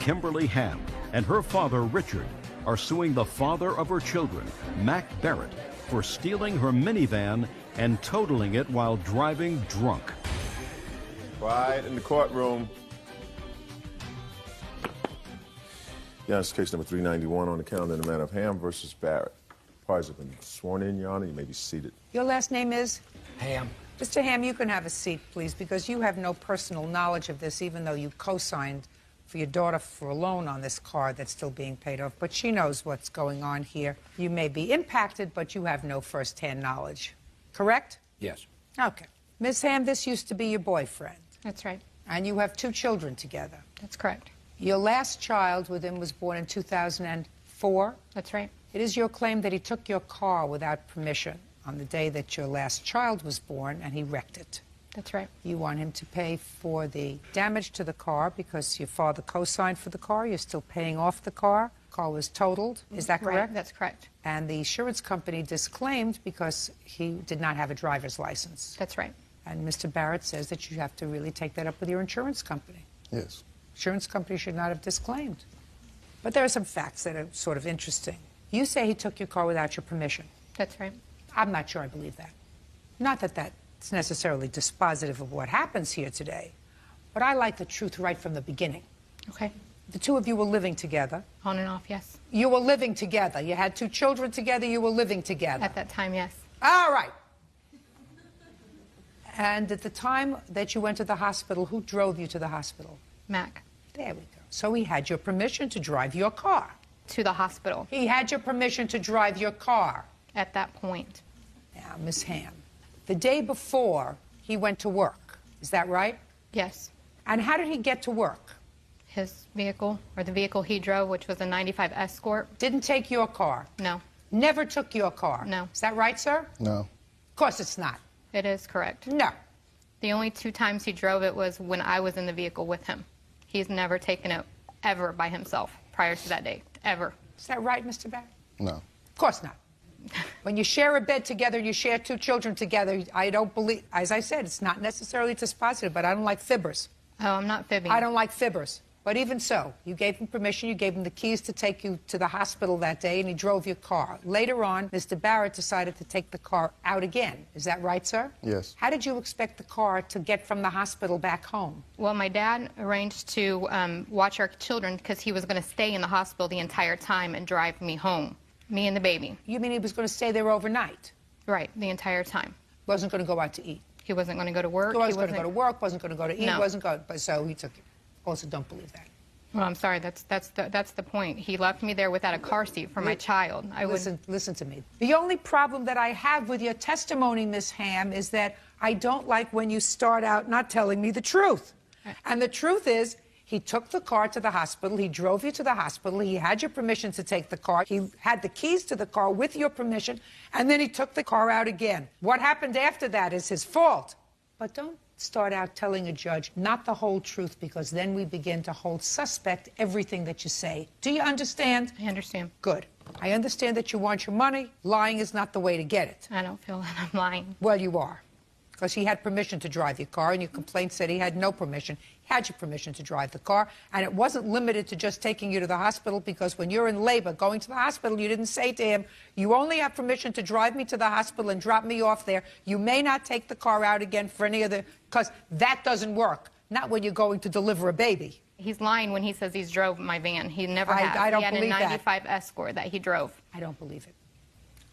Kimberly Ham and her father, Richard, are suing the father of her children, Mac Barrett, for stealing her minivan and totaling it while driving drunk. Quiet in the courtroom. Yeah, it's case number 391 on the calendar in the matter of Ham versus Barrett. Parties have been sworn in, Your Honor. You may be seated. Your last name is? Ham. Mr. Ham, you can have a seat, please, because you have no personal knowledge of this, even though you co-signed for your daughter for a loan on this car that's still being paid off. But she knows what's going on here. You may be impacted, but you have no first-hand knowledge. Correct? Yes. Okay. Ms. Ham, this used to be your boyfriend. That's right. And you have 2 children together. That's correct. Your last child with him was born in 2004. That's right. It is your claim that he took your car without permission on the day that your last child was born, and he wrecked it. That's right. You want him to pay for the damage to the car because your father co-signed for the car. You're still paying off the car. The car was totaled. Is that correct? Right, that's correct. And the insurance company disclaimed because he did not have a driver's license. That's right. And Mr. Barrett says that you have to really take that up with your insurance company. Yes. Insurance company should not have disclaimed. But there are some facts that are sort of interesting. You say he took your car without your permission. That's right. I'm not sure I believe that. Not that that's necessarily dispositive of what happens here today, but I like the truth right from the beginning. Okay. The 2 of you were living together. On and off, yes. You were living together. You had 2 children together. You were living together. At that time, yes. All right. And at the time that you went to the hospital, who drove you to the hospital? Mac. There we go. So he had your permission to drive your car. To the hospital. He had your permission to drive your car. At that point. Now, Miss Ham, the day before, he went to work. Is that right? Yes. And how did he get to work? His vehicle, or the vehicle he drove, which was a 95 Escort. Didn't take your car? No. Never took your car? No. Is that right, sir? No. Of course it's not. It is correct. No. The only 2 times he drove it was when I was in the vehicle with him. He's never taken it ever by himself prior to that day. Ever. Is that right, Mr. Barrett? No. Of course not. When you share a bed together, you share 2 children together, I don't believe, as I said, it's not necessarily dispositive, but I don't like fibbers. Oh, I'm not fibbing. I don't like fibbers. But even so, you gave him permission, you gave him the keys to take you to the hospital that day, and he drove your car. Later on, Mr. Barrett decided to take the car out again. Is that right, sir? Yes. How did you expect the car to get from the hospital back home? Well, my dad arranged to watch our children because he was going to stay in the hospital the entire time and drive me home. Me and the baby. You mean he was going to stay there overnight? Right, the entire time. Wasn't going to go out to eat? He wasn't going to go to work. He wasn't going to go to work, wasn't going to go to eat, No. wasn't going to, so he took you. Also, don't believe that. Well, I'm sorry, that's the point. He left me there without a car seat for my child. Listen to me. The only problem that I have with your testimony, Miss Ham, is that I don't like when you start out not telling me the truth. And the truth is, he took the car to the hospital, he drove you to the hospital, he had your permission to take the car, he had the keys to the car with your permission, and then he took the car out again. What happened after that is his fault. But don't start out telling a judge not the whole truth, because then we begin to hold suspect everything that you say. Do you understand? I understand. Good. I understand that you want your money. Lying is not the way to get it. I don't feel that I'm lying. Well, you are. Because he had permission to drive your car, and your complaint said he had no permission. He had your permission to drive the car, and it wasn't limited to just taking you to the hospital, because when you're in labor going to the hospital, you didn't say to him, you only have permission to drive me to the hospital and drop me off there. You may not take the car out again for any other, because that doesn't work. Not when you're going to deliver a baby. He's lying when he says he's drove my van. He never has. I don't he had believe a that. 95 Escort that he drove. I don't believe it.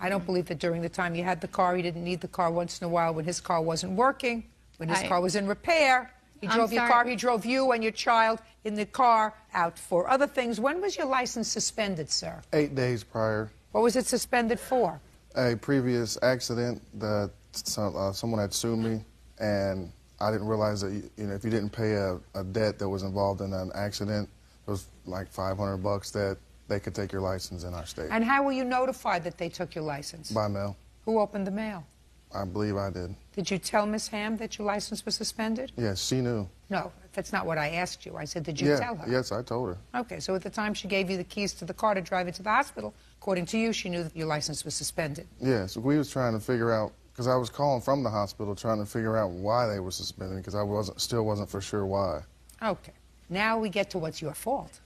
I don't believe that during the time you had the car, he didn't need the car once in a while when his car wasn't working, when his car was in repair. He drove your car, he drove you and your child in the car out for other things. When was your license suspended, sir? 8 days prior. What was it suspended for? A previous accident that someone had sued me, and I didn't realize that, you know, if you didn't pay a debt that was involved in an accident, it was like $500 that they could take your license in our state. And how were you notified that they took your license? By mail. Who opened the mail? I believe I did. Did you tell Miss Ham that your license was suspended? Yes, she knew. No, that's not what I asked you. I said, did you tell her? Yes, I told her. Okay, so at the time she gave you the keys to the car to drive it to the hospital, according to you, she knew that your license was suspended. Yes, we was trying to figure out, because I was calling from the hospital trying to figure out why they were suspended, because I still wasn't for sure why. Okay. Now we get to what's your fault.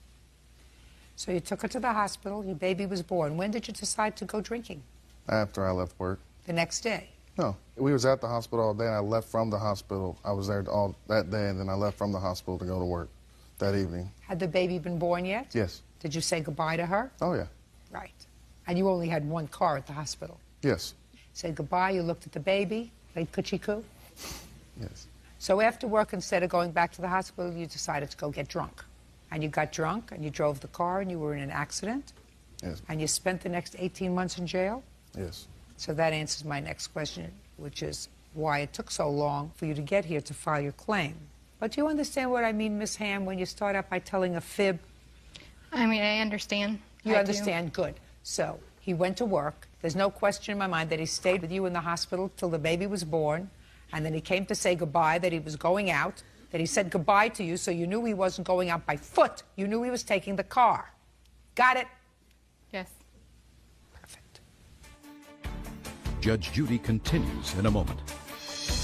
So you took her to the hospital, your baby was born. When did you decide to go drinking? After I left work. The next day? No. We was at the hospital all day, and I left from the hospital. I was there all that day, and then I left from the hospital to go to work that evening. Had the baby been born yet? Yes. Did you say goodbye to her? Oh, yeah. Right. And you only had one car at the hospital? Yes. Said goodbye, you looked at the baby, played coochie-coo? Yes. So after work, instead of going back to the hospital, you decided to go get drunk. And you got drunk, and you drove the car, and you were in an accident? Yes. And you spent the next 18 months in jail? Yes. So that answers my next question, which is why it took so long for you to get here to file your claim. But do you understand what I mean, Miss Ham, when you start out by telling a fib? I mean, I understand. You I understand? Good. So he went to work. There's no question in my mind that he stayed with you in the hospital till the baby was born, and then he came to say goodbye, that he was going out, that he said goodbye to you, so you knew he wasn't going out by foot. You knew he was taking the car. Got it? Yes. Perfect. Judge Judy continues in a moment.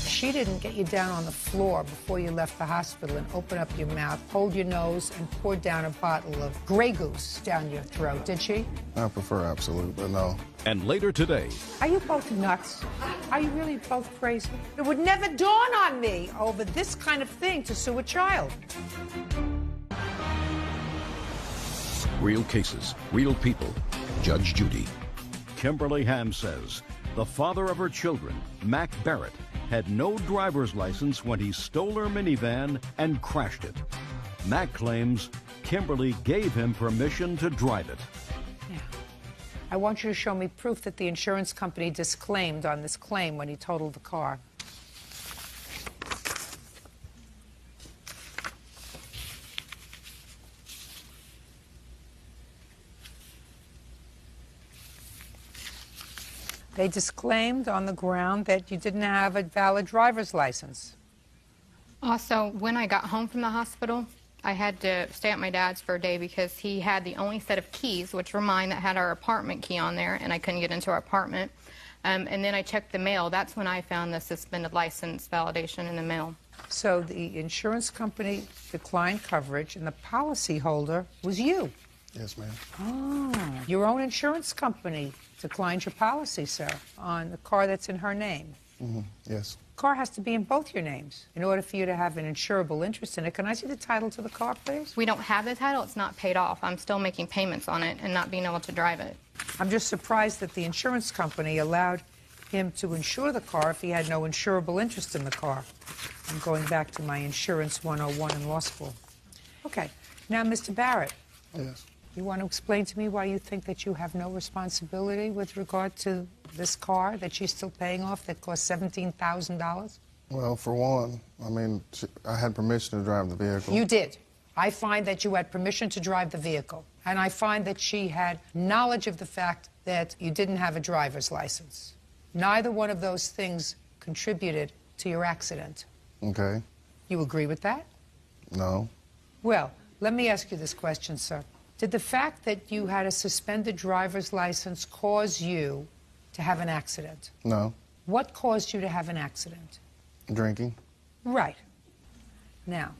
She didn't get you down on the floor before you left the hospital and open up your mouth, hold your nose, and pour down a bottle of Grey Goose down your throat, did she? I prefer Absolute, but no. And later today, Are you both nuts? Are you really both crazy? It would never dawn on me over this kind of thing to sue a child. real cases, real people. Judge Judy. Kimberly Ham says the father of her children, Mac Barrett, had no driver's license when he stole her minivan and crashed it. Mac claims Kimberly gave him permission to drive it. Yeah. I want you to show me proof that the insurance company disclaimed on this claim when he totaled the car. They disclaimed on the ground that you didn't have a valid driver's license. Also, when I got home from the hospital, I had to stay at my dad's for a day because he had the only set of keys, which were mine, that had our apartment key on there, and I couldn't get into our apartment. And then I checked the mail. That's when I found the suspended license validation in the mail. So the insurance company declined coverage, and the policyholder was you. Yes, ma'am. Oh, your own insurance company declined your policy, sir, on the car that's in her name. Mm-hmm. Yes. Car has to be in both your names in order for you to have an insurable interest in it. Can I see the title to the car, please? We don't have the title. It's not paid off. I'm still making payments on it and not being able to drive it. I'm just surprised that the insurance company allowed him to insure the car if he had no insurable interest in the car. I'm going back to my Insurance 101 in law school. Okay. Now, Mr. Barrett. Yes. You want to explain to me why you think that you have no responsibility with regard to this car that she's still paying off that cost $17,000? Well, for one, I mean, I had permission to drive the vehicle. You did. I find that you had permission to drive the vehicle. And I find that she had knowledge of the fact that you didn't have a driver's license. Neither one of those things contributed to your accident. Okay. You agree with that? No. Well, let me ask you this question, sir. Did the fact that you had a suspended driver's license cause you to have an accident? No. What caused you to have an accident? Drinking. Right. Now,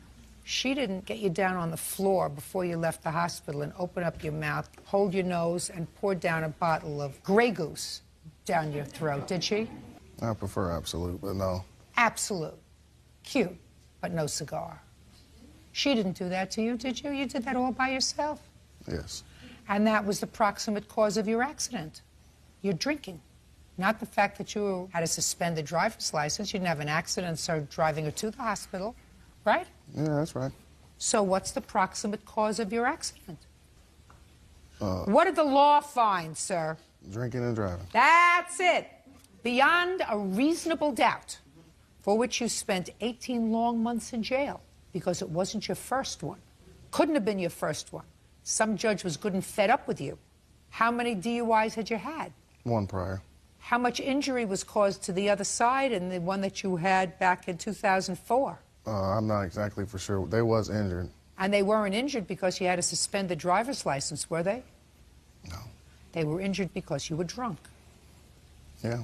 she didn't get you down on the floor before you left the hospital and open up your mouth, hold your nose, and pour down a bottle of Grey Goose down your throat, did she? I prefer Absolute, but no. Absolute. Cute, but no cigar. She didn't do that to you, did you? You did that all by yourself? Yes. And that was the proximate cause of your accident. Your drinking. Not the fact that you had a suspended driver's license. You didn't have an accident, so driving her to the hospital, right? Yeah, that's right. So what's the proximate cause of your accident? What did the law find, sir? Drinking and driving. That's it. Beyond a reasonable doubt, for which you spent 18 long months in jail because it wasn't your first one. Couldn't have been your first one. Some judge was good and fed up with you. How many DUIs had you had? One prior. How much injury was caused to the other side in the one that you had back in 2004? I'm not exactly for sure. They was injured. And they weren't injured because you had a suspended driver's license, were they? No. They were injured because you were drunk. Yeah.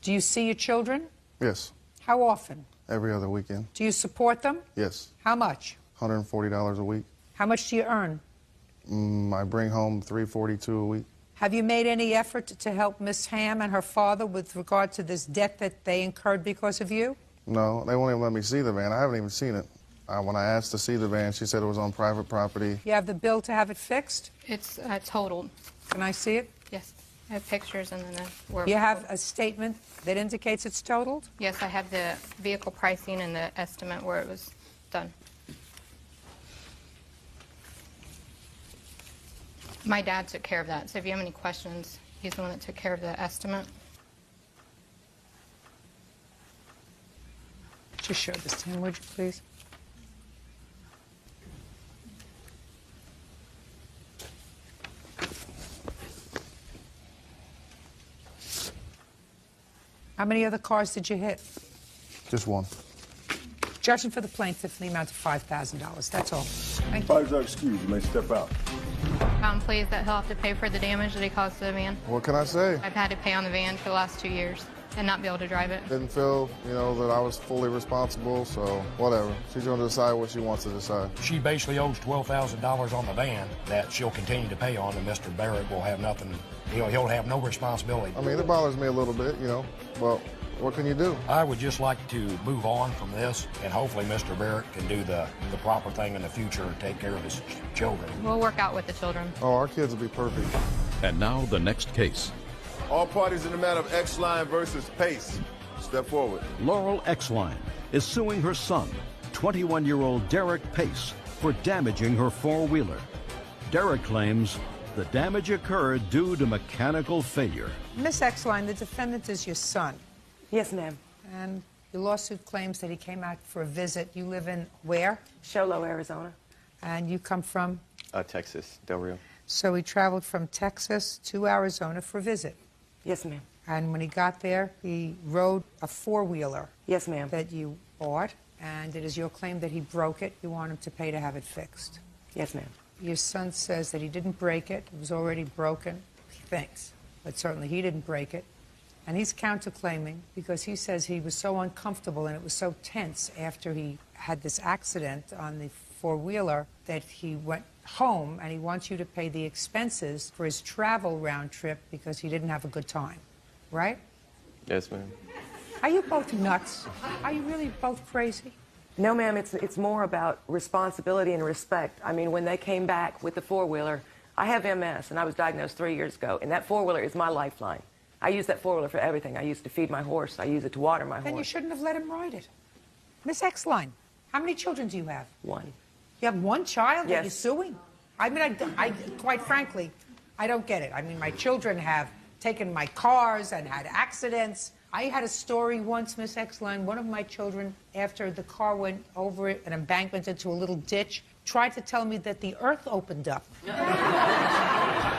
Do you see your children? Yes. How often? Every other weekend. Do you support them? Yes. How much? $140 a week. How much do you earn? I bring home $342 a week. Have you made any effort to help Miss Ham and her father with regard to this debt that they incurred because of you? No, they won't even let me see the van. I haven't even seen it. When I asked to see the van, she said it was on private property. You have the bill to have it fixed? It's totaled. Can I see it? Yes. I have pictures and then You have a statement that indicates it's totaled? Yes, I have the vehicle pricing and the estimate where it was done. My dad took care of that, so if you have any questions, he's the one that took care of the estimate. Just show this to him, would you please? How many other cars did you hit? Just one. Judging for the plaintiff in the amount of $5,000. That's all. Thank you. Parties are excused. You may step out. I'm pleased that he'll have to pay for the damage that he caused to the van. What can I say? I've had to pay on the van for the last 2 years and not be able to drive it. Didn't feel, that I was fully responsible, so whatever. She's going to decide what she wants to decide. She basically owes $12,000 on the van that she'll continue to pay on, and Mr. Barrett will have nothing. He'll have no responsibility. I mean, it bothers me a little bit, but what can you do? I would just like to move on from this, and hopefully Mr. Barrett can do the proper thing in the future and take care of his children. We'll work out with the children. Oh, our kids will be perfect. And now the next case. All parties in the matter of X-Line versus Pace. Step forward. Laurel X-Line is suing her son, 21-year-old Derek Pace, for damaging her four-wheeler. Derek claims the damage occurred due to mechanical failure. Miss X-Line, the defendant is your son. Yes, ma'am. And your lawsuit claims that he came out for a visit. You live in where? Show Low, Arizona. And you come from? Texas, Del Rio. So he traveled from Texas to Arizona for a visit. Yes, ma'am. And when he got there, he rode a four-wheeler. Yes, ma'am. That you bought, and it is your claim that he broke it. You want him to pay to have it fixed. Yes, ma'am. Your son says that he didn't break it. It was already broken, he thinks. But certainly he didn't break it. And he's counterclaiming because he says he was so uncomfortable and it was so tense after he had this accident on the four-wheeler that he went home, and he wants you to pay the expenses for his travel round trip because he didn't have a good time, right? Yes, ma'am. Are you both nuts? Are you really both crazy? No, ma'am, it's more about responsibility and respect. I mean, when they came back with the four-wheeler, I have MS, and I was diagnosed 3 years ago, and that four-wheeler is my lifeline. I use that four-wheeler for everything. I use it to feed my horse. I use it to water my horse. Then you shouldn't have let him ride it. Miss X-Line, how many children do you have? One. You have one child that Yes. you're suing? I mean, I quite frankly, I don't get it. I mean, my children have taken my cars and had accidents. I had a story once, Miss X-Line. One of my children, after the car went over an embankment into a little ditch, tried to tell me that the earth opened up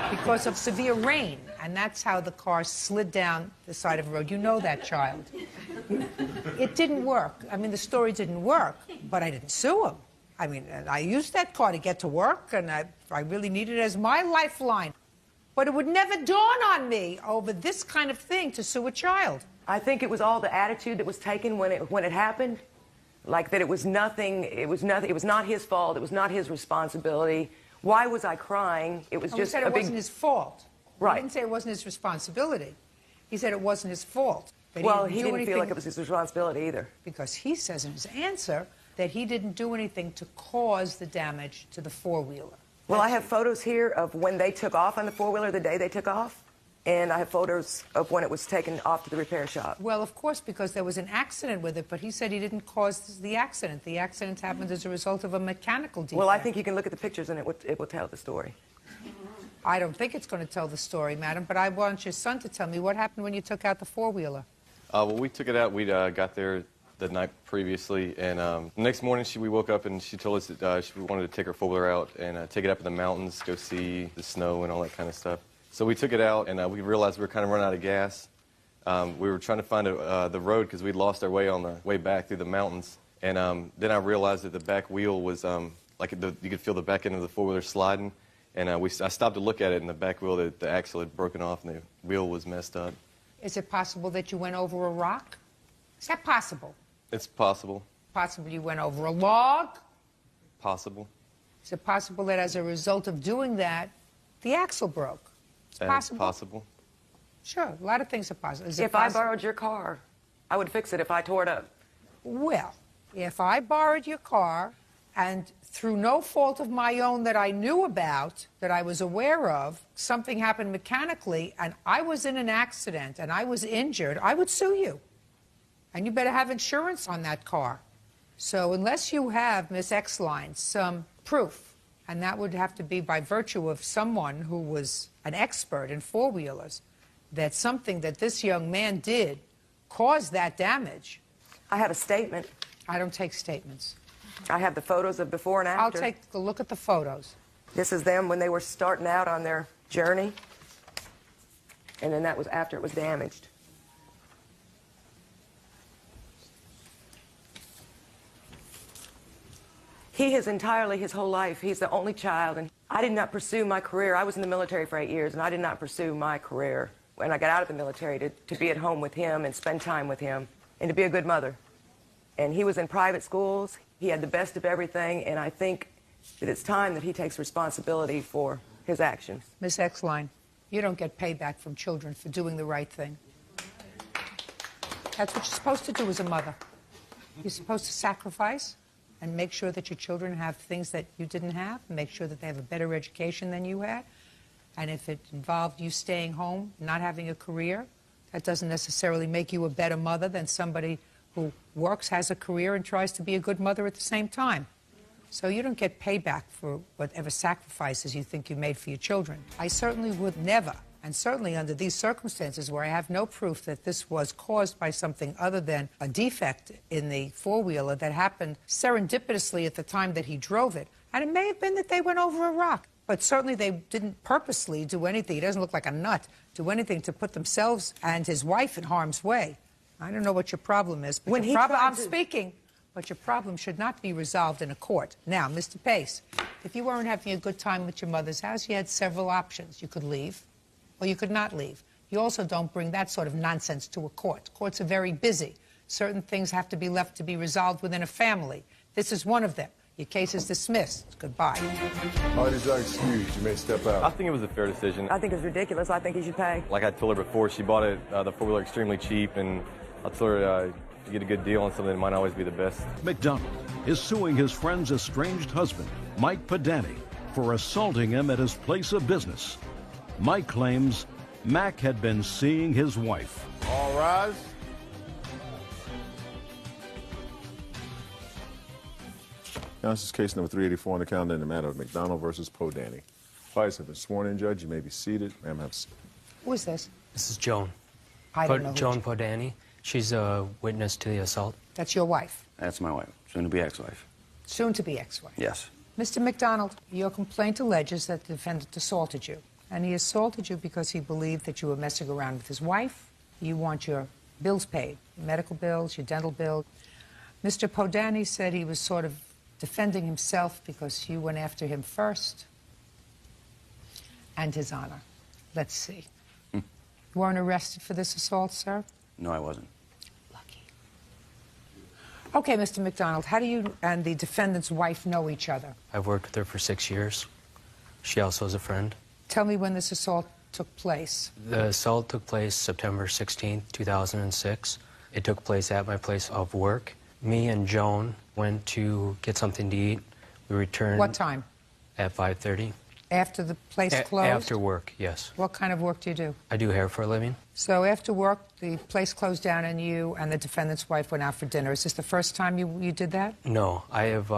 because of severe rain. And that's how the car slid down the side of the road. You know that child. It didn't work. I mean, the story didn't work, but I didn't sue him. I mean, I used that car to get to work, and I really needed it as my lifeline. But it would never dawn on me over this kind of thing to sue a child. I think it was all the attitude that was taken when it happened. Like that it was nothing, it was not his fault, it was not his responsibility. Why was I crying? It was He just said a it big... wasn't his fault. Right. He didn't say it wasn't his responsibility. He said it wasn't his fault. That Well, he he didn't do didn't feel anything like it was his responsibility either. because he says in his answer that he didn't do anything to cause the damage to the four-wheeler. Well, I have photos here of when they took off on the four-wheeler, the day they took off, and I have photos of when it was taken off to the repair shop. Well, of course, because there was an accident with it, but he said he didn't cause the accident. The accident happened as a result of a mechanical defect. Well, I think you can look at the pictures and it will tell the story. I don't think it's going to tell the story, madam, but I want your son to tell me what happened when you took out the four-wheeler. Well, we took it out. We got there the night previously, and the next morning we woke up and she told us that she wanted to take her four-wheeler out and take it up in the mountains, go see the snow and all that kind of stuff. So we took it out, and we realized we were kind of running out of gas. We were trying to find the road because we'd lost our way on the way back through the mountains. And then I realized that the back wheel was you could feel the back end of the four-wheeler sliding. And I stopped to look at it, and the back wheel, the axle had broken off, and the wheel was messed up. Is it possible that you went over a rock? Is that possible? It's possible. Possible you went over a log? Possible. Is it possible that as a result of doing that, the axle broke? It's possible. Possible. Sure, a lot of things are possible. Is it If I possible? borrowed your car, I would fix it if I tore it up. Well, if I borrowed your car and through no fault of my own that I knew about, that I was aware of, something happened mechanically and I was in an accident and I was injured, I would sue you. And you better have insurance on that car. So unless you have, Miss X-Line, some proof, and that would have to be by virtue of someone who was an expert in four-wheelers, that something that this young man did caused that damage. I have a statement. I don't take statements. I have the photos of before and I'll after. take a look at the photos. This is them when they were starting out on their journey. And then that was after it was damaged. He has entirely his whole life, he's the only child, and I did not pursue my career. I was in the military for 8 years, and I did not pursue my career when I got out of the military to be at home with him and spend time with him and to be a good mother. And he was in private schools. He had the best of everything, and I think that it's time that he takes responsibility for his actions. Miss X-Line, you don't get payback from children for doing the right thing. That's what you're supposed to do as a mother. You're supposed to sacrifice and make sure that your children have things that you didn't have, and make sure that they have a better education than you had. And if it involved you staying home, not having a career, that doesn't necessarily make you a better mother than somebody who works, has a career, and tries to be a good mother at the same time. So you don't get payback for whatever sacrifices you think you made for your children. I certainly would never, and certainly under these circumstances where I have no proof that this was caused by something other than a defect in the four-wheeler that happened serendipitously at the time that he drove it. And it may have been that they went over a rock, but certainly they didn't purposely do anything. He doesn't look like a nut, do anything to put themselves and his wife in harm's way. I don't know what your problem is, but I'm speaking. But your problem should not be resolved in a court. Now, Mr. Pace, if you weren't having a good time at your mother's house, you had several options. You could leave, or you could not leave. You also don't bring that sort of nonsense to a court. Courts are very busy. Certain things have to be left to be resolved within a family. This is one of them. Your case is dismissed. Goodbye. All right, you're excused. You may step out. I think it was a fair decision. I think it's ridiculous. I think he should pay. Like I told her before, she bought it, the four-wheeler, extremely cheap, and I told her to get a good deal on something that might always be the best. McDonald is suing his friend's estranged husband, Mike Padani, for assaulting him at his place of business. Mike claims Mac had been seeing his wife. All rise. Now, this is case number 384 on the calendar in the matter of McDonald versus Podani. Parties have been sworn in, Judge. You may be seated. Ma'am, have a seat. Who is this? This is Joan. I don't know who Joan Podani. She's a witness to the assault. That's your wife? That's my wife, soon-to-be ex-wife. Soon-to-be ex-wife. Yes. Mr. McDonald, your complaint alleges that the defendant assaulted you. And he assaulted you because he believed that you were messing around with his wife. You want your bills paid, your medical bills, your dental bill. Mr. Podani said he was sort of defending himself because you went after him first. And his honor. Let's see. You weren't arrested for this assault, sir? No, I wasn't. Lucky. Okay, Mr. McDonald, how do you and the defendant's wife know each other? I've worked with her for 6 years. She also is a friend. Tell me when this assault took place. The assault took place September 16th, 2006. It took place at my place of work. Me and Joan went to get something to eat. We returned... What time? At 5:30. After the place closed? After work, yes. What kind of work do you do? I do hair for a living. So after work, the place closed down and you and the defendant's wife went out for dinner. Is this the first time you did that? No, I have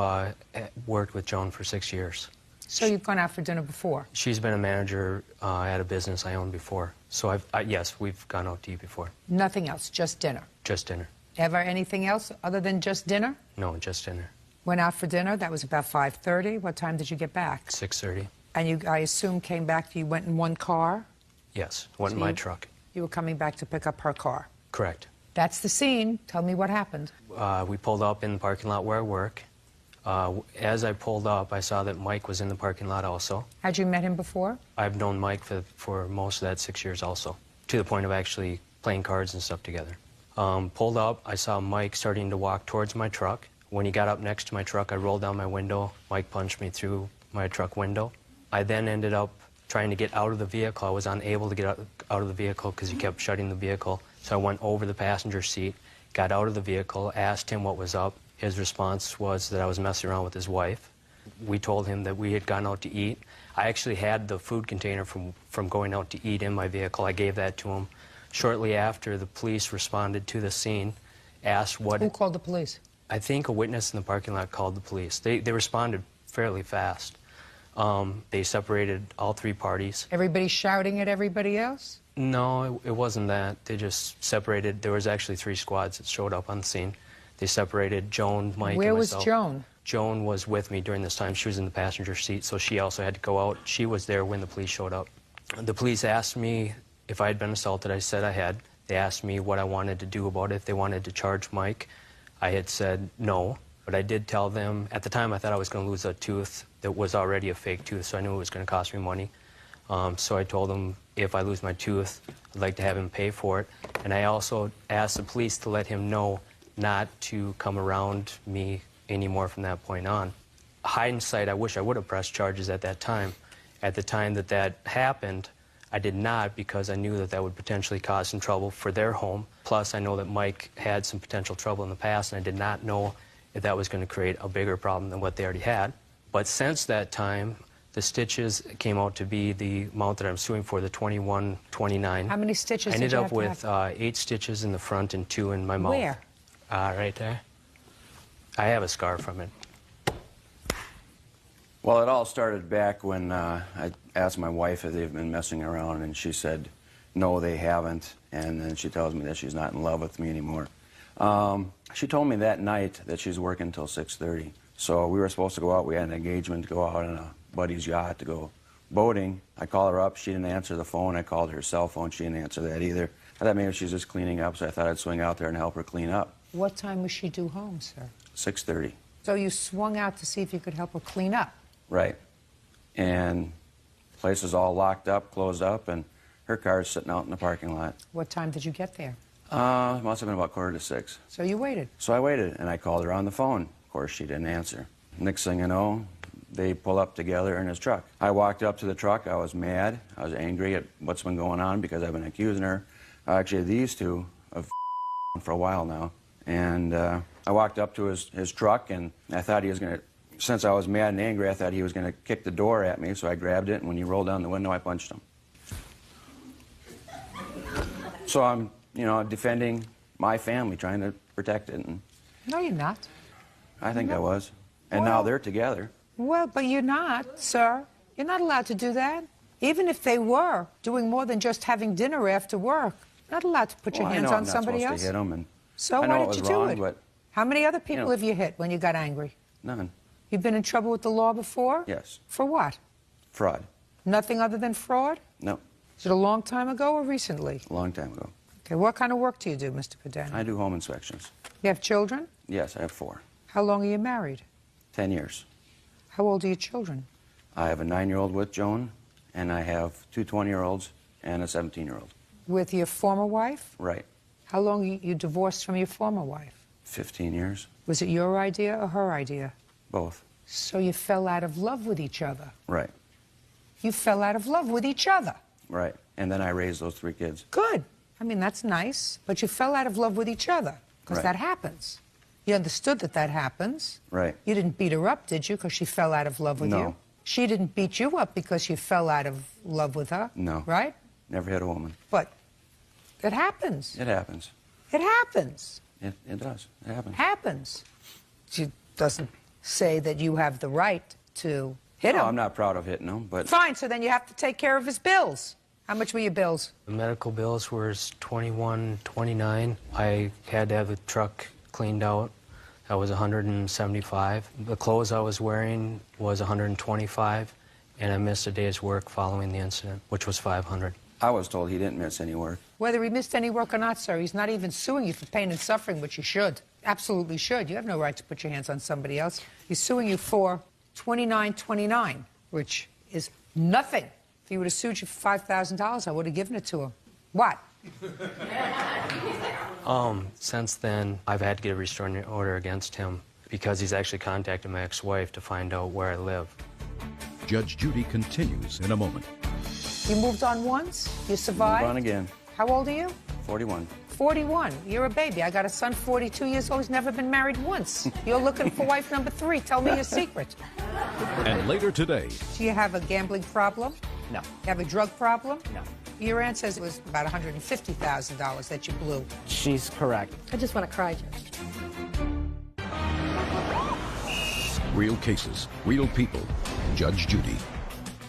worked with Joan for 6 years. So you've gone out for dinner before? She's been a manager at a business I owned before. So yes, we've gone out to eat before. Nothing else, just dinner? Just dinner. Ever anything else other than just dinner? No, just dinner. Went out for dinner, that was about 5:30. What time did you get back? 6:30. And you, I assume, came back, you went in one car? Yes, went in my truck. You were coming back to pick up her car? Correct. That's the scene. Tell me what happened. We pulled up in the parking lot where I work. As I pulled up, I saw that Mike was in the parking lot also. Had you met him before? I've known Mike for most of that 6 years also, to the point of actually playing cards and stuff together. Pulled up, I saw Mike starting to walk towards my truck. When he got up next to my truck, I rolled down my window. Mike punched me through my truck window. I then ended up trying to get out of the vehicle. I was unable to get out of the vehicle because he kept shutting the vehicle. So I went over the passenger seat, got out of the vehicle, asked him what was up. His response was that I was messing around with his wife. We told him that we had gone out to eat. I actually had the food container from going out to eat in my vehicle. I gave that to him. Shortly after, the police responded to the scene, asked what... Who called the police? I think a witness in the parking lot called the police. They responded fairly fast. They separated all three parties. Everybody shouting at everybody else? No, it wasn't that. They just separated. There was actually 3 squads that showed up on the scene. They separated Joan, Mike, Where and was myself. Joan? Joan was with me during this time. She was in the passenger seat, so she also had to go out. She was there when the police showed up. The police asked me if I had been assaulted. I said I had. They asked me what I wanted to do about it, if they wanted to charge Mike. I had said no, but I did tell them, at the time I thought I was going to lose a tooth that was already a fake tooth, so I knew it was going to cost me money. So I told him if I lose my tooth, I'd like to have him pay for it. And I also asked the police to let him know not to come around me anymore from that point on. Hindsight, I wish I would have pressed charges at that time. At the time that that happened, I did not, because I knew that that would potentially cause some trouble for their home. Plus, I know that Mike had some potential trouble in the past, and I did not know if that was going to create a bigger problem than what they already had. But since that time, the stitches came out to be the amount that I'm suing for, the $21.29. How many stitches I did ended you up have to with have? 8 stitches in the front and 2 in my mouth. Where? Right there. I have a scar from it. Well, it all started back when I asked my wife if they've been messing around, and she said, no, they haven't. And then she tells me that she's not in love with me anymore. She told me that night that she's working until 6:30. So we were supposed to go out. We had an engagement to go out on a buddy's yacht to go boating. I called her up. She didn't answer the phone. I called her cell phone. She didn't answer that either. I thought maybe she was just cleaning up, so I thought I'd swing out there and help her clean up. What time was she due home, sir? 6:30. So you swung out to see if you could help her clean up? Right. And the place was all locked up, closed up, and her car's sitting out in the parking lot. What time did you get there? Must have been about 5:45. So you waited? So I waited, and I called her on the phone. Of course, she didn't answer. Next thing you know, they pull up together in his truck. I walked up to the truck. I was mad. I was angry at what's been going on because I've been accusing her, actually these two, of for a while now. And I walked up to his truck, and I thought he was going to, since I was mad and angry, I thought he was going to kick the door at me, so I grabbed it, and when he rolled down the window, I punched him. So I'm, defending my family, trying to protect it. And No, you're not. I think I was. And now they're together. Well, but you're not, sir. You're not allowed to do that. Even if they were doing more than just having dinner after work, you're not allowed to put your hands on somebody I'm not else. supposed to hit them, and So I know why it did you was do wrong, it? but How many other people have you hit when you got angry? none. You've been in trouble with the law before? Yes. For what? Fraud. Nothing other than fraud? No. Is it a long time ago or recently? A long time ago. Okay, what kind of work do you do, Mr. Pedano? I do home inspections. You have children? Yes, I have 4. How long are you married? 10 years. How old are your children? I have a 9-year-old with Joan, and I have 2 20-year-olds and a 17-year-old. With your former wife? Right. How long you divorced from your former wife? 15 years. Was it your idea or her idea? Both. So you fell out of love with each other. Right. You fell out of love with each other. Right. And then I raised those 3 kids. Good. I mean, that's nice. But you fell out of love with each other, because Right. that happens. You understood that happens. Right. You didn't beat her up, did you, because she fell out of love with No. you? She didn't beat you up because you fell out of love with her? No. Right? Never hit a woman. But it happens. It happens. It happens. It does. It happens. Happens. She doesn't say that you have the right to hit him. No, I'm not proud of hitting him, but Fine, so then you have to take care of his bills. How much were your bills? The medical bills were $21.29. I had to have the truck cleaned out. That was $175. The clothes I was wearing was $125, and I missed a day's work following the incident, which was $500. I was told he didn't miss any work. Whether he missed any work or not, sir, he's not even suing you for pain and suffering, which he should. Absolutely should. You have no right to put your hands on somebody else. He's suing you for $29.29, which is nothing. If he would have sued you for $5,000, I would have given it to him. What? Since then, I've had to get a restraining order against him because he's actually contacted my ex-wife to find out where I live. Judge Judy continues in a moment. You moved on once? You survived? Move on again. How old are you? 41. 41. You're a baby. I got a son 42 years old. He's never been married once. You're looking for wife number 3. Tell me your secret. And later today, Do you have a gambling problem? No. You have a drug problem? No. Your aunt says it was about $150,000 that you blew. She's correct. I just want to cry, Judge. real cases, real people. Judge Judy.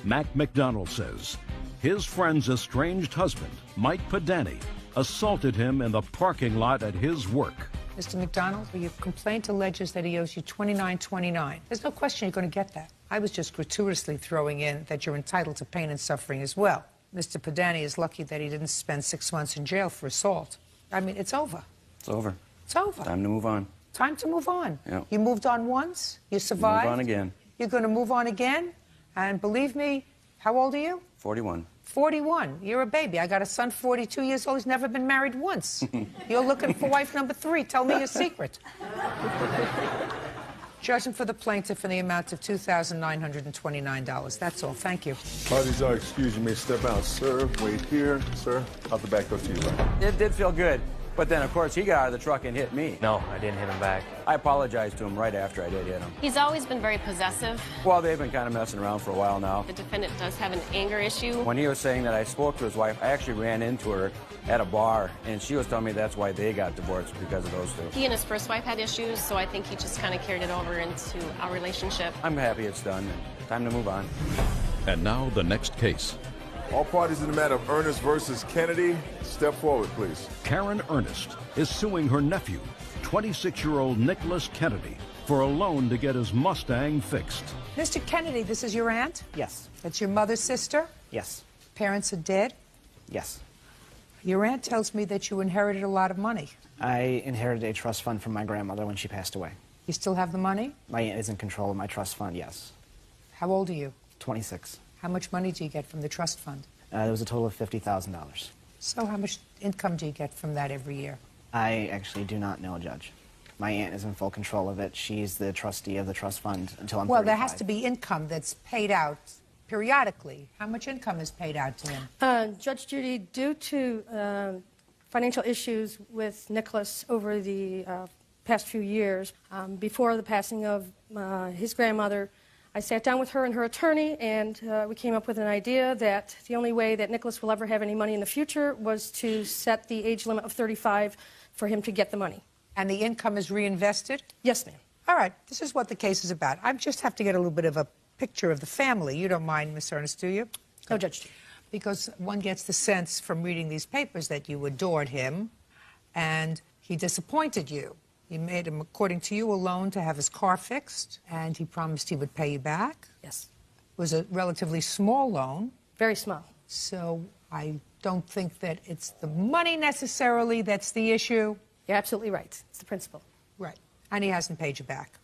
Mac McDonald says his friend's estranged husband, Mike Padani, assaulted him in the parking lot at his work. Mr. McDonald, your complaint alleges that he owes you $29.29. There's no question you're going to get that. I was just gratuitously throwing in that you're entitled to pain and suffering as well. Mr. Padani is lucky that he didn't spend 6 months in jail for assault. I mean, it's over. It's over. It's over. Time to move on. Time to move on. Yep. You moved on once. You survived. Move on again. You're going to move on again. And believe me, how old are you? 41. 41. You're a baby. I got a son 42 years old. He's never been married once. You're looking for wife number 3. Tell me your secret. Judgment for the plaintiff in the amount of $2,929. That's all. Thank you. Parties are excused. You may step out. Sir, wait here. Sir, how'd the back go to you, right? It did feel good. But then, of course, he got out of the truck and hit me. No, I didn't hit him back. I apologized to him right after I did hit him. He's always been very possessive. Well, they've been kind of messing around for a while now. The defendant does have an anger issue. When he was saying that I spoke to his wife, I actually ran into her at a bar, and she was telling me that's why they got divorced, because of those two. He and his first wife had issues, so I think he just kind of carried it over into our relationship. I'm happy it's done. Time to move on. And now the next case. All parties in the matter of Ernest versus Kennedy, step forward, please. Karen Ernest is suing her nephew, 26-year-old Nicholas Kennedy, for a loan to get his Mustang fixed. Mr. Kennedy, this is your aunt? Yes. That's your mother's sister? Yes. Parents are dead? Yes. Your aunt tells me that you inherited a lot of money. I inherited a trust fund from my grandmother when she passed away. You still have the money? My aunt is in control of my trust fund, yes. How old are you? 26. How much money do you get from the trust fund? There was a total of $50,000. So how much income do you get from that every year? I actually do not know, Judge. My aunt is in full control of it. She's the trustee of the trust fund until I'm 35. Well, there has to be income that's paid out periodically. How much income is paid out to him? Judge Judy, due to financial issues with Nicholas over the past few years, before the passing of his grandmother, I sat down with her and her attorney, and we came up with an idea that the only way that Nicholas will ever have any money in the future was to set the age limit of 35 for him to get the money. And the income is reinvested? Yes, ma'am. All right, this is what the case is about. I just have to get a little bit of a picture of the family. You don't mind, Miss Ernest, do you? No, Judge Judy. Because one gets the sense from reading these papers that you adored him, and he disappointed you. You made him, according to you, a loan to have his car fixed, and he promised he would pay you back. Yes. It was a relatively small loan. Very small. So I don't think that it's the money necessarily that's the issue. You're absolutely right. It's the principle. Right. And he hasn't paid you back.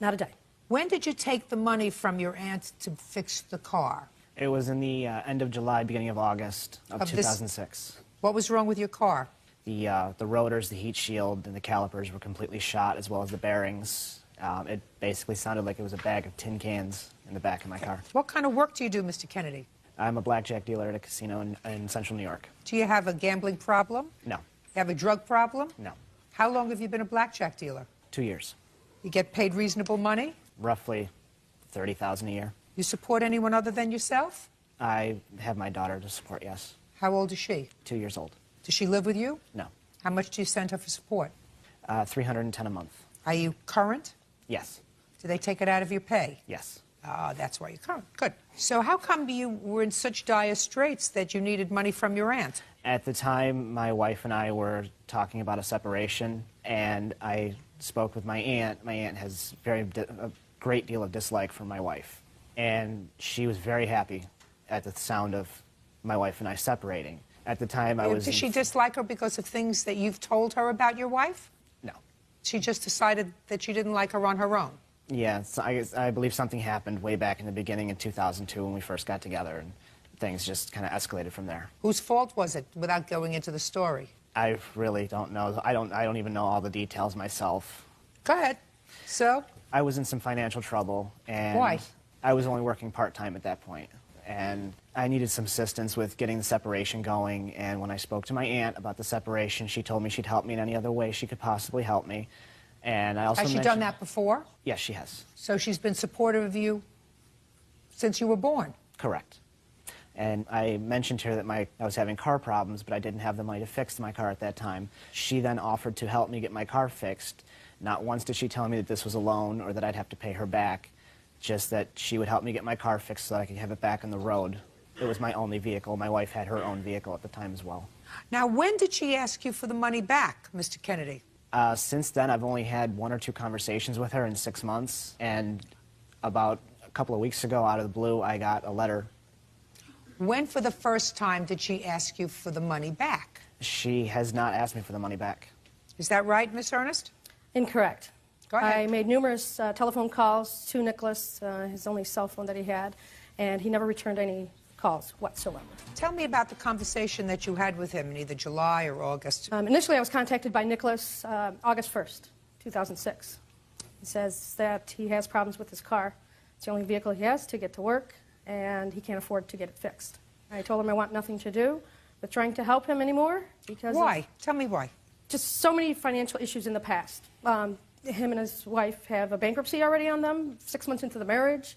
Not a dime. When did you take the money from your aunt to fix the car? It was in the end of July, beginning of August of 2006. What was wrong with your car? The rotors, the heat shield, and the calipers were completely shot, as well as the bearings. It basically sounded like it was a bag of tin cans in the back of my car. What kind of work do you do, Mr. Kennedy? I'm a blackjack dealer at a casino in central New York. Do you have a gambling problem? No. You have a drug problem? No. How long have you been a blackjack dealer? 2 years. You get paid reasonable money? Roughly $30,000 a year. You support anyone other than yourself? I have my daughter to support, yes. How old is she? 2 years old. Does she live with you? No. How much do you send her for support? $310 a month. Are you current? Yes. Do they take it out of your pay? Yes. Oh, that's why you're current. Good. So how come you were in such dire straits that you needed money from your aunt? At the time, my wife and I were talking about a separation, and I spoke with my aunt. My aunt has a great deal of dislike for my wife, and she was very happy at the sound of my wife and I separating. At the time, I was... Does she dislike her because of things that you've told her about your wife? No. She just decided that you didn't like her on her own? Yeah, I believe something happened way back in the beginning in 2002 when we first got together, and things just kind of escalated from there. Whose fault was it, without going into the story? I really don't know. I don't even know all the details myself. Go ahead. So? I was in some financial trouble, and... Why? I was only working part-time at that point, and I needed some assistance with getting the separation going, and when I spoke to my aunt about the separation, she told me she'd help me in any other way she could possibly help me. And I also Has she done that before? Yes, she has. So she's been supportive of you since you were born? Correct. And I mentioned to her that I was having car problems, but I didn't have the money to fix my car at that time. She then offered to help me get my car fixed. Not once did she tell me that this was a loan or that I'd have to pay her back, just that she would help me get my car fixed so that I could have it back on the road. It was my only vehicle. My wife had her own vehicle at the time as well. Now, when did she ask you for the money back, Mr. Kennedy? Since then, I've only had 1 or 2 conversations with her in 6 months, and about a couple of weeks ago, out of the blue, I got a letter. When for the first time did she ask you for the money back? She has not asked me for the money back. Is that right, Miss Ernest? Incorrect. Go ahead. I made numerous telephone calls to Nicholas, his only cell phone that he had, and he never returned any calls whatsoever. Tell me about the conversation that you had with him in either July or August. Initially, I was contacted by Nicholas August 1st, 2006. He says that he has problems with his car. It's the only vehicle he has to get to work, and he can't afford to get it fixed. I told him I want nothing to do with trying to help him anymore because Why? Tell me why. Just so many financial issues in the past. Him and his wife have a bankruptcy already on them, 6 months into the marriage.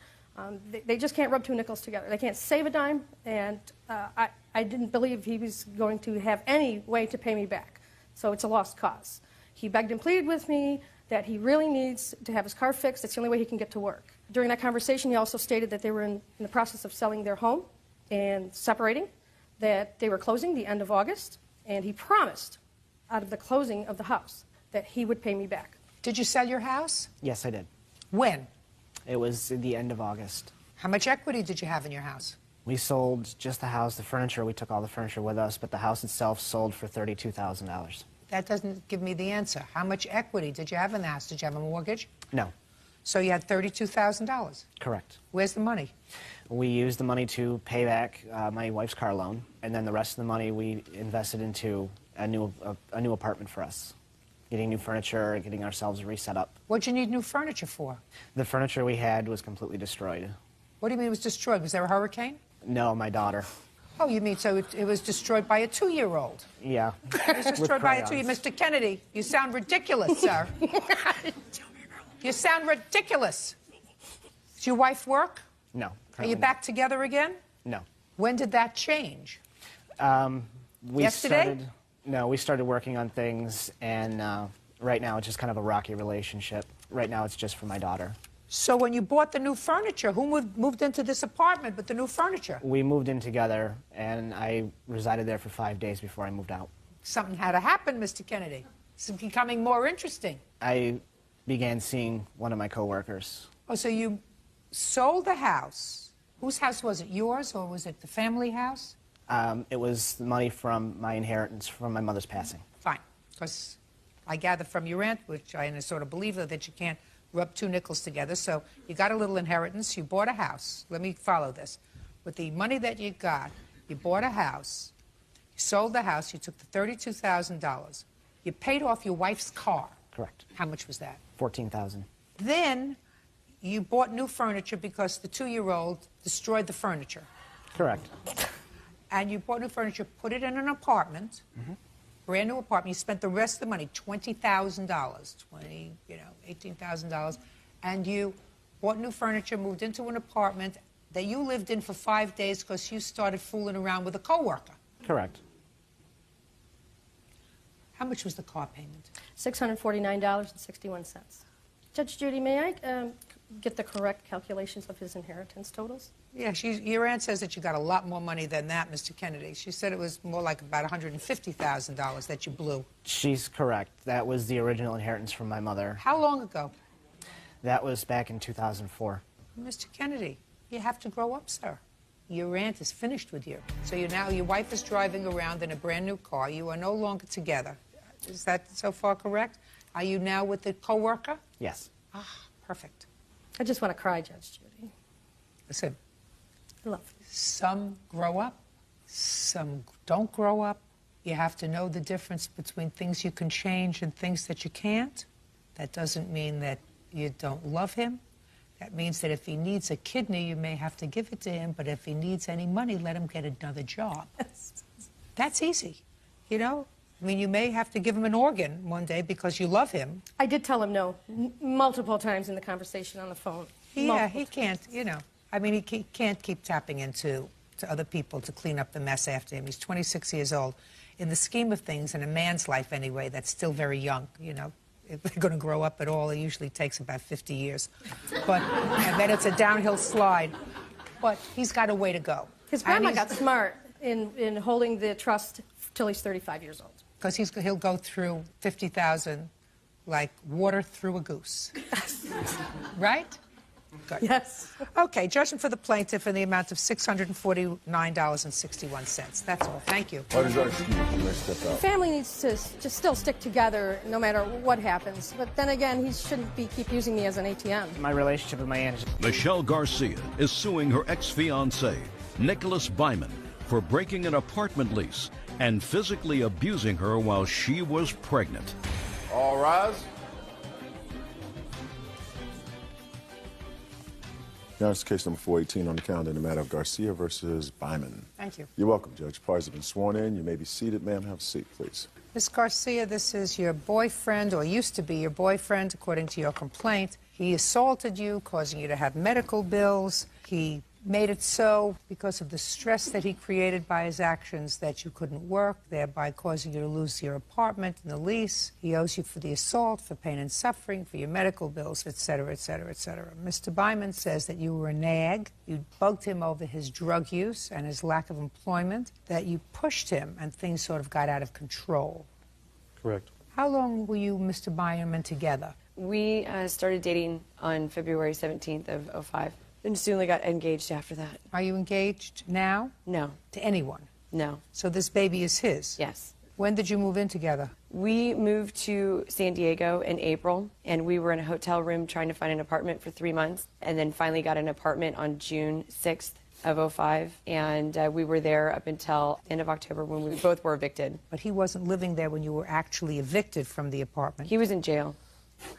They just can't rub 2 nickels together. They can't save a dime, and I didn't believe he was going to have any way to pay me back. So it's a lost cause. He begged and pleaded with me that he really needs to have his car fixed. That's the only way he can get to work. During that conversation, he also stated that they were in the process of selling their home and separating, that they were closing the end of August, and he promised out of the closing of the house that he would pay me back. Did you sell your house? Yes, I did. When? It was at the end of August. How much equity did you have in your house? We sold just the house, the furniture. We took all the furniture with us, but the house itself sold for $32,000. That doesn't give me the answer. How much equity did you have in the house? Did you have a mortgage? No. So you had $32,000. Correct. Where's the money? We used the money to pay back my wife's car loan, and then the rest of the money we invested into a new apartment for us, getting new furniture, getting ourselves reset up. What'd you need new furniture for? The furniture we had was completely destroyed. What do you mean it was destroyed? Was there a hurricane? No, my daughter. Oh, you mean so it was destroyed by a 2-year-old? Yeah. It was destroyed by a 2-year-old. Mr. Kennedy, you sound ridiculous, sir. You sound ridiculous. Does your wife work? No. Are you back together again? No. When did that change? We Yesterday? We started working on things, and right now it's just kind of a rocky relationship. Right now it's just for my daughter. So when you bought the new furniture, who moved into this apartment with the new furniture? We moved in together, and I resided there for 5 days before I moved out. Something had to happen, Mr. Kennedy. It's becoming more interesting. I began seeing one of my coworkers. Oh, so you sold the house. Whose house was it? Yours, or was it the family house? It was the money from my inheritance from my mother's passing. Fine, because I gather from your aunt, which I sort of believe that you can't rub 2 nickels together. So you got a little inheritance, you bought a house. Let me follow this. With the money that you got, you bought a house, you sold the house, you took the $32,000. You paid off your wife's car. Correct. How much was that? $14,000. Then you bought new furniture because the 2-year-old destroyed the furniture. Correct. And you bought new furniture, put it in an apartment, brand new apartment. You spent the rest of the money, $20,000, $18,000, and you bought new furniture, moved into an apartment that you lived in for 5 days because you started fooling around with a coworker. Correct. How much was the car payment? $649.61. Judge Judy, may I get the correct calculations of his inheritance totals? Yeah, your aunt says that you got a lot more money than that, Mr. Kennedy. She said it was more like about $150,000 that you blew. She's correct. That was the original inheritance from my mother. How long ago? That was back in 2004. Mr. Kennedy, you have to grow up, sir. Your aunt is finished with you. So your wife is driving around in a brand new car. You are no longer together. Is that so far correct? Are you now with the coworker? Yes. Ah, perfect. I just want to cry, Judge Judy. Listen, I love you. Some grow up, some don't grow up. You have to know the difference between things you can change and things that you can't. That doesn't mean that you don't love him. That means that if he needs a kidney, you may have to give it to him, but if he needs any money, let him get another job. That's easy, you know? I mean, you may have to give him an organ one day because you love him. I did tell him no multiple times in the conversation on the phone. Yeah, he can't, you know. I mean, he can't keep tapping into other people to clean up the mess after him. He's 26 years old. In the scheme of things, in a man's life anyway, that's still very young, you know. If they're going to grow up at all, it usually takes about 50 years. But, and then it's a downhill slide. But he's got a way to go. His grandma got smart in holding the trust till he's 35 years old. Because he'll go through 50,000 like water through a goose. Right? Good. Yes. Okay, judgment for the plaintiff in the amount of $649.61. That's all. Thank you. What is our excuse? You may step The out. family needs to just still stick together no matter what happens. But then again, he shouldn't keep using me as an ATM. My relationship with my aunt is... Michelle Garcia is suing her ex-fiancé, Nicholas Byman, for breaking an apartment lease and physically abusing her while she was pregnant. All rise. Now it's case number 418 on the calendar in the matter of Garcia versus Byman. Thank you. You're welcome, Judge. Parties have been sworn in. You may be seated. Ma'am, have a seat, please. Ms. Garcia, this is your boyfriend, or used to be your boyfriend, according to your complaint. He assaulted you, causing you to have medical bills. He made it so because of the stress that he created by his actions that you couldn't work, thereby causing you to lose your apartment and the lease. He owes you for the assault, for pain and suffering, for your medical bills, etc., etc., etc. Mr. Byman says that you were a nag, you bugged him over his drug use and his lack of employment, that you pushed him and things sort of got out of control. Correct. How long were you, Mr. Byman, together? We started dating on February 17th of 05. And soon got engaged after that. Are you engaged now? No. To anyone? No. So this baby is his? Yes. When did you move in together? We moved to San Diego in April, and we were in a hotel room trying to find an apartment for 3 months, and then finally got an apartment on June 6th of 05, and we were there up until end of October when we both were evicted. But he wasn't living there when you were actually evicted from the apartment? He was in jail.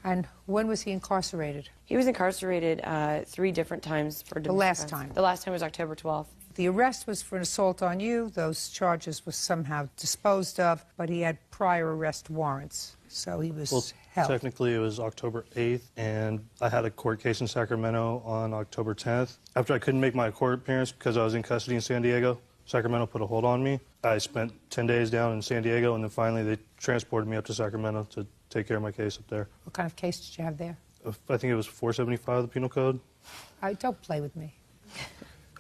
And when was he incarcerated? He was incarcerated 3 different times for domestic The last violence. time? The last time was October 12th. The arrest was for an assault on you. Those charges were somehow disposed of, but he had prior arrest warrants, so he was held. Technically, it was October 8th, and I had a court case in Sacramento on October 10th. After I couldn't make my court appearance because I was in custody in San Diego, Sacramento put a hold on me. I spent 10 days down in San Diego, and then finally they transported me up to Sacramento to take care of my case up there. What kind of case did you have there? I think it was 475 of the Penal Code. Don't play with me.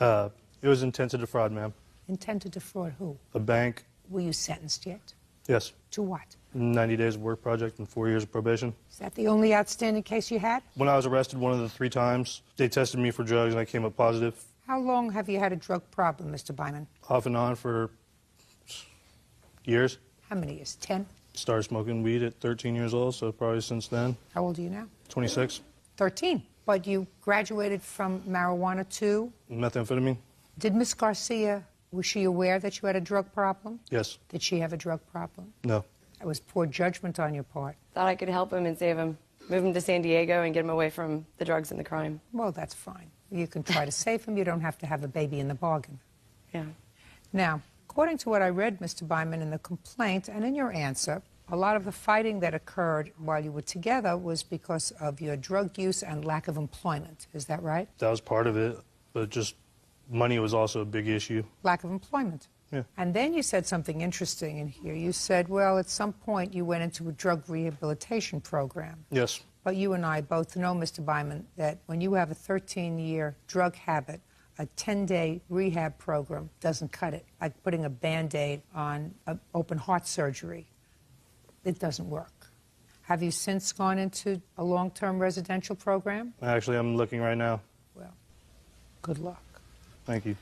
It was intent to defraud, ma'am. Intent to defraud who? A bank. Were you sentenced yet? Yes. To what? 90 days of work project and 4 years of probation. Is that the only outstanding case you had? When I was arrested one of the 3 times, they tested me for drugs and I came up positive. How long have you had a drug problem, Mr. Byman? Off and on for years. How many years? 10? Started smoking weed at 13 years old, so probably since then. How old are you now? 26. 13. But you graduated from marijuana to? Methamphetamine. Did Miss Garcia, was she aware that you had a drug problem? Yes. Did she have a drug problem? No. That was poor judgment on your part. Thought I could help him and save him. Move him to San Diego and get him away from the drugs and the crime. Well, that's fine. You can try to save him. You don't have to have a baby in the bargain. Yeah. Now, according to what I read, Mr. Byman, in the complaint and in your answer, a lot of the fighting that occurred while you were together was because of your drug use and lack of employment. Is that right? That was part of it, but just money was also a big issue. Lack of employment. Yeah. And then you said something interesting in here. You said, well, at some point you went into a drug rehabilitation program. Yes. But you and I both know, Mr. Byman, that when you have a 13-year drug habit, a 10-day rehab program doesn't cut it. Like putting a Band-Aid on an open heart surgery. It doesn't work. Have you since gone into a long-term residential program? Actually, I'm looking right now. Well, good luck. Thank you.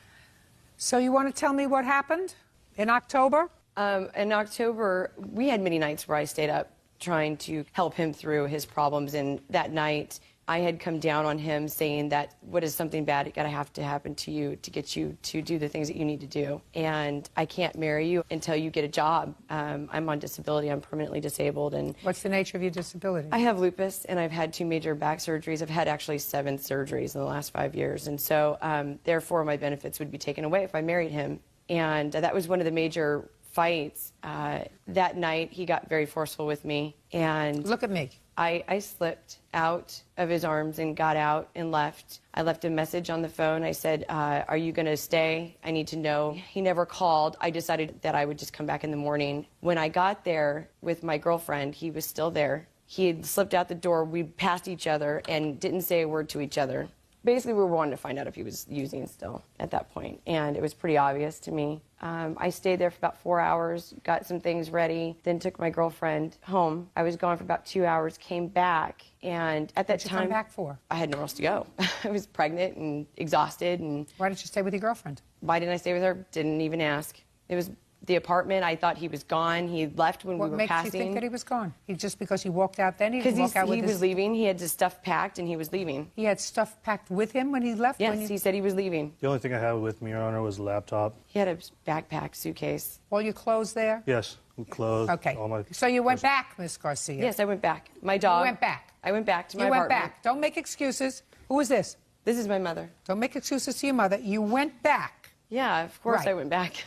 So you want to tell me what happened in October? In October, we had many nights where I stayed up trying to help him through his problems. And that night, I had come down on him saying that what is something bad got to have to happen to you to get you to do the things that you need to do. And I can't marry you until you get a job. I'm on disability. I'm permanently disabled. And what's the nature of your disability? I have lupus, and I've had 2 major back surgeries. I've had actually 7 surgeries in the last 5 years. And so, therefore, my benefits would be taken away if I married him. And that was one of the major fights. That night, he got very forceful with me. And look at me. I slipped out of his arms and got out and left. I left a message on the phone. I said, are you going to stay? I need to know. He never called. I decided that I would just come back in the morning. When I got there with my girlfriend, he was still there. He had slipped out the door. We passed each other and didn't say a word to each other. Basically, we were wanting to find out if he was using still at that point, and it was pretty obvious to me. I stayed there for about 4 hours, got some things ready, then took my girlfriend home. I was gone for about 2 hours, came back, and at that time... What'd you come back for? I had nowhere else to go. I was pregnant and exhausted. And why didn't you stay with your girlfriend? Why didn't I stay with her? Didn't even ask. It was the apartment. I thought he was gone. He left when we were passing. What makes you think that he was gone? Just because he walked out then? Because he was leaving. He had his stuff packed and he was leaving. He had stuff packed with him when he left? Yes, he said he was leaving. The only thing I had with me, Your Honor, was a laptop. He had a backpack, suitcase. All your clothes there? Yes, clothes. Okay. All my... So you went back, Miss Garcia? Yes, I went back. My dog. You went back? I went back to my apartment. apartment. You went back. Don't make excuses. Who is this? This is my mother. Don't make excuses to your mother. You went back. Yeah, of course I went back.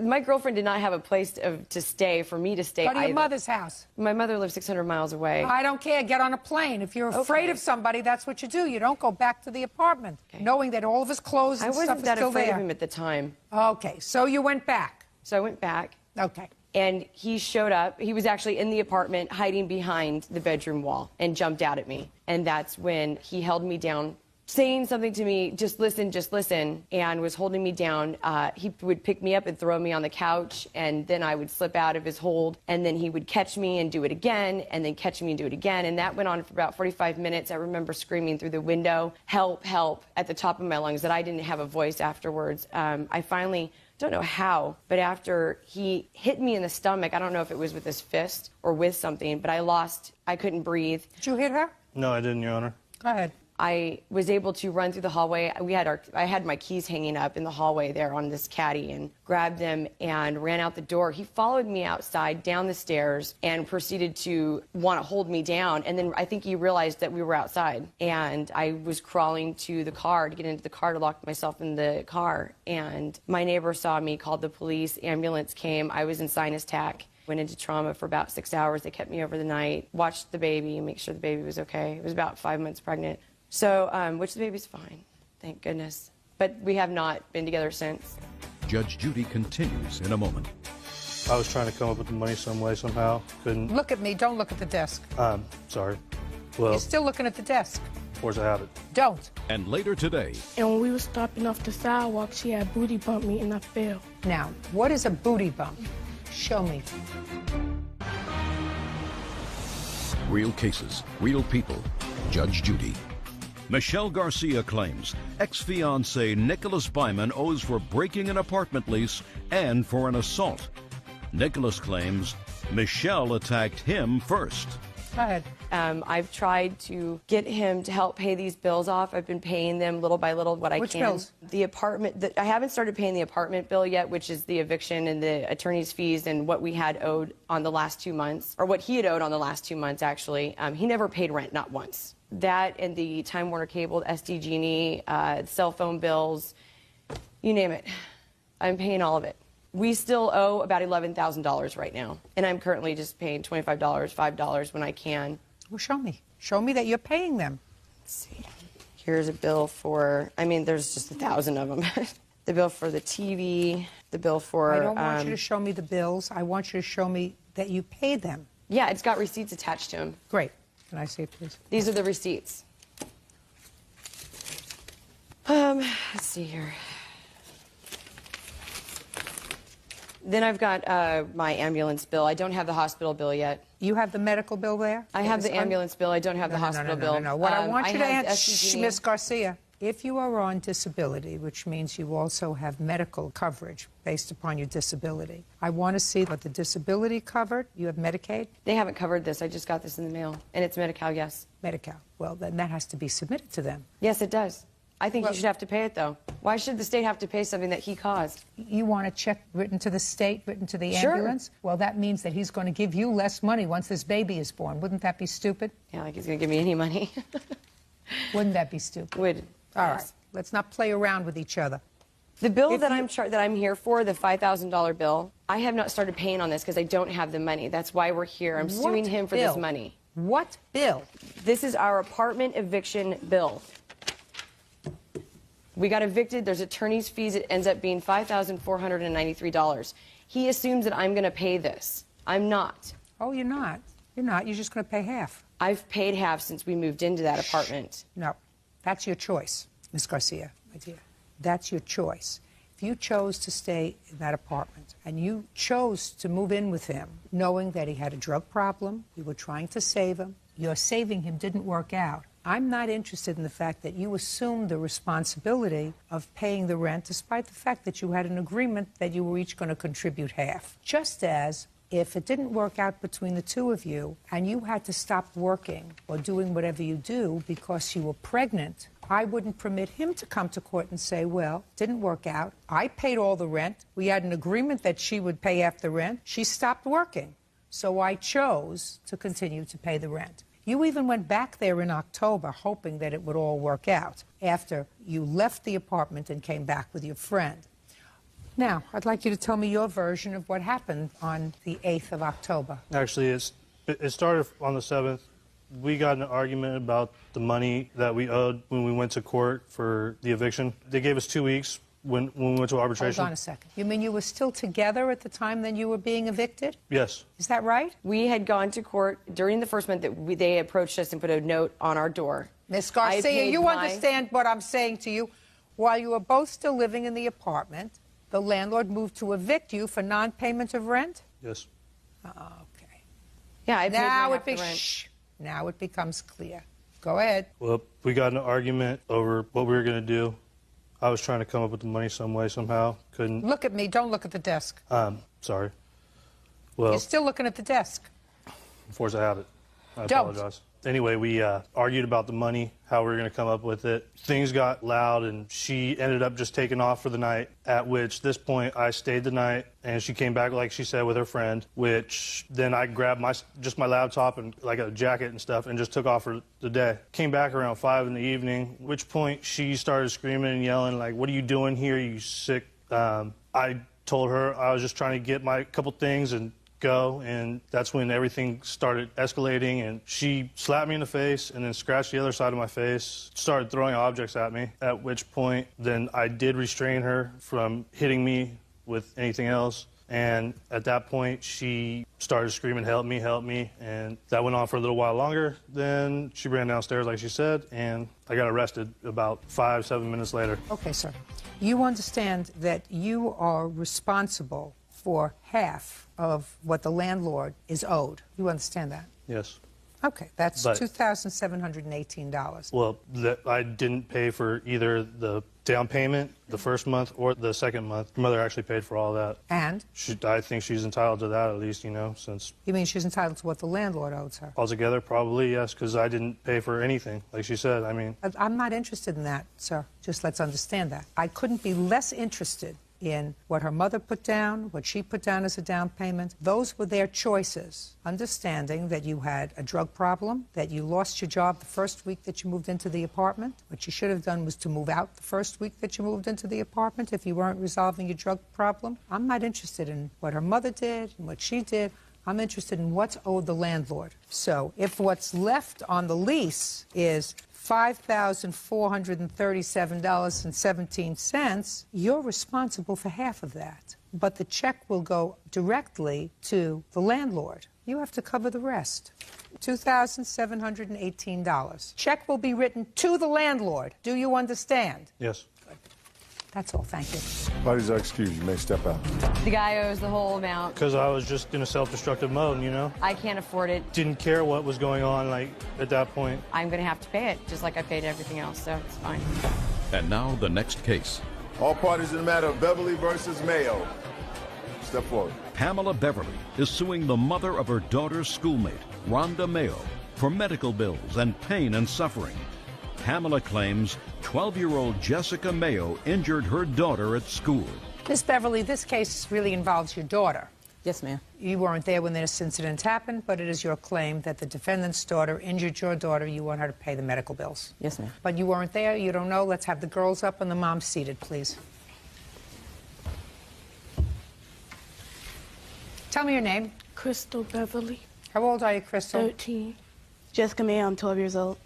My girlfriend did not have a place to stay for me to stay Go to your either. mother's house. My mother lives 600 miles away. I don't care. Get on a plane. If you're afraid of somebody, that's what you do. You don't go back to the apartment, knowing that all of his clothes and stuff is still there. I wasn't that afraid of him at the time. Okay, so you went back. So I went back. Okay. And he showed up. He was actually in the apartment hiding behind the bedroom wall and jumped out at me. And that's when he held me down, saying something to me, just listen, and was holding me down. He would pick me up and throw me on the couch, and then I would slip out of his hold, and then he would catch me and do it again, and then catch me and do it again. And that went on for about 45 minutes. I remember screaming through the window, help, help, at the top of my lungs, that I didn't have a voice afterwards. I finally... don't know how, but after he hit me in the stomach, I don't know if it was with his fist or with something, but I couldn't breathe. Did you hit her? No, I didn't, Your Honor. Go ahead. I was able to run through the hallway. I had my keys hanging up in the hallway there on this caddy and grabbed them and ran out the door. He followed me outside down the stairs and proceeded to want to hold me down. And then I think he realized that we were outside. And I was crawling to the car to get into the car to lock myself in the car. And my neighbor saw me, called the police, ambulance came. I was in sinus tac. Went into trauma for about 6 hours. They kept me over the night, watched the baby, and make sure the baby was okay. It was about 5 months pregnant. So, which the baby's fine, thank goodness. But we have not been together since. Judge Judy continues in a moment. I was trying to come up with the money some way, somehow. Couldn't. Look at me. Don't look at the desk. Sorry. Well, you're still looking at the desk. Of course I have it. Don't. And later today. And when we were stopping off the sidewalk, she had booty bumped me and I fell. Now, what is a booty bump? Show me. Real cases, real people. Judge Judy. Michelle Garcia claims ex-fiancé Nicholas Byman owes for breaking an apartment lease and for an assault. Nicholas claims Michelle attacked him first. Go ahead. I've tried to get him to help pay these bills off. I've been paying them little by little what I can. Which bills? The apartment. I haven't started paying the apartment bill yet, which is the eviction and the attorney's fees and what we had owed on the last 2 months, or what he had owed on the last 2 months, actually. He never paid rent, not once. That and the Time Warner Cable, SDG&E, cell phone bills, you name it. I'm paying all of it. We still owe about $11,000 right now, and I'm currently just paying $25, $5 when I can. Well, show me. Show me that you're paying them. Let's see. Here's a bill for, there's just 1,000 of them. The bill for the TV, the bill for... I don't want you to show me the bills. I want you to show me that you paid them. Yeah, it's got receipts attached to them. Great. Can I see it, please? These are the receipts. Let's see here. Then I've got my ambulance bill. I don't have the hospital bill yet. You have the medical bill there? I have the ambulance bill. I don't have the hospital bill. No. What I want you to answer, Miss Garcia, If you are on disability, which means you also have medical coverage based upon your disability, I want to see what the disability covered. You have Medicaid? They haven't covered this. I just got this in the mail. And it's Medi-Cal, yes. Medi-Cal. Well, then that has to be submitted to them. Yes, it does. I think he should have to pay it, though. Why should the state have to pay something that he caused? You want a check written to the state, written to the Sure. ambulance? Well, that means that he's going to give you less money once this baby is born. Wouldn't that be stupid? Yeah, like he's going to give me any money. Wouldn't that be stupid? Would. All Yes. right. Let's not play around with each other. The bill that I'm here for, the $5,000 bill, I have not started paying on this because I don't have the money. That's why we're here. I'm suing him for this money. What bill? This is our apartment eviction bill. We got evicted. There's attorney's fees. It ends up being $5,493. He assumes that I'm going to pay this. I'm not. Oh, you're not. You're not. You're just going to pay half. I've paid half since we moved into that apartment. No. That's your choice, Ms. Garcia, my dear. That's your choice. If you chose to stay in that apartment and you chose to move in with him knowing that he had a drug problem, you were trying to save him, your saving him didn't work out, I'm not interested in the fact that you assumed the responsibility of paying the rent despite the fact that you had an agreement that you were each going to contribute half. Just as if it didn't work out between the two of you and you had to stop working or doing whatever you do because you were pregnant, I wouldn't permit him to come to court and say, well, didn't work out. I paid all the rent. We had an agreement that she would pay half the rent. She stopped working. So I chose to continue to pay the rent. You even went back there in October hoping that it would all work out after you left the apartment and came back with your friend. Now, I'd like you to tell me your version of what happened on the 8th of October. Actually, it started on the 7th. We got in an argument about the money that we owed when we went to court for the eviction. They gave us 2 weeks when we went to arbitration. Hold on a second. You mean you were still together at the time that you were being evicted? Yes. Is that right? We had gone to court during the first month that they approached us and put a note on our door. Ms. Garcia, you understand what I'm saying to you. While you were both still living in the apartment, the landlord moved to evict you for non-payment of rent? Yes. Okay. Yeah, I paid now half the rent. Shh. Now it becomes clear. Go ahead. Well, we got in an argument over what we were going to do. I was trying to come up with the money some way, somehow. Couldn't. Look at me. Don't look at the desk. Sorry. Well, You're still looking at the desk. force I have it. I Don't. apologize. Anyway, we argued about the money, how we were going to come up with it. Things got loud, and she ended up just taking off for the night, at which this point I stayed the night, and she came back, like she said, with her friend, which then I grabbed just my laptop and like a jacket and stuff and just took off for the day. Came back around 5 in the evening, which point she started screaming and yelling, like, what are you doing here, you sick? I told her I was just trying to get my couple things and go, and that's when everything started escalating, and she slapped me in the face and then scratched the other side of my face, started throwing objects at me, at which point then I did restrain her from hitting me with anything else, and at that point she started screaming, help me, and that went on for a little while longer. Then she ran downstairs like she said, and I got arrested about 5-7 minutes later. Okay, sir. You understand that you are responsible for half of what the landlord is owed. You understand that? Yes. Okay, that's But- $2,718. Well, I didn't pay for either the down payment the first month or the second month. My mother actually paid for all that. And? I think she's entitled to that at least, since You mean she's entitled to what the landlord owes her? altogether, probably, yes, because I didn't pay for anything, like she said. I mean, I'm not interested in that, sir. Just let's understand that. I couldn't be less interested in what her mother put down, what she put down as a down payment. Those were their choices. Understanding that you had a drug problem, that you lost your job the first week that you moved into the apartment. What you should have done was to move out the first week that you moved into the apartment if you weren't resolving your drug problem. I'm not interested in what her mother did and what she did. I'm interested in what's owed the landlord. So if what's left on the lease is $5,437.17, you're responsible for half of that. But the check will go directly to the landlord. You have to cover the rest. $2,718. Check will be written to the landlord. Do you understand? yes. That's all. Thank you. Parties are excused. You may step out. The guy owes the whole amount. Because I was just in a self-destructive mode, I can't afford it. Didn't care what was going on, at that point. I'm going to have to pay it, just like I paid everything else, so it's fine. And now the next case. All parties in the matter of Beverly versus Mayo. Step forward. Pamela Beverly is suing the mother of her daughter's schoolmate, Rhonda Mayo, for medical bills and pain and suffering. Pamela claims 12-year-old Jessica Mayo injured her daughter at school. Miss Beverly, this case really involves your daughter. Yes, ma'am. You weren't there when this incident happened, but it is your claim that the defendant's daughter injured your daughter. You want her to pay the medical bills. Yes, ma'am. But you weren't there. You don't know. Let's have the girls up and the mom seated, please. Tell me your name. Crystal Beverly. How old are you, Crystal? 13. Jessica May, I'm 12 years old.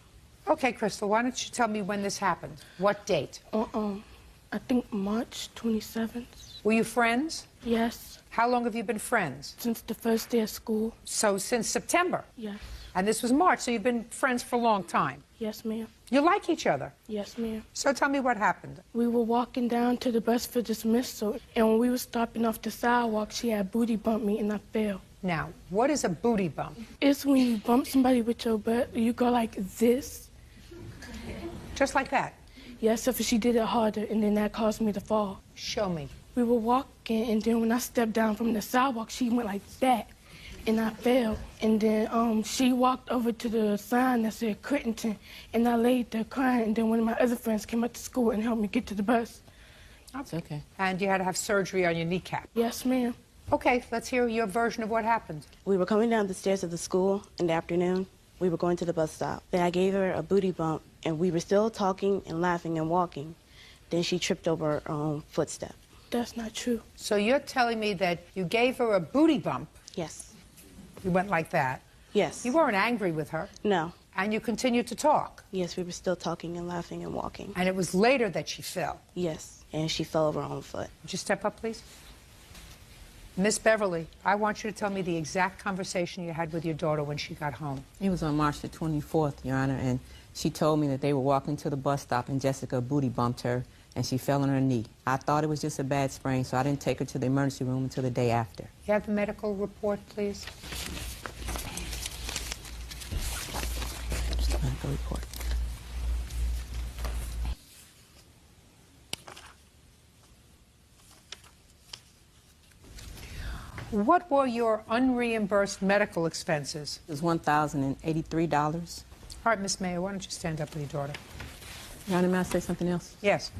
Okay, Crystal, why don't you tell me when this happened? What date? I think March 27th. Were you friends? Yes. How long have you been friends? Since the first day of school. So since September? Yes. And this was March, so you've been friends for a long time? Yes, ma'am. You like each other? Yes, ma'am. So tell me what happened. We were walking down to the bus for dismissal, and when we were stopping off the sidewalk, she had booty bumped me, and I fell. Now, what is a booty bump? It's when you bump somebody with your butt, you go like this. Just like that? Yes, if she did it harder, and then that caused me to fall. Show me. We were walking, and then when I stepped down from the sidewalk, she went like that, and I fell. And then she walked over to the sign that said Crittenton, and I laid there crying, and then one of my other friends came up to school and helped me get to the bus. It's okay. And you had to have surgery on your kneecap? Yes, ma'am. Okay, let's hear your version of what happened. We were coming down the stairs of the school in the afternoon. We were going to the bus stop. Then I gave her a booty bump, and we were still talking and laughing and walking. Then she tripped over her own footstep. That's not true. So you're telling me that you gave her a booty bump? Yes. You went like that? Yes. You weren't angry with her? No. And you continued to talk? Yes, we were still talking and laughing and walking. And it was later that she fell? Yes, and she fell over her own foot. Would you step up, please? Miss Beverly, I want you to tell me the exact conversation you had with your daughter when she got home. It was on March the 24th, Your Honor, and she told me that they were walking to the bus stop and Jessica booty bumped her and she fell on her knee. I thought it was just a bad sprain, so I didn't take her to the emergency room until the day after. You have the medical report, please? Just the medical report. What were your unreimbursed medical expenses? It was $1,083. All right, Miss Mayo, why don't you stand up with your daughter? Your Honor, may I say something else? Yes.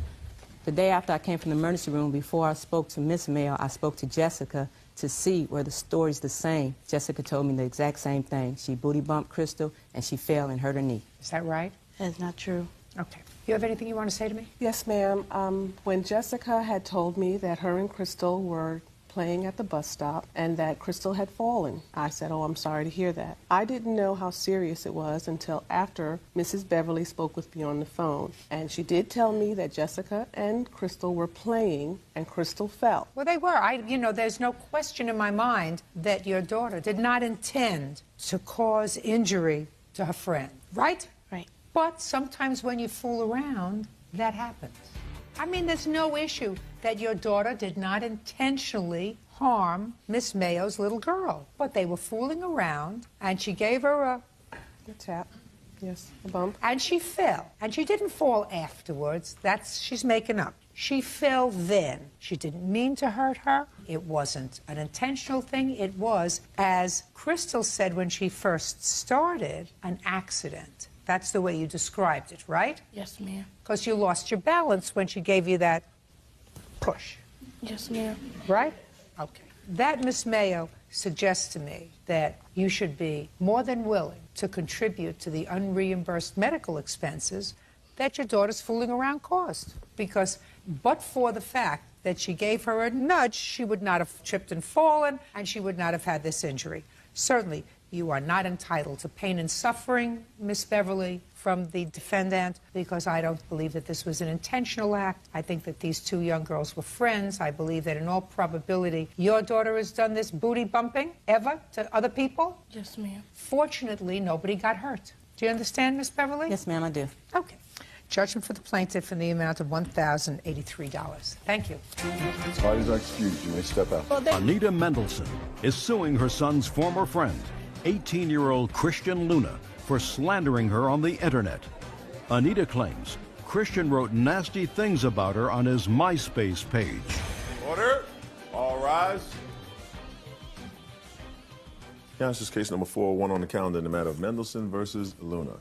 The day after I came from the emergency room, before I spoke to Miss Mayo, I spoke to Jessica to see where the story's the same. Jessica told me the exact same thing. She booty bumped Crystal, and she fell and hurt her knee. Is that right? That's not true. Okay. You have anything you want to say to me? Yes, ma'am. When Jessica had told me that her and Crystal were playing at the bus stop and that Crystal had fallen, I said, oh, I'm sorry to hear that. I didn't know how serious it was until after Mrs. Beverly spoke with me on the phone. And she did tell me that Jessica and Crystal were playing and Crystal fell. Well, they were. There's no question in my mind that your daughter did not intend to cause injury to her friend, right? Right. But sometimes when you fool around, that happens. I mean, there's no issue that your daughter did not intentionally harm Miss Mayo's little girl. But they were fooling around, and she gave her a tap. Yes, a bump. And she fell. And she didn't fall afterwards. She's making up. She fell then. She didn't mean to hurt her. It wasn't an intentional thing. It was, as Crystal said when she first started, an accident. That's the way you described it, right? Yes, ma'am. Because you lost your balance when she gave you that push. Yes, ma'am. Right? Okay. That, Miss Mayo, suggests to me that you should be more than willing to contribute to the unreimbursed medical expenses that your daughter's fooling around caused. Because but for the fact that she gave her a nudge, she would not have tripped and fallen, and she would not have had this injury. Certainly, you are not entitled to pain and suffering, Miss Beverly, from the defendant, because I don't believe that this was an intentional act. I think that these two young girls were friends. I believe that in all probability, your daughter has done this booty bumping ever to other people. Yes, ma'am. Fortunately, nobody got hurt. Do you understand, Miss Beverly? Yes, ma'am, I do. Okay. Judgment for the plaintiff in the amount of $1,083. Thank you. Parties are excused. You may step out. Anita Mendelson is suing her son's former friend, 18-year-old Christian Luna, for slandering her on the internet. Anita claims Christian wrote nasty things about her on his MySpace page. Order. All rise. Yeah, this is case number 401 on the calendar in the matter of Mendelson versus Luna.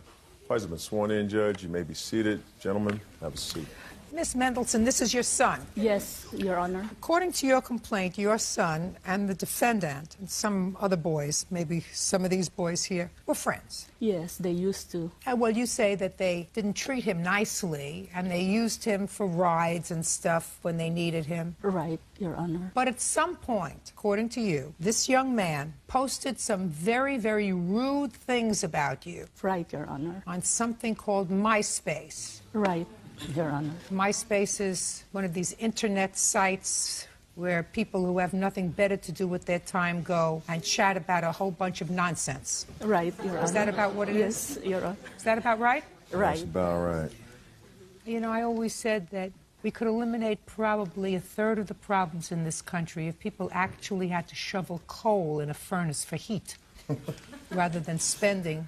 Parties have been sworn in, Judge. You may be seated. Gentlemen, have a seat. Miss Mendelson, this is your son. Yes, Your Honor. According to your complaint, your son and the defendant and some other boys, maybe some of these boys here, were friends. Yes, they used to. Well, you say that they didn't treat him nicely and they used him for rides and stuff when they needed him. Right, Your Honor. But at some point, according to you, this young man posted some very, very rude things about you. Right, Your Honor. On something called MySpace. Right, Your Honor. MySpace is one of these internet sites where people who have nothing better to do with their time go and chat about a whole bunch of nonsense. Right, Your Honor. Is that about what it is? Yes, Your Honor. Is that about right? Right. That's about right. You know, I always said that we could eliminate probably a third of the problems in this country if people actually had to shovel coal in a furnace for heat rather than spending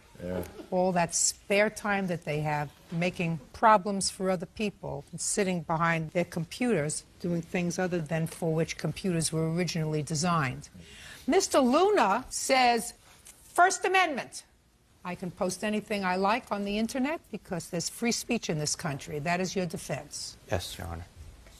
all that spare time that they have making problems for other people and sitting behind their computers doing things other than for which computers were originally designed. Mr. Luna says, First Amendment. I can post anything I like on the internet because there's free speech in this country. That is your defense. Yes, Your Honor.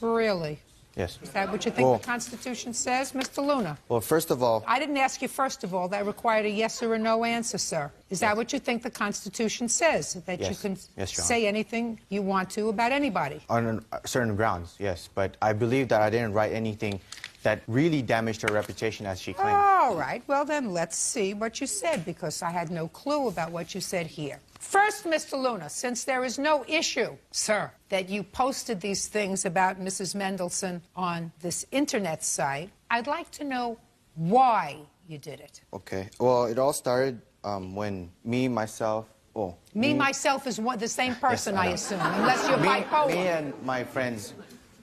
Really? Yes. Is that what you think the Constitution says, Mr. Luna? Well, first of all... I didn't ask you first of all. That required a yes or a no answer, sir. Is that what you think the Constitution says? That you can say anything you want to about anybody? On certain grounds, yes. But I believe that I didn't write anything that really damaged her reputation as she claimed. All right. Well, then let's see what you said, because I had no clue about what you said here. First, Mr. Luna, since there is no issue, sir, that you posted these things about Mrs. Mendelson on this internet site, I'd like to know why you did it. Okay. Well, it all started when myself is the same person, I assume, unless you're bipolar. Me and my friends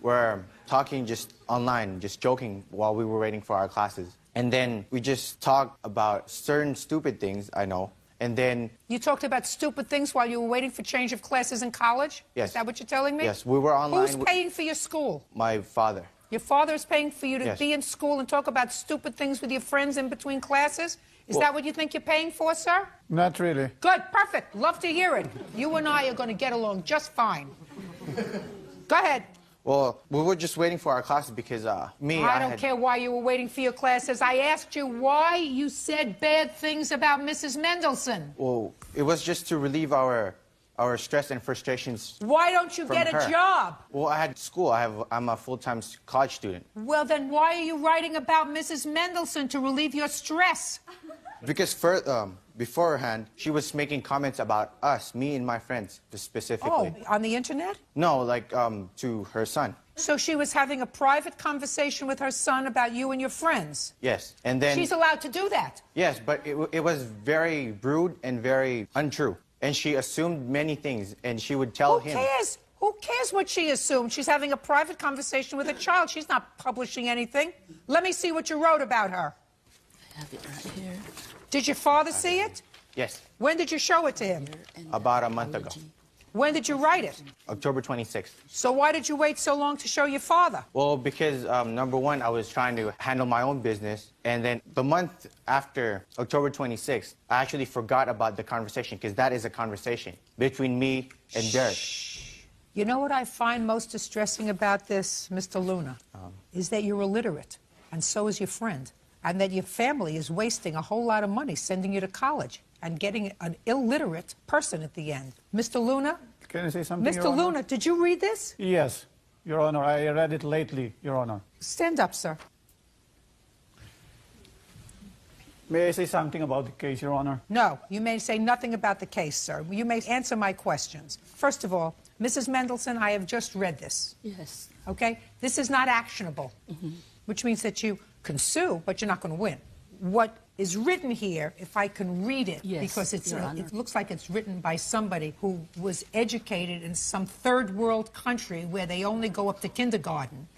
were talking just online, just joking while we were waiting for our classes. And then we just talked about certain stupid things, I know. And then... You talked about stupid things while you were waiting for change of classes in college? Yes. Is that what you're telling me? Yes, we were online. Who's paying for your school? My father. Your father is paying for you to Yes. be in school and talk about stupid things with your friends in between classes? Is that what you think you're paying for, sir? Not really. Good, perfect. Love to hear it. You and I are going to get along just fine. Go ahead. Well, we were just waiting for our classes because I don't care why you were waiting for your classes. I asked you why you said bad things about Mrs. Mendelson. Well, it was just to relieve our stress and frustrations. Why don't you get a job? Well, I had school. I'm a full-time college student. Well, then why are you writing about Mrs. Mendelson to relieve your stress? Because beforehand, she was making comments about us, me and my friends, specifically. Oh, on the internet? No, like to her son. So she was having a private conversation with her son about you and your friends? Yes, and then... She's allowed to do that? Yes, but it was very rude and very untrue. And she assumed many things, and she would tell him... Who cares? Who cares what she assumed? She's having a private conversation with a child. She's not publishing anything. Let me see what you wrote about her. I have it right here. Did your father see it? Yes. When did you show it to him? About a month ago. When did you write it? October 26th. So why did you wait so long to show your father? Well, because, number one, I was trying to handle my own business. And then the month after October 26th, I actually forgot about the conversation, because that is a conversation between me and Derek. You know what I find most distressing about this, Mr. Luna? Is that you're illiterate, and so is your friend. And that your family is wasting a whole lot of money sending you to college and getting an illiterate person at the end. Mr. Luna? Can I say something, Your Mr. Honor? Luna, did you read this? Yes, Your Honor. I read it lately, Your Honor. Stand up, sir. May I say something about the case, Your Honor? No, you may say nothing about the case, sir. You may answer my questions. First of all, Mrs. Mendelson, I have just read this. Yes. Okay? This is not actionable, which means that you can sue, but you're not going to win. What is written here, if I can read it, Yes, because Your Honor. it looks like it's written by somebody who was educated in some third world country where they only go up to kindergarten.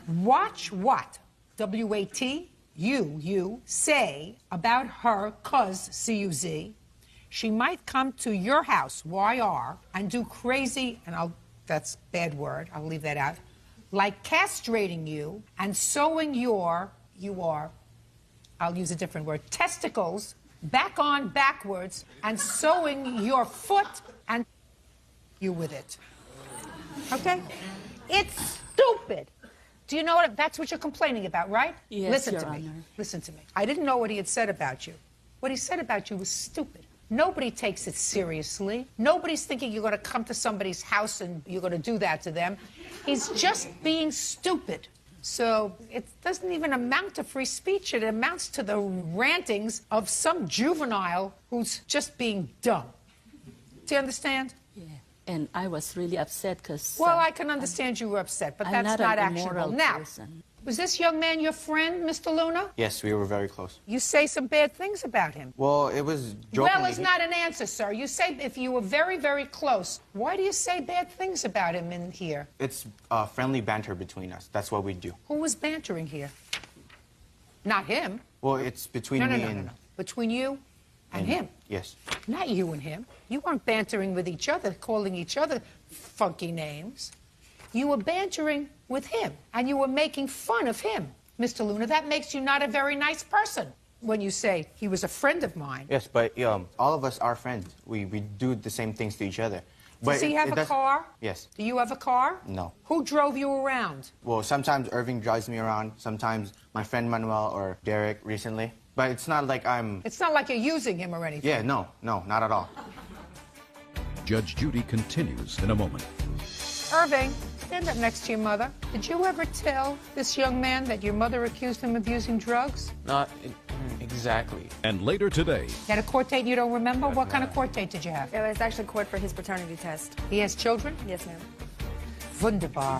Watch what W-A-T, you say about her, cuz, C-U-Z, She might come to your house, YR, and do crazy, and that's a bad word, I'll leave that out, like castrating you and sewing I'll use a different word, testicles back on backwards and sewing your foot and you with it. Okay? It's stupid. Do you know what? That's what you're complaining about, right? Yes, Listen Your to me. Honor. Listen to me. I didn't know what he had said about you. What he said about you was stupid. Nobody takes it seriously. Nobody's thinking you're going to come to somebody's house and you're going to do that to them. He's just being stupid. So it doesn't even amount to free speech. It amounts to the rantings of some juvenile who's just being dumb. Do you understand? Yeah. And I was really upset because... Well, I can understand you were upset, but I'm that's not an actionable. immoral Now, person. was this young man your friend, Mr. Luna? Yes, we were very close. You say some bad things about him. Well, it was jokingly. Well is not an answer, sir. You say if you were very, very close. Why do you say bad things about him in here? It's friendly banter between us. That's what we do. Who was bantering here? Not him. Well, it's between me and... No. Between you and him. Yes. Not you and him. You weren't bantering with each other, calling each other funky names. You were bantering with him, and you were making fun of him. Mr. Luna, that makes you not a very nice person when you say he was a friend of mine. Yes, but all of us are friends. We do the same things to each other. But Does he have a car? Yes. Do you have a car? No. Who drove you around? Well, sometimes Irving drives me around, sometimes my friend Manuel or Derek recently. But it's not like I'm... It's not like you're using him or anything. Yeah, no, not at all. Judge Judy continues in a moment. Irving, stand up next to your mother. Did you ever tell this young man that your mother accused him of using drugs? Not exactly. And later today... You had a court date you don't remember? What kind of court date did you have? It was actually court for his paternity test. He has children? Yes, ma'am. Wunderbar.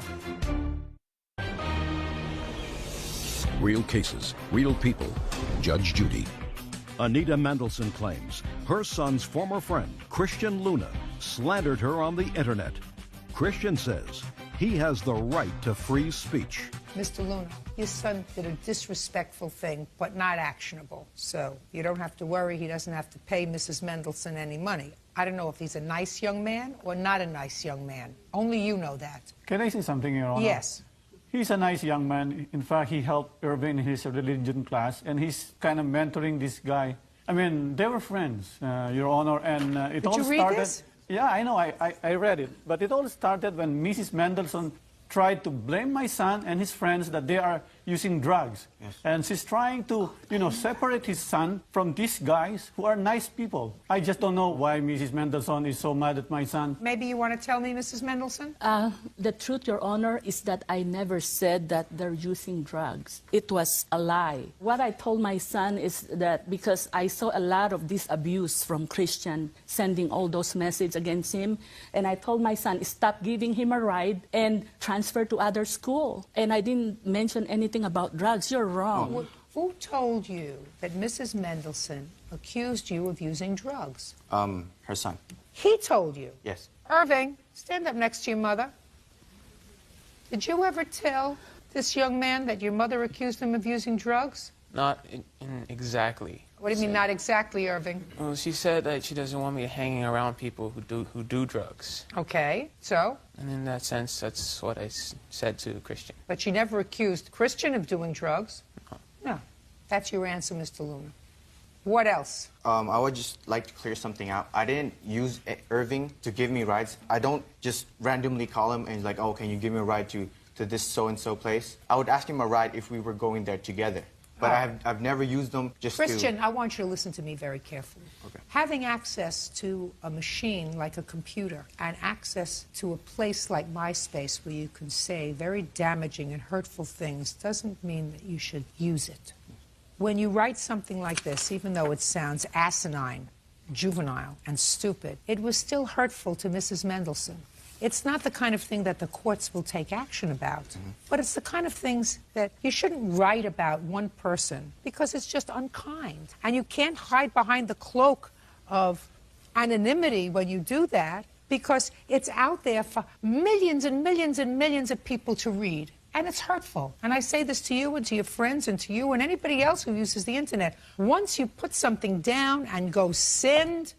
Real cases, real people. Judge Judy. Anita Mendelsohn claims her son's former friend, Christian Luna, slandered her on the internet. Christian says he has the right to free speech. Mr. Luna, your son did a disrespectful thing, but not actionable. So you don't have to worry. He doesn't have to pay Mrs. Mendelsohn any money. I don't know if he's a nice young man or not a nice young man. Only you know that. Can I say something, Your Honor? Yes. He's a nice young man. In fact, he helped Irving in his religion class, and he's kind of mentoring this guy. I mean, they were friends, Your Honor, and it all started... Did you read this? Yeah, I know, I read it. But it all started when Mrs. Mendelsohn tried to blame my son and his friends that they are using drugs. Yes. And she's trying to, separate his son from these guys who are nice people. I just don't know why Mrs. Mendelsohn is so mad at my son. Maybe you want to tell me, Mrs. Mendelsohn? The truth, Your Honor, is that I never said that they're using drugs. It was a lie. What I told my son is that because I saw a lot of this abuse from Christian sending all those messages against him, and I told my son, stop giving him a ride and transfer to other school. And I didn't mention anything about drugs. You're wrong. Who told you that Mrs. Mendelsohn accused you of using drugs? Her son. He told you? Yes. Irving, stand up next to your mother. Did you ever tell this young man that your mother accused him of using drugs? Not exactly. What do you mean, not exactly, Irving? Well, she said that she doesn't want me hanging around people who do drugs. Okay, so? And in that sense, that's what I said to Christian. But she never accused Christian of doing drugs? No. That's your answer, Mr. Luna. What else? I would just like to clear something out. I didn't use Irving to give me rides. I don't just randomly call him and like, oh, can you give me a ride to this so-and-so place? I would ask him a ride if we were going there together. But I've never used them just Christian, I want you to listen to me very carefully. Okay. Having access to a machine like a computer and access to a place like MySpace where you can say very damaging and hurtful things doesn't mean that you should use it. When you write something like this, even though it sounds asinine, juvenile, and stupid, it was still hurtful to Mrs. Mendelsohn. It's not the kind of thing that the courts will take action about, but it's the kind of things that you shouldn't write about one person because it's just unkind. And you can't hide behind the cloak of anonymity when you do that because it's out there for millions and millions and millions of people to read. And it's hurtful. And I say this to you and to your friends and to you and anybody else who uses the internet. Once you put something down and go send,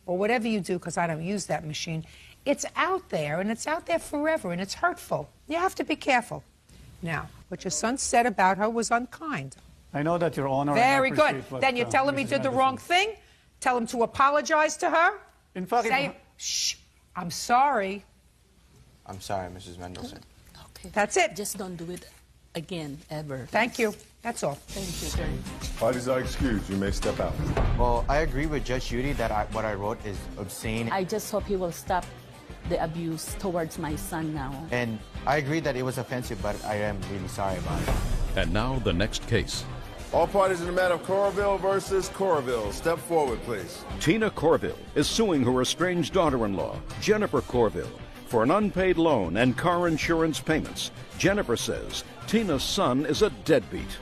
or whatever you do, because I don't use that machine, it's out there, and it's out there forever, and it's hurtful. You have to be careful. Now, what your son said about her was unkind. I know that, Your Honor. Very good. Then you tell him he did the wrong thing? Tell him to apologize to her? In fact, say, shh, I'm sorry. I'm sorry, Mrs. Mendelson. Okay. That's it. Just don't do it again, ever. Thank you. That's all. Thank you, Judge. Parties are excused. You may step out. Well, I agree with Judge Judy that what I wrote is obscene. I just hope he will stop the abuse towards my son now. And I agree that it was offensive, but I am really sorry about it. And now the next case. All parties in the matter of Corville versus Corville. Step forward, please. Tina Corville is suing her estranged daughter-in-law, Jennifer Corville, for an unpaid loan and car insurance payments. Jennifer says Tina's son is a deadbeat.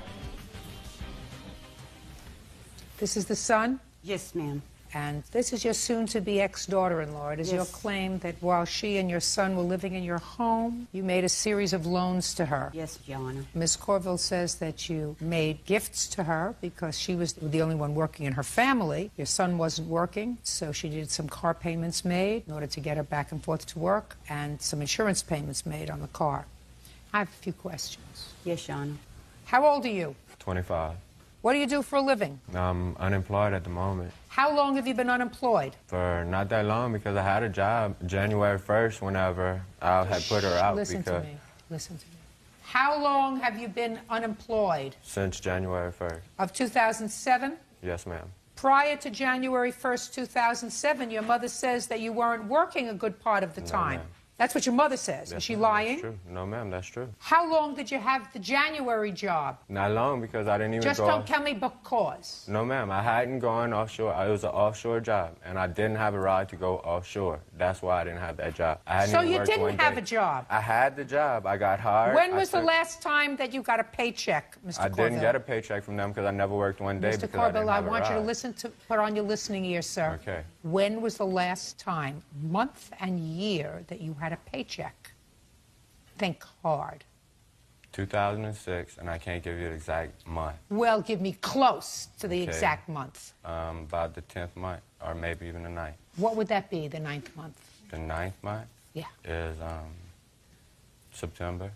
This is the son? Yes, ma'am. And this is your soon-to-be ex-daughter-in-law. It is your claim that while she and your son were living in your home, you made a series of loans to her. Yes, Your Honor. Ms. Corville says that you made gifts to her because she was the only one working in her family. Your son wasn't working, so she did some car payments made in order to get her back and forth to work, and some insurance payments made on the car. I have a few questions. Yes, Your Honor. How old are you? 25. What do you do for a living? I'm unemployed at the moment. How long have you been unemployed? For not that long, because I had a job January 1st whenever I had put her out. Listen because to me. Listen to me. How long have you been unemployed? Since January 1st. Of 2007? Yes, ma'am. Prior to January 1st, 2007, your mother says that you weren't working a good part of the time. ma'am. That's what your mother says. Yes, Is she ma'am, lying? That's true. No, ma'am, that's true. How long did you have the January job? Not long, because I didn't even Just go don't off- tell me because. No, ma'am, I hadn't gone offshore. It was an offshore job, and I didn't have a ride to go offshore. That's why I didn't have that job. I hadn't So even you worked one didn't have day. a job? I had the job. I got hired. When I was the took- last time that you got a paycheck, Mr. I Corville? didn't get a paycheck from them because I never worked one day Mr. because Corville, I I didn't have want a you to ride. listen to, put on your listening ear, sir. Okay. When was the last time, month and year, that you had a paycheck? Think hard. 2006, and I can't give you the exact month. Well, give me close to the Okay. exact month. About the 10th month, or maybe even the 9th. What would that be, the 9th month? The 9th month Yeah. is September.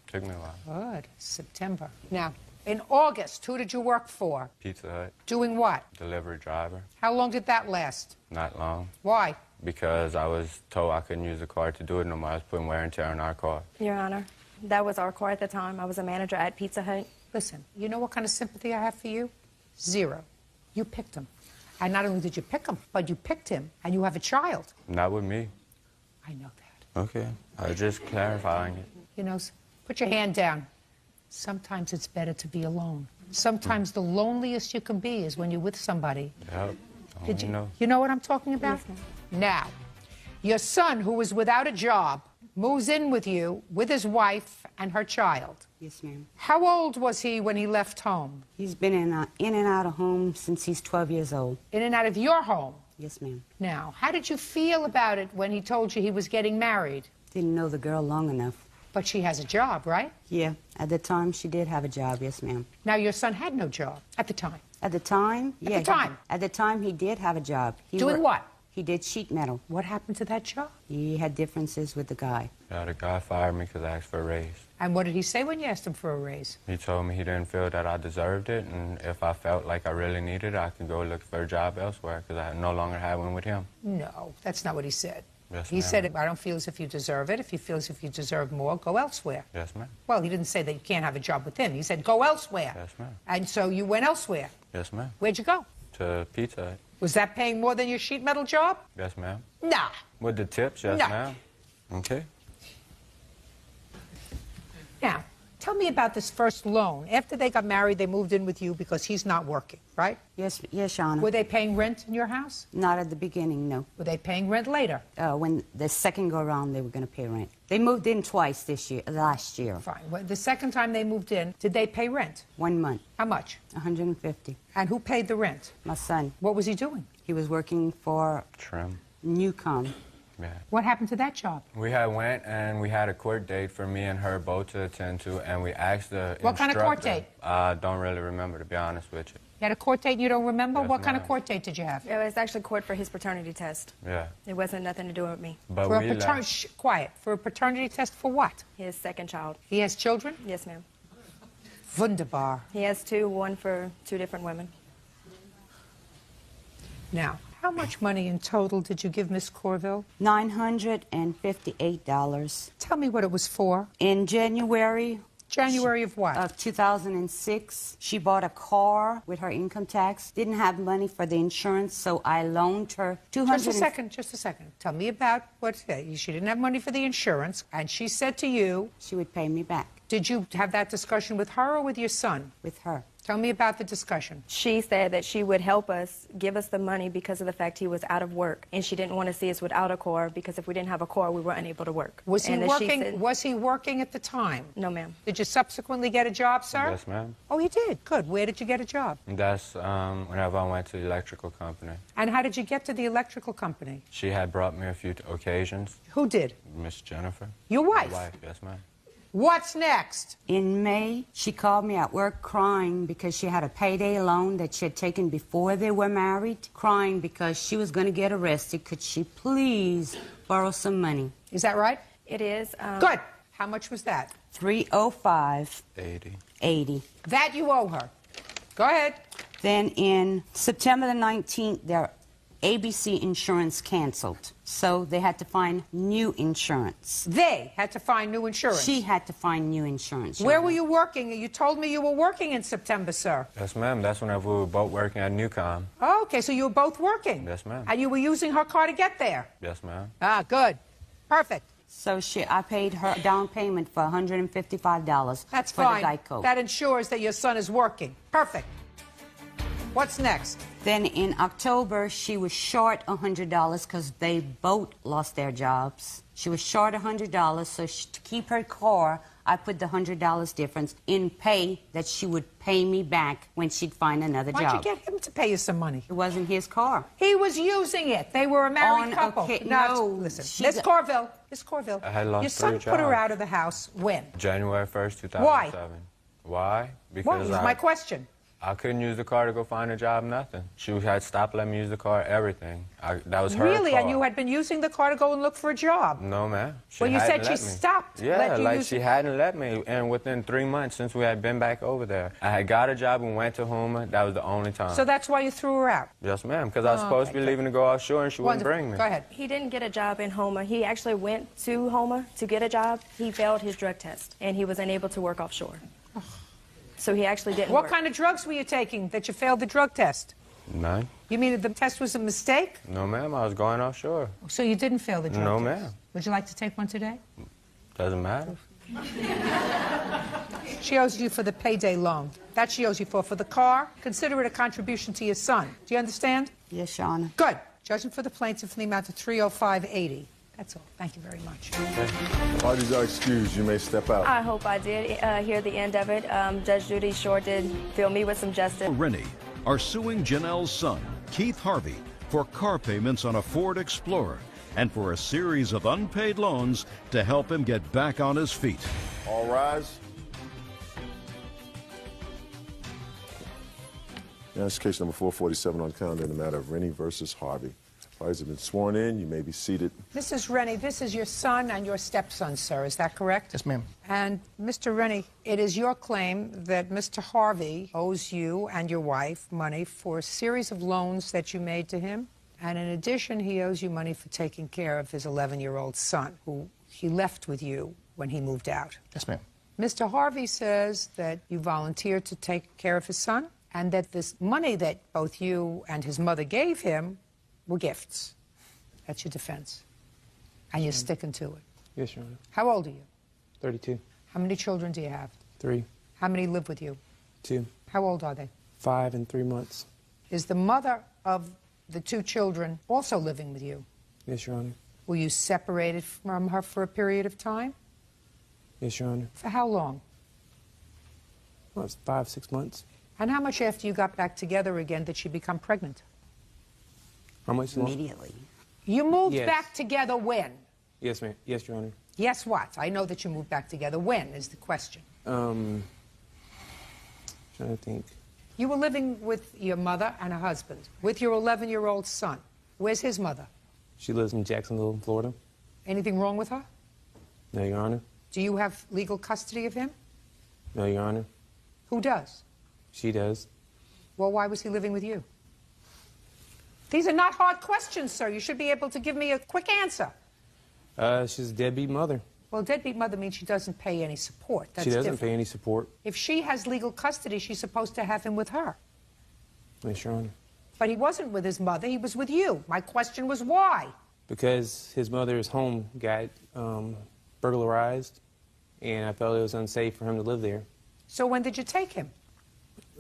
Took me a while. Good. September. Now, in August, who did you work for? Pizza Hut, Doing what? delivery driver. How long did that last? Not long. Why? Because I was told I couldn't use the car to do it no more. I was putting wear and tear on our car. Your Honor, that was our car at the time. I was a manager at Pizza Hut. Listen, you know what kind of sympathy I have for you? Zero. You picked him. And not only did you pick him, but you picked him, and you have a child. Not with me. I know that. Okay. I was just clarifying it. You know, put your hand down. Sometimes it's better to be alone. Sometimes the loneliest you can be is when you're with somebody. Yep. Did you know? You know what I'm talking about? Now, your son, who is without a job, moves in with you with his wife and her child. Yes, ma'am. How old was he when he left home? He's been in and out of home since he's 12 years old. In and out of your home? Yes, ma'am. Now, how did you feel about it when he told you he was getting married? Didn't know the girl long enough. But she has a job, right? Yeah, at the time she did have a job, yes, ma'am. Now, your son had no job at the time. At the time? At Yeah. the time? At the time he did have a job. Doing what? He did sheet metal. What happened to that job? He had differences with the guy. Yeah, the guy fired me because I asked for a raise. And what did he say when you asked him for a raise? He told me he didn't feel that I deserved it, and if I felt like I really needed it, I could go look for a job elsewhere because I no longer had one with him. No, that's not what he said. Yes, He ma'am. said, I don't feel as if you deserve it. If you feel as if you deserve more, go elsewhere. Yes, ma'am. Well, he didn't say that you can't have a job with him. He said, go elsewhere. Yes, ma'am. And so you went elsewhere. Yes, ma'am. Where'd you go? To Pizza Hut. Was that paying more than your sheet metal job? Yes, ma'am. Nah. With the tips, yes, No. ma'am. Okay. Now, tell me about this first loan. After they got married, they moved in with you because he's not working, right? Yes, yes, Your Honor. Were they paying rent in your house? Not at the beginning, no. Were they paying rent later? When the second go around, they were going to pay rent. They moved in twice last year. Fine. Well, the second time they moved in, did they pay rent? 1 month. How much? $150. And who paid the rent? My son. What was he doing? He was working for Trim. Newcom. Yeah. What happened to that job? We had went and we had a court date for me and her both to attend to, and we asked the What kind of court instructor- date? I don't really remember, to be honest with you. You had a court date and you don't remember? Yes, What kind of ma'am. court date did you have? It was actually court for his paternity test. Yeah. It wasn't nothing to do with me. But For a we paternity, quiet. For a paternity test for what? His second child. He has children? Yes, ma'am. Wunderbar. He has two, one for two different women. Now, how much money in total did you give Miss Corville? $958. Tell me what it was for. In January. January of what? Of 2006. She bought a car with her income tax. Didn't have money for the insurance, so I loaned her $200. Just a second. Tell me about what she didn't have money for the insurance, and she said to you she would pay me back. Did you have that discussion with her or with your son? With her. Tell me about the discussion. She said that she would help us, give us the money because of the fact he was out of work, and she didn't want to see us without a car because if we didn't have a car, we were unable to work. Was he And that she working? said- Was he working at the time? No, ma'am. Did you subsequently get a job, sir? Yes, ma'am. Oh, you did. Good. Where did you get a job? That's whenever I went to the electrical company. And how did you get to the electrical company? She had brought me a few occasions. Who did? Miss Jennifer. Your wife? My wife, yes, ma'am. What's next? In May, she called me at work crying because she had a payday loan that she had taken before they were married, crying because she was going to get arrested. Could she please borrow some money? Is that right? It is. Good. How much was that? $305. 80. That you owe her. Go ahead. Then in September the 19th, their ABC insurance canceled. So they had to find new insurance. They had to find new insurance. She had to find new insurance. Where were you working? You told me you were working in September, sir. Yes, ma'am. That's whenever we were both working at Newcom. Oh, okay, so you were both working. Yes, ma'am. And you were using her car to get there. Yes, ma'am. Ah, good. Perfect. So I paid her down payment for $155. That's for fine. the Geico. That ensures that your son is working. Perfect. What's next? Then in October, she was short $100 because they both lost their jobs. She was short $100, so to keep her car, I put the $100 difference in pay that she would pay me back when she'd find another job. Why'd you get him to pay you some money? It wasn't his car. He was using it. They were a married couple. Okay, No, no, listen. she's Miss Corville. Miss Corville. I had lost your son 3 put her jobs. out of the house when? January 1st, 2007. Why? Why? What was my question? I couldn't use the car to go find a job, nothing. She had stopped letting me use the car, everything. That was her Really? car. And you had been using the car to go and look for a job? No, ma'am. Well, you said hadn't she let me. stopped. Yeah, let you like use she it. hadn't let me. And within 3 months since we had been back over there, I had got a job and went to Houma. That was the only time. So that's why you threw her out? Yes, ma'am, because I was supposed to be leaving to go offshore and she wouldn't bring me. Go ahead. He didn't get a job in Houma. He actually went to Houma to get a job. He failed his drug test, and he was unable to work offshore. So he actually didn't What work. kind of drugs were you taking that you failed the drug test? None. You mean the test was a mistake? No, ma'am, I was going offshore. So you didn't fail the drug No, test? ma'am. Would you like to take one today? Doesn't matter. She owes you for the payday loan. That she owes you for. For the car, consider it a contribution to your son. Do you understand? Yes, Your Honor. Good. Judgment for the plaintiff in the amount of $305.80. That's all. Thank you very much. Parties are excused. You may step out. I hope I did hear the end of it. Judge Judy sure did fill me with some justice. Rennie are suing Janelle's son, Keith Harvey, for car payments on a Ford Explorer and for a series of unpaid loans to help him get back on his feet. All rise. Now, this is case number 447 on calendar in the matter of Rennie versus Harvey. Parties have been sworn in. You may be seated. Mrs. Rennie, this is your son and your stepson, sir. Is that correct? Yes, ma'am. And, Mr. Rennie, it is your claim that Mr. Harvey owes you and your wife money for a series of loans that you made to him. And in addition, he owes you money for taking care of his 11-year-old son, who he left with you when he moved out. Yes, ma'am. Mr. Harvey says that you volunteered to take care of his son and that this money that both you and his mother gave him were gifts. That's your defense. And you're sticking to it. Yes, Your Honor. How old are you? 32. How many children do you have? 3. How many live with you? 2. How old are they? 5 and 3 months. Is the mother of the 2 children also living with you? Yes, Your Honor. Were you separated from her for a period of time? Yes, Your Honor. For how long? Well, it's 5, 6 months. And how much after you got back together again did she become pregnant? How much long? Immediately. You moved Yes. back together when? Yes, ma'am. Yes, Your Honor. Yes, what? I know that you moved back together. When is the question? Trying to think. You were living with your mother and a husband, with your 11-year-old son. Where's his mother? She lives in Jacksonville, Florida. Anything wrong with her? No, Your Honor. Do you have legal custody of him? No, Your Honor. Who does? She does. Well, why was he living with you? These are not hard questions, sir. You should be able to give me a quick answer. She's a deadbeat mother. Well, deadbeat mother means she doesn't pay any support. That's She doesn't different. pay any support. If she has legal custody, she's supposed to have him with her. Yes, Your Honor. But he wasn't with his mother, he was with you. My question was why? Because his mother's home got burglarized, and I felt it was unsafe for him to live there. So when did you take him?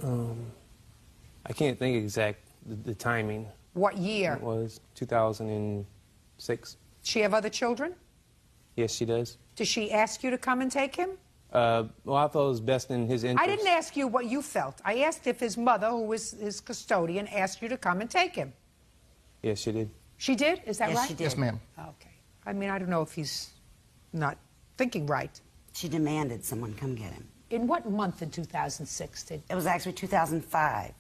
I can't think exact the timing. What year? It was 2006. She have other children? Yes, she does. Did she ask you to come and take him? Well, I felt it was best in his interest. I didn't ask you what you felt. I asked if his mother, who was his custodian, asked you to come and take him. Yes, she did. She did? Is that Yes, right? she did. Yes, ma'am. Okay. I mean, I don't know if he's not thinking right. She demanded someone come get him. In what month in 2006 did... It was actually 2005. It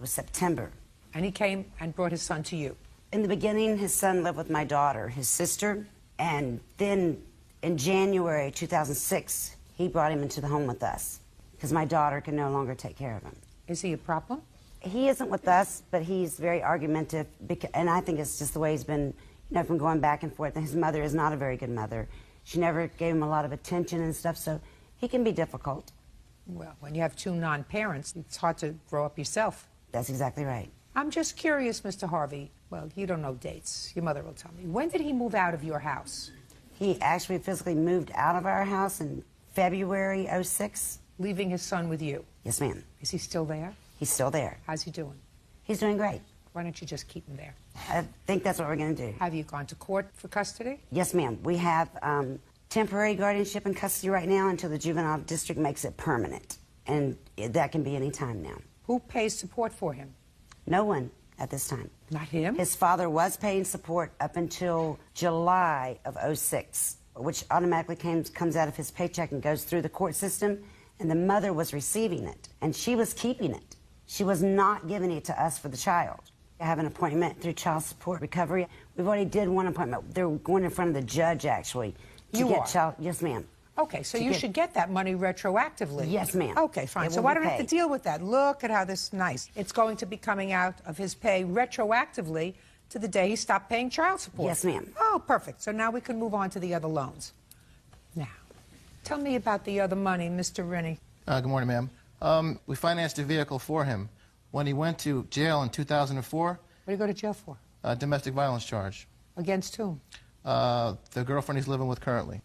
was September. And he came and brought his son to you? In the beginning, his son lived with my daughter, his sister, and then in January 2006, he brought him into the home with us because my daughter could no longer take care of him. Is he a problem? He isn't with us, but he's very argumentative, and I think it's just the way he's been, from going back and forth. And his mother is not a very good mother. She never gave him a lot of attention and stuff, so he can be difficult. Well, when you have two non-parents, it's hard to grow up yourself. That's exactly right. I'm just curious, Mr. Harvey. Well, you don't know dates. Your mother will tell me. When did he move out of your house? He actually physically moved out of our house in February '06. Leaving his son with you? Yes, ma'am. Is he still there? He's still there. How's he doing? He's doing great. Why don't you just keep him there? I think that's what we're going to do. Have you gone to court for custody? Yes, ma'am. We have temporary guardianship and custody right now until the juvenile district makes it permanent. And that can be any time now. Who pays support for him? No one at this time. Not him? His father was paying support up until July of '06, which automatically comes out of his paycheck and goes through the court system, and the mother was receiving it, and she was keeping it. She was not giving it to us for the child. I have an appointment through child support recovery. We've already did one appointment. They're going in front of the judge, actually. You are? Child, yes, ma'am. Okay, so you should get that money retroactively. Yes, ma'am. Okay, fine. It So will I be don't have to paid. deal with that. Look at how this is nice. It's going to be coming out of his pay retroactively to the day he stopped paying child support. Yes, ma'am. Oh, perfect. So now we can move on to the other loans. Now, tell me about the other money, Mr. Rennie. Good morning, ma'am. We financed a vehicle for him. When he went to jail in 2004... What did he go to jail for? Domestic violence charge. Against whom? The girlfriend he's living with currently.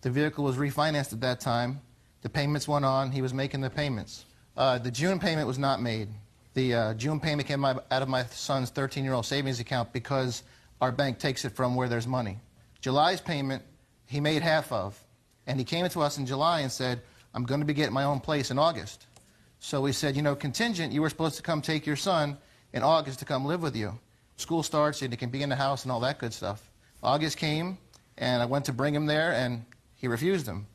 The vehicle was refinanced at that time. The payments went on. He was making the payments. The June payment was not made. The June payment came out of my son's 13-year-old savings account because our bank takes it from where there's money. July's payment, he made half of. And he came to us in July and said, I'm going to be getting my own place in August. So we said, contingent, you were supposed to come take your son in August to come live with you. School starts and he can be in the house and all that good stuff. August came, and I went to bring him there, and he refused him.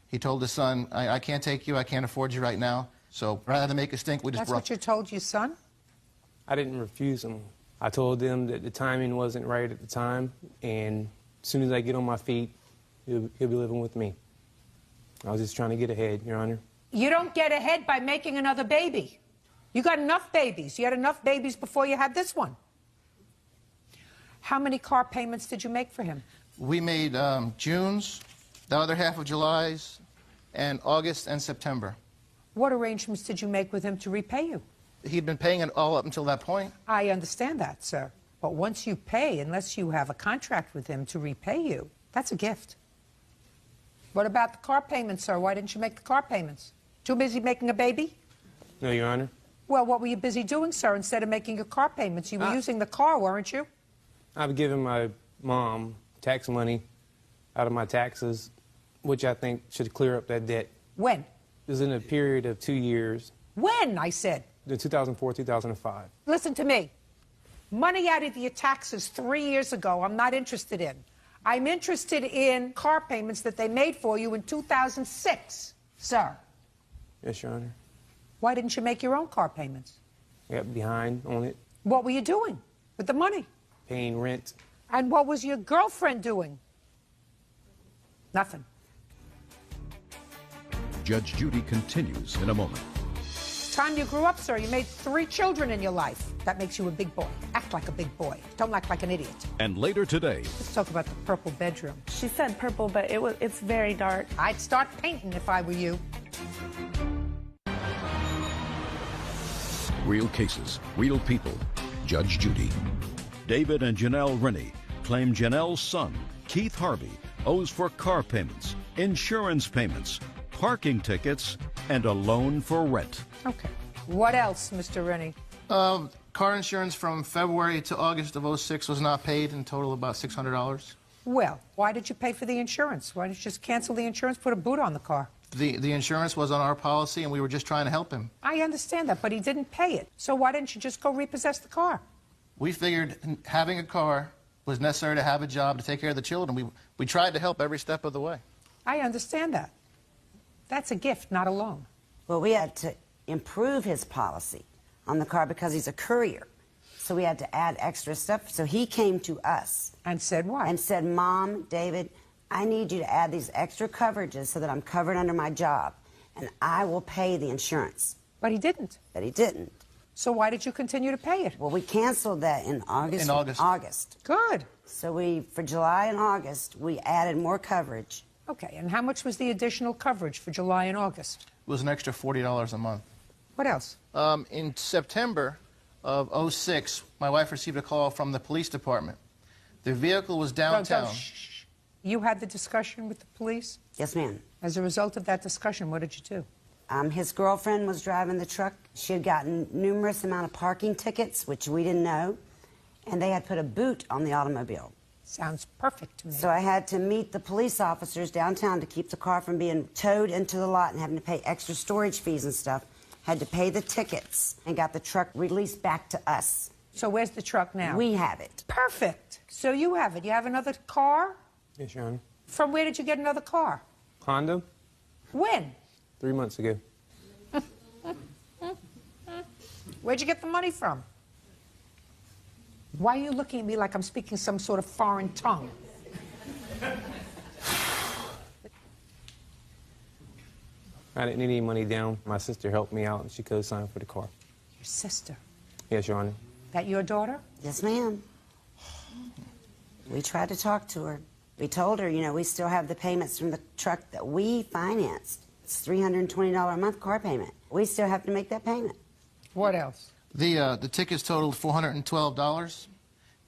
He told his son, I can't take you, I can't afford you right now. So rather than make a stink, we just That's brought... what you told your son? I didn't refuse him. I told them that the timing wasn't right at the time, and as soon as I get on my feet, he'll be living with me. I was just trying to get ahead, Your Honor. You don't get ahead by making another baby. You got enough babies. You had enough babies before you had this one. How many car payments did you make for him? We made June's, the other half of July's, and August and September. What arrangements did you make with him to repay you? He'd been paying it all up until that point. I understand that, sir. But once you pay, unless you have a contract with him to repay you, that's a gift. What about the car payments, sir? Why didn't you make the car payments? Too busy making a baby? No, Your Honor. Well, what were you busy doing, sir, instead of making your car payments? You were using the car, weren't you? I've given my mom tax money out of my taxes, which I think should clear up that debt. When? It was in a period of 2 years. When, I said? In 2004, 2005. Listen to me. Money out of your taxes 3 years ago, I'm not interested in. I'm interested in car payments that they made for you in 2006, sir. Yes, Your Honor. Why didn't you make your own car payments? I got behind on it, What were you doing with the money? paying rent. And what was your girlfriend doing? Nothing. Judge Judy continues in a moment. Time you grew up, sir, you made 3 children in your life. That makes you a big boy. Act like a big boy. Don't act like an idiot. And later today, Let's talk about the purple bedroom. She said purple, but it's very dark. I'd start painting if I were you. real cases, real people. Judge Judy. David and Janelle Rennie claim Janelle's son, Keith Harvey, owes for car payments, insurance payments, parking tickets, and a loan for rent. Okay. What else, Mr. Rennie? Car insurance from February to August of '06 was not paid, in total about $600. Well, why did you pay for the insurance? Why didn't you just cancel the insurance, put a boot on the car? The insurance was on our policy, and we were just trying to help him. I understand that, but he didn't pay it. So why didn't you just go repossess the car? We figured having a car was necessary to have a job to take care of the children. We tried to help every step of the way. I understand that. That's a gift, not a loan. Well, we had to improve his policy on the car because he's a courier. So we had to add extra stuff. So he came to us. And said what? And said, Mom, David, I need you to add these extra coverages so that I'm covered under my job, and I will pay the insurance. But he didn't. But he didn't. So why did you continue to pay it? Well, we canceled that in August. In August. August. Good. So for July and August, we added more coverage. Okay, and how much was the additional coverage for July and August? It was an extra $40 a month. What else? In September of '06, my wife received a call from the police department. The vehicle was downtown. Shh. You had the discussion with the police? Yes, ma'am. As a result of that discussion, what did you do? His girlfriend was driving the truck. She had gotten numerous amount of parking tickets, which we didn't know, and they had put a boot on the automobile. Sounds perfect to me. So I had to meet the police officers downtown to keep the car from being towed into the lot and having to pay extra storage fees and stuff. Had to pay the tickets and got the truck released back to us. So where's the truck now? We have it. Perfect. So you have it. You have another car? Yes, Your Honor. From where did you get another car? Honda, When? 3 months ago. Where'd you get the money from? Why are you looking at me like I'm speaking some sort of foreign tongue? I didn't need any money down. My sister helped me out, and she co-signed for the car. Your sister? Yes, Your Honor. That your daughter? Yes, ma'am. We tried to talk to her. We told her, you know, we still have the payments from the truck that we financed. It's $320 a month car payment. We still have to make that payment. What else? The tickets totaled $412.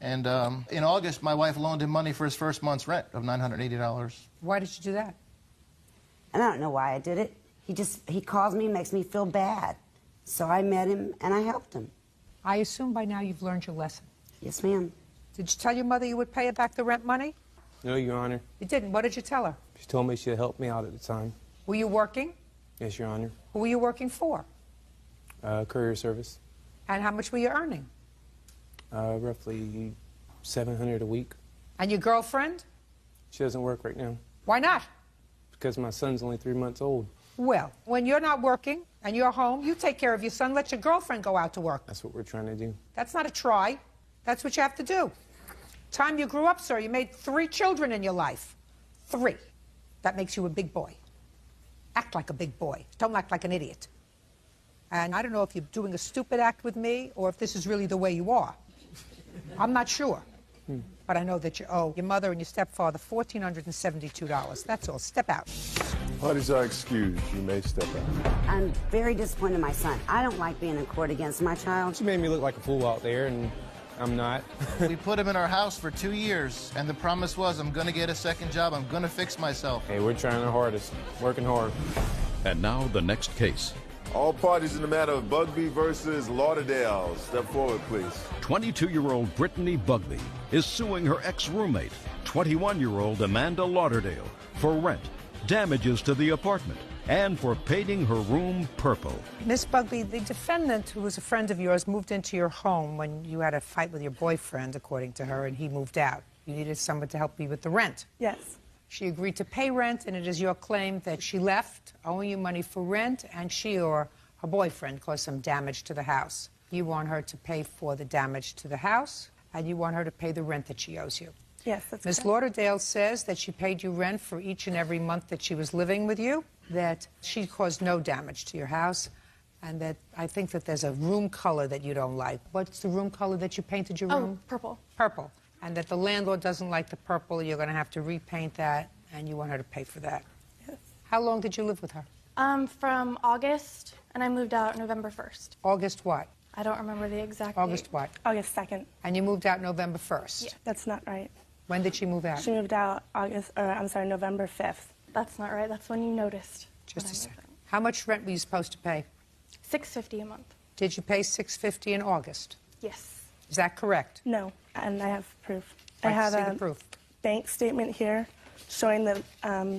And in August, my wife loaned him money for his first month's rent of $980. Why did you do that? And I don't know why I did it. He calls me, makes me feel bad. So I met him and I helped him. I assume by now you've learned your lesson. Yes, ma'am. Did you tell your mother you would pay her back the rent money? No, Your Honor. You didn't. What did you tell her? She told me she'd help me out at the time. Were you working? Yes, Your Honor. Who were you working for? Courier service. And how much were you earning? Roughly $700 a week. And your girlfriend? She doesn't work right now. Why not? Because my son's only 3 months old. Well, when you're not working and you're home, you take care of your son, let your girlfriend go out to work. That's what we're trying to do. That's not a try. That's what you have to do. Time you grew up, sir, you made 3 children in your life. 3. That makes you a big boy. Act like a big boy. Don't act like an idiot. And I don't know if you're doing a stupid act with me or if this is really the way you are. I'm not sure. But I know that you owe your mother and your stepfather $1,472. That's all. Step out. Parties are excused. You may step out. I'm very disappointed in my son. I don't like being in court against my child. She made me look like a fool out there, and I'm not. We put him in our house for 2 years, and the promise was, I'm going to get a second job. I'm going to fix myself. Hey, we're trying our hardest. Working hard. And now the next case. All parties in the matter of Bugby versus Lauderdale. Step forward, please. 22-year-old Brittany Bugby is suing her ex-roommate, 21-year-old Amanda Lauderdale, for rent, damages to the apartment, and for painting her room purple. Miss Bugby, the defendant, who was a friend of yours, moved into your home when you had a fight with your boyfriend, according to her, and he moved out. You needed someone to help you with the rent. Yes. She agreed to pay rent, and it is your claim that she left owing you money for rent, and she or her boyfriend caused some damage to the house. You want her to pay for the damage to the house, and you want her to pay the rent that she owes you. Yes, that's Ms. correct. Lauderdale says that she paid you rent for each and every month that she was living with you, that she caused no damage to your house, and that I think that there's a room color that you don't like. What's the room color that you painted your room? Oh, purple. Purple. And that the landlord doesn't like the purple, you're going to have to repaint that, and you want her to pay for that. Yes. How long did you live with her? From August, and I moved out November 1st. August what? I don't remember the exact August date. what? August 2nd. And you moved out November 1st? Yeah, that's not right. When did she move out? She moved out November 5th. That's not right. That's when you noticed. Just a second. How much rent were you supposed to pay? $650 a month. Did you pay $650 in August? Yes. Is that correct? No, and I have proof. I'd I have see the a proof. bank statement here showing the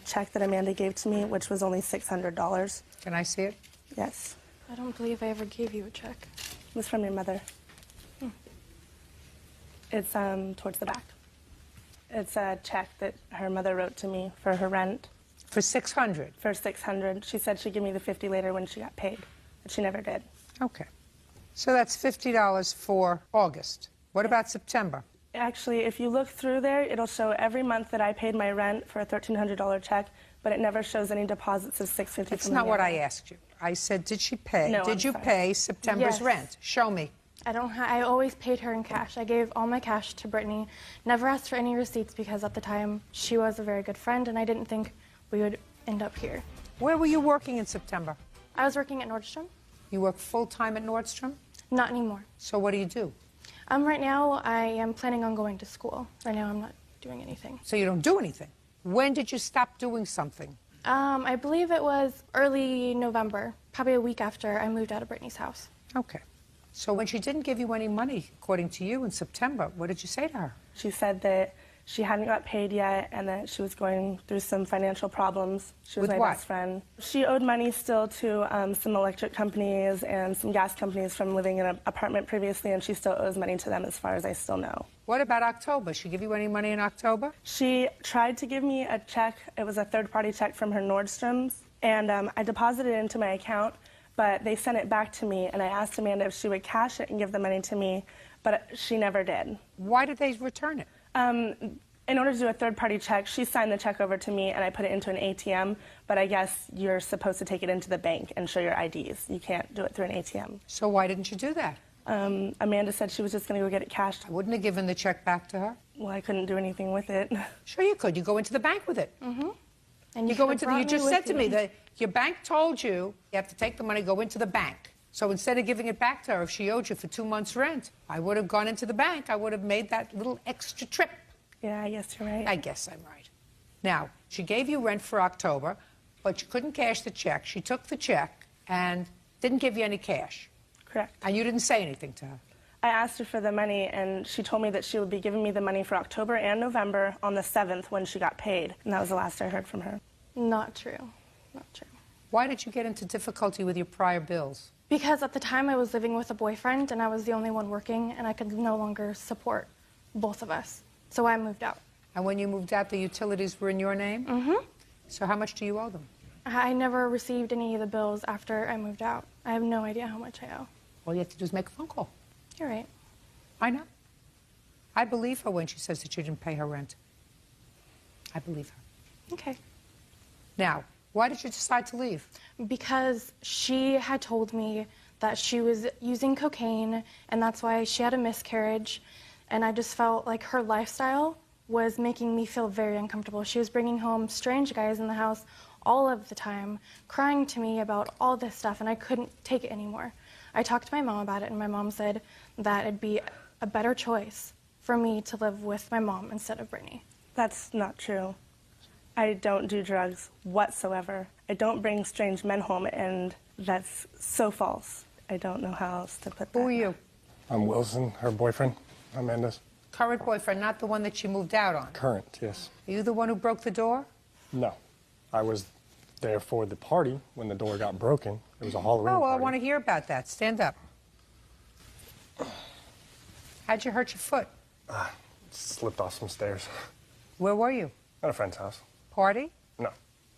check that Amanda gave to me, which was only $600. Can I see it? Yes. I don't believe I ever gave you a check. It was from your mother. It's towards the back. It's a check that her mother wrote to me for her rent. For $600? For $600. She said she'd give me the $50 later when she got paid, but she never did. Okay. So that's $50 for August. What about September? Actually, if you look through there, it'll show every month that I paid my rent for a $1,300 check, but it never shows any deposits of $650. That's not what I asked you. I said, did she pay? No, did I'm you sorry. pay September's Yes. rent? Show me. I always paid her in cash. I gave all my cash to Brittany. Never asked for any receipts because at the time she was a very good friend and I didn't think we would end up here. Where were you working in September? I was working at Nordstrom. You work full-time at Nordstrom? Not anymore. So what do you do? Right now I am planning on going to school. Right now I'm not doing anything. So you don't do anything. When did you stop doing something? I believe it was early November, probably a week after I moved out of Brittany's house. Okay. So when she didn't give you any money, according to you, in September, what did you say to her? She said that she hadn't got paid yet and that she was going through some financial problems. She was With my what? best friend. She owed money still to some electric companies and some gas companies from living in an apartment previously, and she still owes money to them as far as I still know. What about October? She give you any money in October? She tried to give me a check. It was a third-party check from her Nordstrom's, and I deposited it into my account, but they sent it back to me, and I asked Amanda if she would cash it and give the money to me, but she never did. Why did they return it? In order to do a third-party check, she signed the check over to me, and I put it into an ATM, but I guess you're supposed to take it into the bank and show your IDs. You can't do it through an ATM. So why didn't you do that? Amanda said she was just going to go get it cashed. I wouldn't have given the check back to her. Well, I couldn't do anything with it. Sure you could. You go into the bank with it. Mm-hmm. And You go into the, you just said to me that your bank told you you have to take the money, go into the bank. So instead of giving it back to her, if she owed you for 2 months' rent, I would have gone into the bank. I would have made that little extra trip. Yeah, I guess you're right. I guess I'm right. Now, she gave you rent for October, but you couldn't cash the check. She took the check and didn't give you any cash. Correct. And you didn't say anything to her. I asked her for the money, and she told me that she would be giving me the money for October and November on the 7th when she got paid. And that was the last I heard from her. Not true. Not true. Why did you get into difficulty with your prior bills? Because at the time I was living with a boyfriend, and I was the only one working, and I could no longer support both of us. So I moved out. And when you moved out, the utilities were in your name? Mm-hmm. So how much do you owe them? I never received any of the bills after I moved out. I have no idea how much I owe. All you have to do is make a phone call. You're right. I know. I believe her when she says that you didn't pay her rent. I believe her. Okay. Now, why did you decide to leave? Because she had told me that she was using cocaine, and that's why she had a miscarriage. And I just felt like her lifestyle was making me feel very uncomfortable. She was bringing home strange guys in the house all of the time, crying to me about all this stuff, and I couldn't take it anymore. I talked to my mom about it, and my mom said that it'd be a better choice for me to live with my mom instead of Brittany. That's not true. I don't do drugs whatsoever. I don't bring strange men home, and that's so false. I don't know how else to put that. Who are you? I'm Wilson, her boyfriend, Amanda's. Current boyfriend, not the one that she moved out on. Current, yes. Are you the one who broke the door? No. I was there for the party when the door got broken. It was a Halloween Oh, well, I party. want to hear about that. Stand up. How'd you hurt your foot? Slipped off some stairs. Where were you? At a friend's house. Party? No.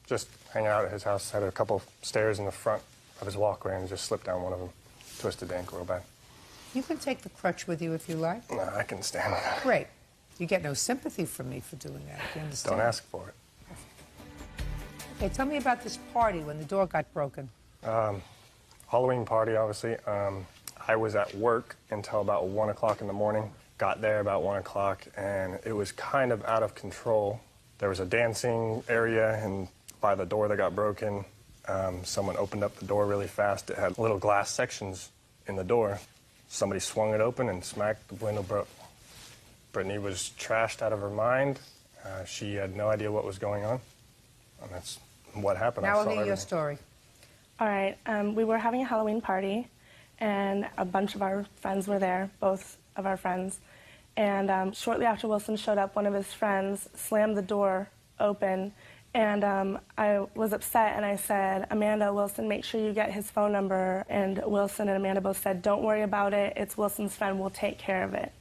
Just hanging out at his house. Had a couple stairs in the front of his walkway and just slipped down one of them, twisted the ankle real bad. You can take the crutch with you if you like. No, I can stand it. Great. You get no sympathy from me for doing that. You understand? Don't ask for it. Okay, tell me about this party when the door got broken. Halloween party, obviously. I was at work until about 1 o'clock in the morning. Got there about 1 o'clock, and it was kind of out of control. There was a dancing area, and by the door that got broken, someone opened up the door really fast. It had little glass sections in the door. Somebody swung it open and smacked the window broke. Brittany was trashed out of her mind. She had no idea what was going on, and that's what happened. Now I I'll saw hear your everything. story. All right, we were having a Halloween party, and a bunch of our friends were there, both of our friends. And shortly after Wilson showed up, one of his friends slammed the door open, and I was upset, and I said, Amanda, Wilson, make sure you get his phone number. And Wilson and Amanda both said, don't worry about it. It's Wilson's friend. We'll take care of it.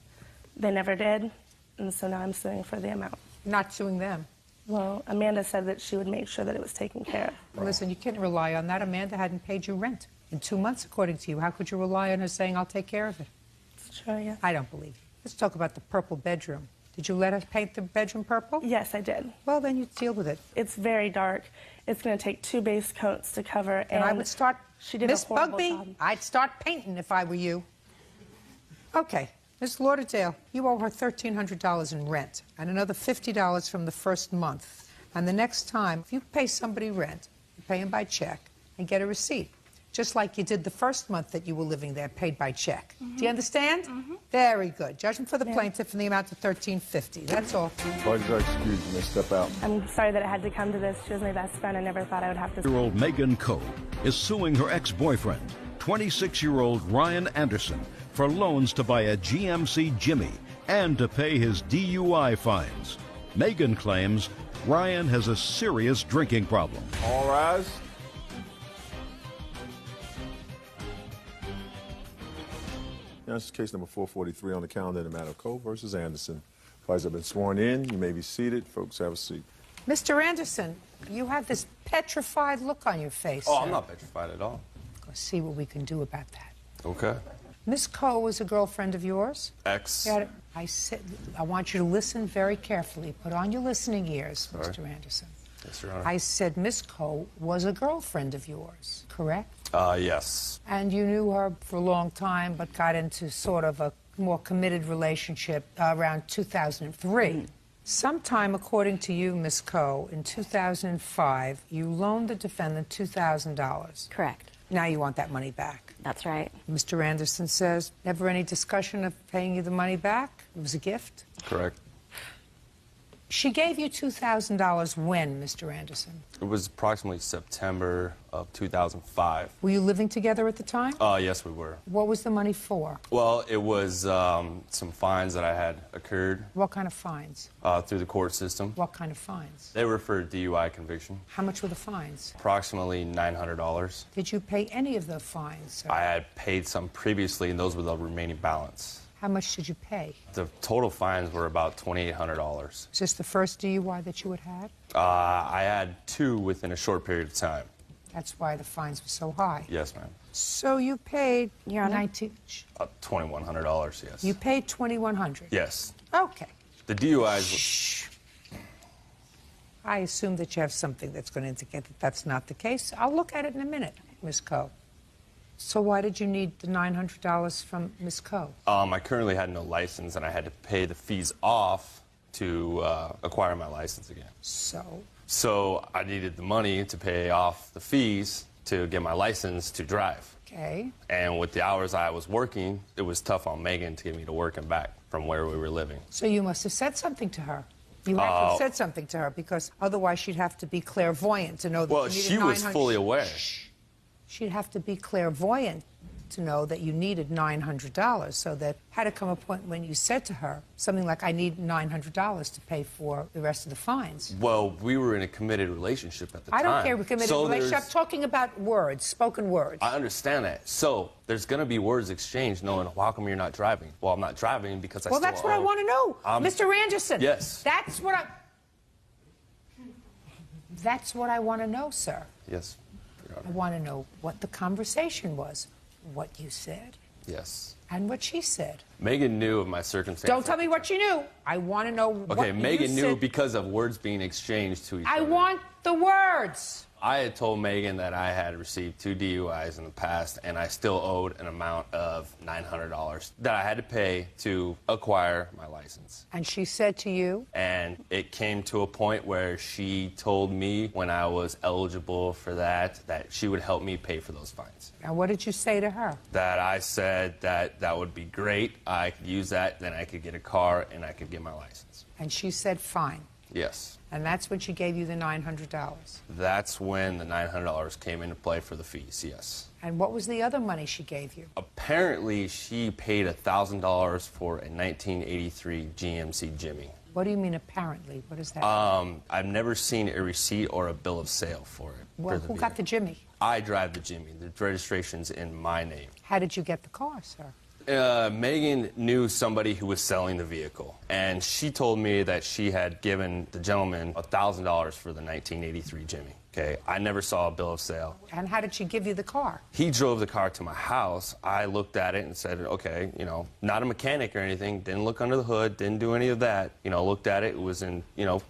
They never did, and so now I'm suing for the amount. Not suing them. Well, Amanda said that she would make sure that it was taken care of. Well, listen, you can't rely on that. Amanda hadn't paid you rent in 2 months, according to you. How could you rely on her saying, I'll take care of it? It's true, yeah. I don't believe you. Let's talk about the purple bedroom. Did you let us paint the bedroom purple? Yes, I did. Well, then you deal with it. It's very dark. It's going to take 2 base coats to cover. And I would start, she did Miss a horrible Bugby, job. I'd start painting if I were you. Okay, Miss Lauderdale, you owe her $1,300 in rent and another $50 from the first month. And the next time, if you pay somebody rent, you pay them by check and get a receipt. Just like you did the first month that you were living there, paid by check. Do you understand? Very good. Judgment for the plaintiff in the amount of $1,350. That's all. Pardon your excuse, you may step out. I'm sorry that it had to come to this. She was my best friend. I never thought I would have to. 26-year-old Megan Coe is suing her ex-boyfriend, 26-year-old Ryan Anderson, for loans to buy a GMC Jimmy and to pay his DUI fines. Megan claims Ryan has a serious drinking problem. All rise. Now, this is case number 443 on the calendar in the matter of Coe versus Anderson. Parties have been sworn in. You may be seated. Folks, have a seat. Mr. Anderson, you have this petrified look on your face. Oh, sir. I'm not petrified at all. Let's see what we can do about that. Okay. Miss Coe was a girlfriend of yours? Ex. I want you to listen very carefully. Put on your listening ears, Sorry. Mr. Anderson. Yes, Your Honor. I said Miss Coe was a girlfriend of yours, correct? Yes. And you knew her for a long time, but got into sort of a more committed relationship around 2003. Sometime, according to you, Miss Coe, in 2005, you loaned the defendant $2,000. Correct. Now you want that money back. That's right. Mr. Anderson says, never any discussion of paying you the money back? It was a gift? Correct. She gave you $2,000 when, Mr. Anderson? It was approximately September of 2005. Were you living together at the time? Yes, we were. What was the money for? Well, it was some fines that I had occurred What kind of fines? through the court system. What kind of fines? They were for DUI conviction. How much were the fines? Approximately $900. Did you pay any of the fines, sir? I had paid some previously, and those were the remaining balance. How much did you pay? The total fines were about $2,800. Is this the first DUI that you had had? I had 2 within a short period of time. That's why the fines were so high. Yes, ma'am. So you paid Your Honor? $2,100, yes. You paid $2,100. Yes. Okay. The DUIs I assume that you have something that's going to indicate that that's not the case. I'll look at it in a minute, Ms. Coe. So why did you need the $900 from Ms. Coe? I currently had no license, and I had to pay the fees off to acquire my license again. So I needed the money to pay off the fees to get my license to drive. Okay. And with the hours I was working, it was tough on Megan to get me to work and back from where we were living. So you must have said something to her. You have to have said something to her, because otherwise she'd have to be clairvoyant to know that Well, you needed she was 900 fully aware. She'd have to be clairvoyant to know that you needed $900, so that had to come a point when you said to her something like, I need $900 to pay for the rest of the fines. Well, we were in a committed relationship at the time. I don't care, we're committed So relationship. I'm there's- talking about words, spoken words. I understand that. So there's going to be words exchanged knowing, well, how come you're not driving? Well, I'm not driving because I Well, still that's what I owe- want to know. Mr. Anderson. Yes. That's what I want to know, sir. Yes, Your I want to know what the conversation was, what you said, Yes. and what she said. Megan knew of my circumstances. Don't tell me what she knew. I want to know what Okay, Megan you knew said. because of words being exchanged to each I other. want the words. I had told Megan that I had received 2 DUIs in the past, and I still owed an amount of $900 that I had to pay to acquire my license. And she said to you? And it came to a point where she told me when I was eligible for that she would help me pay for those fines. And what did you say to her? That I said that would be great. I could use that, then I could get a car, and I could get my license. And she said, fine. Yes. And that's when she gave you the $900. That's when the $900 came into play for the fees, yes. And what was the other money she gave you? Apparently, she paid $1,000 for a 1983 GMC Jimmy. What do you mean apparently? What is that? I've never seen a receipt or a bill of sale for it. Well, who got the Jimmy? I drive the Jimmy. The registration's in my name. How did you get the car, sir? Megan knew somebody who was selling the vehicle, and she told me that she had given the gentleman $1,000 for the 1983 Jimmy. Okay, I never saw a bill of sale. And how did she give you the car? He drove the car to my house. I looked at it and said, okay, not a mechanic or anything, didn't look under the hood, didn't do any of that. Looked at it, it was in,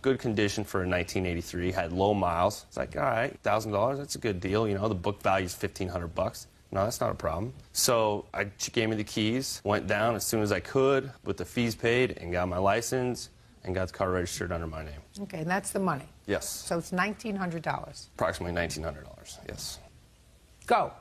good condition for a 1983, had low miles. It's like, all right, $1,000, that's a good deal. The book value's $1,500. No, that's not a problem. So she gave me the keys, went down as soon as I could with the fees paid, and got my license and got the car registered under my name. Okay, and that's the money. Yes. So it's $1,900. Approximately $1,900, yes. Go.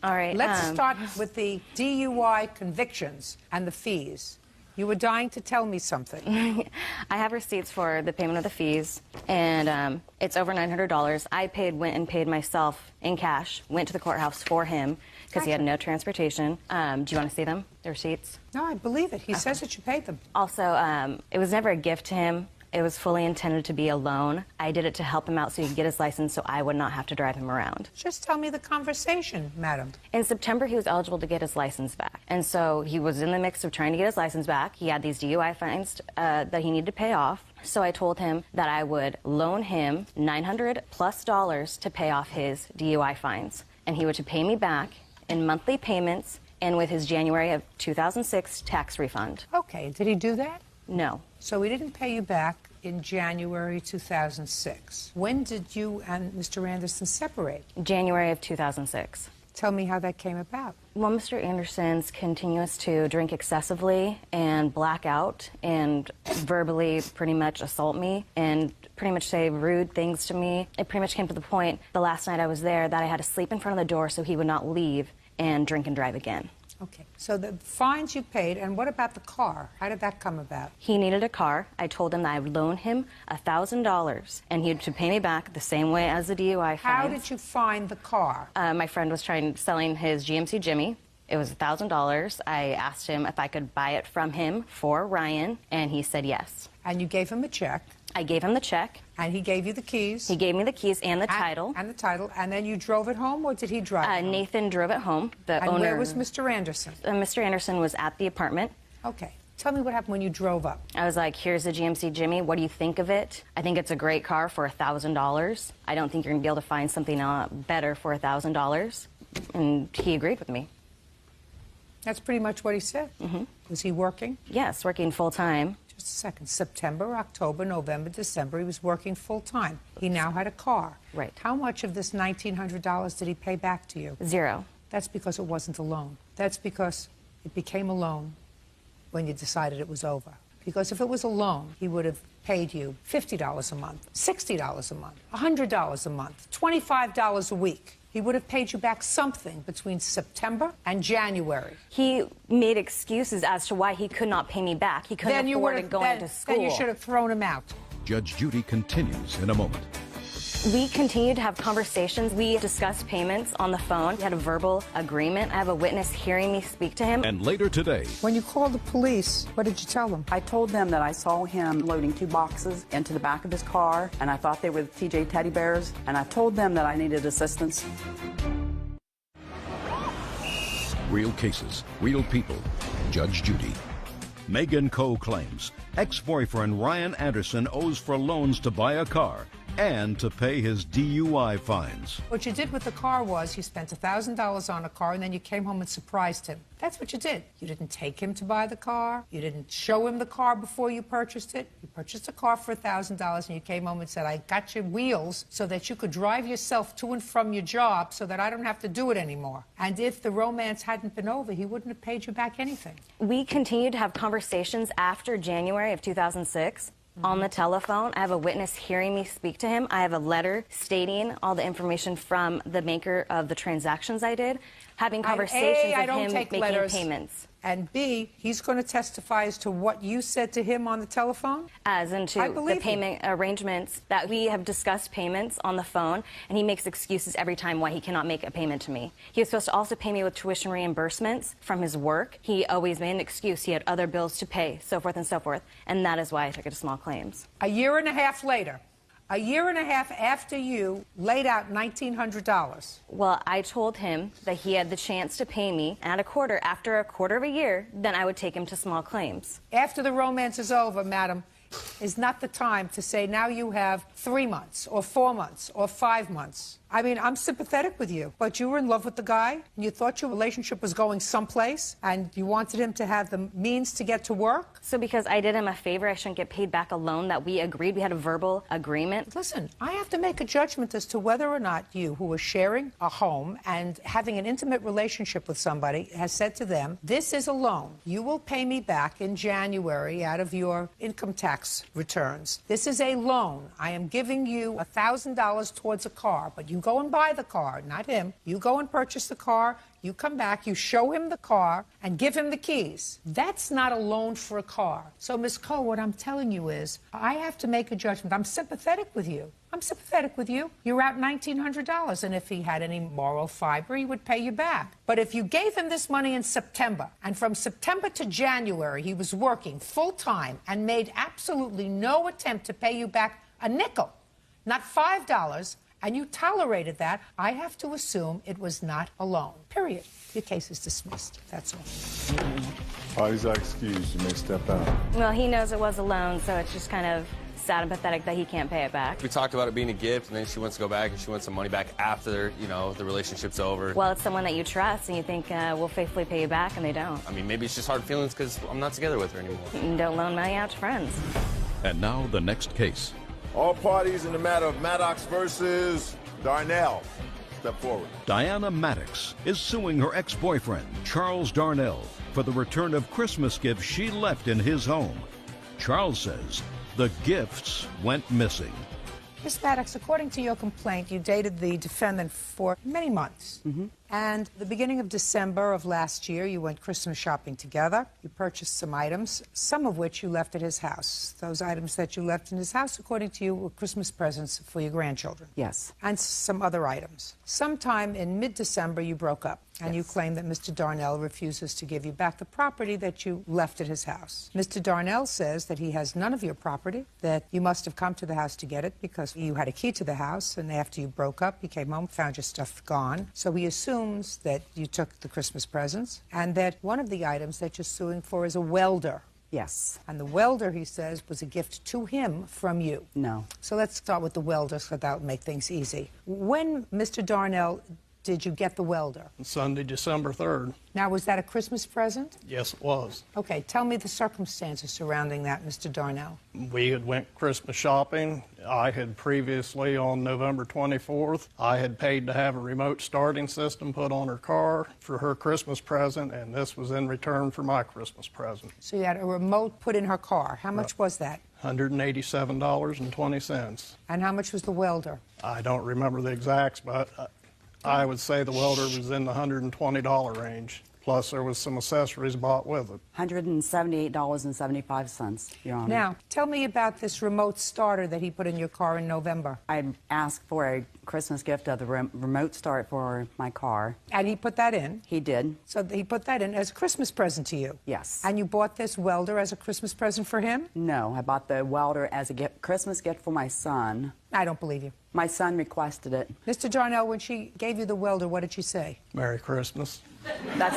All right. Let's start with the DUI convictions and the fees. You were dying to tell me something. I have receipts for the payment of the fees, and it's over $900. I went and paid myself in cash, went to the courthouse for him because he had no transportation. Do you want to see them, the receipts? No, I believe it. He says that you paid them. Also, it was never a gift to him. It was fully intended to be a loan. I did it to help him out so he could get his license so I would not have to drive him around. Just tell me the conversation, madam. In September, he was eligible to get his license back. And so he was in the mix of trying to get his license back. He had these DUI fines that he needed to pay off. So I told him that I would loan him $900+ to pay off his DUI fines. And he would to pay me back in monthly payments and with his January of 2006 tax refund. Okay, did he do that? No. So he didn't pay you back in January 2006. When did you and Mr. Anderson separate? January of 2006. Tell me how that came about. Well, Mr. Anderson's continues to drink excessively and black out and verbally pretty much assault me and pretty much say rude things to me. It pretty much came to the point the last night I was there that I had to sleep in front of the door so he would not leave and drink and drive again. Okay, so the fines you paid, and what about the car? How did that come about? He needed a car. I told him that I would loan him $1,000, and he would pay me back the same way as the DUI fines. How did you find the car? My friend was selling his GMC Jimmy. It was $1,000. I asked him if I could buy it from him for Ryan, and he said yes. And you gave him a check? I gave him the check. And he gave you the keys? He gave me the keys and the title. And the title. And then you drove it home, or did he drive it home? Nathan drove it home. The and owner. Where was Mr. Anderson? Mr. Anderson was at the apartment. Okay. Tell me what happened when you drove up. I was like, here's the GMC Jimmy. What do you think of it? I think it's a great car for $1,000. I don't think you're going to be able to find something better for $1,000. And he agreed with me. That's pretty much what he said. Mm-hmm. Was he working? Yes, working full-time. Just a second. September, October, November, December, he was working full-time. He now had a car. Right. How much of this $1,900 did he pay back to you? Zero. That's because it wasn't a loan. That's because it became a loan when you decided it was over. Because if it was a loan, he would have paid you $50 a month, $60 a month, $100 a month, $25 a week. He would have paid you back something between September and January. He made excuses as to why he could not pay me back. He couldn't afford going to school. Then you should have thrown him out. Judge Judy continues in a moment. We continued to have conversations. We discussed payments on the phone. We had a verbal agreement. I have a witness hearing me speak to him. And later today, when you called the police, what did you tell them? I told them that I saw him loading 2 boxes into the back of his car, and I thought they were the TJ teddy bears, and I told them that I needed assistance. Real cases, real people. Judge Judy. Megan Coe claims ex-boyfriend Ryan Anderson owes for loans to buy a car and to pay his DUI fines. What you did with the car was you spent $1,000 on a car and then you came home and surprised him. That's what you did. You didn't take him to buy the car. You didn't show him the car before you purchased it. You purchased a car for $1,000 and you came home and said, I got your wheels so that you could drive yourself to and from your job so that I don't have to do it anymore. And if the romance hadn't been over, he wouldn't have paid you back anything. We continued to have conversations after January of 2006. On the telephone. I have a witness hearing me speak to him. I have a letter stating all the information from the maker of the transactions I did, having conversations with him, making payments. And B, he's going to testify as to what you said to him on the telephone? As into the payment arrangements that we have discussed payments on the phone, and he makes excuses every time why he cannot make a payment to me. He was supposed to also pay me with tuition reimbursements from his work. He always made an excuse. He had other bills to pay, so forth and so forth, and that is why I took it to small claims. A year and a half later, a year and a half after you laid out $1,900. Well, I told him that he had the chance to pay me at after a quarter of a year, then I would take him to small claims. After the romance is over, madam, is not the time to say now you have 3 months or 4 months or 5 months. I mean, I'm sympathetic with you, but you were in love with the guy and you thought your relationship was going someplace and you wanted him to have the means to get to work. So because I did him a favor, I shouldn't get paid back a loan that we agreed. We had a verbal agreement. Listen, I have to make a judgment as to whether or not you, who are sharing a home and having an intimate relationship with somebody, has said to them, this is a loan. You will pay me back in January out of your income tax returns. This is a loan. I am giving you $1,000 towards a car, but you go and buy the car, not him. You go and purchase the car. You come back, you show him the car, and give him the keys. That's not a loan for a car. So, Ms. Cole, what I'm telling you is, I have to make a judgment. I'm sympathetic with you. I'm sympathetic with you. You're out $1,900, and if he had any moral fiber, he would pay you back. But if you gave him this money in September, and from September to January, he was working full-time and made absolutely no attempt to pay you back a nickel, not $5, and you tolerated that, I have to assume it was not a loan. Period. Your case is dismissed. That's all. Parties are excused. You may step out. Well, he knows it was a loan, so it's just kind of sad and pathetic that he can't pay it back. We talked about it being a gift, and then she wants to go back and she wants some money back after, the relationship's over. Well, it's someone that you trust, and you think will faithfully pay you back, and they don't. I mean, maybe it's just hard feelings because I'm not together with her anymore. You don't loan money out to friends. And now the next case. All parties in the matter of Maddox versus Darnell. Step forward. Diana Maddox is suing her ex-boyfriend, Charles Darnell, for the return of Christmas gifts she left in his home. Charles says the gifts went missing. Ms. Maddox, according to your complaint, you dated the defendant for many months. And the beginning of December of last year, you went Christmas shopping together. You purchased some items, some of which you left at his house. Those items that you left in his house, according to you, were Christmas presents for your grandchildren. Yes. And some other items. Sometime in mid-December, you broke up. And you claim that Mr. Darnell refuses to give you back the property that you left at his house. Mr. Darnell says that he has none of your property, that you must have come to the house to get it because you had a key to the house, and after you broke up, you came home, found your stuff gone. So he assumes that you took the Christmas presents, and that one of the items that you're suing for is a welder. Yes. And the welder, he says, was a gift to him from you. No. So let's start with the welder, so that will make things easy. When Mr. Darnell did you get the welder? Sunday, December 3rd. Now, was that a Christmas present? Yes, it was. Okay, tell me the circumstances surrounding that, Mr. Darnell. We had went Christmas shopping. I had previously, on November 24th, I had paid to have a remote starting system put on her car for her Christmas present, and this was in return for my Christmas present. So you had a remote put in her car. How much was that? $187.20. And how much was the welder? I don't remember the exacts, but I would say the welder was in the $120 range. Plus, there was some accessories bought with it. $178.75, Your Honor. Now, tell me about this remote starter that he put in your car in November. I asked for a Christmas gift of the remote start for my car. And he put that in? He did. So he put that in as a Christmas present to you? Yes. And you bought this welder as a Christmas present for him? No, I bought the welder as a Christmas gift for my son. I don't believe you. My son requested it. Mr. Darnell, when she gave you the welder, what did she say? Merry Christmas. That's...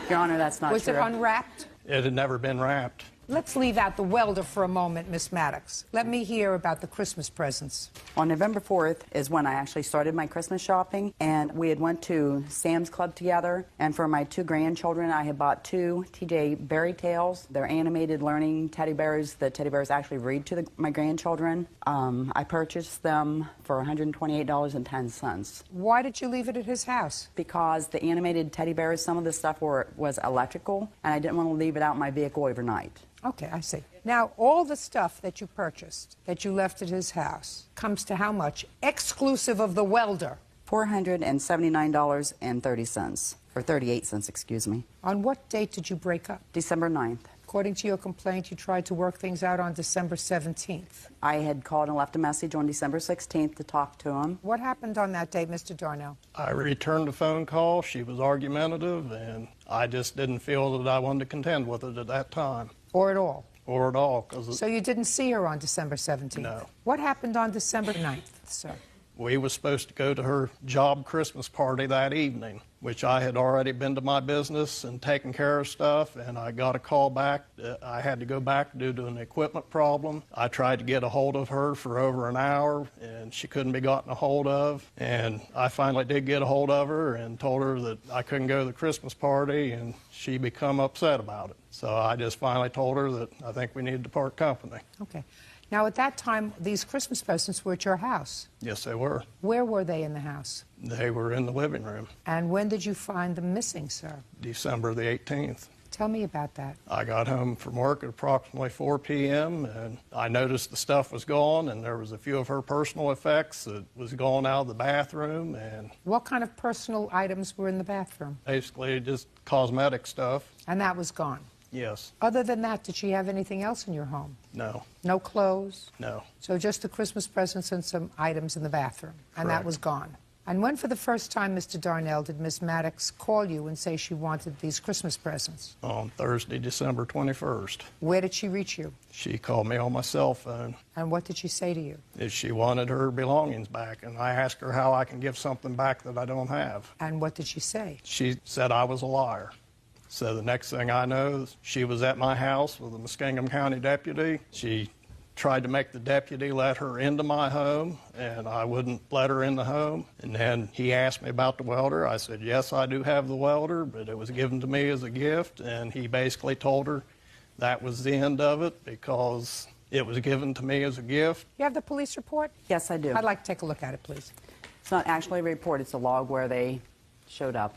Your Honor, that's not true. Was it unwrapped? It had never been wrapped. Let's leave out the welder for a moment, Miss Maddox. Let me hear about the Christmas presents. On November 4th is when I actually started my Christmas shopping, and we had went to Sam's Club together, and for my 2 grandchildren, I had bought 2 TJ Berry Tales. They're animated learning teddy bears. The teddy bears actually read to my grandchildren. I purchased them for $128.10. Why did you leave it at his house? Because the animated teddy bears, some of the stuff was electrical, and I didn't want to leave it out in my vehicle overnight. Okay, I see. Now, all the stuff that you purchased, that you left at his house, comes to how much, exclusive of the welder? $479.30, or 38 cents, excuse me. On what date did you break up? December 9th. According to your complaint, you tried to work things out on December 17th. I had called and left a message on December 16th to talk to him. What happened on that date, Mr. Darnell? I returned the phone call. She was argumentative, and I just didn't feel that I wanted to contend with it at that time. Or at all? Or at all. So you didn't see her on December 17th? No. What happened on December 9th, sir? We were supposed to go to her job Christmas party that evening, which I had already been to my business and taken care of stuff, and I got a call back. I had to go back due to an equipment problem. I tried to get a hold of her for over an hour, and she couldn't be gotten a hold of. And I finally did get a hold of her and told her that I couldn't go to the Christmas party, and she become upset about it. So I just finally told her that I think we needed to part company. Okay. Now, at that time, these Christmas presents were at your house. Yes, they were. Where were they in the house? They were in the living room. And when did you find them missing, sir? December the 18th. Tell me about that. I got home from work at approximately 4 p.m., and I noticed the stuff was gone, and there was a few of her personal effects that was gone out of the bathroom. And what kind of personal items were in the bathroom? Basically, just cosmetic stuff. And that was gone? Yes. Other than that, did she have anything else in your home? No. No clothes? No. So just the Christmas presents and some items in the bathroom, and Correct. that was gone. And when for the first time, Mr. Darnell, did Miss Maddox call you and say she wanted these Christmas presents? On Thursday, December 21st. Where did she reach you? She called me on my cell phone. And what did she say to you? That she wanted her belongings back, and I asked her how I can give something back that I don't have. And what did she say? She said I was a liar. So the next thing I know, she was at my house with a Muskingum County deputy. She tried to make the deputy let her into my home, and I wouldn't let her in the home. And then he asked me about the welder. I said, yes, I do have the welder, but it was given to me as a gift. And he basically told her that was the end of it because it was given to me as a gift. You have the police report? Yes, I do. I'd like to take a look at it, please. It's not actually a report. It's a log where they showed up.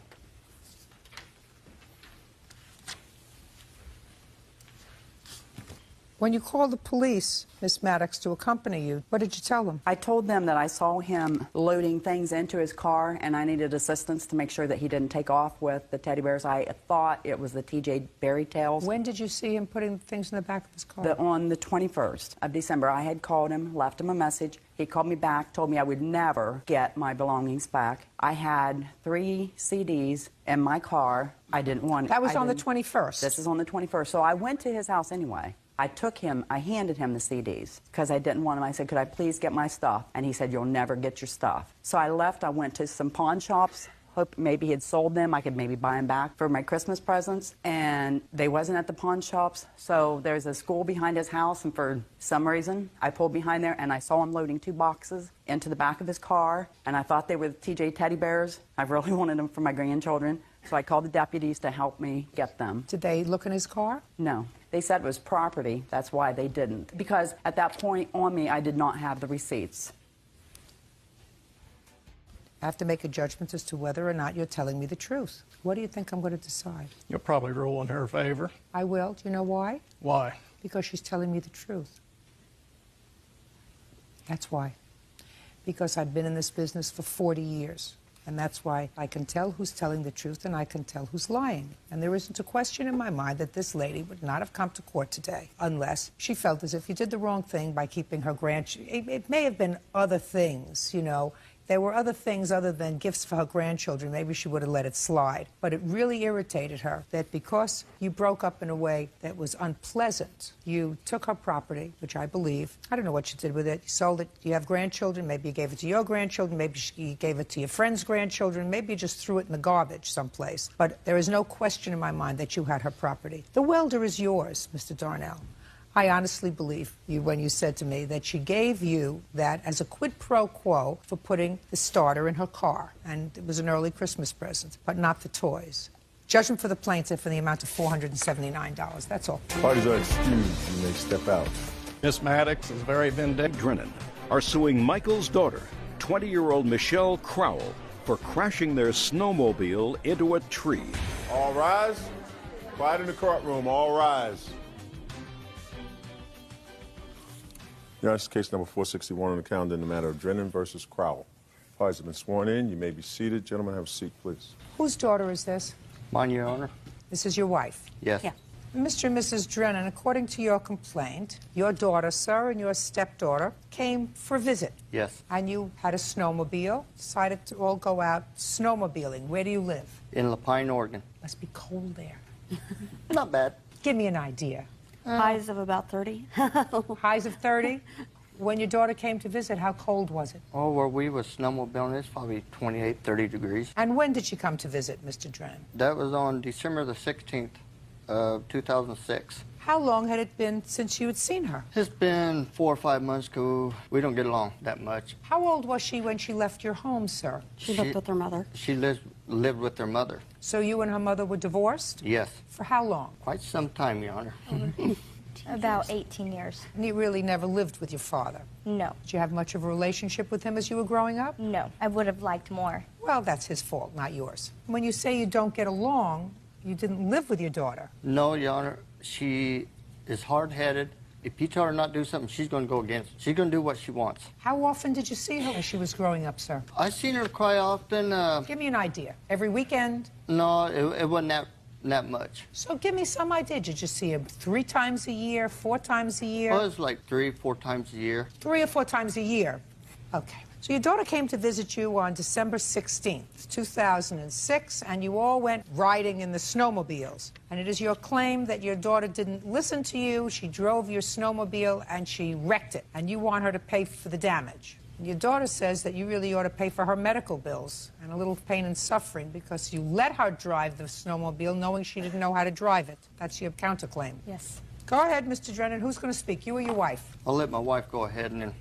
When you called the police, Miss Maddox, to accompany you, what did you tell them? I told them that I saw him loading things into his car, and I needed assistance to make sure that he didn't take off with the teddy bears. I thought it was the TJ Berry Tales. When did you see him putting things in the back of his car? On the 21st of December. I had called him, left him a message. He called me back, told me I would never get my belongings back. I had 3 CDs in my car. I didn't want it. That was on the 21st? This is on the 21st. So I went to his house anyway. I handed him the CDs because I didn't want them. I said, could I please get my stuff? And he said, you'll never get your stuff. So I left. I went to some pawn shops. Hope maybe he had sold them. I could maybe buy them back for my Christmas presents. And they wasn't at the pawn shops. So there's a school behind his house, and for some reason, I pulled behind there, and I saw him loading 2 boxes into the back of his car. And I thought they were the TJ teddy bears. I really wanted them for my grandchildren. So I called the deputies to help me get them. Did they look in his car? No. They said it was property. That's why they didn't. Because at that point on me, I did not have the receipts. I have to make a judgment as to whether or not you're telling me the truth. What do you think I'm going to decide? You'll probably rule in her favor. I will. Do you know why? Why? Because she's telling me the truth. That's why. Because I've been in this business for 40 years. And that's why I can tell who's telling the truth and I can tell who's lying. And there isn't a question in my mind that this lady would not have come to court today unless she felt as if you did the wrong thing by keeping her grandchildren. It may have been other things, you know, there were other things other than gifts for her grandchildren. Maybe she would have let it slide. But it really irritated her that because you broke up in a way that was unpleasant, you took her property, which I believe, I don't know what you did with it. You sold it. You have grandchildren. Maybe you gave it to your grandchildren. Maybe you gave it to your friend's grandchildren. Maybe you just threw it in the garbage someplace. But there is no question in my mind that you had her property. The welder is yours, Mr. Darnell. I honestly believe you when you said to me that she gave you that as a quid pro quo for putting the starter in her car. And it was an early Christmas present, but not the toys. Judgment for the plaintiff in the amount of $479. That's all. Parties are excused. You may step out. Miss Maddox is very vindictive. Drennan are suing Michael's daughter, 20-year-old Michelle Crowell, for crashing their snowmobile into a tree. All rise. Quiet in the courtroom. All rise. Your Honor, this is case number 461 on the calendar in the matter of Drennan versus Crowell. Parties have been sworn in. You may be seated. Gentlemen, have a seat, please. Whose daughter is this? Mine, Your Honor. This is your wife? Yes. Yeah. Mr. and Mrs. Drennan, according to your complaint, your daughter, sir, and your stepdaughter came for a visit. Yes. And you had a snowmobile, decided to all go out snowmobiling. Where do you live? In Lapine, Oregon. Must be cold there. Not bad. Give me an idea. Highs of about 30. Highs of 30? When your daughter came to visit, how cold was it? Oh, where we was snowmobiling, it's probably 28, 30 degrees. And when did she come to visit, Mr. Drennan? That was on December the 16th of 2006. How long had it been since you had seen her? It's been 4 or 5 months ago. We don't get along that much. How old was she when she left your home, sir? She lived with her mother. She lived with her mother. So you and her mother were divorced? Yes. For how long? Quite some time, Your Honor. About 18 years. And you really never lived with your father? No. Did you have much of a relationship with him as you were growing up? No. I would have liked more. Well, that's his fault, not yours. When you say you don't get along, you didn't live with your daughter. No, Your Honor. She is hard-headed. If you tell her not to do something, she's going to go against it. She's going to do what she wants. How often did you see her as she was growing up, sir? I seen her cry often. Give me an idea. Every weekend? No, it wasn't that much. So give me some idea. Did you see him 3 times a year, 4 times a year? Oh, it was like 3 or 4 times a year. 3 or 4 times a year. Okay. So your daughter came to visit you on December 16th, 2006, and you all went riding in the snowmobiles. And it is your claim that your daughter didn't listen to you, she drove your snowmobile, and she wrecked it, and you want her to pay for the damage. And your daughter says that you really ought to pay for her medical bills and a little pain and suffering because you let her drive the snowmobile knowing she didn't know how to drive it. That's your counterclaim. Yes. Go ahead, Mr. Drennan. Who's going to speak, you or your wife? I'll let my wife go ahead and then...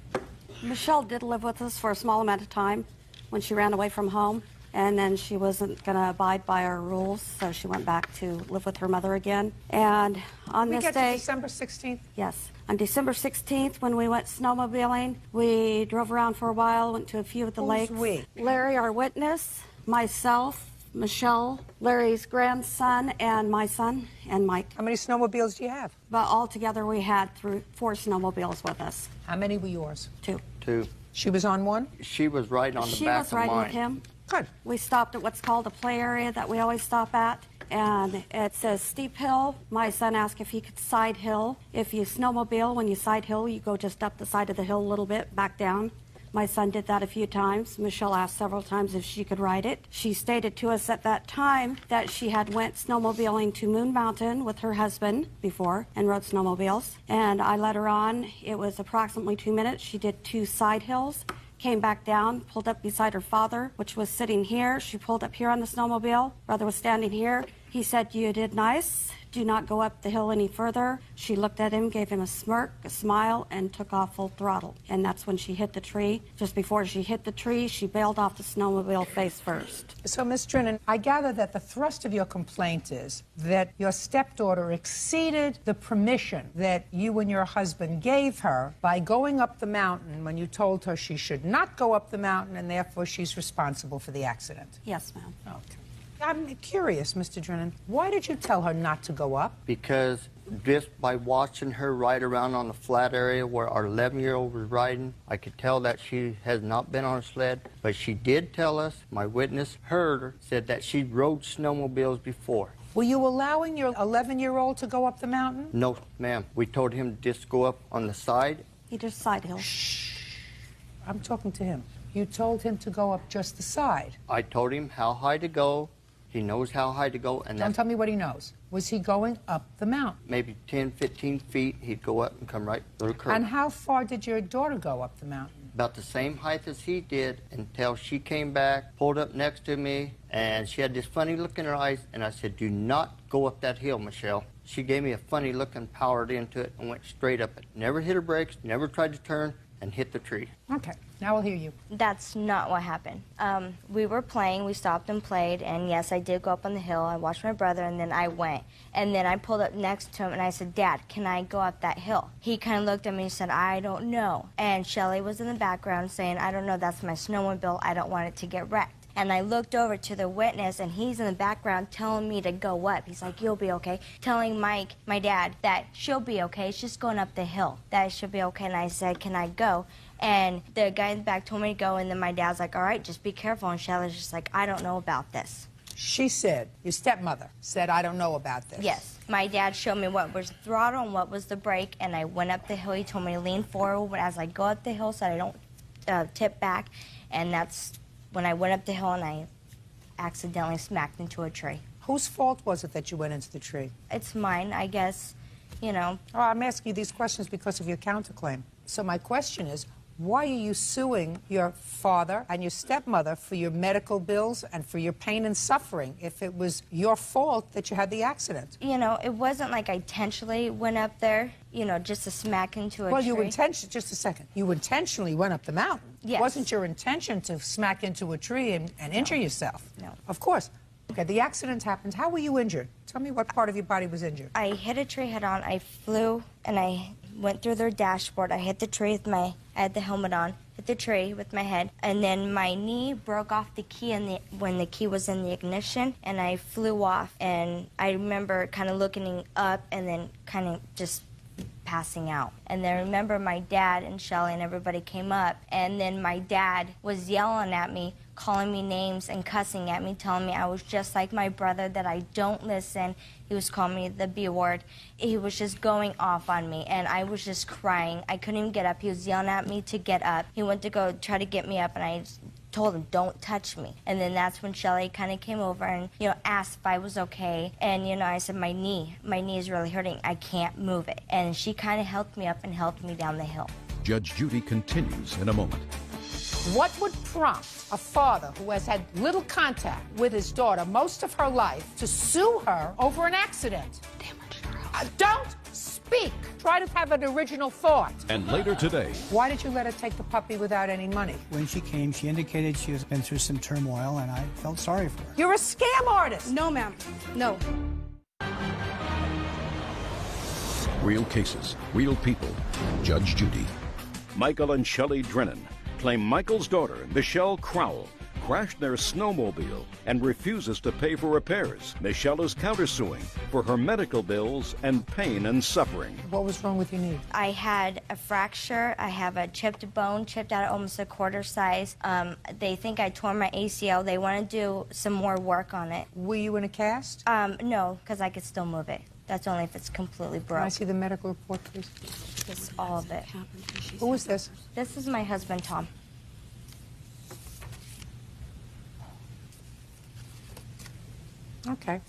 Michelle did live with us for a small amount of time when she ran away from home, and then she wasn't going to abide by our rules, so she went back to live with her mother again. And on this day... to December 16th? Yes. On December 16th, when we went snowmobiling, we drove around for a while, went to a few of the lakes. Who's we? Larry, our witness, myself, Michelle, Larry's grandson, and my son, and Mike. How many snowmobiles do you have? But altogether, we had 4 snowmobiles with us. How many were yours? 2. 2. She was on one? She was riding on the She back was of riding mine. with him. Good. We stopped at what's called a play area that we always stop at, and it says steep hill. My son asked if he could side hill. If you snowmobile, when you side hill, you go just up the side of the hill a little bit, back down. My son did that a few times. Michelle asked several times if she could ride it. She stated to us at that time that she had went snowmobiling to Moon Mountain with her husband before and rode snowmobiles. And I let her on. It was approximately 2 minutes. She did 2 side hills, came back down, pulled up beside her father, which was sitting here. She pulled up here on the snowmobile. Brother was standing here. He said, "You did nice. Do not go up the hill any further." She looked at him, gave him a smirk, a smile, and took off full throttle. And that's when she hit the tree. Just before she hit the tree, she bailed off the snowmobile face first. So, Ms. Drennan, I gather that the thrust of your complaint is that your stepdaughter exceeded the permission that you and your husband gave her by going up the mountain when you told her she should not go up the mountain, and therefore she's responsible for the accident. Yes, ma'am. Okay. I'm curious, Mr. Drennan, why did you tell her not to go up? Because just by watching her ride around on the flat area where our 11-year-old was riding, I could tell that she has not been on a sled. But she did tell us, my witness heard her, said that she rode snowmobiles before. Were you allowing your 11-year-old to go up the mountain? No, ma'am. We told him to just go up on the side. He just side hill. Shh. I'm talking to him. You told him to go up just the side. I told him how high to go. He knows how high to go. And Don't tell me what he knows. Was he going up the mountain? Maybe 10, 15 feet, he'd go up and come right through the curve. And how far did your daughter go up the mountain? About the same height as he did until she came back, pulled up next to me, and she had this funny look in her eyes, and I said, do not go up that hill, Michelle. She gave me a funny look and powered into it and went straight up it. Never hit her brakes, never tried to turn, and hit the tree. Okay, now I'll hear you. That's not what happened. We were playing, we stopped and played, and yes, I did go up on the hill. I watched my brother, and then I went. And then I pulled up next to him, and I said, Dad, can I go up that hill? He kind of looked at me and said, I don't know. And Shelly was in the background saying, I don't know, that's my snowmobile. I don't want it to get wrecked. And I looked over to the witness, and he's in the background telling me to go up. He's like, you'll be okay. Telling Mike, my dad, that she'll be okay. She's going up the hill. That she'll be okay. And I said, can I go? And the guy in the back told me to go, and then my dad's like, all right, just be careful. And Shelly's just like, I don't know about this. She said, your stepmother said, I don't know about this. Yes. My dad showed me what was the throttle and what was the brake, and I went up the hill. He told me to lean forward as I go up the hill so I don't tip back. And that's when I went up the hill and I accidentally smacked into a tree. Whose fault was it that you went into the tree? It's mine, I guess, you know. Oh, I'm asking you these questions because of your counterclaim. So my question is, why are you suing your father and your stepmother for your medical bills and for your pain and suffering if it was your fault that you had the accident? You know, it wasn't like I intentionally went up there, you know, just to smack into a tree. Well, you intentionally, just a second, you intentionally went up the mountain. Yes. It wasn't your intention to smack into a tree and injure yourself. No. Of course. Okay, the accident happened. How were you injured? Tell me what part of your body was injured. I hit a tree head on. I flew and I went through their dashboard. I hit the tree with I had the helmet on, hit the tree with my head, and then my knee broke off the key when the key was in the ignition, and I flew off. And I remember kind of looking up and then kind of just passing out. And then I remember my dad and Shelly and everybody came up, and then my dad was yelling at me, calling me names and cussing at me, telling me I was just like my brother, that I don't listen. He was calling me the B word. He was just going off on me, and I was just crying. I couldn't even get up. He was yelling at me to get up. He went to go try to get me up, and I told him, don't touch me. And then that's when Shelly kind of came over and, you know, asked if I was okay. And, you know, I said, my knee is really hurting. I can't move it. And she kind of helped me up and helped me down the hill. Judge Judy continues in a moment. What would prompt a father who has had little contact with his daughter most of her life to sue her over an accident? Don't speak. Try to have an original thought. And later today, why did you let her take the puppy without any money? When she came, she indicated she has been through some turmoil, and I felt sorry for her. You're a scam artist. No, ma'am. No. real cases, real people. Judge Judy. Michael and Shelley Drennan claim Michael's daughter, Michelle Crowell, crashed their snowmobile and refuses to pay for repairs. Michelle is countersuing for her medical bills and pain and suffering. What was wrong with your knee? I had a fracture. I have a chipped bone, chipped out almost a quarter size. They think I tore my ACL. They want to do some more work on it. Were you in a cast? No, because I could still move it. That's only if it's completely broke. Can I see the medical report, please? Just all of it. Who is this? This is my husband, Tom. Okay.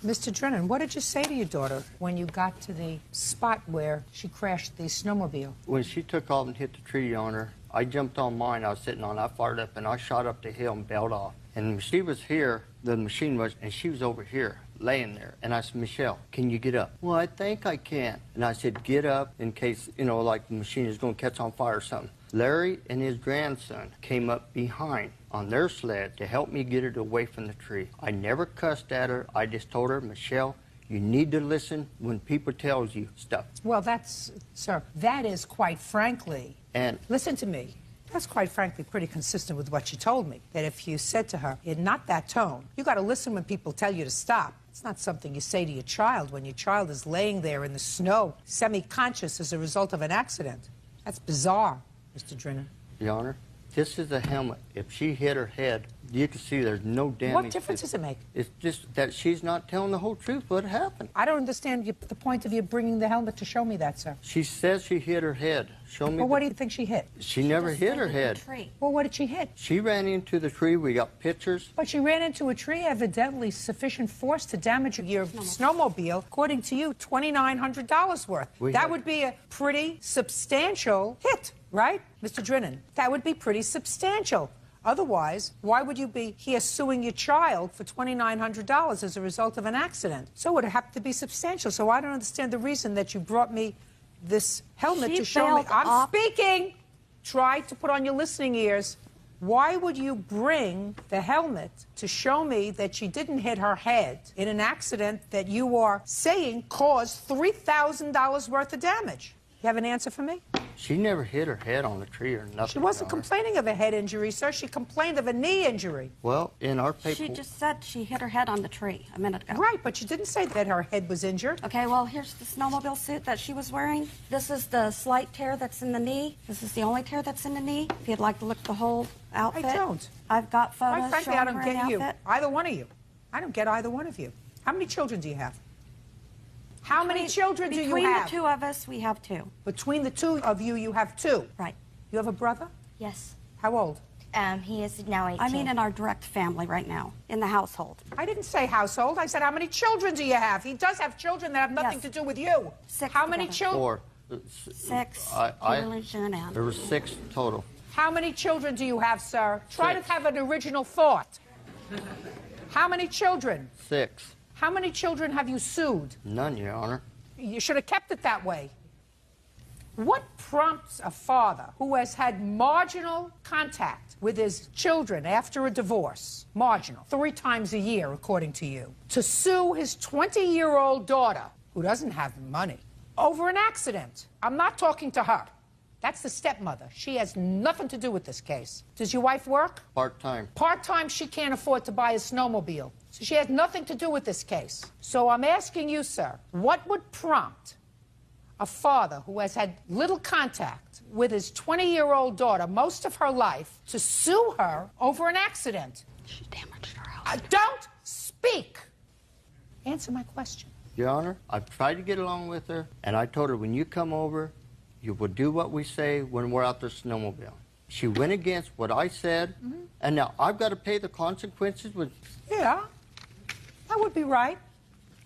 Mr. Drennan, what did you say to your daughter when you got to the spot where she crashed the snowmobile? When she took off and hit the tree on her, I jumped on mine I was sitting on. I fired up and I shot up the hill and bailed off. And she was here, the machine was, and she was over here, laying there. And I said, Michelle, can you get up? Well, I think I can. And I said, get up in case, you know, like the machine is going to catch on fire or something. Larry and his grandson came up behind on their sled to help me get it away from the tree. I never cussed at her. I just told her, Michelle, you need to listen when people tell you stuff. Well, that's, sir, that is quite frankly, and listen to me, that's quite frankly pretty consistent with what she told me, that if you said to her, in not that tone, you got to listen when people tell you to stop. It's not something you say to your child when your child is laying there in the snow, semi-conscious as a result of an accident. That's bizarre, Mr. Drennan. Your Honor, This is a helmet. If she hit her head, you can see there's no damage. What difference does it make? It's just that she's not telling the whole truth what happened. I don't understand the point of you bringing the helmet to show me that, sir. She says she hit her head. Show me. Well, what do you think she hit? She never hit her head. Well, what did she hit? She ran into the tree. We got pictures. But she ran into a tree, evidently sufficient force to damage your snowmobile. According to you, $2,900 worth. That would be a pretty substantial hit, right, Mr. Drinnan? That would be pretty substantial. Otherwise, why would you be here suing your child for $2,900 as a result of an accident? So it would have to be substantial. So I don't understand the reason that you brought me this helmet to show me. I'm speaking. Try to put on your listening ears. Why would you bring the helmet to show me that she didn't hit her head in an accident that you are saying caused $3,000 worth of damage? You have an answer for me? She never hit her head on the tree or nothing. She wasn't complaining of a head injury, sir. She complained of a knee injury. Well, in our paper... She just said she hit her head on the tree a minute ago. Right, but she didn't say that her head was injured. Okay, well, here's the snowmobile suit that she was wearing. This is the slight tear that's in the knee. This is the only tear that's in the knee. If you'd like to look at the whole outfit. I don't. I've got photos Quite frankly, showing I don't her get an you. outfit. Either one of you. I don't get either one of you. How many children do you have? How many children do you have? Between the two of us, we have two. Between the two of you, you have two? Right. You have a brother? Yes. How old? He is now 18. I mean in our direct family right now, in the household. I didn't say household. I said how many children do you have? He does have children that have nothing to do with you. How many children? 4. 6. There were 6 total. How many children do you have, sir? Try to have an original thought. How many children? 6. How many children have you sued? None, Your Honor. You should have kept it that way. What prompts a father who has had marginal contact with his children after a divorce, marginal, 3 times a year, according to you, to sue his 20-year-old daughter, who doesn't have money, over an accident? I'm not talking to her. That's the stepmother. She has nothing to do with this case. Does your wife work? Part-time. Part-time, she can't afford to buy a snowmobile. So she has nothing to do with this case. So I'm asking you, sir, what would prompt a father who has had little contact with his 20-year-old daughter most of her life to sue her over an accident? She damaged her house. Don't speak. Answer my question. Your Honor, I've tried to get along with her, and I told her, when you come over, you will do what we say when we're out there snowmobile. She went against what I said, and now I've got to pay the consequences with... Yeah, that would be right.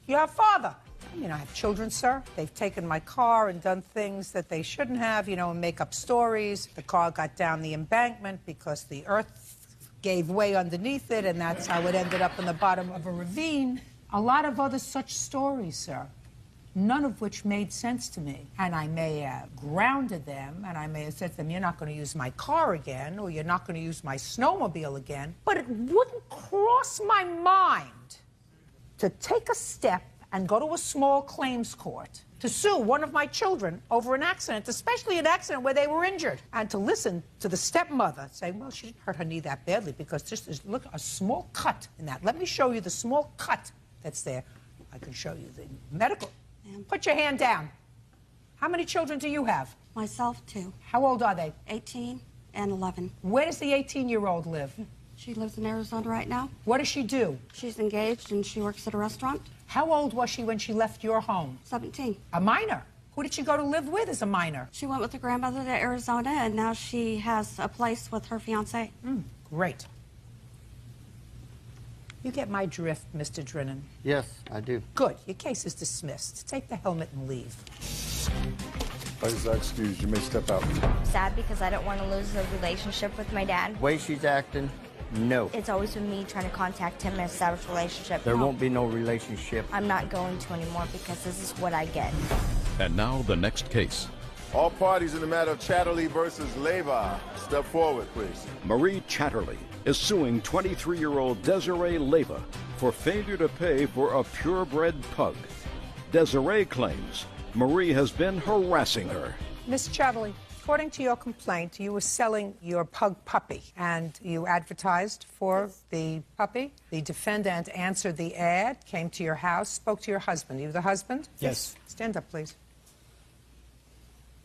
You have father. I mean, I have children, sir. They've taken my car and done things that they shouldn't have, you know, and make up stories. The car got down the embankment because the earth gave way underneath it, and that's how it ended up in the bottom of a ravine. A lot of other such stories, sir, none of which made sense to me. And I may have grounded them, and I may have said to them, you're not going to use my car again, or you're not going to use my snowmobile again. But it wouldn't cross my mind to take a step and go to a small claims court to sue one of my children over an accident, especially an accident where they were injured, and to listen to the stepmother say, well, she didn't hurt her knee that badly because just there's, look, a small cut in that. Let me show you the small cut that's there. I can show you the medical. Put your hand down. How many children do you have? Myself, 2. How old are they? 18 and 11. Where does the 18-year-old live? She lives in Arizona right now. What does she do? She's engaged and she works at a restaurant. How old was she when she left your home? 17. A minor. Who did she go to live with as a minor? She went with her grandmother to Arizona, and now she has a place with her fiancé. Great. You get my drift, Mr. Drinnan? Yes, I do. Good. Your case is dismissed. Take the helmet and leave. Please excuse, you may step out. Sad because I don't want to lose the relationship with my dad. The way she's acting, no. It's always been me trying to contact him and establish a relationship. There won't be no relationship. I'm not going to anymore because this is what I get. And now the next case. All parties in the matter of Chatterley versus Leva. Step forward, please. Marie Chatterley is suing 23-year-old Desiree Leva for failure to pay for a purebred pug. Desiree claims Marie has been harassing her. Miss Chatterley, according to your complaint, you were selling your pug puppy, and you advertised for the puppy. The defendant answered the ad, came to your house, spoke to your husband. You the husband? Yes. Stand up, please.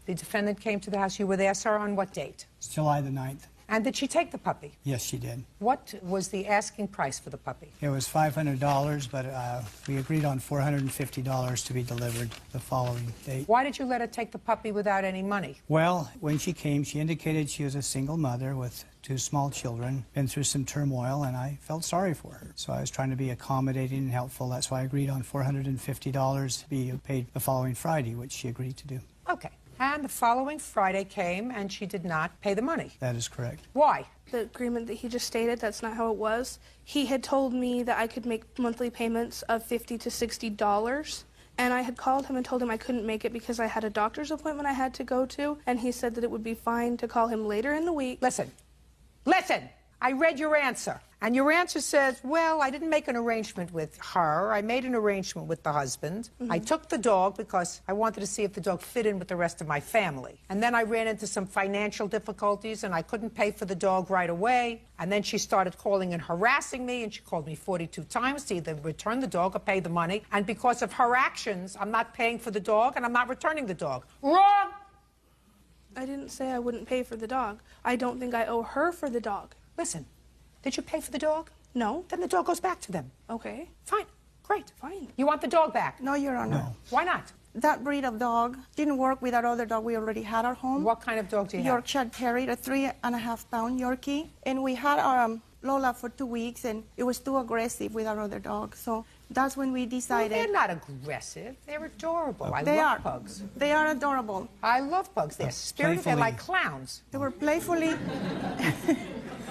The defendant came to the house. You were there, sir, on what date? It's July the 9th. And did she take the puppy? Yes, she did. What was the asking price for the puppy? It was $500, but we agreed on $450 to be delivered the following day. Why did you let her take the puppy without any money? Well, when she came, she indicated she was a single mother with 2 small children, been through some turmoil, and I felt sorry for her. So I was trying to be accommodating and helpful. That's why I agreed on $450 to be paid the following Friday, which she agreed to do. Okay. And the following Friday came, and she did not pay the money. That is correct. Why? The agreement that he just stated, that's not how it was. He had told me that I could make monthly payments of $50 to $60. And I had called him and told him I couldn't make it because I had a doctor's appointment I had to go to. And he said that it would be fine to call him later in the week. Listen. I read your answer. And your answer says, well, I didn't make an arrangement with her. I made an arrangement with the husband. I took the dog because I wanted to see if the dog fit in with the rest of my family. And then I ran into some financial difficulties, and I couldn't pay for the dog right away. And then she started calling and harassing me, and she called me 42 times to either return the dog or pay the money. And because of her actions, I'm not paying for the dog, and I'm not returning the dog. Wrong! I didn't say I wouldn't pay for the dog. I don't think I owe her for the dog. Listen, did you pay for the dog? No. Then the dog goes back to them. Okay. Fine. Great. Fine. You want the dog back? No, Your Honor. No. Why not? That breed of dog didn't work with our other dog we already had at home. What kind of dog do you have? Yorkshire Terrier, a 3.5-pound Yorkie. And we had Lola for 2 weeks, and it was too aggressive with our other dog. So that's when we decided. Well, they're not aggressive. They're adorable. I They love are. pugs. They are adorable. I love pugs. They're spirited. They're like clowns. They were playfully.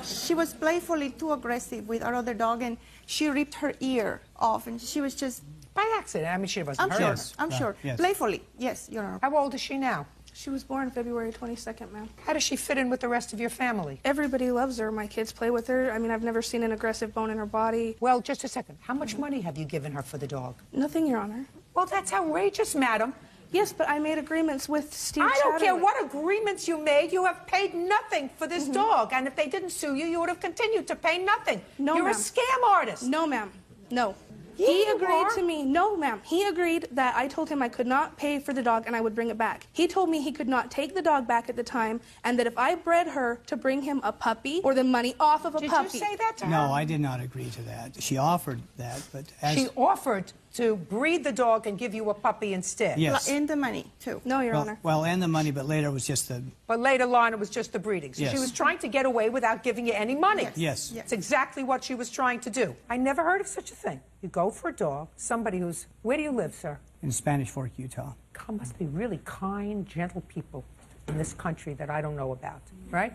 She was playfully too aggressive with our other dog, and she ripped her ear off, and she was just. By accident. I mean, she wasn't hurt. Sure. I'm sure. Yes. Playfully, yes, Your Honor. How old is she now? She was born February 22nd, ma'am. How does she fit in with the rest of your family? Everybody loves her. My kids play with her. I mean, I've never seen an aggressive bone in her body. Well, just a second. How much money have you given her for the dog? Nothing, Your Honor. Well, that's outrageous, madam. Yes, but I made agreements with Steve I don't care Chatterley. what agreements you made. You have paid nothing for this dog. And if they didn't sue you, you would have continued to pay nothing. No, You're a ma'am. scam artist. No, ma'am. No. Yeah, He you agreed are. to me. No, ma'am. He agreed that I told him I could not pay for the dog and I would bring it back. He told me he could not take the dog back at the time and that if I bred her to bring him a puppy or the money off of a puppy. Did you say that to her? No, I did not agree to that. She offered that, but as... She offered to breed the dog and give you a puppy instead. Yes. And the money, too. No, Your Honor. Well, and the money, but later it was just the... But later on, it was just the breeding. So Yes. she was trying to get away without giving you any money. Yes. That's exactly what she was trying to do. I never heard of such a thing. You go for a dog, somebody who's... Where do you live, sir? In Spanish Fork, Utah. God, must be really kind, gentle people in this country that I don't know about, right?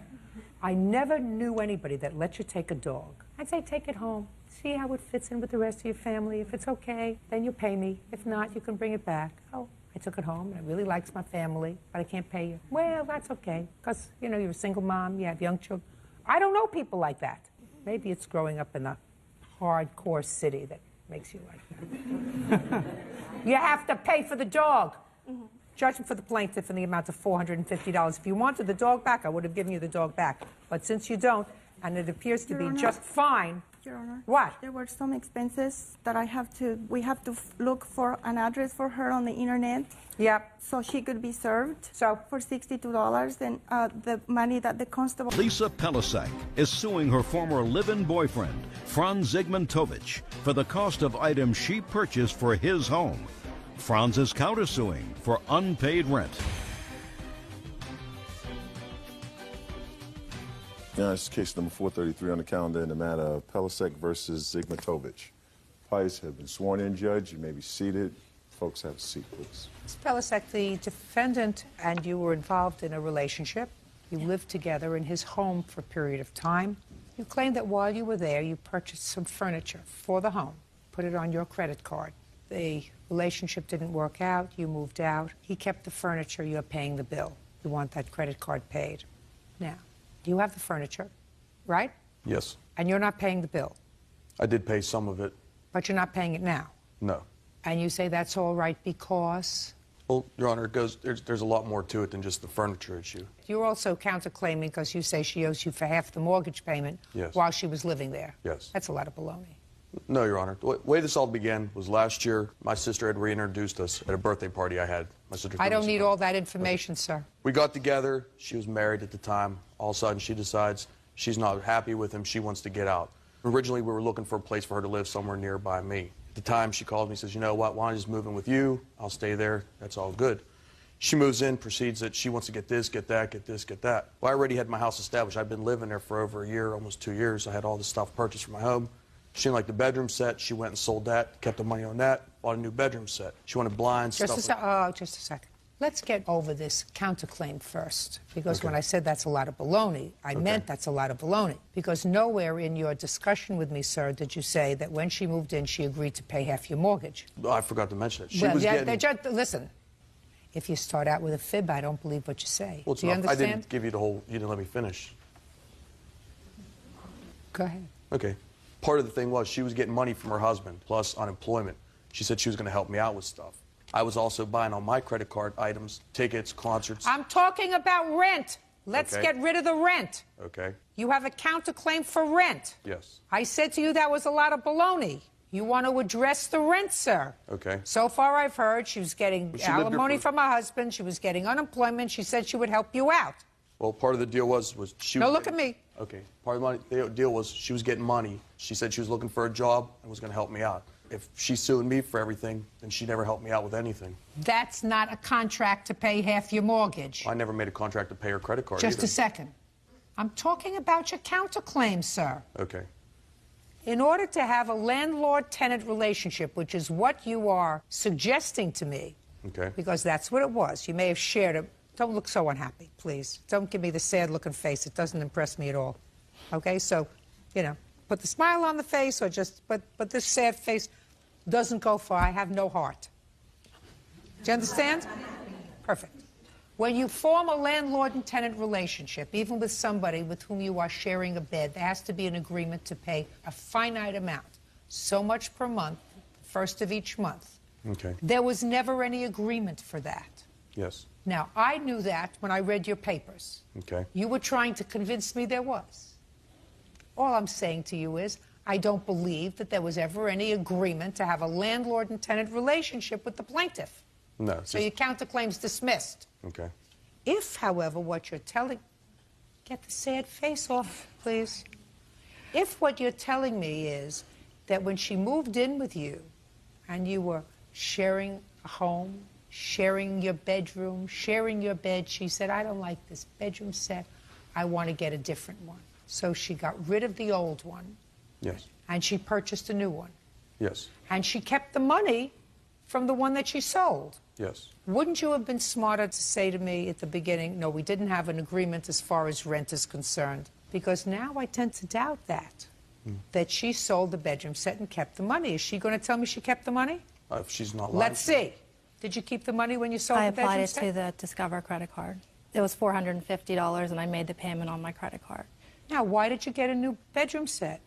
I never knew anybody that let you take a dog. I'd say take it home. See how it fits in with the rest of your family. If it's okay, then you pay me. If not, you can bring it back. Oh, I took it home, and it really likes my family, but I can't pay you. Well, that's okay, because, you know, you're a single mom, you have young children. I don't know people like that. Maybe it's growing up in a hardcore city that makes you like that. You have to pay for the dog. Judgment for the plaintiff in the amount of $450. If you wanted the dog back, I would have given you the dog back. But since you don't, and it appears to Your be Honor. just fine. Your Honor. What? There were some expenses that we have to look for an address for her on the internet. Yep. So she could be served. So? For $62, and the money that the constable... Lisa Pelisek is suing her former live-in boyfriend, Franz Zygmuntovich, for the cost of items she purchased for his home. Franz is countersuing for unpaid rent. Now, this is case number 433 on the calendar in the matter of Pelisek versus Zygmuntovich. Parties have been sworn in, Judge. You may be seated. Folks, have a seat, please. Ms. Pelisek, the defendant and you were involved in a relationship. You lived together in his home for a period of time. You claim that while you were there, you purchased some furniture for the home, put it on your credit card. The relationship didn't work out. You moved out. He kept the furniture. You're paying the bill. You want that credit card paid. Now, you have the furniture, right? Yes. And you're not paying the bill. I did pay some of it. But you're not paying it now. No. And you say that's all right because? Well, Your Honor, there's a lot more to it than just the furniture issue. You're also counterclaiming because you say she owes you for half the mortgage payment Yes. while she was living there. Yes. That's a lot of baloney. No, Your Honor. The way this all began was last year. My sister had reintroduced us at a birthday party I had. My sister. I don't need all that information, sir. We got together. She was married at the time. All of a sudden, she decides she's not happy with him. She wants to get out. Originally, we were looking for a place for her to live somewhere nearby me. At the time, she called me and says, you know what, why don't I just move in with you? I'll stay there. That's all good. She moves in, proceeds that she wants to get this, get that, get this, get that. Well, I already had my house established. I'd been living there for over a year, almost 2 years. I had all this stuff purchased for my home. She didn't like the bedroom set. She went and sold that, kept the money on that, bought a new bedroom set. She wanted blinds, Just stuff. just a second. Let's get over this counterclaim first, because when I said that's a lot of baloney, I meant that's a lot of baloney. Because nowhere in your discussion with me, sir, did you say that when she moved in, she agreed to pay half your mortgage. Oh, I forgot to mention it. She Well, was yeah, getting... listen, if you start out with a fib, I don't believe what you say. Well, Do you understand? I didn't give you the whole... You didn't let me finish. Go ahead. Okay. Part of the thing was she was getting money from her husband, plus unemployment. She said she was going to help me out with stuff. I was also buying on my credit card items, tickets, concerts. I'm talking about rent. Let's get rid of the rent. Okay. You have a counterclaim for rent. Yes. I said to you that was a lot of baloney. You want to address the rent, sir. Okay. So far, I've heard she was getting She lived here alimony for- from her husband. She was getting unemployment. She said she would help you out. Well, part of the deal was she No, was look getting- at me. Okay. Part of the deal was she was getting money. She said she was looking for a job and was going to help me out. If she's suing me for everything, then she never helped me out with anything. That's not a contract to pay half your mortgage. I never made a contract to pay her credit card Just either. a second. I'm talking about your counterclaim, sir. Okay. In order to have a landlord-tenant relationship, which is what you are suggesting to me, Okay. because that's what it was. You may have shared it. Don't look so unhappy, please. Don't give me the sad-looking face. It doesn't impress me at all. Okay? So, you know, put the smile on the face or just... But this sad face doesn't go far. I have no heart. Do you understand? Perfect. When you form a landlord and tenant relationship, even with somebody with whom you are sharing a bed, there has to be an agreement to pay a finite amount, so much per month, first of each month. Okay. There was never any agreement for that. Yes. Now, I knew that when I read your papers. Okay. You were trying to convince me there was. All I'm saying to you is, I don't believe that there was ever any agreement to have a landlord and tenant relationship with the plaintiff. No. So your counterclaim's dismissed. Okay. If, however, what you're telling... Get the sad face off, please. If what you're telling me is that when she moved in with you and you were sharing a home, sharing your bedroom, sharing your bed, she said, I don't like this bedroom set. I want to get a different one. So she got rid of the old one. Yes. And she purchased a new one. Yes. And she kept the money from the one that she sold. Yes. Wouldn't you have been smarter to say to me at the beginning, no, we didn't have an agreement as far as rent is concerned? Because now I tend to doubt that she sold the bedroom set and kept the money. Is she going to tell me she kept the money? If she's not lying. Let's see. Did you keep the money when you sold I the bedroom applied it set? to the Discover credit card. It was $450, and I made the payment on my credit card. Now, why did you get a new bedroom set?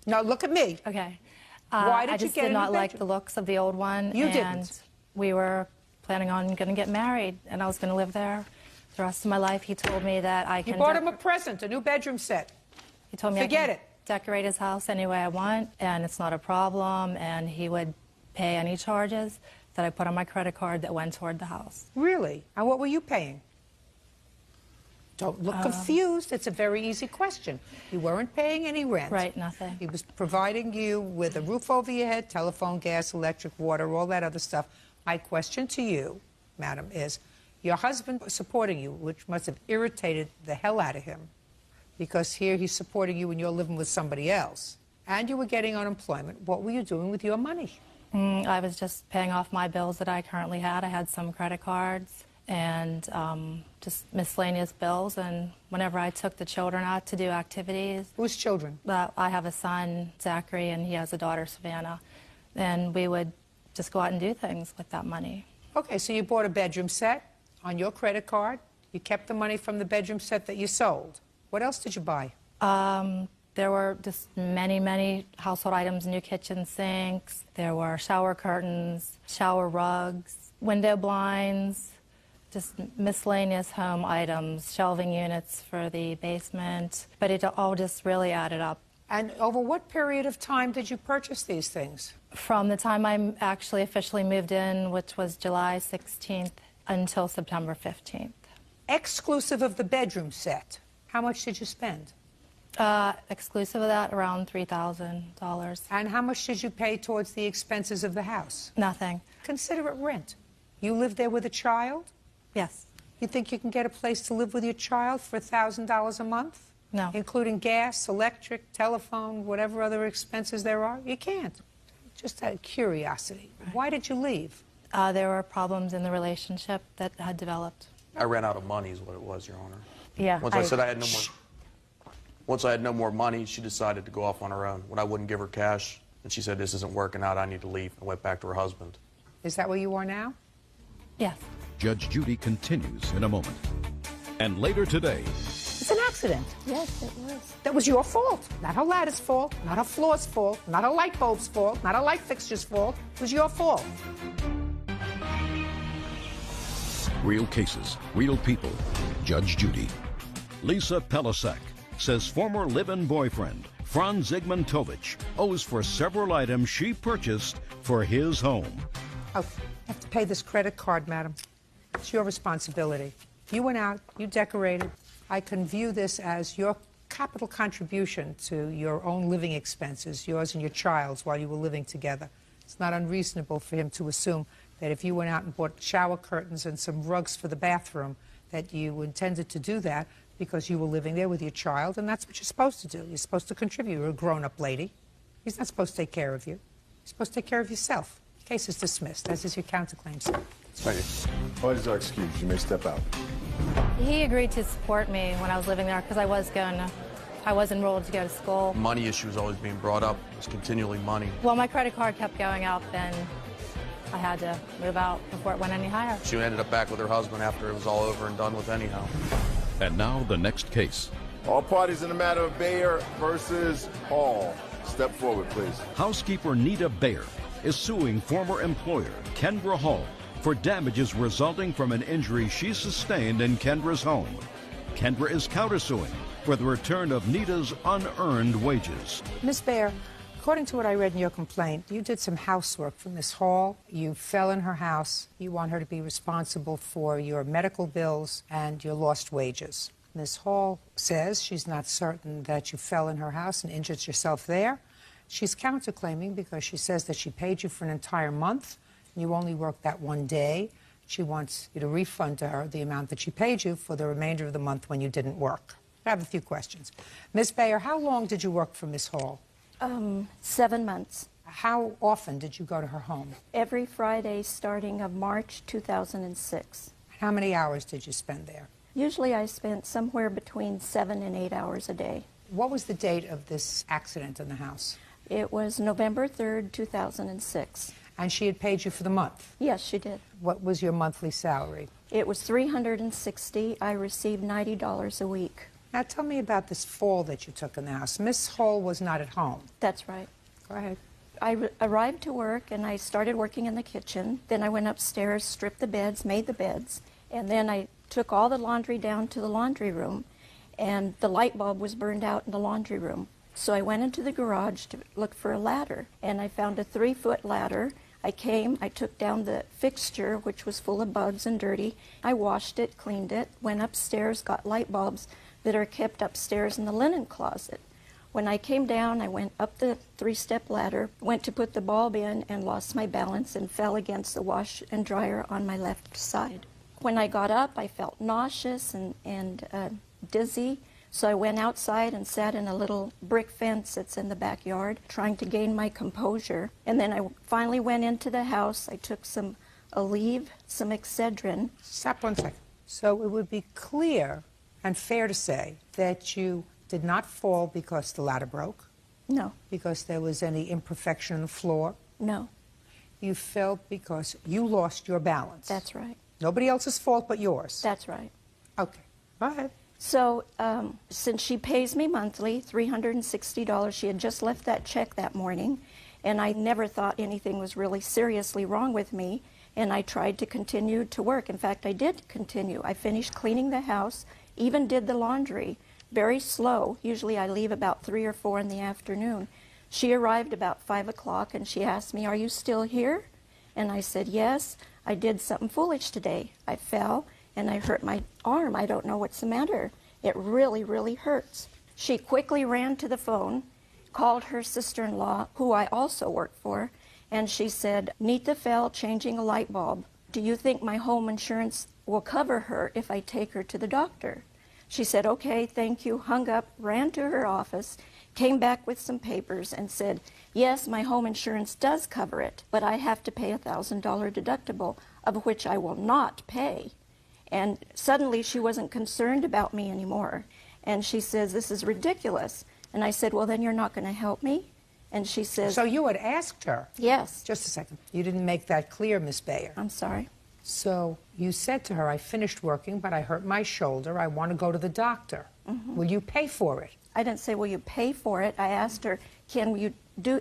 Now, look at me. Okay. Why did I just you get did a not new like bedroom? the looks of the old one. You and didn't. We were planning on going to get married, and I was going to live there the rest of my life. He told me that I You can... bought him a present, a new bedroom set. He told me Forget I can it. decorate his house any way I want, and it's not a problem, and he would pay any charges that I put on my credit card that went toward the house. Really? And what were you paying? Don't look confused. It's a very easy question. You weren't paying any rent. Right, nothing. He was providing you with a roof over your head, telephone, gas, electric, water, all that other stuff. My question to you, madam, is your husband supporting you, which must have irritated the hell out of him, because here he's supporting you and you're living with somebody else, and you were getting unemployment. What were you doing with your money? I was just paying off my bills that I currently had. I had some credit cards and just miscellaneous bills. And whenever I took the children out to do activities... Whose children? I have a son, Zachary, and he has a daughter, Savannah. And we would just go out and do things with that money. Okay, so you bought a bedroom set on your credit card. You kept the money from the bedroom set that you sold. What else did you buy? There were just many, many household items, new kitchen sinks. There were shower curtains, shower rugs, window blinds, just miscellaneous home items, shelving units for the basement. But it all just really added up And over what period of time did you purchase these things? From the time I actually officially moved in, which was July 16th, until September 15th. Exclusive of the bedroom set, how much did you spend? Exclusive of that, around $3,000. And how much did you pay towards the expenses of the house? Nothing. Consider it rent. You live there with a child? Yes. You think you can get a place to live with your child for $1,000 a month? No. Including gas, electric, telephone, whatever other expenses there are? You can't. Just out of curiosity. Why did you leave? There were problems in the relationship that had developed. I ran out of money is what it was, Your Honor. Yeah. Once I said I had no more. Once I had no more money, she decided to go off on her own. When I wouldn't give her cash, and she said, "This isn't working out, I need to leave," and went back to her husband. Is that where you are now? Yes. Judge Judy continues in a moment. And later today, It's an accident. Yes, it was. That was your fault. Not her ladder's fault, not her floor's fault, not her light bulb's fault, not her light fixture's fault. It was your fault. real cases, real people. Judge Judy. Lisa Pelisek says former live-in boyfriend Franz Zygmuntovich owes for several items she purchased for his home. Oh, you have to pay this credit card, madam. It's your responsibility. You went out, you decorated. I can view this as your capital contribution to your own living expenses, yours and your child's, while you were living together. It's not unreasonable for him to assume that if you went out and bought shower curtains and some rugs for the bathroom, that you intended to do that because you were living there with your child, and that's what you're supposed to do. You're supposed to contribute. You're a grown-up lady. He's not supposed to take care of you. You're supposed to take care of yourself. Case is dismissed, as is your counterclaim, sir. Thank you. Parties are excused. You may step out. He agreed to support me when I was living there because I was enrolled to go to school. Money issues always being brought up. It was continually money. Well, my credit card kept going up, and I had to move out before it went any higher. She ended up back with her husband after it was all over and done with anyhow. And now the next case. All parties in the matter of Bayer versus Hall. Step forward, please. Housekeeper Nita Bayer is suing former employer Kendra Hall for damages resulting from an injury she sustained in Kendra's home. Kendra is countersuing for the return of Nita's unearned wages. Miss Bayer, according to what I read in your complaint, you did some housework for Miss Hall. You fell in her house. You want her to be responsible for your medical bills and your lost wages. Miss Hall says she's not certain that you fell in her house and injured yourself there. She's counterclaiming because she says that she paid you for an entire month and you only worked that one day. She wants you to refund to her the amount that she paid you for the remainder of the month when you didn't work. I have a few questions. Miss Bayer, how long did you work for Miss Hall? 7 months. How often did you go to her home? Every Friday starting of March 2006. How many hours did you spend there? Usually I spent somewhere between 7 and 8 hours a day. What was the date of this accident in the house? It was November 3rd, 2006. And she had paid you for the month? Yes, she did. What was your monthly salary? It was $360. I received $90 a week. Now tell me about this fall that you took in the house. Miss Hall was not at home. That's right. Go ahead. I arrived to work and I started working in the kitchen. Then I went upstairs, stripped the beds, made the beds, and then I took all the laundry down to the laundry room, and the light bulb was burned out in the laundry room. So I went into the garage to look for a ladder, and I found a 3-foot ladder. I took down the fixture, which was full of bugs and dirty. I washed it, cleaned it, went upstairs, got light bulbs that are kept upstairs in the linen closet. When I came down, I went up the 3-step ladder, went to put the bulb in and lost my balance and fell against the wash and dryer on my left side. When I got up, I felt nauseous and dizzy, so I went outside and sat in a little brick fence that's in the backyard, trying to gain my composure. And then I finally went into the house. I took some Aleve, some Excedrin. Stop 1 second. So it would be clear and fair to say that you did not fall because the ladder broke? No. Because there was any imperfection in the floor? No. You fell because you lost your balance? That's right. Nobody else's fault but yours? That's right. Okay. Go ahead. So since she pays me monthly, $360, she had just left that check that morning, and I never thought anything was really seriously wrong with me, and I tried to continue to work. In fact, I did continue. I finished cleaning the house, even did the laundry, very slow. Usually I leave about 3 or 4 in the afternoon. She arrived about 5 o'clock and she asked me, "Are you still here?" And I said, "Yes, I did something foolish today. I fell and I hurt my arm. I don't know what's the matter. It really, really hurts." She quickly ran to the phone, called her sister-in-law, who I also work for, and she said, "Nita fell changing a light bulb. Do you think my home insurance will cover her if I take her to the doctor?" She said, "Okay, thank you," hung up, ran to her office, came back with some papers and said, "Yes, my home insurance does cover it, but I have to pay a $1,000 deductible, of which I will not pay." And suddenly she wasn't concerned about me anymore. And she says, "This is ridiculous." And I said, "Well, then you're not going to help me?" And she says... So you had asked her? Yes. Just a second. You didn't make that clear, Miss Bayer. I'm sorry. So you said to her, "I finished working, but I hurt my shoulder. I want to go to the doctor. Will you pay for it?" I didn't say, "Will you pay for it?" I asked her, "Can you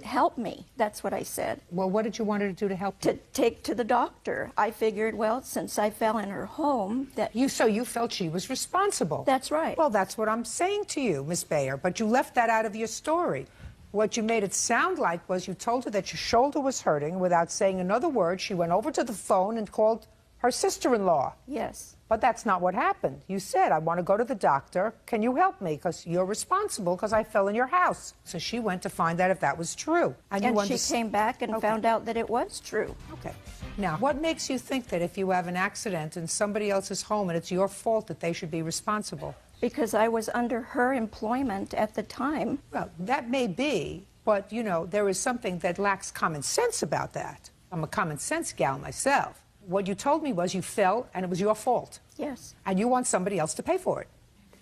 help me?" That's what I said. Well, what did you want her to do to help you? To take to the doctor. I figured, well, since I fell in her home, that... So you felt she was responsible? That's right. Well, that's what I'm saying to you, Miss Bayer, but you left that out of your story. What you made it sound like was you told her that your shoulder was hurting. Without saying another word, she went over to the phone and called her sister-in-law. Yes. But that's not what happened. You said, "I want to go to the doctor. Can you help me? Because you're responsible because I fell in your house." So she went to find out if that was true. And she came back and found out that it was true. Okay. Now, what makes you think that if you have an accident in somebody else's home and it's your fault that they should be responsible? Because I was under her employment at the time. Well, that may be, but, you know, there is something that lacks common sense about that. I'm a common sense gal myself. What you told me was you fell and it was your fault. Yes. And you want somebody else to pay for it.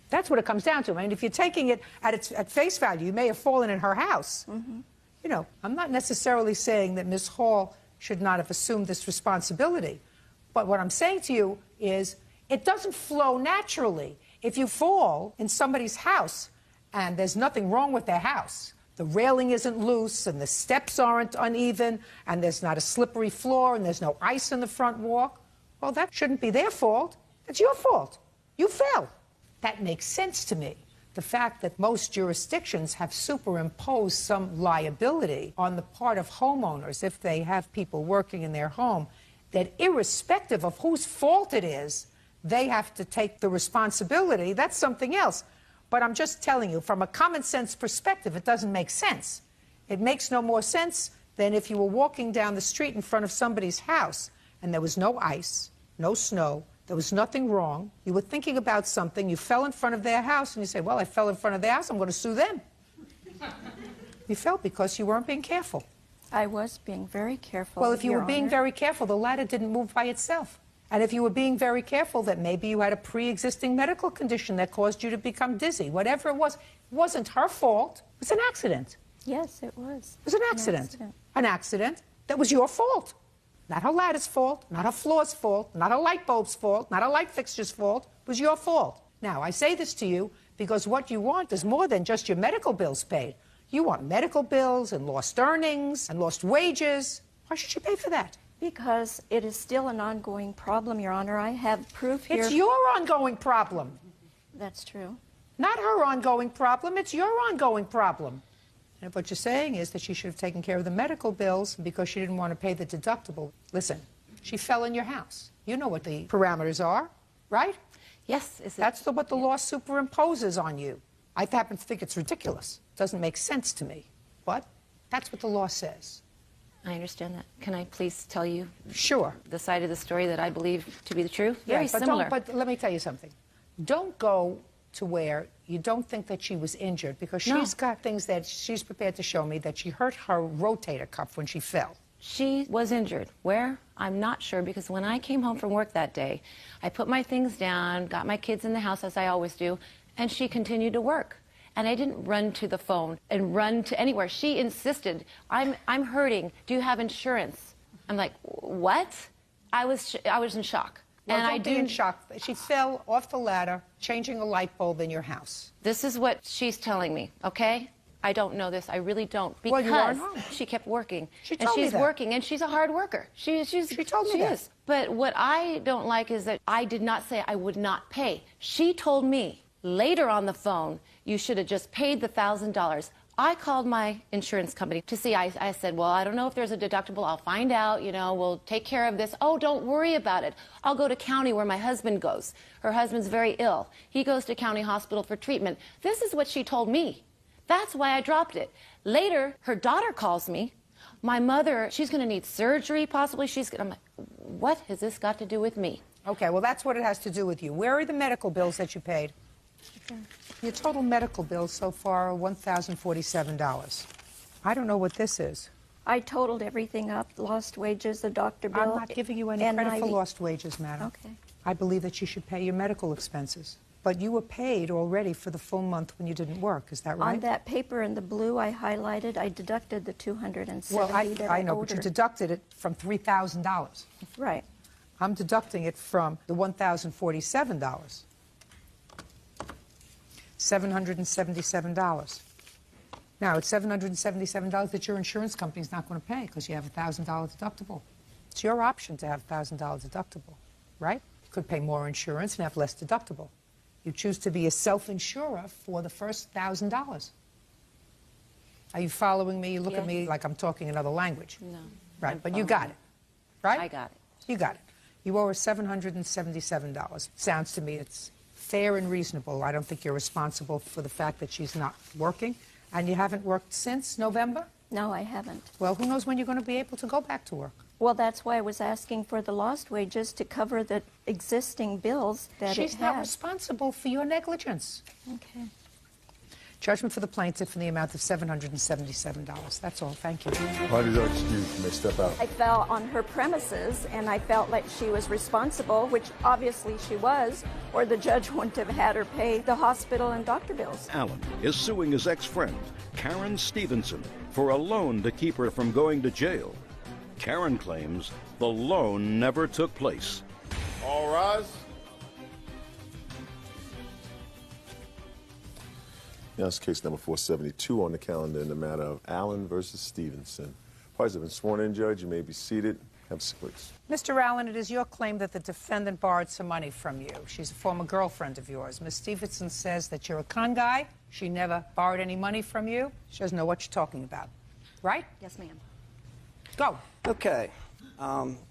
That's what it comes down to. I mean, if you're taking it at face value, you may have fallen in her house. You know, I'm not necessarily saying that Ms. Hall should not have assumed this responsibility. But what I'm saying to you is it doesn't flow naturally. If you fall in somebody's house and there's nothing wrong with their house, the railing isn't loose and the steps aren't uneven and there's not a slippery floor and there's no ice in the front walk, well, that shouldn't be their fault. It's your fault. You fell. That makes sense to me. The fact that most jurisdictions have superimposed some liability on the part of homeowners if they have people working in their home, that irrespective of whose fault it is, they have to take the responsibility, that's something else. But I'm just telling you, from a common sense perspective, it doesn't make sense. It makes no more sense than if you were walking down the street in front of somebody's house and there was no ice, no snow, there was nothing wrong. You were thinking about something, you fell in front of their house, and you say, "Well, I fell in front of their house, I'm going to sue them." You fell because you weren't being careful. I was being very careful. Well, if you Your were being Honor. very careful, the ladder didn't move by itself. And if you were being very careful, that maybe you had a pre-existing medical condition that caused you to become dizzy. Whatever it wasn't her fault. It was an accident. Yes, it was. It was an accident. An accident that was your fault. Not her ladder's fault, not her floor's fault, not her light bulb's fault, not her light fixture's fault. It was your fault. Now, I say this to you because what you want is more than just your medical bills paid. You want medical bills and lost earnings and lost wages. Why should she pay for that? Because it is still an ongoing problem, Your Honor. I have proof here. It's your ongoing problem. That's true. Not her ongoing problem. It's your ongoing problem. And what you're saying is that she should have taken care of the medical bills because she didn't want to pay the deductible. Listen, she fell in your house. You know what the parameters are, right? Yes. That's what the law superimposes on you. I happen to think it's ridiculous. It doesn't make sense to me. But that's what the law says. I understand that. Can I please tell you the side of the story that I believe to be the truth? Yeah, Very but similar. But let me tell you something. Don't go to where you don't think that she was injured because she's got things that she's prepared to show me that she hurt her rotator cuff when she fell. She was injured. Where? I'm not sure, because when I came home from work that day, I put my things down, got my kids in the house as I always do, and she continued to work. And I didn't run to the phone and run to anywhere. She insisted, I'm hurting. Do you have insurance? I'm like, what? I was in shock. Well, and don't I be in didn't. shock. She fell off the ladder, changing a light bulb in your house. This is what she's telling me, okay? I don't know this. I really don't. Well, Because you weren't home. she kept working. She and told me she's that. working, and she's a hard worker. She told me that. is. But what I don't like is that I did not say I would not pay. She told me Later on the phone, you should have just paid the $1,000. I called my insurance company to see. I said, well, I don't know if there's a deductible. I'll find out. We'll take care of this. Oh, don't worry about it. I'll go to county where my husband goes. Her husband's very ill. He goes to county hospital for treatment. This is what she told me. That's why I dropped it. Later, her daughter calls me. My mother, she's going to need surgery, possibly. I'm like, what has this got to do with me? Okay, well, that's what it has to do with you. Where are the medical bills that you paid? Okay. Your total medical bills so far are $1,047. I don't know what this is. I totaled everything up, lost wages, the doctor bill. I'm not giving you any credit for lost wages, madam. Okay. I believe that you should pay your medical expenses. But you were paid already for the full month when you didn't work. Is that right? On that paper in the blue I highlighted, I deducted the $270 well, that I know, owed but you her. deducted it from $3,000. Right. I'm deducting it from the $1,047. $777. Now, it's $777 that your insurance company's not going to pay because you have a $1,000 deductible. It's your option to have a $1,000 deductible, right? You could pay more insurance and have less deductible. You choose to be a self-insurer for the first $1,000. Are you following me? You look at me like I'm talking another language. No. Right, but you got it, right? I got it. You got it. You owe her $777. Sounds to me it's fair and reasonable. I don't think you're responsible for the fact that she's not working. And you haven't worked since November? No, I haven't. Well, who knows when you're going to be able to go back to work? Well, that's why I was asking for the lost wages to cover the existing bills that She's it not had. responsible for your negligence. Okay. Judgment for the plaintiff in the amount of $777. That's all. Thank you. Party is excused. You may step out. I fell on her premises, and I felt like she was responsible, which obviously she was, or the judge wouldn't have had her pay the hospital and doctor bills. Allen is suing his ex-friend, Karen Stevenson, for a loan to keep her from going to jail. Karen claims the loan never took place. All rise. Now it's case number 472 on the calendar in the matter of Allen versus Stevenson. Parties have been sworn in, Judge. You may be seated. Have a seat, please. Mr. Allen, it is your claim that the defendant borrowed some money from you. She's a former girlfriend of yours. Ms. Stevenson says that you're a con guy. She never borrowed any money from you. She doesn't know what you're talking about. Right? Yes, ma'am. Go. Okay.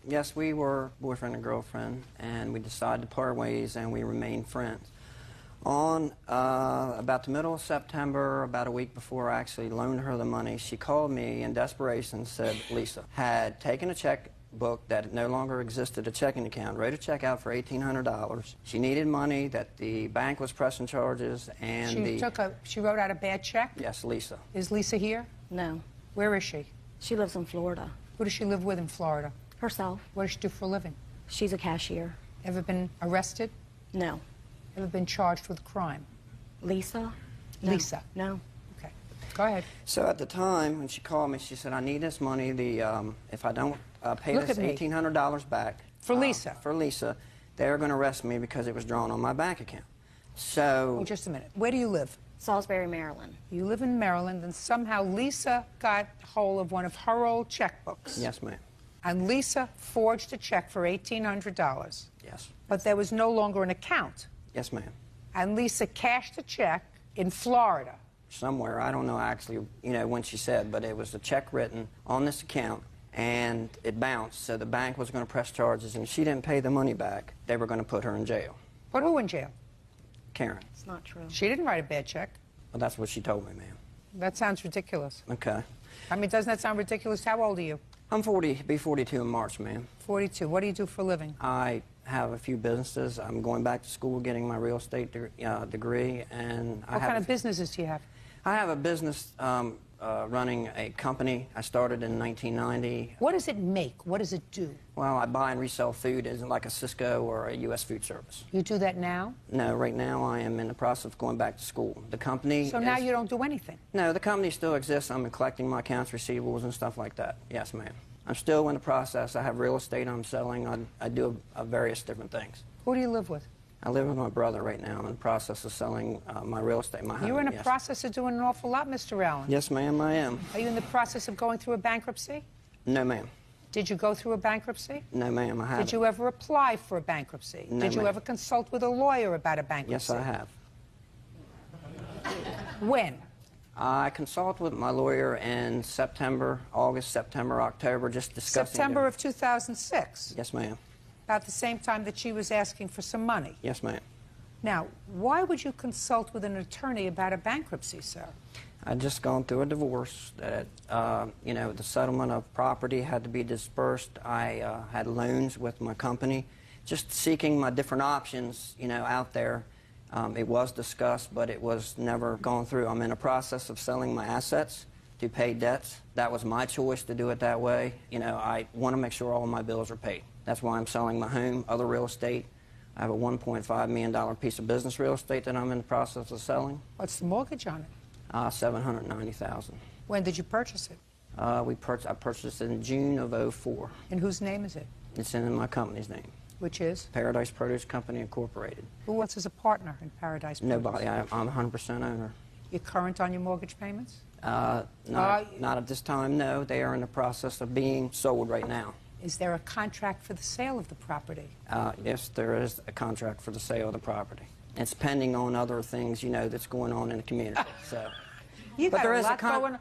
Yes, we were boyfriend and girlfriend, and we decided to part ways, and we remained friends. On about the middle of September, about a week before I actually loaned her the money, she called me in desperation, said Lisa had taken a checkbook that no longer existed, a checking account, wrote a check out for $1,800. She needed money, that the bank was pressing charges, and she wrote out a bad check? Yes, Lisa. Is Lisa here? No. Where is she? She lives in Florida. Who does she live with in Florida? Herself. What does she do for a living? She's a cashier. Ever been arrested? No. Ever been charged with crime? Lisa? No. Lisa? No. Okay. Go ahead. So at the time, when she called me, she said, I need this money. If I don't pay this $1,800 back. For Lisa? For Lisa, they're going to arrest me because it was drawn on my bank account. So... Oh, just a minute. Where do you live? Salisbury, Maryland. You live in Maryland, and somehow Lisa got hold of one of her old checkbooks. Yes, ma'am. And Lisa forged a check for $1,800. Yes. But there was no longer an account. Yes, ma'am. And Lisa cashed a check in Florida. Somewhere, I don't know actually, when she said, but it was a check written on this account, and it bounced, so the bank was going to press charges, and if she didn't pay the money back, they were going to put her in jail. Put who in jail? Karen. It's not true. She didn't write a bad check. Well, that's what she told me, ma'am. That sounds ridiculous. Okay. I mean, doesn't that sound ridiculous? How old are you? I'm 40, be 42 in March, ma'am. 42. What do you do for a living? I have a few businesses. I'm going back to school, getting my real estate degree, and What kind of businesses do you have? I have a business running a company. I started in 1990. What does it make? What does it do? Well, I buy and resell food as like a Cisco or a U.S. food service. You do that now? No, right now I am in the process of going back to school. The company So now you don't do anything? No, the company still exists. I'm collecting my accounts receivables and stuff like that. Yes, ma'am. I'm still in the process. I have real estate I'm selling. I do various different things. Who do you live with? I live with my brother right now. I'm in the process of selling my real estate. You're in a process of doing an awful lot, Mr. Allen. Yes, ma'am, I am. Are you in the process of going through a bankruptcy? No, ma'am. Did you go through a bankruptcy? No, ma'am, I haven't. Did you ever apply for a bankruptcy? No, Did you ma'am. ever consult with a lawyer about a bankruptcy? Yes, I have. When? I consulted with my lawyer in September, August, September, October, just discussing... September of 2006? Yes, ma'am. About the same time that she was asking for some money? Yes, ma'am. Now, why would you consult with an attorney about a bankruptcy, sir? I'd just gone through a divorce. That you know, the settlement of property had to be dispersed. I had loans with my company, just seeking my different options, you know, out there. It was discussed, but it was never gone through. I'm in a process of selling my assets to pay debts. That was my choice to do it that way. You know, I want to make sure all of my bills are paid. That's why I'm selling my home, other real estate. I have a $1.5 million piece of business real estate that I'm in the process of selling. What's the mortgage on it? $790,000. When did you purchase it? I purchased it in June of '04. In whose name is it? It's in my company's name. Which is? Paradise Produce Company Incorporated. Who else is a partner in Paradise Produce? Nobody. I'm 100% owner. You're current on your mortgage payments? Not at this time, no. They are in the process of being sold right now. Is there a contract for the sale of the property? Yes, there is a contract for the sale of the property. It's pending on other things, you know, that's going on in the community. So, You got a lot going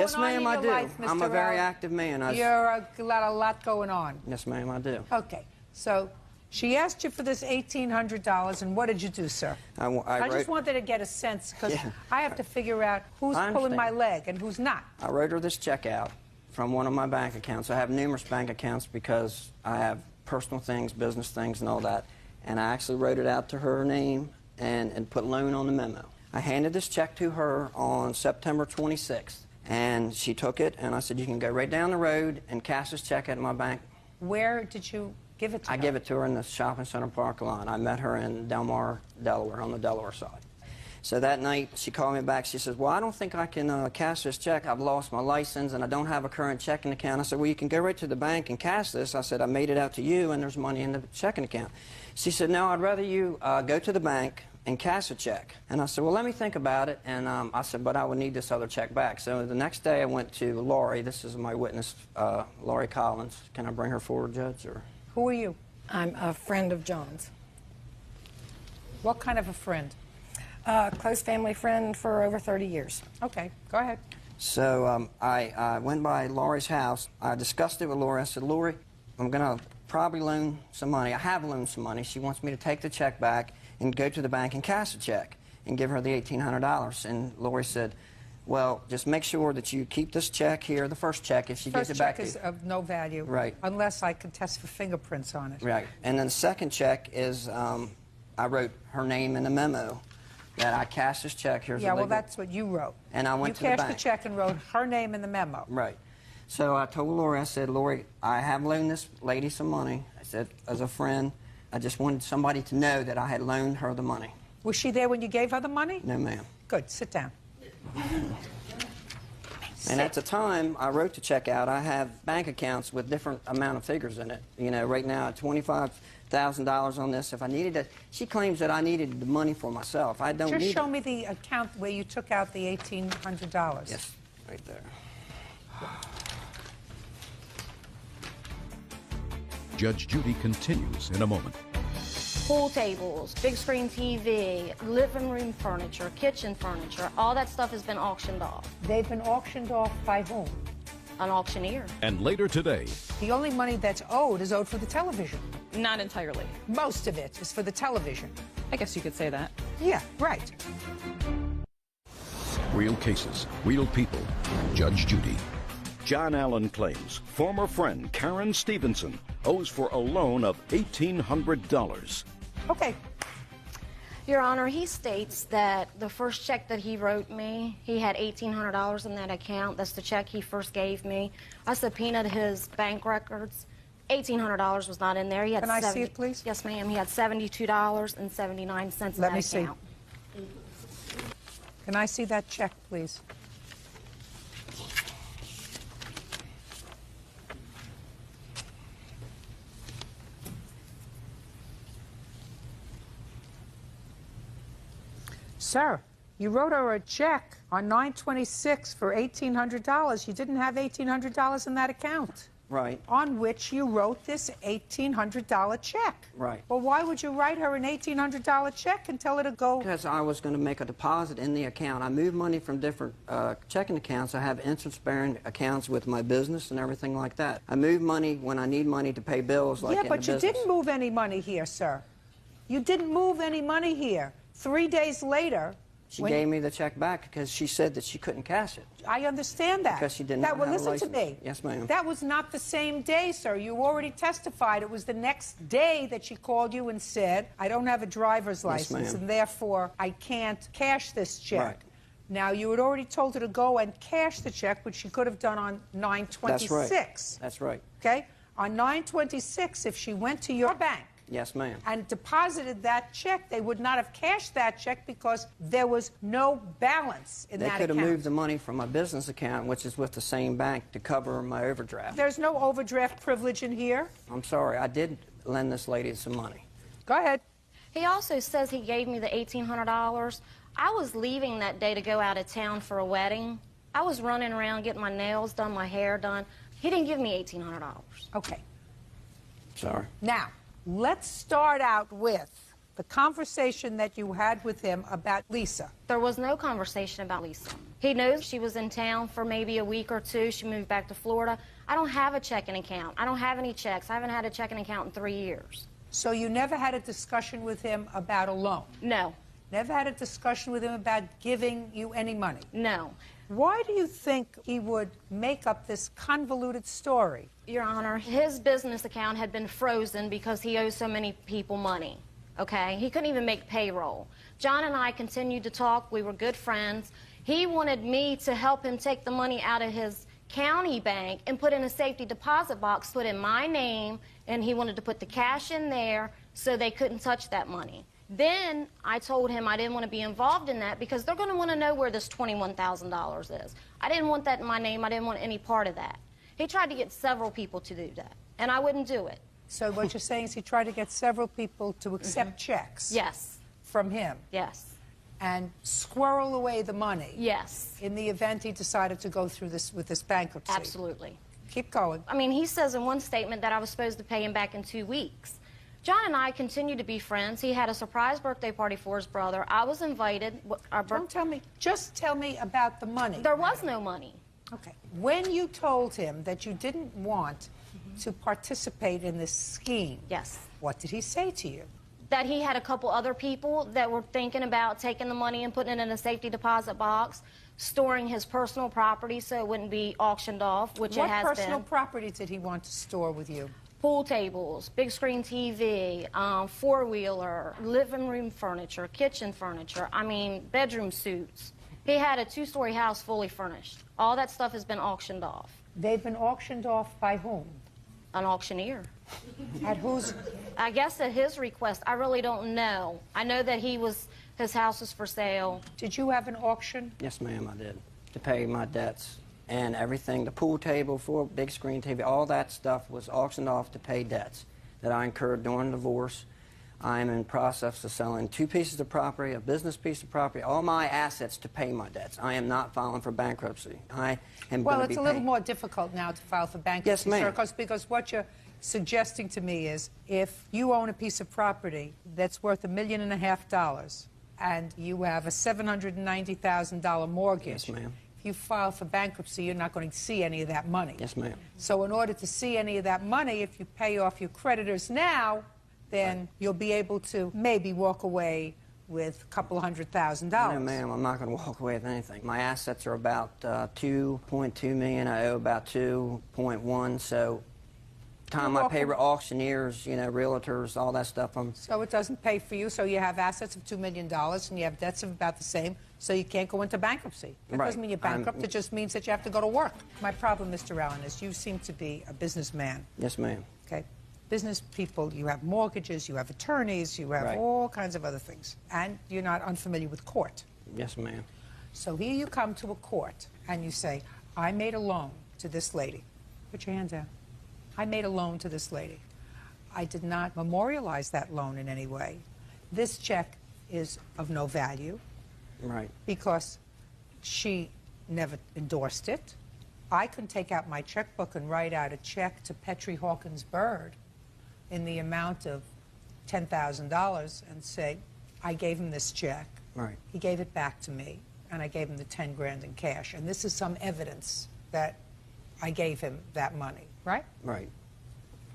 yes, on in ma'am, your I do. life, Mr. I'm a very active man. You're a lot going on. Yes, ma'am, I do. Okay, so she asked you for this $1,800, and what did you do, sir? I just wanted to get a sense, because I have to figure out who's pulling my leg and who's not. I wrote her this check out from one of my bank accounts. I have numerous bank accounts because I have personal things, business things, and all that. And I actually wrote it out to her name and put loan on the memo. I handed this check to her on September 26th, and she took it, and I said, you can go right down the road and cash this check at my bank. Where did you give it to her? I gave it to her in the shopping center parking lot. I met her in Del Mar, Delaware, on the Delaware side. So that night, she called me back. She says, well, I don't think I can cash this check. I've lost my license, and I don't have a current checking account. I said, well, you can go right to the bank and cash this. I said, I made it out to you, and there's money in the checking account. She said, no, I'd rather you go to the bank and cash a check. And I said, well, let me think about it. And I said, but I would need this other check back. So the next day, I went to Lori. This is my witness, Lori Collins. Can I bring her forward, Judge? Or? Who are you? I'm a friend of John's. What kind of a friend? Close family friend for over 30 years. Okay, go ahead. So I went by Lori's house. I discussed it with Lori. I said, Lori, I'm going to probably loan some money. I have loaned some money. She wants me to take the check back and go to the bank and cash the check and give her the $1,800. And Lori said, well, just make sure that you keep this check here, the first check, if she gives it back to you. First check is of no value. Right. Unless I can test for fingerprints on it. Right. And then the second check is I wrote her name in the memo that I cashed this check. Here's yeah, well, that's what you wrote. And I went to the bank. You cashed the check and wrote her name in the memo. Right. So I told Lori, I said, Lori, I have loaned this lady some money. I said, as a friend, I just wanted somebody to know that I had loaned her the money. Was she there when you gave her the money? No, ma'am. Good. Sit down. And at the time I wrote the check out, I have bank accounts with different amount of figures in it. You know, right now, $25,000 on this. If I needed it, she claims that I needed the money for myself. I don't need it. Just show me the account where you took out the $1,800. Yes, right there. Judge Judy continues in a moment. Pool tables, big screen TV, living room furniture, kitchen furniture, all that stuff has been auctioned off. They've been auctioned off by whom? An auctioneer. And later today, the only money that's owed is owed for the television. Not entirely. Most of it is for the television. I guess you could say that. Yeah, right. real cases, real people. Judge Judy. John Allen claims former friend Karen Stevenson owes for a loan of $1,800. Okay. Your Honor, he states that the first check that he wrote me, he had $1,800 in that account. That's the check he first gave me. I subpoenaed his bank records. $1,800 was not in there. He had Can I see it, please? Yes, ma'am. He had $72.79 in that account. Let me see. Can I see that check, please? Sir, you wrote her a check on 9/26 for $1,800. You didn't have $1,800 in that account. Right. on which you wrote this $1,800 check. Right. Well, why would you write her an $1,800 check and tell her to go? Because I was going to make a deposit in the account. I moved money from different checking accounts. I have interest-bearing accounts with my business and everything like that. I move money when I need money to pay bills like in Yeah, but the you business. didn't move any money here, sir. You didn't move any money here. 3 days later... She gave me the check back because she said that she couldn't cash it. I understand that. Because she didn't Well, have a listen to license. me. Yes, ma'am. That was not the same day, sir. You already testified. It was the next day that she called you and said, I don't have a driver's license, ma'am. and therefore I can't cash this check. Right. Now, you had already told her to go and cash the check, which she could have done on 9/26. That's right. That's right. Okay? On 9/26, if she went to your bank, Yes, ma'am. and deposited that check, they would not have cashed that check because there was no balance in They that could have account. moved the money from my business account, which is with the same bank, to cover my overdraft. There's no overdraft privilege in here. I'm sorry, I did lend this lady some money. Go ahead. He also says he gave me the $1,800. I was leaving that day to go out of town for a wedding. I was running around getting my nails done, my hair done. He didn't give me $1,800. Okay. Sorry. Now, let's start out with the conversation that you had with him about Lisa. There was no conversation about Lisa. He knows she was in town for maybe a week or two. She moved back to Florida. I don't have a checking account. I don't have any checks. I haven't had a checking account in 3 years. So you never had a discussion with him about a loan? No. Never had a discussion with him about giving you any money? No. Why do you think he would make up this convoluted story? Your Honor, his business account had been frozen because he owes so many people money, okay? He couldn't even make payroll. John and I continued to talk. We were good friends. He wanted me to help him take the money out of his county bank and put in a safety deposit box, put in my name, and he wanted to put the cash in there so they couldn't touch that money. Then I told him I didn't want to be involved in that because they're going to want to know where this $21,000 is. I didn't want that in my name. I didn't want any part of that. He tried to get several people to do that, and I wouldn't do it. So what you're saying is he tried to get several people to accept checks? Yes. From him? Yes. And squirrel away the money? Yes. In the event he decided to go through this with this bankruptcy? Absolutely. Keep going. I mean, he says in one statement that I was supposed to pay him back in 2 weeks. John and I continued to be friends. He had a surprise birthday party for his brother. I was invited. Don't tell me. Just tell me about the money. There was no money. Okay. When you told him that you didn't want to participate in this scheme, yes, what did he say to you? That he had a couple other people that were thinking about taking the money and putting it in a safety deposit box, storing his personal property so it wouldn't be auctioned off, which it has been. What personal property did he want to store with you? Pool tables, big screen TV, four-wheeler, living room furniture, kitchen furniture, I mean, bedroom suits. He had a 2-story house fully furnished. All that stuff has been auctioned off. They've been auctioned off by whom? An auctioneer. At whose? I guess at his request. I really don't know. I know that his house was for sale. Did you have an auction? Yes, ma'am, I did. To pay my debts and everything, the pool table, big screen TV, all that stuff was auctioned off to pay debts that I incurred during the divorce. I'm in process of selling 2 pieces of property, a business piece of property, all my assets to pay my debts. I am not filing for bankruptcy. I am Well, going to be it's a little more difficult now to file for bankruptcy, Yes, ma'am. sir, because what you're suggesting to me is if you own a piece of property that's worth $1.5 million and you have a $790,000 mortgage, Yes, ma'am. if you file for bankruptcy, you're not going to see any of that money. Yes, ma'am. So in order to see any of that money, if you pay off your creditors now, then you'll be able to maybe walk away with a couple $100,000. No, ma'am, I'm not going to walk away with anything. My assets are about $2.2 million. I owe about $2.1. So, time I pay auctioneers, you know, realtors, all that stuff. So it doesn't pay for you. So you have assets of $2 million and you have debts of about the same. So you can't go into bankruptcy. That Right. doesn't mean you're bankrupt. It just means that you have to go to work. My problem, Mr. Allen, is you seem to be a businessman. Yes, ma'am. Okay. Business people, you have mortgages, you have attorneys, you have Right. all kinds of other things. And you're not unfamiliar with court. Yes, ma'am. So here you come to a court and you say, I made a loan to this lady. Put your hands down. I made a loan to this lady. I did not memorialize that loan in any way. This check is of no value. Right. Because she never endorsed it. I can take out my checkbook and write out a check to Petrie Hawkins Bird in the amount of $10,000 and say, I gave him this check. Right. He gave it back to me, and I gave him the 10 grand in cash. And this is some evidence that I gave him that money, right? Right.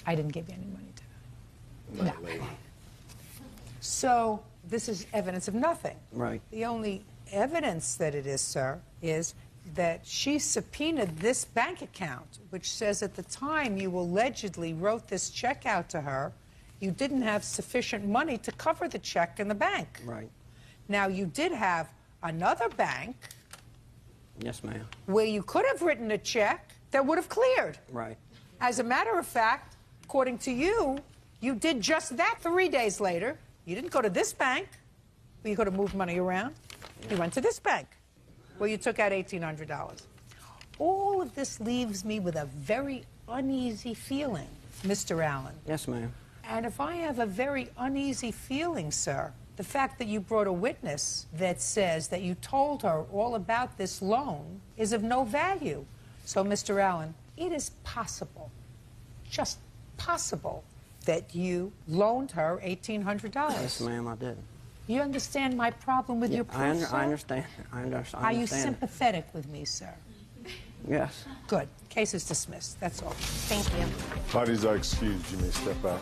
I didn't give you any money, did I? No. So this is evidence of nothing. Right. The only evidence that it is, sir, is that she subpoenaed this bank account, which says at the time you allegedly wrote this check out to her, you didn't have sufficient money to cover the check in the bank. Right. Now, you did have another bank. Yes, ma'am. Where you could have written a check that would have cleared. Right. As a matter of fact, according to you, you did just that 3 days later. You didn't go to this bank where you could have moved money around. You went to this bank where you took out $1,800. All of this leaves me with a very uneasy feeling, Mr. Allen. Yes, ma'am. And if I have a very uneasy feeling, sir, the fact that you brought a witness that says that you told her all about this loan is of no value. So, Mr. Allen, it is possible, just possible, that you loaned her $1,800. Yes, ma'am, I did. You understand my problem with your proof, sir? I understand. I understand. Are you sympathetic with me, sir? Yes. Good. Case is dismissed. That's all. Thank you. Parties are excused. You may step out.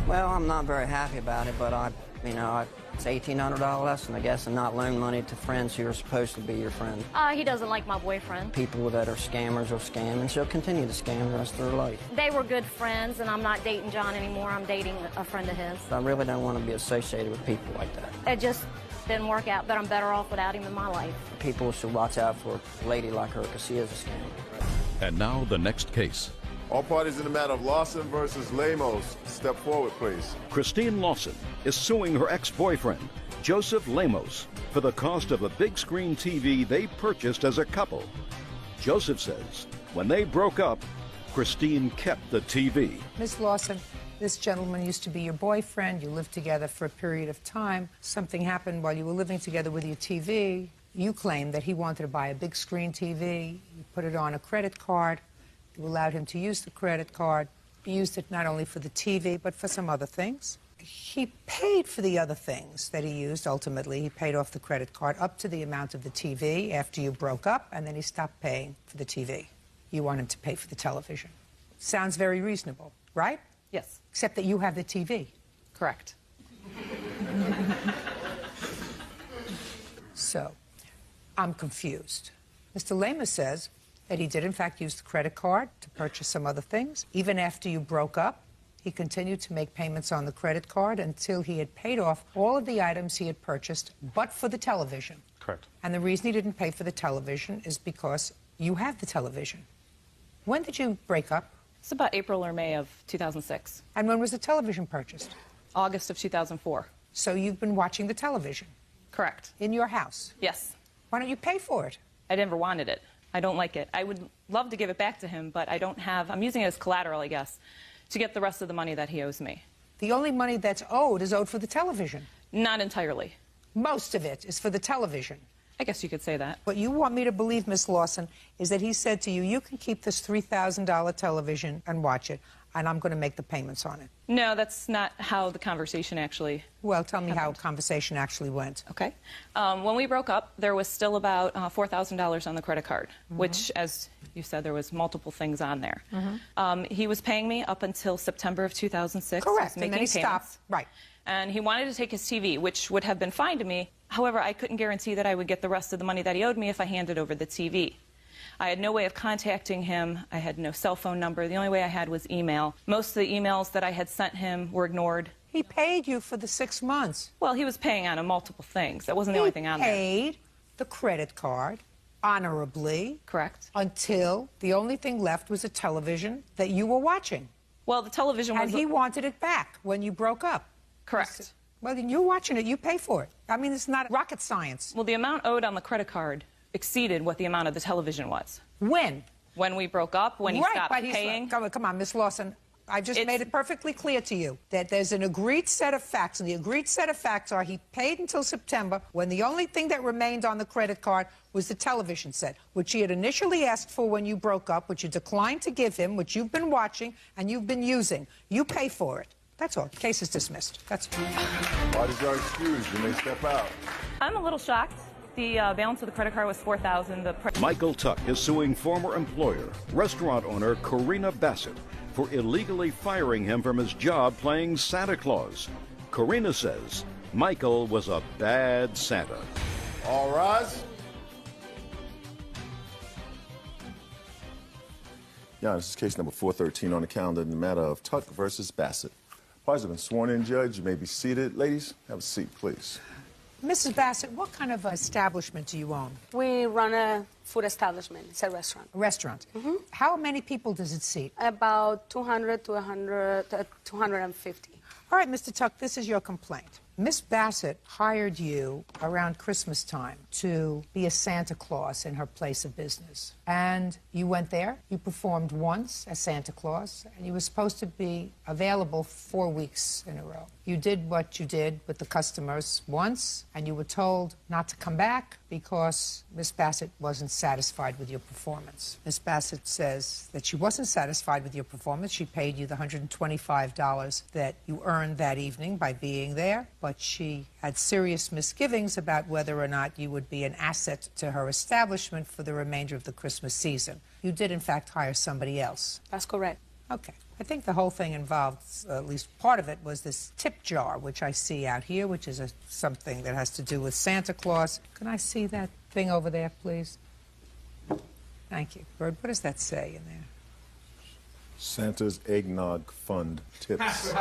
Well, I'm not very happy about it, but it's $1,800 lesson, I guess, and not loan money to friends who are supposed to be your friend. He doesn't like my boyfriend. People that are scammers will scam, and she'll continue to scam the rest of her life. They were good friends, and I'm not dating John anymore. I'm dating a friend of his. I really don't want to be associated with people like that. It just didn't work out, but I'm better off without him in my life. People should watch out for a lady like her, because she is a scammer. And now the next case. All parties in the matter of Lawson versus Lemos, step forward, please. Christine Lawson is suing her ex-boyfriend, Joseph Lemos, for the cost of a big screen TV they purchased as a couple. Joseph says when they broke up, Christine kept the TV. Miss Lawson, this gentleman used to be your boyfriend. You lived together for a period of time. Something happened while you were living together with your TV. You claimed that he wanted to buy a big screen TV. You put it on a credit card. You allowed him to use the credit card. He used it not only for the TV, but for some other things. He paid for the other things that he used, ultimately. He paid off the credit card up to the amount of the TV after you broke up, and then he stopped paying for the TV. You want him to pay for the television. Sounds very reasonable, right? Yes. Except that you have the TV. Correct. So, I'm confused. Mr. Lema says that he did, in fact, use the credit card to purchase some other things. Even after you broke up, he continued to make payments on the credit card until he had paid off all of the items he had purchased, but for the television. Correct. And the reason he didn't pay for the television is because you have the television. When did you break up? It's about April or May of 2006. And when was the television purchased? August of 2004. So you've been watching the television? Correct. In your house? Yes. Why don't you pay for it? I never wanted it. I don't like it. I would love to give it back to him, but I don't have, I'm using it as collateral, I guess, to get the rest of the money that he owes me. The only money that's owed is owed for the television. Not entirely. Most of it is for the television. I guess you could say that. What you want me to believe, Miss Lawson, is that he said to you, you can keep this $3,000 television and watch it, and I'm going to make the payments on it. No, that's not how the conversation actually Well, tell me how conversation actually went. Okay. When we broke up, there was still about $4,000 on the credit card, which, as you said, there was multiple things on there. He was paying me up until September of 2006. Correct, He was and then he stopped. Right. And he wanted to take his TV, which would have been fine to me. However, I couldn't guarantee that I would get the rest of the money that he owed me if I handed over the TV. I had no way of contacting him. I had no cell phone number. The only way I had was email. Most of the emails that I had sent him were ignored. He paid you for the 6 months. Well, he was paying on multiple things. That wasn't the only thing on there. He paid the credit card honorably. Correct. Until the only thing left was a television that you were watching. Well, the television was... And he wanted it back when you broke up. Correct. Well, then you're watching it. You pay for it. I mean, it's not rocket science. Well, the amount owed on the credit card exceeded what the amount of the television was. When? When we broke up, when he stopped paying. Come on, Miss Lawson. I just made it perfectly clear to you that there's an agreed set of facts, and the agreed set of facts are he paid until September when the only thing that remained on the credit card was the television set, which he had initially asked for when you broke up, which you declined to give him, which you've been watching and you've been using. You pay for it. That's all. Case is dismissed. That's all. Parties are excused. You may step out. I'm a little shocked. The balance of the credit card was $4,000. Michael Tuck is suing former employer, restaurant owner Karina Bassett, for illegally firing him from his job playing Santa Claus. Karina says Michael was a bad Santa. All rise. Yeah, this is case number 413 on the calendar in the matter of Tuck versus Bassett. Parties have been sworn in, Judge. You may be seated. Ladies, have a seat, please. Mrs. Bassett, what kind of establishment do you own? We run a food establishment. It's a restaurant. A restaurant? Mm-hmm. How many people does it seat? About 200 to 250. All right, Mr. Tuck, this is your complaint. Miss Bassett hired you around Christmas time to be a Santa Claus in her place of business. And you went there, you performed once as Santa Claus, and you were supposed to be available 4 weeks in a row. You did what you did with the customers once, and you were told not to come back because Miss Bassett wasn't satisfied with your performance. Miss Bassett says that she wasn't satisfied with your performance. She paid you the $125 that you earned that evening by being there, but she had serious misgivings about whether or not you would be an asset to her establishment for the remainder of the Christmas season. You did, in fact, hire somebody else. That's correct. Okay. I think the whole thing involved, at least part of it, was this tip jar, which I see out here, which is something that has to do with Santa Claus. Can I see that thing over there, please? Thank you. Bird, what does that say in there? Santa's Eggnog Fund tips.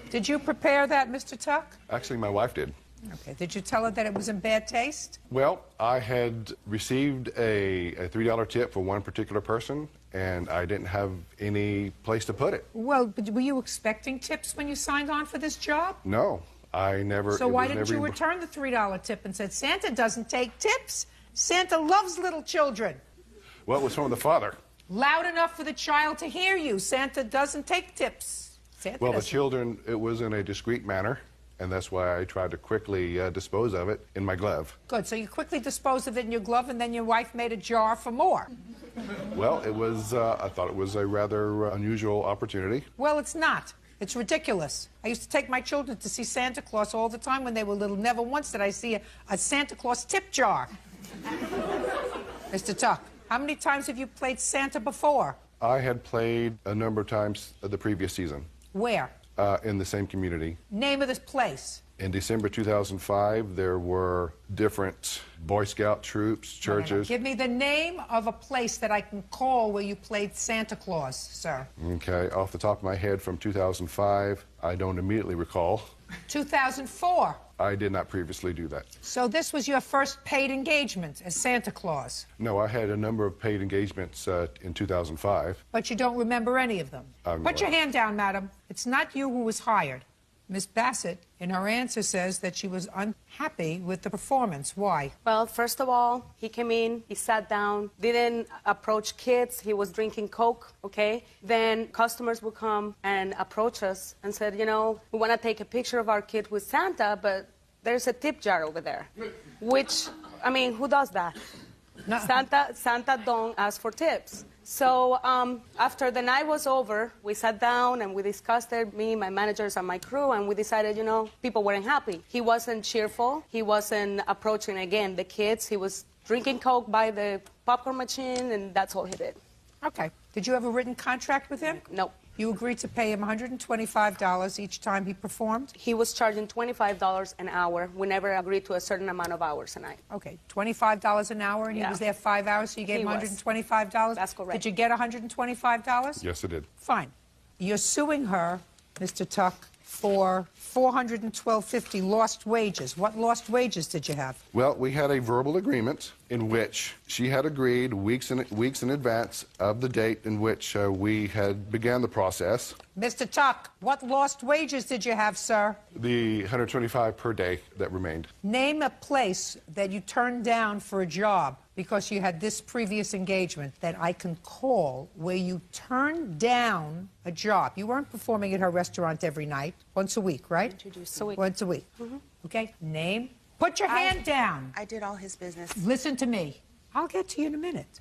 Did you prepare that, Mr. Tuck? Actually, my wife did. Okay. Did you tell her that it was in bad taste? Well, I had received a $3 tip for one particular person, and I didn't have any place to put it. Well, but were you expecting tips when you signed on for this job? No, I never. So why didn't you return the $3 tip and said, Santa doesn't take tips? Santa loves little children. Well, it was from the father. Loud enough for the child to hear you. Santa doesn't take tips. Santa Well, the doesn't. children, it was in a discreet manner, and that's why I tried to quickly dispose of it in my glove. Good. So you quickly disposed of it in your glove, and then your wife made a jar for more. Well, it was, I thought it was a rather unusual opportunity. Well, it's not. It's ridiculous. I used to take my children to see Santa Claus all the time when they were little. Never once did I see a Santa Claus tip jar. Mr. Tuck, how many times have you played Santa before? I had played a number of times the previous season. Where? In the same community. Name of this place? In December 2005, there were different Boy Scout troops, churches. Give me the name of a place that I can call where you played Santa Claus, sir. Okay, off the top of my head from 2005, I don't immediately recall. 2004. I did not previously do that. So this was your first paid engagement as Santa Claus? No, I had a number of paid engagements in 2005. But you don't remember any of them? Put your hand down, madam. It's not you who was hired. Miss Bassett, in her answer, says that she was unhappy with the performance. Why? Well, first of all, he came in, he sat down, didn't approach kids, he was drinking Coke, okay? Then customers would come and approach us and said, you know, we want to take a picture of our kid with Santa, but there's a tip jar over there. Which, I mean, who does that? No. Santa don't ask for tips. So after the night was over, we sat down and we discussed it, me, my managers, and my crew, and we decided, you know, people weren't happy. He wasn't cheerful. He wasn't approaching, again, the kids. He was drinking Coke by the popcorn machine, and that's all he did. Okay. Did you have a written contract with him? No. You agreed to pay him $125 each time he performed? He was charging $25 an hour. We never agreed to a certain amount of hours a night. Okay, $25 an hour, and he was there 5 hours, so you gave him $125? That's correct. Did you get $125? Yes, I did. Fine. You're suing her, Mr. Tuck, for $412.50 lost wages. What lost wages did you have? Well, we had a verbal agreement in which she had agreed weeks in advance of the date in which we had began the process. Mr. Tuck, what lost wages did you have, sir? The $125 per day that remained. Name a place that you turned down for a job because you had this previous engagement that I can call where you turned down a job. You weren't performing at her restaurant every night, once a week, right? Once a week. Okay, name. Put your hand down. I did all his business. Listen to me. I'll get to you in a minute.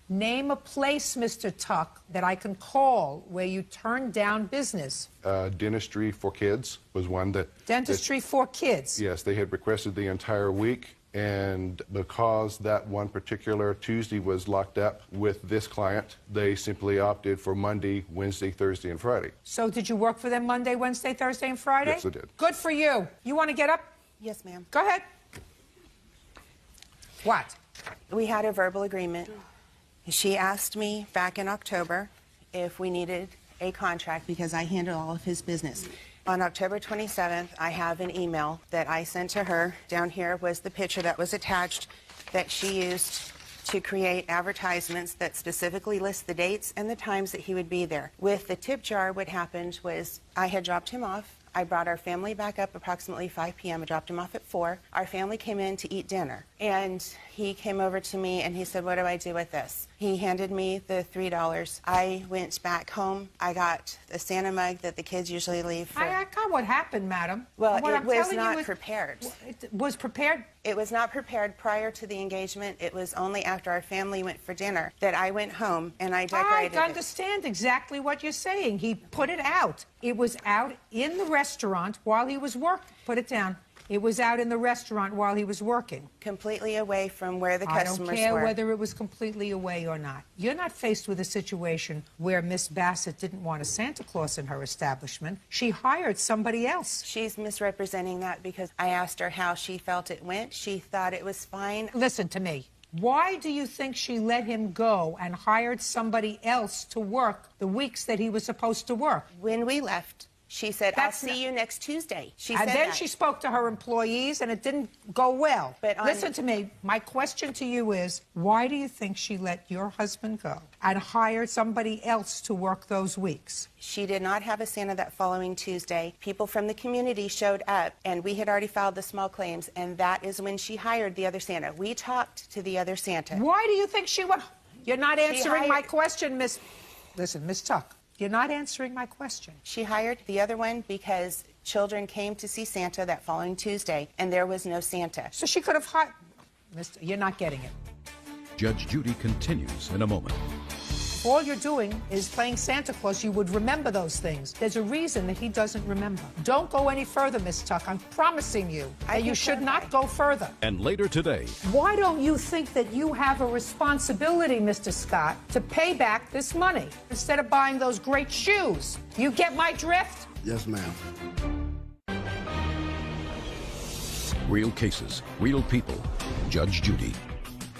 Name a place, Mr. Tuck, that I can call where you turned down business. Dentistry for kids was one that... Dentistry for kids? Yes, they had requested the entire week, and because that one particular Tuesday was locked up with this client, they simply opted for Monday, Wednesday, Thursday, and Friday. So did you work for them Monday, Wednesday, Thursday, and Friday? Yes, I did. Good for you. You want to get up? Yes, ma'am. Go ahead. What? We had a verbal agreement. She asked me back in October if we needed a contract because I handle all of his business. On October 27th, I have an email that I sent to her. Down here was the picture that was attached that she used to create advertisements that specifically list the dates and the times that he would be there. With the tip jar, what happened was I had dropped him off. I brought our family back up approximately 5 p.m. I dropped him off at 4. Our family came in to eat dinner. And he came over to me and he said, "What do I do with this?" He handed me the $3. I went back home. I got the Santa mug that the kids usually leave for... I got what happened, madam. Well, what it was not prepared. It was prepared? It was not prepared prior to the engagement. It was only after our family went for dinner that I went home and I decorated I understand exactly what you're saying. He put it out. It was out in the restaurant while he was working. Put it down. It was out in the restaurant while he was working. Completely away from where the customers were. I don't care whether it was completely away or not. You're not faced with a situation where Miss Bassett didn't want a Santa Claus in her establishment. She hired somebody else. She's misrepresenting that because I asked her how she felt it went. She thought it was fine. Listen to me. Why do you think she let him go and hired somebody else to work the weeks that he was supposed to work? When we left, she said, "I'll see you next Tuesday." She and said then that. She spoke to her employees, and it didn't go well. But listen to me. My question to you is, why do you think she let your husband go and hire somebody else to work those weeks? She did not have a Santa that following Tuesday. People from the community showed up, and we had already filed the small claims, and that is when she hired the other Santa. We talked to the other Santa. Why do you think she would? You're not answering my question, Miss... Listen, Miss Tuck. You're not answering my question. She hired the other one because children came to see Santa that following Tuesday, and there was no Santa. So she could have hired... You're not getting it. Judge Judy continues in a moment. If all you're doing is playing Santa Claus, you would remember those things. There's a reason that he doesn't remember. Don't go any further, Miss Tuck. I'm promising you that you should not go further. And later today... Why don't you think that you have a responsibility, Mr. Scott, to pay back this money instead of buying those great shoes? You get my drift? Yes, ma'am. Real cases, real people. Judge Judy.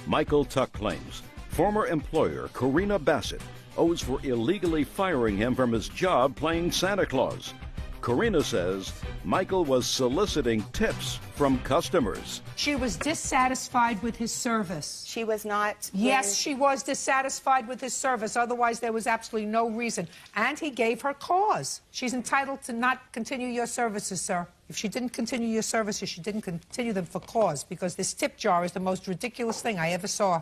Michael Tuck claims former employer Corina Bassett owes for illegally firing him from his job playing Santa Claus. Corina says Michael was soliciting tips from customers. She was dissatisfied with his service. She was not. Yes, she was dissatisfied with his service. Otherwise, there was absolutely no reason. And he gave her cause. She's entitled to not continue your services, sir. If she didn't continue your services, she didn't continue them for cause, because this tip jar is the most ridiculous thing I ever saw.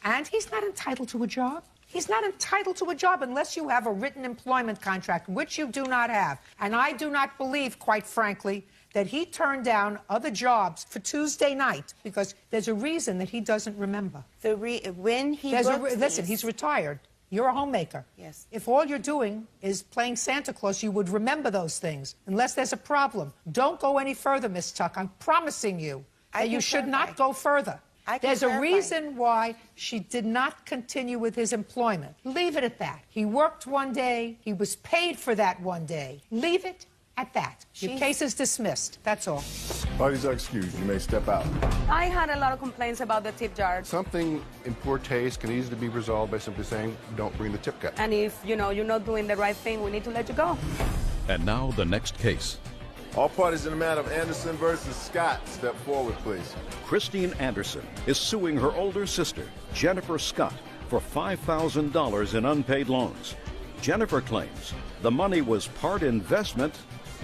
And he's not entitled to a job. He's not entitled to a job unless you have a written employment contract, which you do not have. And I do not believe, quite frankly, that he turned down other jobs for Tuesday night, because there's a reason that he doesn't remember. When he listen, he's retired. You're a homemaker. Yes. If all you're doing is playing Santa Claus, you would remember those things, unless there's a problem. Don't go any further, Miss Tuck. I'm promising you that you should not go further. There's a reason why she did not continue with his employment. Leave it at that. He worked one day. He was paid for that one day. Leave it at that. Your case is dismissed. That's all. Parties are excused. You may step out. I had a lot of complaints about the tip jar. Something in poor taste can easily be resolved by simply saying, don't bring the tip cut. And if, you're not doing the right thing, we need to let you go. And now the next case. All parties in the matter of Anderson versus Scott, step forward, please. Christine Anderson is suing her older sister, Jennifer Scott, for $5,000 in unpaid loans. Jennifer claims the money was part investment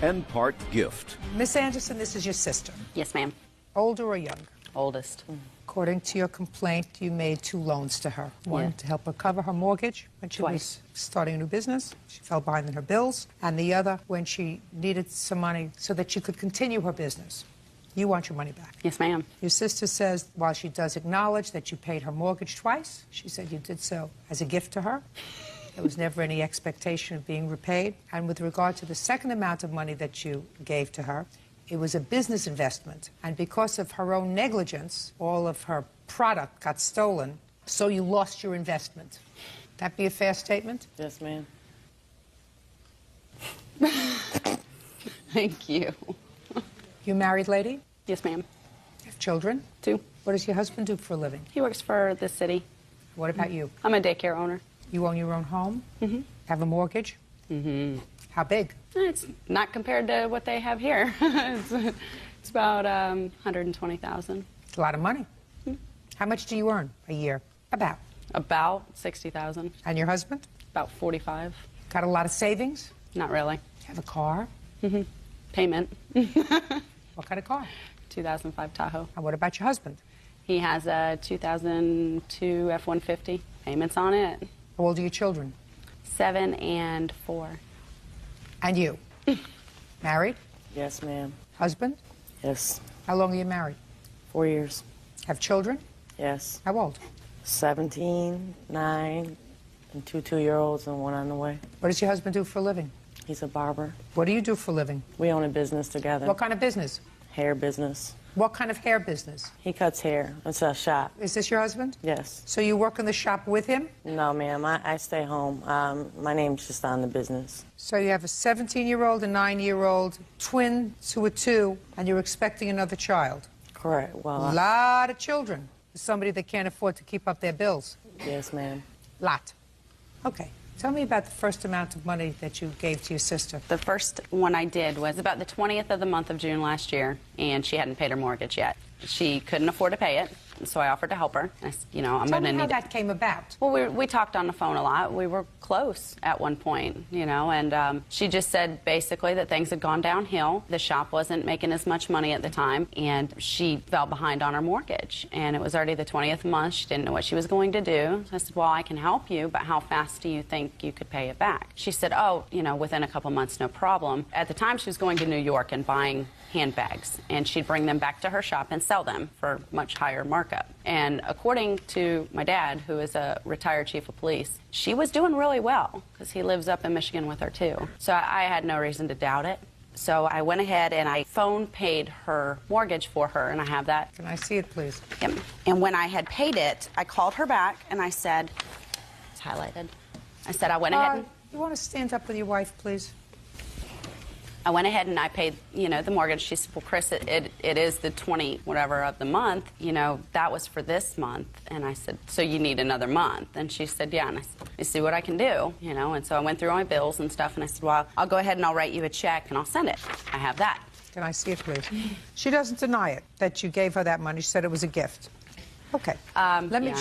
and part gift. Miss Anderson, this is your sister. Yes, ma'am. Older or younger? Oldest. According to your complaint, you made 2 loans to her. One Yeah. to help her cover her mortgage when she was starting a new business. She fell behind in her bills. And the other when she needed some money so that she could continue her business. You want your money back. Yes, ma'am. Your sister says while she does acknowledge that you paid her mortgage twice, she said you did so as a gift to her. There was never any expectation of being repaid. And with regard to the second amount of money that you gave to her, it was a business investment. And because of her own negligence, all of her product got stolen, so you lost your investment. That be a fair statement? Yes, ma'am. Thank you. You married lady? Yes, ma'am. You have children? 2. What does your husband do for a living? He works for the city. What about you? I'm a daycare owner. You own your own home? Mm-hmm. Have a mortgage? Mm-hmm. How big? It's not compared to what they have here. it's about $120,000. It's a lot of money. How much do you earn a year? About? About $60,000. And your husband? About $45,000. Got a lot of savings? Not really. Have a car? Mm-hmm. Payment. What kind of car? 2005 Tahoe. And what about your husband? He has a 2002 F-150. Payments on it. How old are your children? 7 and 4. And you? Married? Yes, ma'am. Husband? Yes. How long are you married? 4 years. Have children? Yes. How old? 17, 9, and 2 2-year-olds and 1 on the way. What does your husband do for a living? He's a barber. What do you do for a living? We own a business together. What kind of business? Hair business. What kind of hair business? He cuts hair. It's a shop. Is this your husband? Yes. So you work in the shop with him? No, ma'am. I stay home. My name's just on the business. So you have a 17-year-old, a 9-year-old, twins who are 2, and you're expecting another child. Correct. Well, A lot of children for somebody that can't afford to keep up their bills. Yes, ma'am. Lot. Okay. Tell me about the first amount of money that you gave to your sister. The first one I did was about the 20th of the month of June last year, and she hadn't paid her mortgage yet. She couldn't afford to pay it, so I offered to help her. I'm Tell going me to how need that came about. Well, we talked on the phone a lot. We were close at one point, and she just said basically that things had gone downhill. The shop wasn't making as much money at the time, and she fell behind on her mortgage. And it was already the 20th month. She didn't know what she was going to do. So I said, well, I can help you, but how fast do you think you could pay it back? She said, oh, within a couple months, no problem. At the time, she was going to New York and buying handbags, and she'd bring them back to her shop and sell them for much higher markup. And according to my dad, who is a retired chief of police, she was doing really well because he lives up in Michigan with her too. So I had no reason to doubt it. So I went ahead and I phone paid her mortgage for her, and I have that. Can I see it, please? Yep. And when I had paid it, I called her back and I said, it's highlighted. I said I went ahead and... You want to stand up with your wife, please? I went ahead and I paid, the mortgage. She said, well, Chris, it is the 20 whatever of the month. That was for this month. And I said, so you need another month? And she said, yeah. And I said, let me see what I can do, And so I went through my bills and stuff. And I said, well, I'll go ahead and I'll write you a check and I'll send it. I have that. Can I see it, please? She doesn't deny it, that you gave her that money. She said it was a gift. Okay. Let me...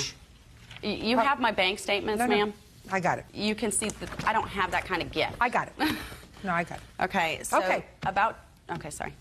You have my bank statements, ma'am? I got it. You can see that I don't have that kind of gift. I got it. No, I got it. Okay, so okay, sorry.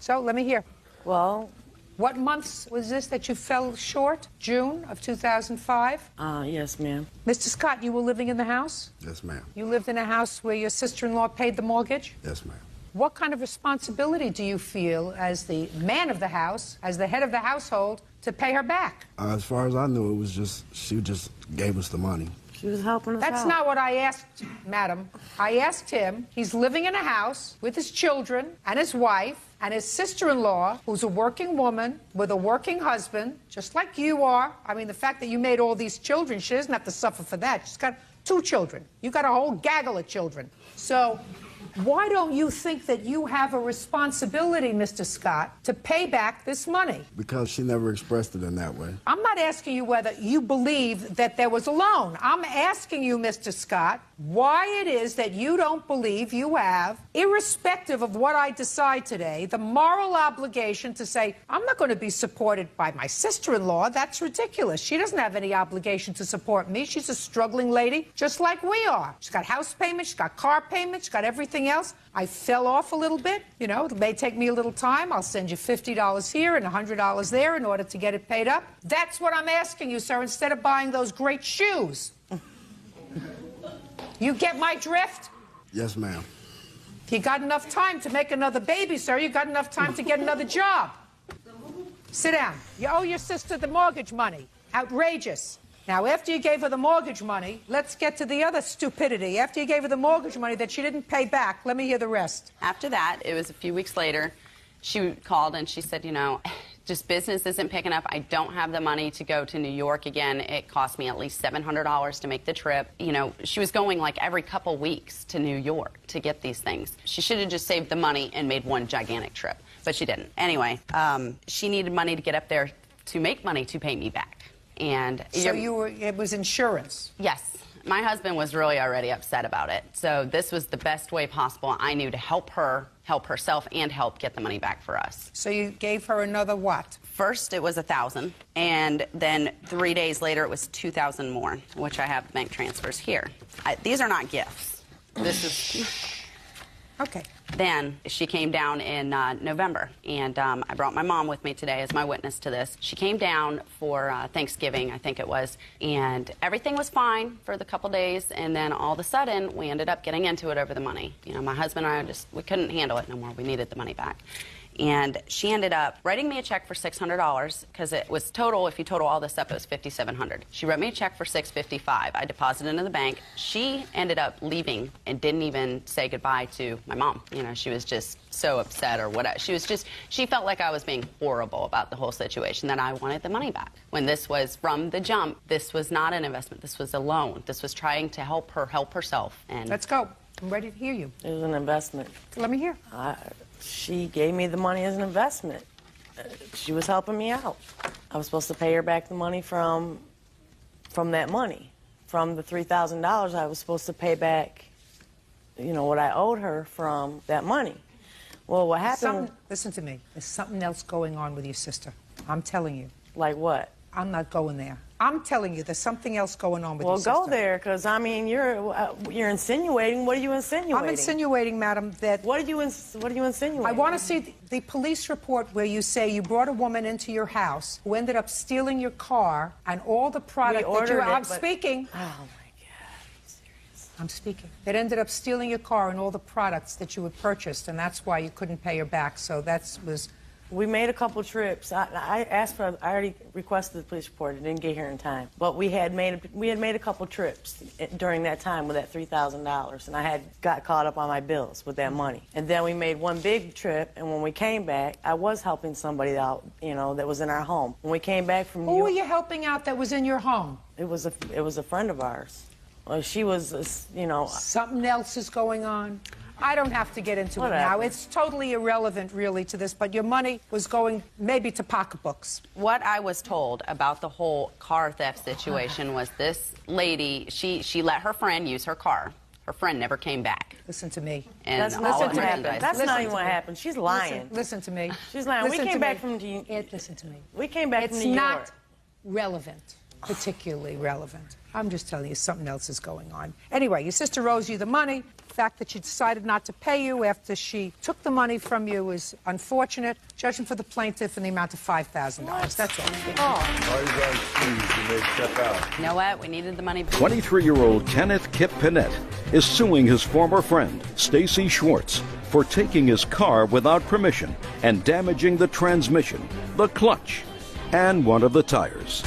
So let me hear. Well, what months was this that you fell short? June of 2005? Yes, ma'am. Mr. Scott, you were living in the house? Yes, ma'am. You lived in a house where your sister-in-law paid the mortgage? Yes, ma'am. What kind of responsibility do you feel as the man of the house, as the head of the household, to pay her back? As far as I knew, it was she just gave us the money. She was helping us That's out. not what I asked, madam. I asked him, he's living in a house with his children and his wife and his sister-in-law, who's a working woman with a working husband, just like you are. I mean, the fact that you made all these children, she doesn't have to suffer for that. She's got 2 children. You got a whole gaggle of children. So Why don't you think that you have a responsibility, Mr. Scott, to pay back this money? Because she never expressed it in that way. I'm not asking you whether you believe that there was a loan. I'm asking you, Mr. Scott, why it is that you don't believe you have, irrespective of what I decide today, the moral obligation to say, I'm not going to be supported by my sister-in-law. That's ridiculous. She doesn't have any obligation to support me. She's a struggling lady, just like we are. She's got house payments, she's got car payments, she's got everything else. I fell off a little bit. You know, it may take me a little time. I'll send you $50 here and $100 there in order to get it paid up. That's what I'm asking you, sir, instead of buying those great shoes. You get my drift? Yes, ma'am. You got enough time to make another baby, sir. You got enough time to get another job. Sit down. You owe your sister the mortgage money. Outrageous. Now, after you gave her the mortgage money, let's get to the other stupidity. After you gave her the mortgage money that she didn't pay back, let me hear the rest. After that, it was a few weeks later, she called and she said, you know, just business isn't picking up. I don't have the money to go to New York again. It cost me at least $700 to make the trip. You know, she was going like every couple weeks to New York to get these things. She should have just saved the money and made one gigantic trip, but she didn't. Anyway, she needed money to get up there to make money to pay me back. And so it was insurance? Yes. My husband was really already upset about it. So this was the best way possible I knew to help her, help herself, and help get the money back for us. So you gave her another what? First it was $1,000, and then 3 days later it was $2,000 more, which I have bank transfers here. These are not gifts. This is... Okay. Then she came down in November, and I brought my mom with me today as my witness to this. She came down for Thanksgiving, I think it was, and everything was fine for the couple days, and then all of a sudden we ended up getting into it over the money. You know, my husband and I we couldn't handle it no more. We needed the money back. And she ended up writing me a check for $600 because it was total, if you total all this up, it was $5,700. She wrote me a check for $655. I deposited into the bank. She ended up leaving and didn't even say goodbye to my mom. You know, she was just so upset or whatever. She felt like I was being horrible about the whole situation, that I wanted the money back. When this was from the jump, this was not an investment. This was a loan. This was trying to help her help herself. And let's go. I'm ready to hear you. It was an investment. Let me hear. She gave me the money as an investment. She was helping me out. I was supposed to pay her back the money from that money. From the $3,000, I was supposed to pay back, you know, what I owed her from that money. Well, what happened... Listen to me. There's something else going on with your sister. I'm telling you. Like what? I'm not going there. I'm telling you, there's something else going on with your sister. Well, go there, because, I mean, you're insinuating. What are you insinuating? I'm insinuating, madam, that... What are you insinuating? I want to see the police report where you say you brought a woman into your house who ended up stealing your car and all the product that you... I'm speaking. Oh, my God. I'm speaking. It ended up stealing your car and all the products that you had purchased, and that's why you couldn't pay her back. So that was... We made a couple trips. I already requested the police report. It didn't get here in time. But we had made a couple trips during that time with that $3,000, and I got caught up on my bills with that money. And then we made one big trip, and when we came back, I was helping somebody out, you know, that was in our home. When we came back from New York, who were you helping out that was in your home? It was a friend of ours. Well, she was, you know. Something else is going on. I don't have to get into it now. It's totally irrelevant, really, to this, but your money was going maybe to pocketbooks. What I was told about the whole car theft situation was this lady, she let her friend use her car. Her friend never came back. Listen to me. And that's not what happened. That's not even what happened. She's lying. Listen to me. She's lying. We came back from... Listen to me. We came back from New York. It's not relevant, particularly relevant. I'm just telling you something else is going on. Anyway, your sister owes you the money. The fact that she decided not to pay you after she took the money from you is unfortunate. Judging for the plaintiff in the amount of $5,000. That's all. All you guys please, you may step out. You know what? We needed the money. 23-year-old Kenneth Kip Pinette is suing his former friend, Stacy Schwartz, for taking his car without permission and damaging the transmission, the clutch, and one of the tires.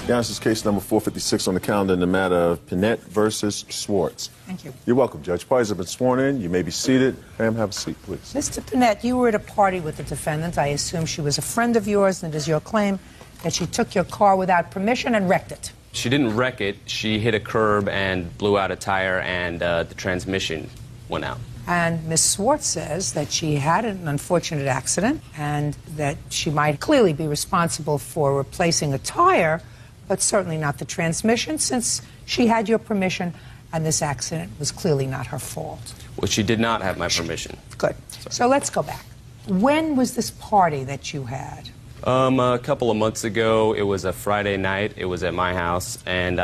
This is case number 456 on the calendar in the matter of Pinette versus Schwartz. Thank you. You're welcome, Judge. Parties have been sworn in. You may be seated. Ma'am, have a seat, please. Mr. Pinette, you were at a party with the defendant. I assume she was a friend of yours, and it is your claim that she took your car without permission and wrecked it. She didn't wreck it. She hit a curb and blew out a tire, and the transmission went out. And Ms. Swartz says that she had an unfortunate accident and that she might clearly be responsible for replacing a tire, but certainly not the transmission, since she had your permission and this accident was clearly not her fault. Well, she did not have my permission. Good. So let's go back. When was this party that you had? A couple of months ago. It was a Friday night. It was at my house, and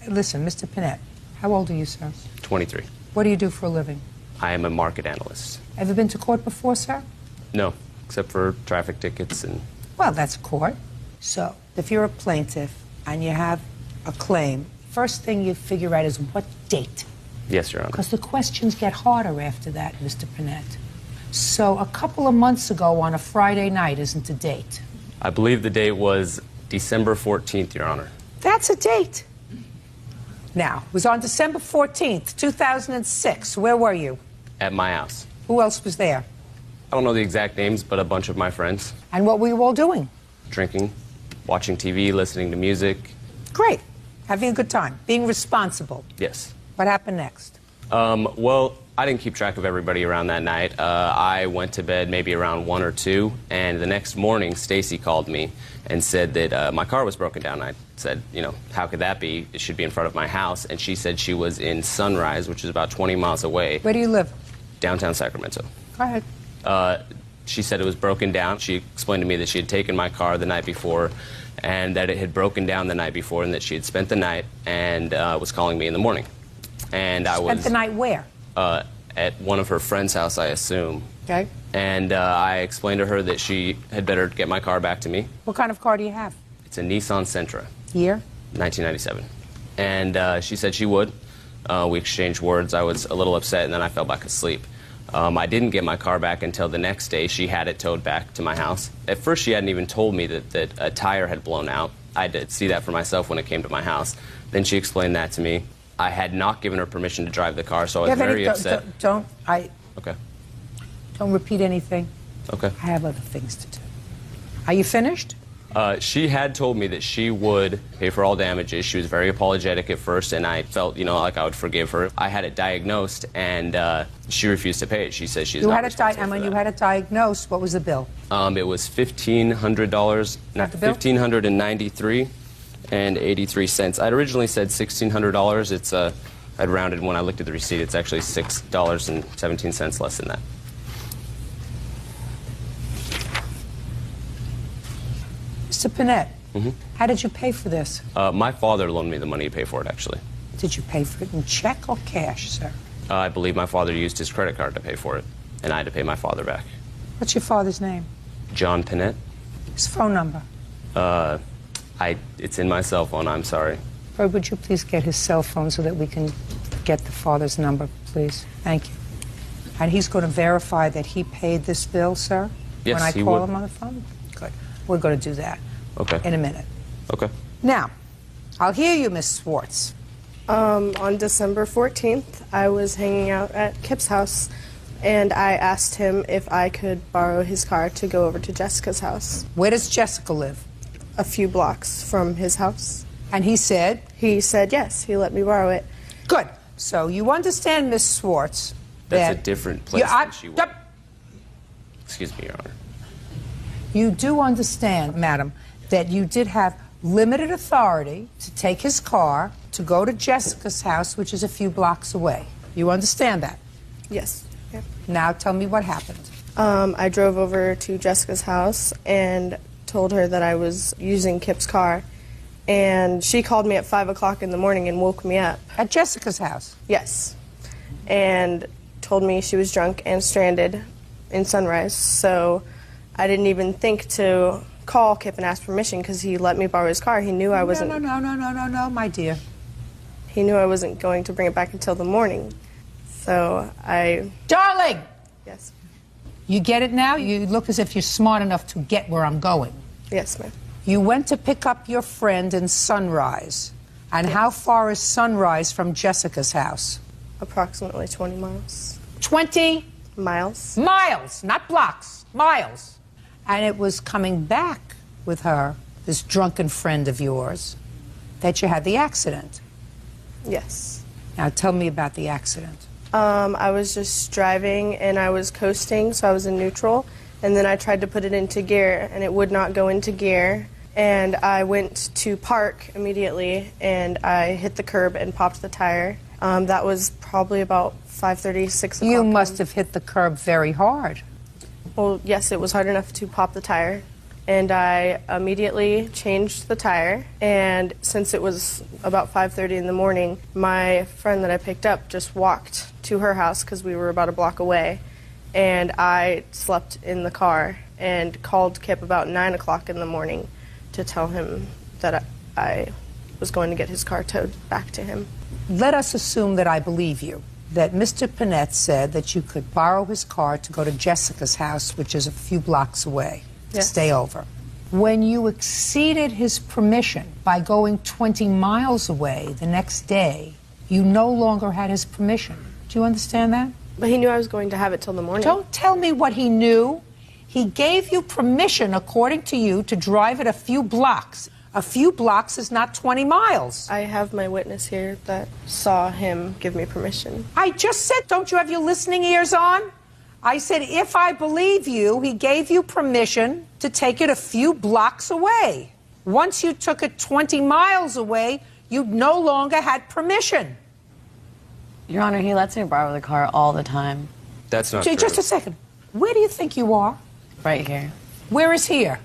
Listen, Mr. Panett, how old are you, sir? 23. What do you do for a living? I am a market analyst. Ever been to court before, sir? No, except for traffic tickets and... Well, that's court. So, if you're a plaintiff and you have a claim, first thing you figure out is what date. Yes, Your Honor. Because the questions get harder after that, Mr. Panett. So, a couple of months ago on a Friday night isn't a date. I believe the date was December 14th, Your Honor. That's a date. Now, it was on December 14th, 2006. Where were you? At my house. Who else was there? I don't know the exact names, but a bunch of my friends. And what were you all doing? Drinking, watching TV, listening to music. Great. Having a good time. Being responsible. Yes. What happened next? Well, I didn't keep track of everybody around that night. I went to bed maybe around 1 or 2, and the next morning, Stacy called me and said that my car was broken down. I said, you know, how could that be? It should be in front of my house. And she said she was in Sunrise, which is about 20 miles away. Where do you live? Downtown Sacramento. Go ahead. She said it was broken down. She explained to me that she had taken my car the night before and that it had broken down the night before and that she had spent the night and was calling me in the morning. And I was... Spent the night where? At one of her friend's house, I assume. Okay. And I explained to her that she had better get my car back to me. What kind of car do you have? It's a Nissan Sentra. Year? 1997. And she said she would. We exchanged words. I was a little upset, and then I fell back asleep. I didn't get my car back until the next day. She had it towed back to my house. At first, she hadn't even told me that a tire had blown out. I did see that for myself when it came to my house. Then she explained that to me. I had not given her permission to drive the car, so I was very upset. Okay. Don't repeat anything. Okay. I have other things to do. Are you finished? She had told me that she would pay for all damages. She was very apologetic at first, and I felt, you know, like I would forgive her. I had it diagnosed, and she refused to pay it. She says she's not responsible for that. And when you had it diagnosed, what was the bill? It was $1,500, not $1,593.83. I'd originally said $1,600. It's I'd rounded when I looked at the receipt. It's actually $6.17 less than that. Mr. Panett, how did you pay for this? My father loaned me the money to pay for it, actually. Did you pay for it in check or cash, sir? I believe my father used his credit card to pay for it, and I had to pay my father back. What's your father's name? John Panett. His phone number? It's in my cell phone. I'm sorry. Or would you please get his cell phone so that we can get the father's number, please? Thank you. And he's going to verify that he paid this bill, sir? Yes, when I he call would. him on the phone? Good. We're going to do that. Okay. In a minute. Okay. Now, I'll hear you, Miss Swartz. On December 14th, I was hanging out at Kip's house, and I asked him if I could borrow his car to go over to Jessica's house. Where does Jessica live? A few blocks from his house. And he said? He said yes, he let me borrow it. Good. So you understand, Miss Swartz, That's a different place than she was. Excuse me, Your Honor. You do understand, madam, that you did have limited authority to take his car to go to Jessica's house, which is a few blocks away. You understand that? Yes. Yeah. Now tell me what happened. I drove over to Jessica's house and told her that I was using Kip's car, and she called me at 5 o'clock in the morning and woke me up. At Jessica's house? Yes. And told me she was drunk and stranded in Sunrise, so I didn't even think to call Kip and ask permission because he let me borrow his car. He knew I wasn't... No, my dear. He knew I wasn't going to bring it back until the morning, so I... Darling! Yes. You get it now? You look as if you're smart enough to get where I'm going. Yes, ma'am. You went to pick up your friend in Sunrise. And how far is Sunrise from Jessica's house? Approximately 20 miles. 20? Miles. Miles, not blocks. Miles. And it was coming back with her, this drunken friend of yours, that you had the accident. Yes. Now tell me about the accident. I was just driving and I was coasting, so I was in neutral, and then I tried to put it into gear and it would not go into gear, and I went to park immediately and I hit the curb and popped the tire. That was probably about 5:30, 6 o'clock. You must have hit the curb very hard. Well, yes, it was hard enough to pop the tire. And I immediately changed the tire, and since it was about 5:30 in the morning, my friend that I picked up just walked to her house because we were about a block away, and I slept in the car and called Kip about 9 o'clock in the morning to tell him that I was going to get his car towed back to him. Let us assume that I believe you, that Mr. Panett said that you could borrow his car to go to Jessica's house, which is a few blocks away. Yes. Stay over. When you exceeded his permission by going 20 miles away the next day, you no longer had his permission. Do you understand that? But he knew I was going to have it till the morning. Don't tell me what he knew. He gave you permission, according to you, to drive it a few blocks. A few blocks is not 20 miles. I have my witness here that saw him give me permission. I just said, don't you have your listening ears on? I said, if I believe you, he gave you permission to take it a few blocks away. Once you took it 20 miles away, you no longer had permission. Your Honor, he lets me borrow the car all the time. That's not true. Just a second. Where do you think you are? Right here. Where is here?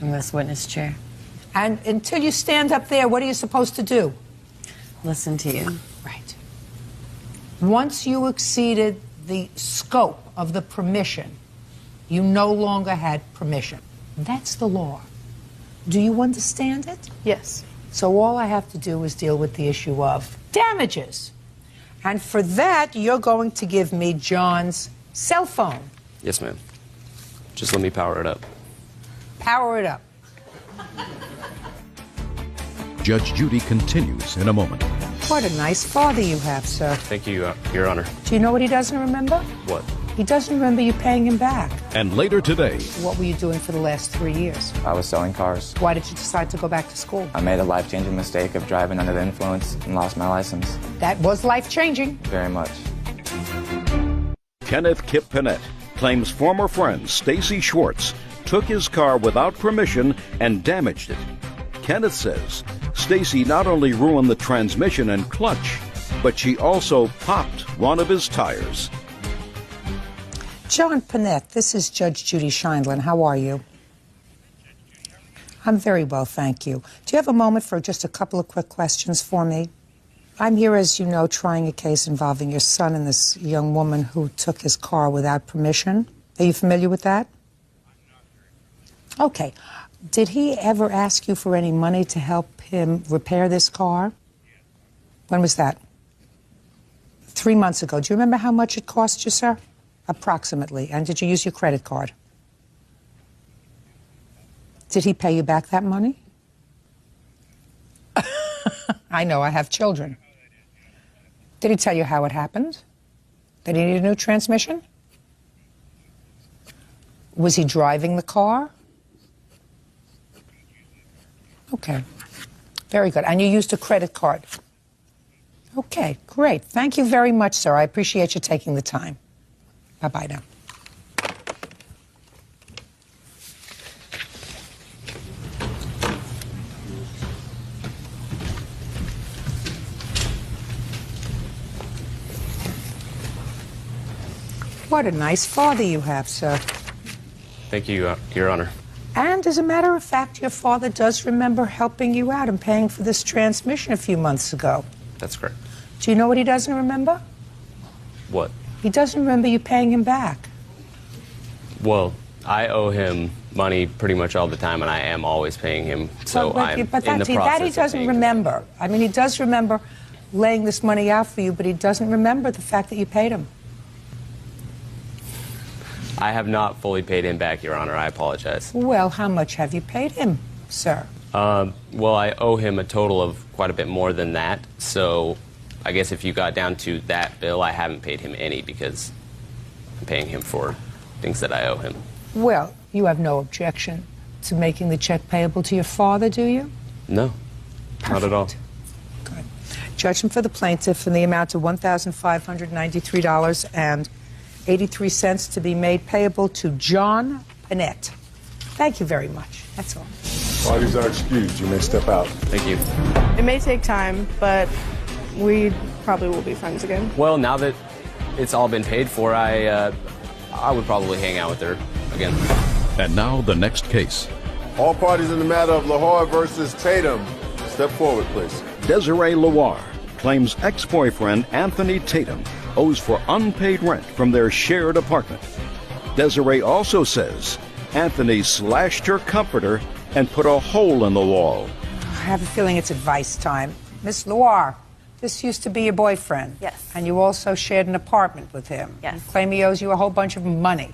In this witness chair. And until you stand up there, what are you supposed to do? Listen to you. Right. Once you exceeded the scope of the permission, you no longer had permission. That's the law. Do you understand it? Yes. So all I have to do is deal with the issue of damages. And for that, you're going to give me John's cell phone. Yes, ma'am. Just let me power it up. Power it up. Judge Judy continues in a moment. What a nice father you have, sir. Thank you, Your Honor. Do you know what he doesn't remember? What? He doesn't remember you paying him back. And later today, What were you doing for the last 3 years? I was selling cars. Why did you decide to go back to school? I made a life-changing mistake of driving under the influence and lost my license. That was life-changing. Very much. Kenneth Kip Panett claims former friend Stacy Schwartz took his car without permission and damaged it. Kenneth says Stacy not only ruined the transmission and clutch, but she also popped one of his tires. John Panett, this is Judge Judy Scheindlin. How are you? I'm very well, thank you. Do you have a moment for just a couple of quick questions for me? I'm here, as you know, trying a case involving your son and this young woman who took his car without permission. Are you familiar with that? Okay. Did he ever ask you for any money to help him repair this car? When was that? 3 months ago. Do you remember how much it cost you, sir? Approximately. And did you use your credit card? Did he pay you back that money? I know, I have children. Did he tell you how it happened? That he needed a new transmission? Was he driving the car? Okay. Very good. And you used a credit card? Okay, great. Thank you very much, sir. I appreciate you taking the time. Bye-bye now. What a nice father you have, sir. Thank you, Your Honor. And as a matter of fact, your father does remember helping you out and paying for this transmission a few months ago. That's correct. Do you know what he doesn't remember? What? He doesn't remember you paying him back. Well, I owe him money pretty much all the time, and I am always paying him. So I'm in the process that he of doesn't paying remember. I mean, he does remember laying this money out for you, but he doesn't remember the fact that you paid him. I have not fully paid him back, Your Honor. I apologize. Well, how much have you paid him, sir? Well, I owe him a total of quite a bit more than that. So I guess if you got down to that bill, I haven't paid him any because I'm paying him for things that I owe him. Well, you have no objection to making the check payable to your father, do you? No. Not at all. Good. Judgment for the plaintiff in the amount of $1,593.83 to be made payable to John Panett. Thank you very much. That's all. Parties are excused. You may step out. Thank you. It may take time, but we probably will be friends again. Well, now that it's all been paid for, I would probably hang out with her again. And now the next case. All parties in the matter of Lahore versus Tatum. Step forward, please. Desiree Loire claims ex-boyfriend Anthony Tatum owes for unpaid rent from their shared apartment. Desiree also says Anthony slashed her comforter and put a hole in the wall. I have a feeling it's advice time. Miss Loire, this used to be your boyfriend. Yes. And you also shared an apartment with him. Yes. You claim he owes you a whole bunch of money,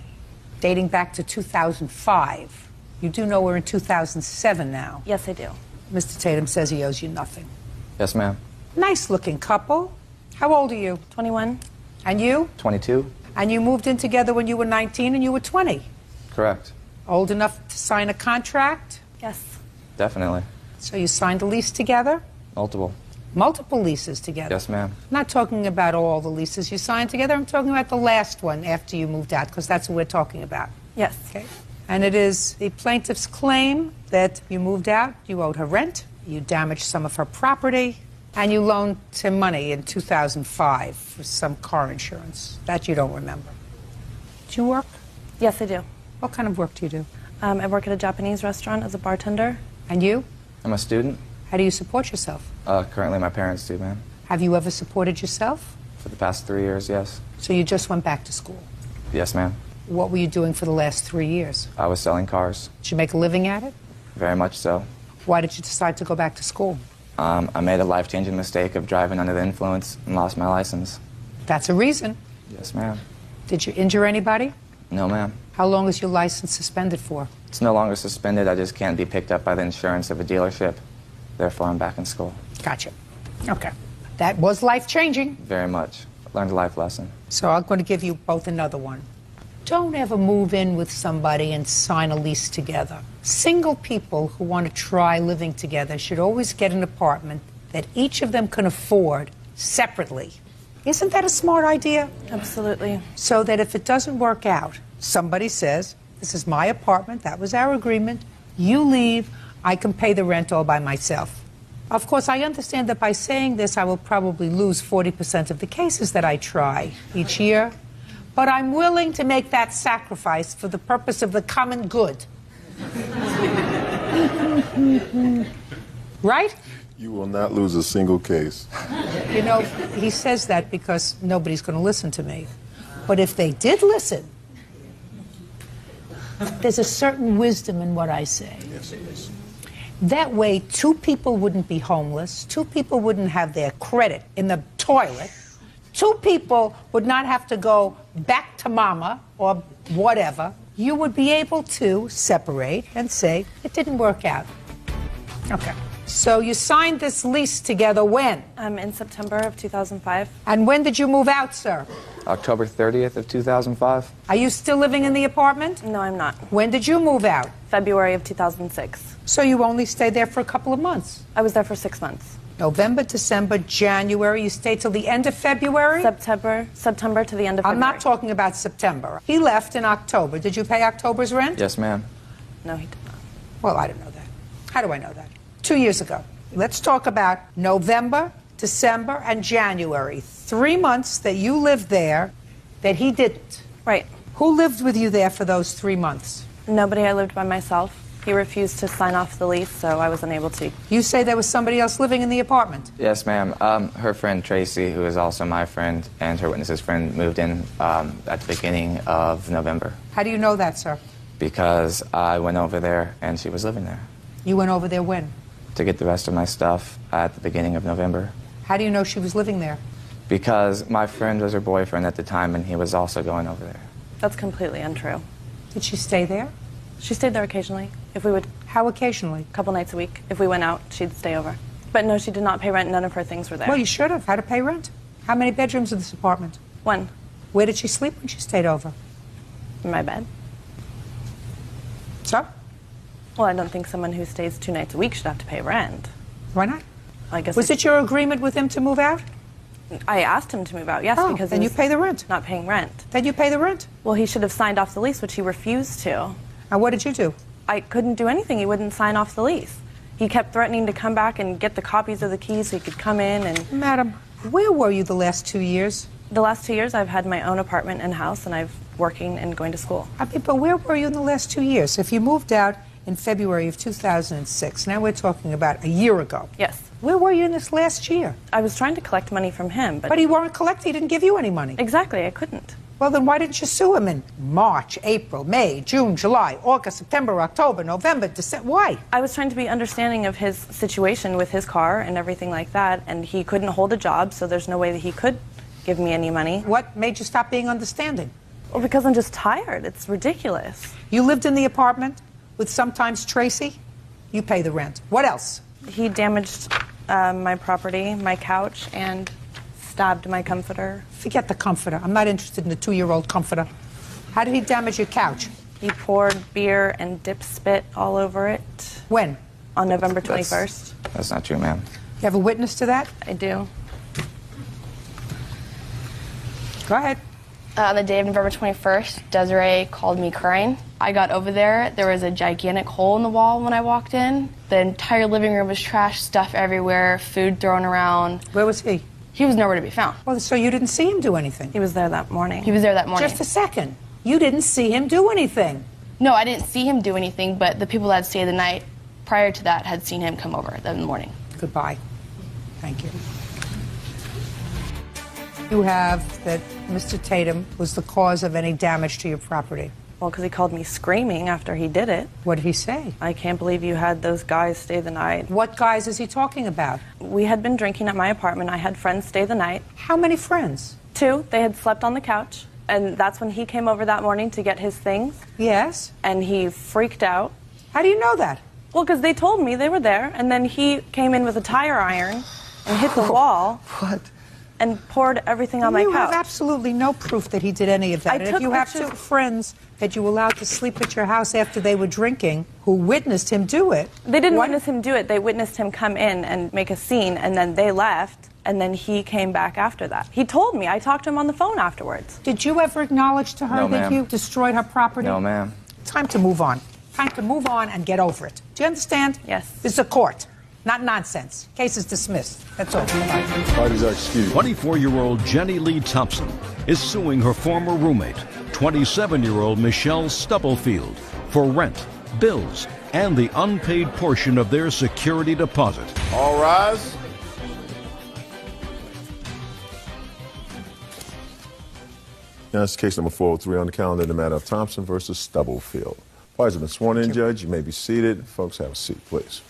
dating back to 2005. You do know we're in 2007 now. Yes, I do. Mr. Tatum says he owes you nothing. Yes, ma'am. Nice-looking couple. How old are you? 21. And you? 22? And you moved in together when you were 19 and you were 20. Correct. Old enough to sign a contract? Yes. Definitely. So you signed a lease together? Multiple. Multiple leases together? Yes, ma'am. I'm not talking about all the leases you signed together. I'm talking about the last one after you moved out, because that's what we're talking about. Yes. Okay. And it is the plaintiff's claim that you moved out, you owed her rent, you damaged some of her property, and you loaned him money in 2005 for some car insurance. That you don't remember. Do you work? Yes, I do. What kind of work do you do? I work at a Japanese restaurant as a bartender. And you? I'm a student. How do you support yourself? Currently, my parents do, ma'am. Have you ever supported yourself? For the past 3 years, yes. So you just went back to school? Yes, ma'am. What were you doing for the last 3 years? I was selling cars. Did you make a living at it? Very much so. Why did you decide to go back to school? I made a life-changing mistake of driving under the influence and lost my license. That's a reason. Yes, ma'am. Did you injure anybody? No, ma'am. How long is your license suspended for? It's no longer suspended. I just can't be picked up by the insurance of a dealership. Therefore, I'm back in school. Gotcha. Okay. That was life-changing. Very much. Learned a life lesson. So I'm going to give you both another one. Don't ever move in with somebody and sign a lease together. Single people who want to try living together should always get an apartment that each of them can afford separately. Isn't that a smart idea? Absolutely. So that if it doesn't work out, somebody says, this is my apartment, that was our agreement, you leave, I can pay the rent all by myself. Of course, I understand that by saying this, I will probably lose 40% of the cases that I try each year, but I'm willing to make that sacrifice for the purpose of the common good. Right? You will not lose a single case. You know, he says that because nobody's going to listen to me. But if they did listen, there's a certain wisdom in what I say. Yes, it is. That way, two people wouldn't be homeless, two people wouldn't have their credit in the toilet, two people would not have to go back to mama or whatever. You would be able to separate and say, it didn't work out. Okay. So you signed this lease together when? In September of 2005. And when did you move out, sir? October 30th of 2005. Are you still living in the apartment? No, I'm not. When did you move out? February of 2006. So you only stayed there for a couple of months? I was there for 6 months. November, December, January. You stayed till the end of February? September to the end of February. I'm not talking about September. He left in October. Did you pay October's rent? Yes, ma'am. No, he did not. Well, I don't know that. How do I know that? 2 years ago. Let's talk about November, December, and January. 3 months that you lived there that he didn't. Right. Who lived with you there for those 3 months? Nobody. I lived by myself. He refused to sign off the lease, so I was unable to. You say there was somebody else living in the apartment? Yes, ma'am. Her friend Tracy, who is also my friend, and her witness's friend moved in at the beginning of November. How do you know that, sir? Because I went over there and she was living there. You went over there when? To get the rest of my stuff at the beginning of November. How do you know she was living there? Because my friend was her boyfriend at the time and he was also going over there. That's completely untrue. Did she stay there? She stayed there occasionally. If we would. How occasionally? A couple nights a week. If we went out, she'd stay over. But no, she did not pay rent. None of her things were there. Well, you should have. How to pay rent? How many bedrooms in this apartment? 1. Where did she sleep when she stayed over? In my bed. So? Well, I don't think someone who stays 2 nights a week should have to pay rent. Why not? I guess. Was it your agreement with him to move out? I asked him to move out, yes, Oh, because then he you was pay the rent. not paying rent. Then you pay the rent. Well, he should have signed off the lease, which he refused to. And what did you do? I couldn't do anything. He wouldn't sign off the lease. He kept threatening to come back and get the copies of the keys so he could come in and... Madam, where were you the last 2 years? The last 2 years, I've had my own apartment and house, and I've working and going to school. I mean, but where were you in the last 2 years? If you moved out in February of 2006, now we're talking about a year ago. Yes. Where were you in this last year? I was trying to collect money from him, but... But he weren't collecting. He didn't give you any money. Exactly. I couldn't. Well, then why didn't you sue him in March, April, May, June, July, August, September, October, November, December? Why? I was trying to be understanding of his situation with his car and everything like that, and he couldn't hold a job, so there's no way that he could give me any money. What made you stop being understanding? Well, because I'm just tired. It's ridiculous. You lived in the apartment with sometimes Tracy? You pay the rent. What else? He damaged my property, my couch, and stabbed my comforter. Forget the comforter. I'm not interested in the 2-year-old comforter. How did he damage your couch? He poured beer and dip spit all over it. When? On November 21st. That's not true, ma'am. You have a witness to that? I do. Go ahead. The day of November 21st, Desiree called me crying. I got over there. There was a gigantic hole in the wall when I walked in. The entire living room was trashed, stuff everywhere, food thrown around. Where was he? He was nowhere to be found. Well, so you didn't see him do anything? He was there that morning. He was there that morning. Just a second. You didn't see him do anything? No, I didn't see him do anything, but the people that had stayed the night prior to that had seen him come over in the morning. Goodbye. Thank you. You have that Mr. Tatum was the cause of any damage to your property. Well, because he called me screaming after he did it. What did he say? I can't believe you had those guys stay the night. What guys is he talking about? We had been drinking at my apartment. I had friends stay the night. How many friends? 2. They had slept on the couch. And that's when he came over that morning to get his things. Yes. And he freaked out. How do you know that? Well, because they told me they were there. And then he came in with a tire iron and hit the wall. What? And poured everything on my couch. You have absolutely no proof that he did any of that. I And took if you have pictures. 2 friends that you allowed to sleep at your house after they were drinking who witnessed him do it. They didn't witness him do it. They witnessed him come in and make a scene, and then they left, and then he came back after that. He told me. I talked to him on the phone afterwards. Did you ever acknowledge to her No, that ma'am. you destroyed her property? No, ma'am. Time to move on. Time to move on and get over it. Do you understand? Yes. This is a court, not nonsense. Case is dismissed. That's all. Parties are excused. 24-year-old Jenny Lee Thompson is suing her former roommate, 27-year-old Michelle Stubblefield, for rent, bills, and the unpaid portion of their security deposit. All rise. Now, that's case number 403 on the calendar, the matter of Thompson versus Stubblefield. Parties have been sworn in, Judge. You may be seated. Folks, have a seat, please.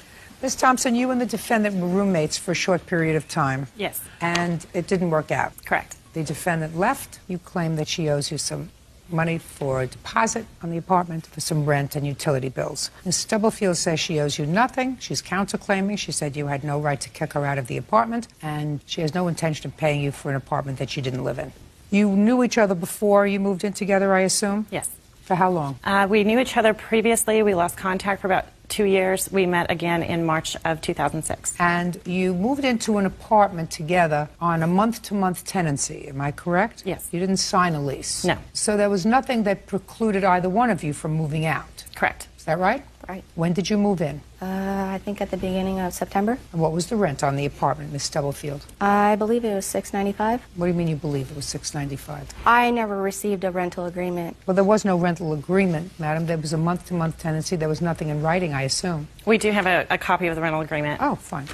Ms. Thompson, you and the defendant were roommates for a short period of time. Yes. And it didn't work out. Correct. The defendant left. You claim that she owes you some money for a deposit on the apartment, for some rent and utility bills. Ms. Stubblefield says she owes you nothing. She's counterclaiming. She said you had no right to kick her out of the apartment, and she has no intention of paying you for an apartment that she didn't live in. You knew each other before you moved in together, I assume? Yes. For how long? We knew each other previously. We lost contact for about 2 years. We met again in March of 2006. And you moved into an apartment together on a month-to-month tenancy, am I correct? Yes. You didn't sign a lease? No. So there was nothing that precluded either one of you from moving out? Correct. Is that right? Right. When did you move in? I think at the beginning of September. And what was the rent on the apartment, Miss Stubblefield? I believe it was $695. What do you mean you believe it was $695? I never received a rental agreement. Well, there was no rental agreement, madam. There was a month-to-month tenancy. There was nothing in writing, I assume. We do have a copy of the rental agreement. Oh, fine.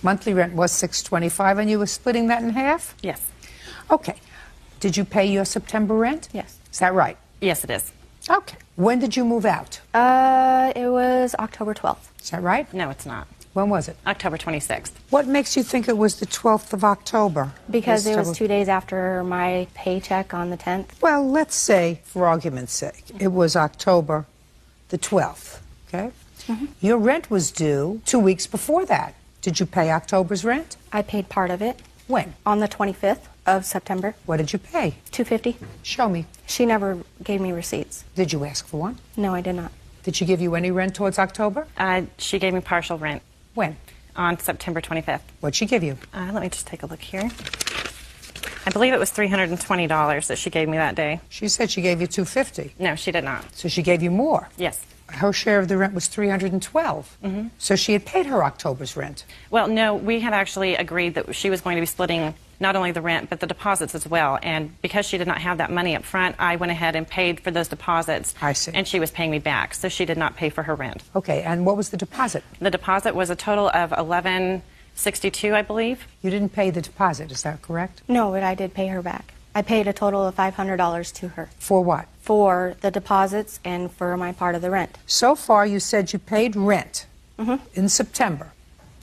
Monthly rent was $625, and you were splitting that in half? Yes. Okay. Did you pay your September rent? Yes. Is that right? Yes, it is. Okay. When did you move out? It was October 12th. Is that right? No, it's not. When was it? October 26th. What makes you think it was the 12th of October? Because Miss it was Stubble- 2 days after my paycheck on the 10th. Well, let's say, for argument's sake, it was October the 12th, okay? Your rent was due 2 weeks before that. Did you pay October's rent? I paid part of it. When? On the 25th. of September. What did you pay? $250. Show me. She never gave me receipts. Did you ask for one? No, I did not. Did she give you any rent towards October? She gave me partial rent. When? On September 25th. What'd she give you? Let me just take a look here. I believe it was $320 that she gave me that day. She said she gave you $250. No, she did not. So she gave you more? Yes. Her share of the rent was $312. Mm-hmm. So she had paid her October's rent. Well, no, we had actually agreed that she was going to be splitting not only the rent, but the deposits as well. And because she did not have that money up front, I went ahead and paid for those deposits. I see. And she was paying me back, so she did not pay for her rent. Okay, and what was the deposit? The deposit was a total of $1162, I believe. You didn't pay the deposit, is that correct? No, but I did pay her back. I paid a total of $500 to her. For what? For the deposits and for my part of the rent. So far, you said you paid rent in September.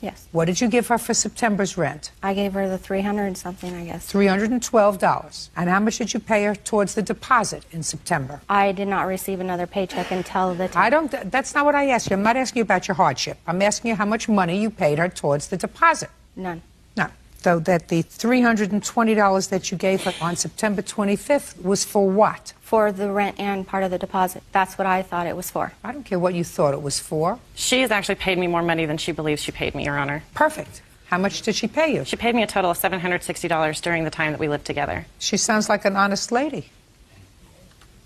Yes. What did you give her for September's rent? I gave her the 300 something, I guess. $312. And how much did you pay her towards the deposit in September? I did not receive another paycheck until the time. That's not what I asked you. I'm not asking you about your hardship. I'm asking you how much money you paid her towards the deposit. None. None. So that the $320 that you gave her on September 25th was for what? For the rent and part of the deposit. That's what I thought it was for. I don't care what you thought it was for. She has actually paid me more money than she believes she paid me, Your Honor. Perfect. How much did she pay you? She paid me a total of $760 during the time that we lived together. She sounds like an honest lady.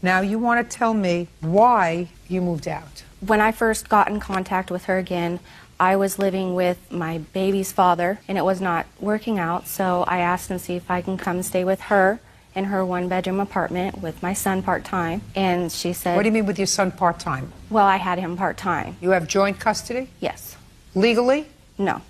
Now, you want to tell me why you moved out. When I first got in contact with her again, I was living with my baby's father, and it was not working out, so I asked him to see if I can come stay with her in her one-bedroom apartment with my son part-time, and she said... What do you mean with your son part-time? Well, I had him part-time. You have joint custody? Yes. Legally? No.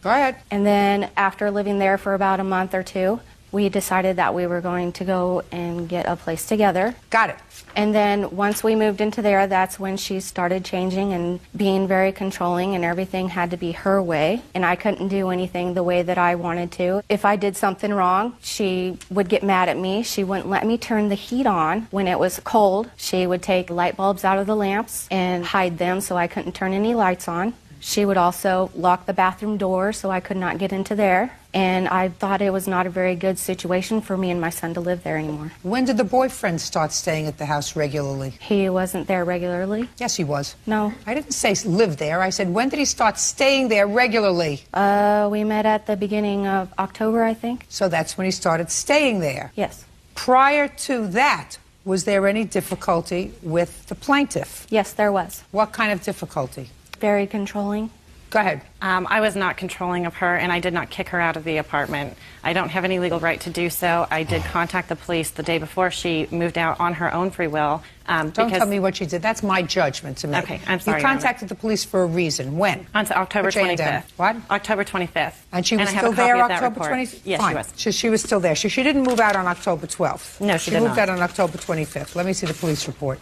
Go ahead. And then after living there for about a month or two, we decided that we were going to go and get a place together. Got it. And then once we moved into there, that's when she started changing and being very controlling, and everything had to be her way. And I couldn't do anything the way that I wanted to. If I did something wrong, she would get mad at me. She wouldn't let me turn the heat on when it was cold. She would take light bulbs out of the lamps and hide them so I couldn't turn any lights on. She would also lock the bathroom door so I could not get into there. And I thought it was not a very good situation for me and my son to live there anymore. When did the boyfriend start staying at the house regularly? He wasn't there regularly. Yes, he was. No. I didn't say live there. I said, when did he start staying there regularly? We met at the beginning of October, I think. So that's when he started staying there? Yes. Prior to that, was there any difficulty with the plaintiff? Yes, there was. What kind of difficulty? Very controlling. Go ahead. I was not controlling of her, and I did not kick her out of the apartment. I don't have any legal right to do so. I did contact the police the day before she moved out on her own free will. Don't tell me what you did. That's my judgment to make. Okay, I'm sorry. You contacted the police for a reason. When? On October 25th. What? October 25th. And she was I have still a copy there of that October report. 25th? Yes, Fine. she was. She was still there. She didn't move out on October 12th. No, she did moved not. out on October 25th. Let me see the police report.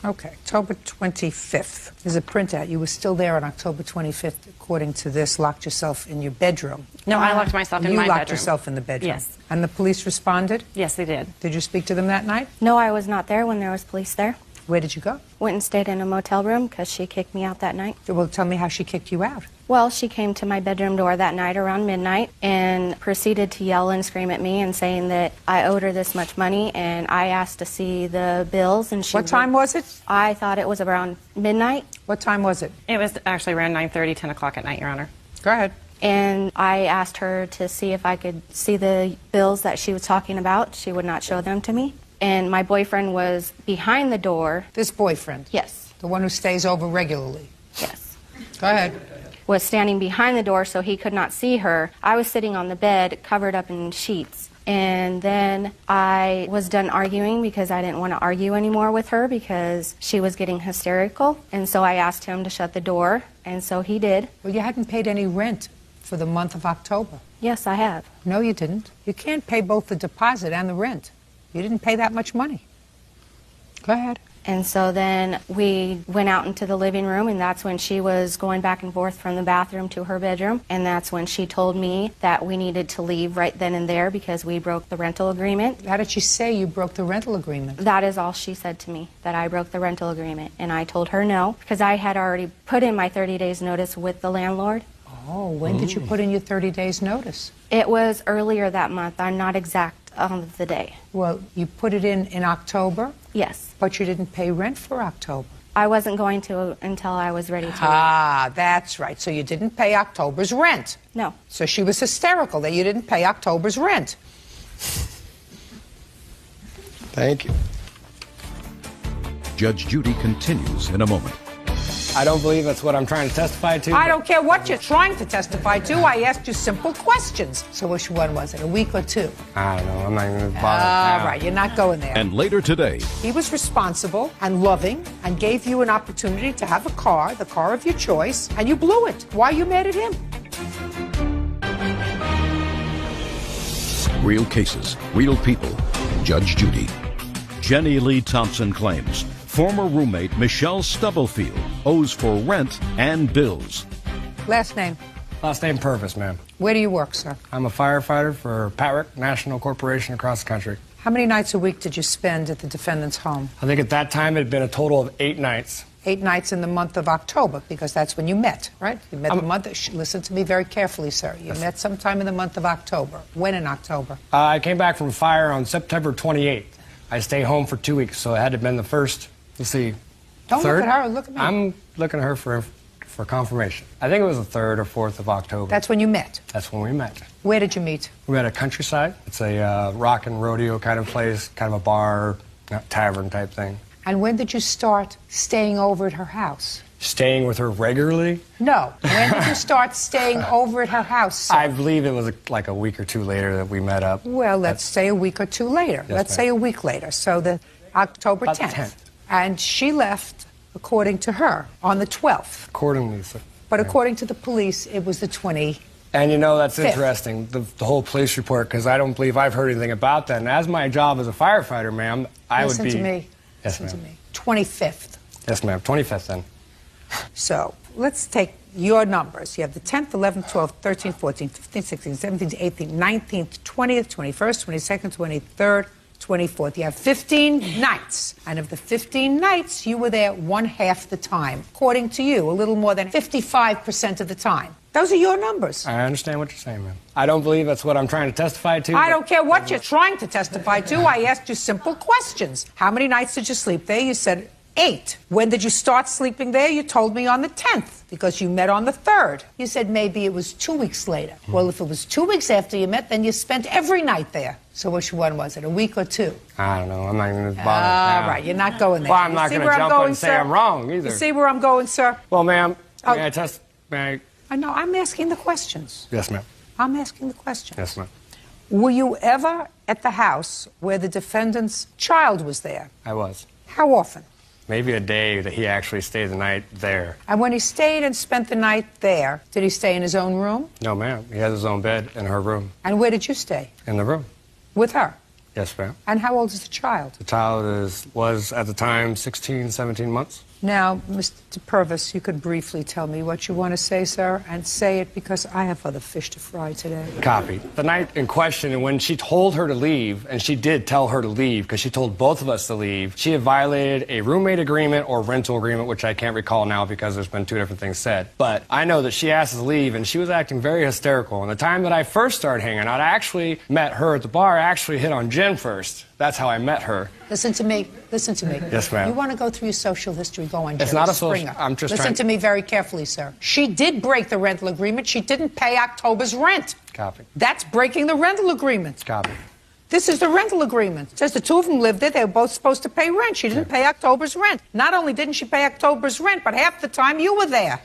Okay, October 25th. There's a printout. You were still there on October 25th, according to this, locked yourself in your bedroom. No, I locked myself in my bedroom. You locked yourself in the bedroom? Yes. And the police responded? Yes, they did. Did you speak to them that night? No, I was not there when there was police there. Where did you go? Went and stayed in a motel room because she kicked me out that night. Well, tell me how she kicked you out. Well, she came to my bedroom door that night around midnight and proceeded to yell and scream at me and saying that I owed her this much money, and I asked to see the bills. And she What time was it? I thought it was around midnight. What time was it? It was actually around 9:30, 10 o'clock at night, Your Honor. Go ahead. And I asked her to see if I could see the bills that she was talking about. She would not show them to me. And my boyfriend was behind the door. This boyfriend? Yes. The one who stays over regularly? Yes. Go ahead. Was standing behind the door so he could not see her. I was sitting on the bed covered up in sheets. And then I was done arguing because I didn't want to argue anymore with her because she was getting hysterical. And so I asked him to shut the door, and so he did. Well, you hadn't paid any rent for the month of October. Yes, I have. No, you didn't. You can't pay both the deposit and the rent. You didn't pay that much money. Go ahead. And so then we went out into the living room, and that's when she was going back and forth from the bathroom to her bedroom. And that's when she told me that we needed to leave right then and there because we broke the rental agreement. How did she say you broke the rental agreement? That is all she said to me, that I broke the rental agreement. And I told her no, because I had already put in my 30 days notice with the landlord. Oh, when did you put in your 30 days notice? It was earlier that month. I'm not exact on the day. Well, you put it in October? Yes. But you didn't pay rent for October. I wasn't going to until I was ready to leave. Ah, that's right. So you didn't pay October's rent. No. So she was hysterical that you didn't pay October's rent. Thank you. Judge Judy continues in a moment. I don't believe that's what I'm trying to testify to. I don't care what you're trying to testify to. I asked you simple questions. So which one was it, a week or two? I don't know. I'm not even going to bother. All right, you're not going there. And later today, He was responsible and loving and gave you an opportunity to have a car, the car of your choice, and you blew it. Why are you mad at him? real cases, real people. Judge Judy. Jenny Lee Thompson claims former roommate Michelle Stubblefield owes for rent and bills. Last name? Last name Purvis, ma'am. Where do you work, sir? I'm a firefighter for Patrick National Corporation across the country. How many nights a week did you spend at the defendant's home? I think at that time it had been a total of 8 nights. 8 nights in the month of October, because that's when you met, right? You met the month. Listen to me very carefully, sir. You met sometime in the month of October. When in October? I came back from fire on September 28th. I stayed home for 2 weeks, so it had to have been the first, let's see, Don't third? look at her, look at me. I'm looking at her for confirmation. I think it was the 3rd or 4th of October. That's when you met? That's when we met. Where did you meet? We met at Countryside. It's a rock and rodeo kind of place, kind of a bar, tavern type thing. And when did you start staying over at her house? Staying with her regularly? No. When did you start staying over at her house, sir? I believe it was like a week or 2 later that we met up. Well, let's say a week or 2 later. Yes, let's ma'am. say a week later. So the October About 10th. the 10th. And she left, according to her, on the 12th. Accordingly, sir. But according to the police, it was the 20th. And you know, that's Fifth. interesting, the whole police report, because I don't believe I've heard anything about that. And as my job as a firefighter, ma'am, I would be... Listen to me. Yes, Listen ma'am. to me. 25th. Yes, ma'am. 25th, then. So let's take your numbers. You have the 10th, 11th, 12th, 13th, 14th, 15th, 16th, 17th, 18th, 19th, 20th, 21st, 22nd, 23rd, 24th. You have 15 nights. And of the 15 nights, you were there 1/2 the time. According to you, a little more than 55% of the time. Those are your numbers. I understand what you're saying, ma'am. I don't believe that's what I'm trying to testify to. I don't care what you're trying to testify to. I asked you simple questions. How many nights did you sleep there? You said 8. When did you start sleeping there? You told me on the 10th, because you met on the 3rd. You said maybe it was 2 weeks later. Well, if it was 2 weeks after you met, then you spent every night there. So which one was it, a week or 2? I don't know. I'm not even going to bother All now. right, you're not going there. Well, I'm You not see going where to I'm jump up going, and say sir? I'm wrong, either. You see where I'm going, sir? Well, ma'am, Oh. may I test... May I know, I'm asking the questions. Yes, ma'am. I'm asking the questions. Yes, ma'am. Were you ever at the house where the defendant's child was there? I was. How often? Maybe a day that he actually stayed the night there. And when he stayed and spent the night there, did he stay in his own room? No, ma'am. He has his own bed in her room. And where did you stay? In the room. With her? Yes, ma'am. And how old is the child? The child was, at the time, 16, 17 months. Now, Mr. Purvis, you could briefly tell me what you want to say, sir, and say it because I have other fish to fry today. Copy. The night in question, and when she told her to leave, and she did tell her to leave because she told both of us to leave, she had violated a roommate agreement or rental agreement, which I can't recall now because there's been 2 different things said. But I know that she asked us to leave, and she was acting very hysterical. And the time that I first started hanging out, I actually met her at the bar. I actually hit on Jen first. That's how I met her. Listen to me. Listen to me. Yes, ma'am. You want to go through your social history? Go on, It's Jerry not a social... Springer. I'm just Listen trying... to me very carefully, sir. She did break the rental agreement. She didn't pay October's rent. Copy. That's breaking the rental agreement. Copy. This is the rental agreement. It says the 2 of them lived there. They were both supposed to pay rent. She didn't pay October's rent. Not only didn't she pay October's rent, but half the time you were there.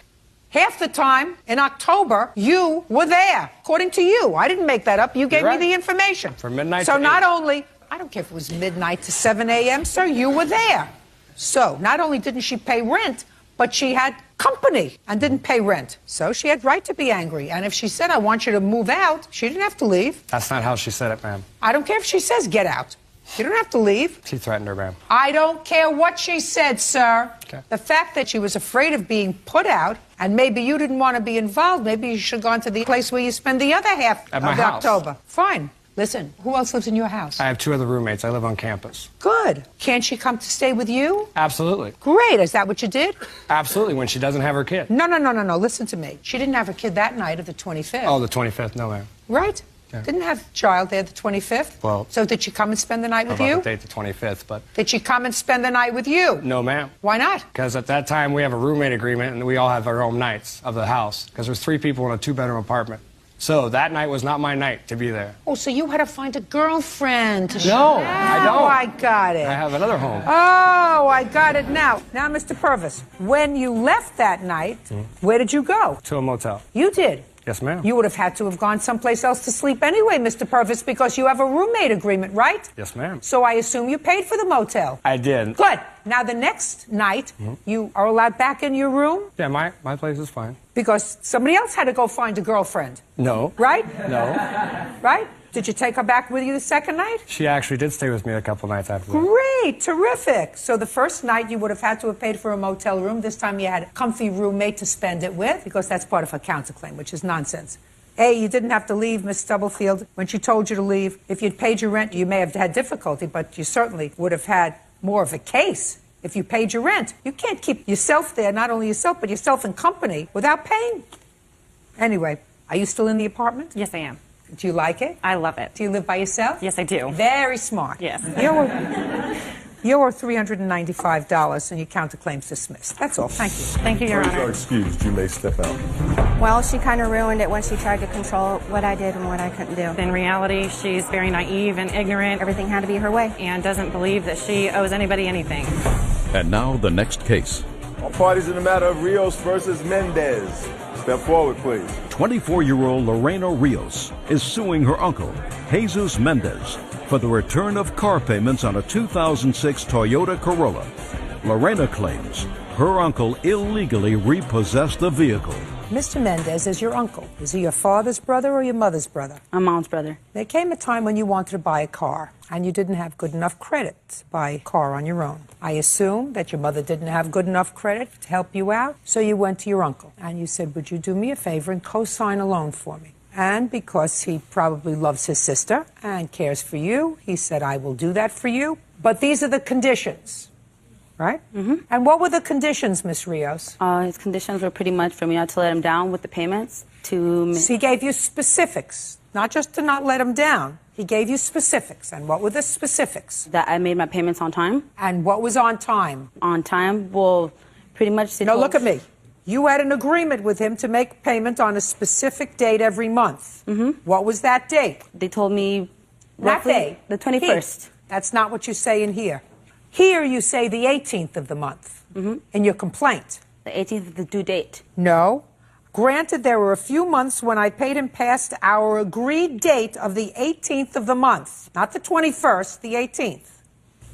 Half the time in October, you were there, according to you. I didn't make that up. You gave me the information. From midnight so to not 8. only, I don't care if it was midnight to 7 a.m., sir, you were there. So not only didn't she pay rent, but she had company and didn't pay rent. So she had right to be angry. And if she said, I want you to move out, she didn't have to leave. That's not how she said it, ma'am. I don't care if she says get out. You don't have to leave. She threatened her, ma'am. I don't care what she said, sir. Okay. The fact that she was afraid of being put out, and maybe you didn't want to be involved, maybe you should have gone to the place where you spend the other half At of my house. October. Fine. Listen, who else lives in your house? I have 2 other roommates. I live on campus. Good. Can't she come to stay with you? Absolutely. Great. Is that what you did? Absolutely, when she doesn't have her kid. No. Listen to me. She didn't have her kid that night of the 25th. Oh, the 25th. No, ma'am. Right? Yeah. Didn't have a child there the 25th. Well, so did she come and spend the night with about you? the date, the 25th, but... Did she come and spend the night with you? No, ma'am. Why not? Because at that time, we have a roommate agreement, and we all have our own nights of the house, because there's 3 people in a 2-bedroom apartment. So that night was not my night to be there. Oh, so you had to find a girlfriend to No, I don't. Oh, I got it. I have another home. Oh, I got it now. Now, Mr. Purvis, when you left that night, where did you go? To a motel. You did? Yes, ma'am. You would have had to have gone someplace else to sleep anyway, Mr. Purvis, because you have a roommate agreement, right? Yes, ma'am. So I assume you paid for the motel. I did. Good. Now, the next night, you are allowed back in your room? Yeah, my place is fine. Because somebody else had to go find a girlfriend. No. Right? No. Right? Did you take her back with you the second night? She actually did stay with me a couple nights after that. Great, terrific. So the first night you would have had to have paid for a motel room. This time you had a comfy roommate to spend it with, because that's part of her counterclaim, which is nonsense. A, you didn't have to leave, Miss Stubblefield, when she told you to leave. If you'd paid your rent, you may have had difficulty, but you certainly would have had more of a case if you paid your rent. You can't keep yourself there, not only yourself, but yourself in company without paying. Anyway, are you still in the apartment? Yes, I am. Do you like it? I love it. Do you live by yourself? Yes, I do. Very smart. Yes. You owe $395 and your counterclaim's dismissed. That's all. Thank you. Thank you, Your Parties Honor. are excused. You may step out. Well, she kind of ruined it when she tried to control what I did and what I couldn't do. In reality, she's very naive and ignorant. Everything had to be her way. And doesn't believe that she owes anybody anything. And now the next case. All parties in the matter of Rios versus Mendez. Step forward, please. 24-year-old Lorena Rios is suing her uncle, Jesus Mendez, for the return of car payments on a 2006 Toyota Corolla. Lorena claims her uncle illegally repossessed the vehicle. Mr. Mendez is your uncle. Is he your father's brother or your mother's brother? My mom's brother. There came a time when you wanted to buy a car, and you didn't have good enough credit to buy a car on your own. I assume that your mother didn't have good enough credit to help you out, so you went to your uncle, and you said, would you do me a favor and co-sign a loan for me? And because he probably loves his sister and cares for you, he said, I will do that for you. But these are the conditions. Right? Mm-hmm. And what were the conditions, Miss Rios? His conditions were pretty much for me not to let him down with the payments. So he gave you specifics, not just to not let him down. He gave you specifics. And what were the specifics? That I made my payments on time. And what was on time? On time? Well, pretty much... No, look at me. You had an agreement with him to make payment on a specific date every month. Mm-hmm. What was that date? They told me... That day. The 21st. That's not what you say in here. Here you say the 18th of the month in your complaint. The 18th is the due date. No. Granted, there were a few months when I paid him past our agreed date of the 18th of the month. Not the 21st, the 18th.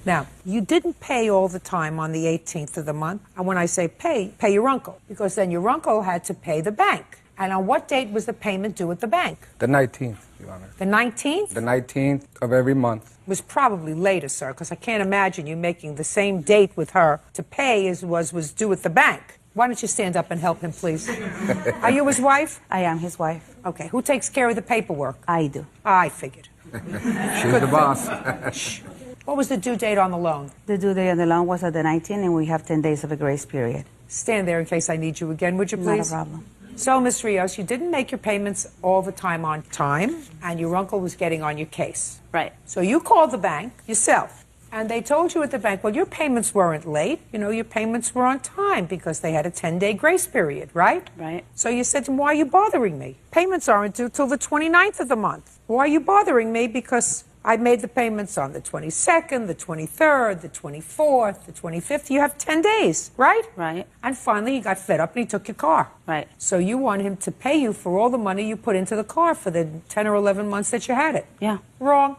Now, you didn't pay all the time on the 18th of the month. And when I say pay, pay your uncle. Because then your uncle had to pay the bank. And on what date was the payment due at the bank? The 19th, Your Honor. The 19th? The 19th of every month. Was probably later, sir, because I can't imagine you making the same date with her to pay as was due at the bank. Why don't you stand up and help him, please? Are you his wife? I am his wife. Okay. Who takes care of the paperwork? I do. I figured. She's the boss. What was the due date on the loan? The due date on the loan was at the 19th, and we have 10 days of a grace period. Stand there in case I need you again, would you please? Not a problem. So, Miss Rios, you didn't make your payments all the time on time, and your uncle was getting on your case. Right. So you called the bank yourself, and they told you at the bank, well, your payments weren't late. You know, your payments were on time because they had a 10-day grace period, right? Right. So you said to them, why are you bothering me? Payments aren't due till the 29th of the month. Why are you bothering me? Because I made the payments on the 22nd, the 23rd, the 24th, the 25th. You have 10 days, right? Right. And finally, he got fed up and he took your car. Right. So you want him to pay you for all the money you put into the car for the 10 or 11 months that you had it. Yeah. Wrong.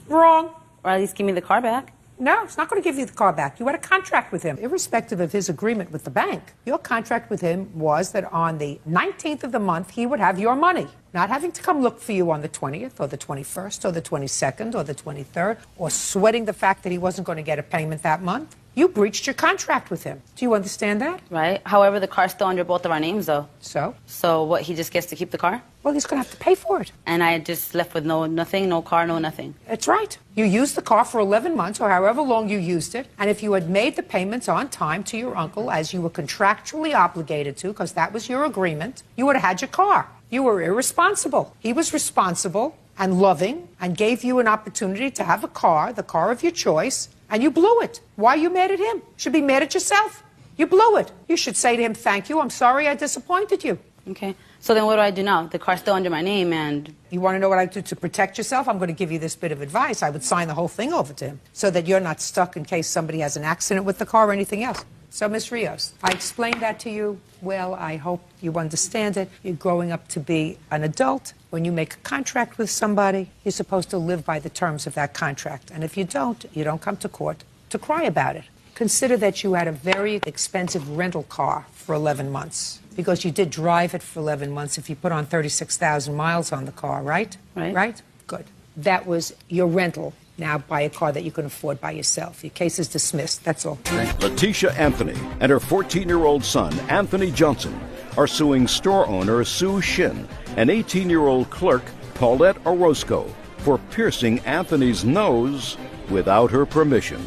Wrong. Or at least give me the car back. No, it's not going to give you the car back. You had a contract with him. Irrespective of his agreement with the bank, your contract with him was that on the 19th of the month, he would have your money. Not having to come look for you on the 20th or the 21st or the 22nd or the 23rd or sweating the fact that he wasn't going to get a payment that month. You breached your contract with him. Do you understand that? Right. However, the car's still under both of our names, though. So? So what, he just gets to keep the car? Well, he's going to have to pay for it. And I just left with nothing, no car, no nothing. That's right. You used the car for 11 months or however long you used it. And if you had made the payments on time to your uncle as you were contractually obligated to, because that was your agreement, you would have had your car. You were irresponsible. He was responsible and loving and gave you an opportunity to have a car, the car of your choice, and you blew it. Why are you mad at him? You should be mad at yourself. You blew it. You should say to him, thank you, I'm sorry I disappointed you. Okay. So then what do I do now? The car's still under my name and... You want to know what I do to protect yourself? I'm going to give you this bit of advice. I would sign the whole thing over to him so that you're not stuck in case somebody has an accident with the car or anything else. So, Ms. Rios, I explained that to you. Well, I hope you understand it. You're growing up to be an adult. When you make a contract with somebody, you're supposed to live by the terms of that contract. And if you don't come to court to cry about it. Consider that you had a very expensive rental car for 11 months because you did drive it for 11 months if you put on 36,000 miles on the car, right? Right? Good. That was your rental. Now buy a car that you can afford by yourself. Your case is dismissed. That's all. Letitia Anthony and her 14-year-old son, Anthony Johnson, are suing store owner Sue Shin and 18-year-old clerk, Paulette Orozco, for piercing Anthony's nose without her permission.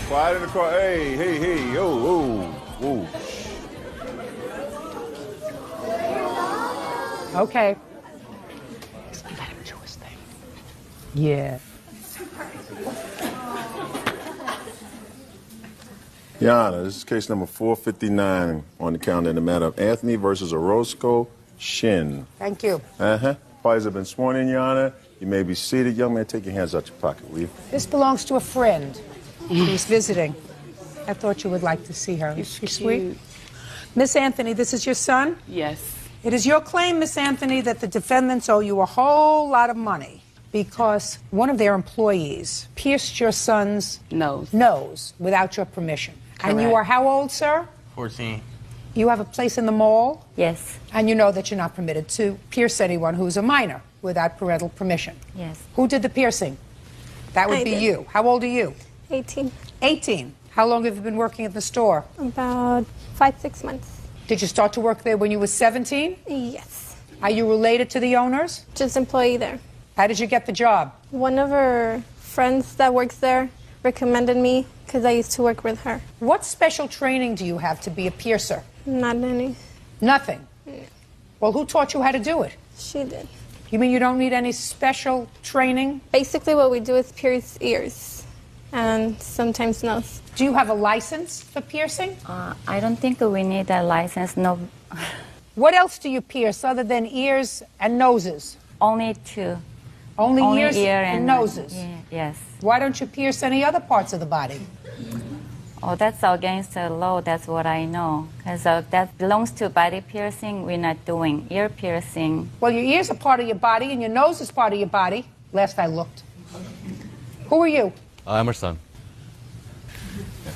Quiet in the car. Hey, oh. Okay. Let him do his thing. Yeah. Your Honor, this is case number 459 on the calendar in the matter of Anthony versus Orozco Shin. Thank you. Parties have been sworn in, Your Honor. You may be seated. Young man, take your hands out your pocket, will you? This belongs to a friend who's visiting. I thought you would like to see her. Is she sweet? Miss Anthony, this is your son? Yes. It is your claim, Miss Anthony, that the defendants owe you a whole lot of money because one of their employees pierced your son's nose without your permission. Correct. And you are how old, sir? 14. You have a place in the mall? Yes. And you know that you're not permitted to pierce anyone who's a minor without parental permission? Yes. Who did the piercing? That would I be did. you. How old are you? 18. 18. How long have you been working at the store? About 5-6 months. Did you start to work there when you were 17? Yes. Are you related to the owners? Just employee there. How did you get the job? One of her friends that works there recommended me because I used to work with her. What special training do you have to be a piercer? Not any. Nothing? Well, who taught you how to do it? She did. You mean you don't need any special training? Basically what we do is pierce ears and sometimes nose. Do you have a license for piercing? I don't think we need a license. No. What else do you pierce other than ears and noses? Only two. Only ears ear and noses? Yes. Why don't you pierce any other parts of the body? Oh, that's against the law. That's what I know. Because that belongs to body piercing. We're not doing ear piercing. Well, your ears are part of your body and your nose is part of your body. Last I looked. Who are you? I'm her son. Yeah.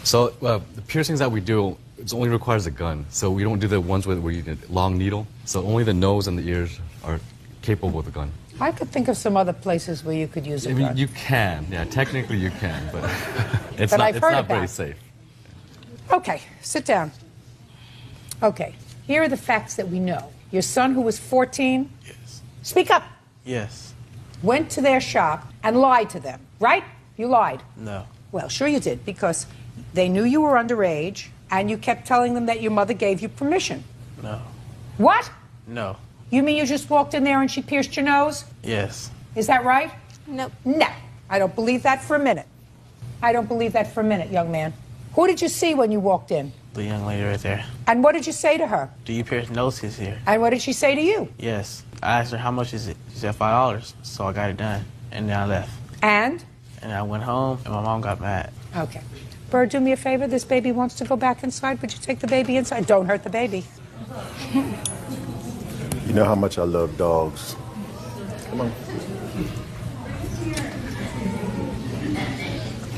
So the piercings that we do, it only requires a gun. So we don't do the ones where you need a long needle. So only the nose and the ears are capable with a gun. I could think of some other places where you could use a gun. You can, yeah, technically you can, but it's But not, I've it's heard not about very it. safe. Okay, sit down. Okay, here are the facts that we know. Your son, who was 14, speak up, Yes. went to their shop and lied to them, right? You lied. No. Well, sure you did, because they knew you were underage, and you kept telling them that your mother gave you permission. No. What? No. You mean you just walked in there and she pierced your nose? Yes. Is that right? Nope. No. I don't believe that for a minute. I don't believe that for a minute, young man. Who did you see when you walked in? The young lady right there. And what did you say to her? Do you pierce noses here? And what did she say to you? Yes. I asked her how much is it. She said $5. So I got it done. And then I left. And? And I went home and my mom got mad. Okay. Bird, do me a favor. This baby wants to go back inside. Would you take the baby inside? Don't hurt the baby. You know how much I love dogs. Come on.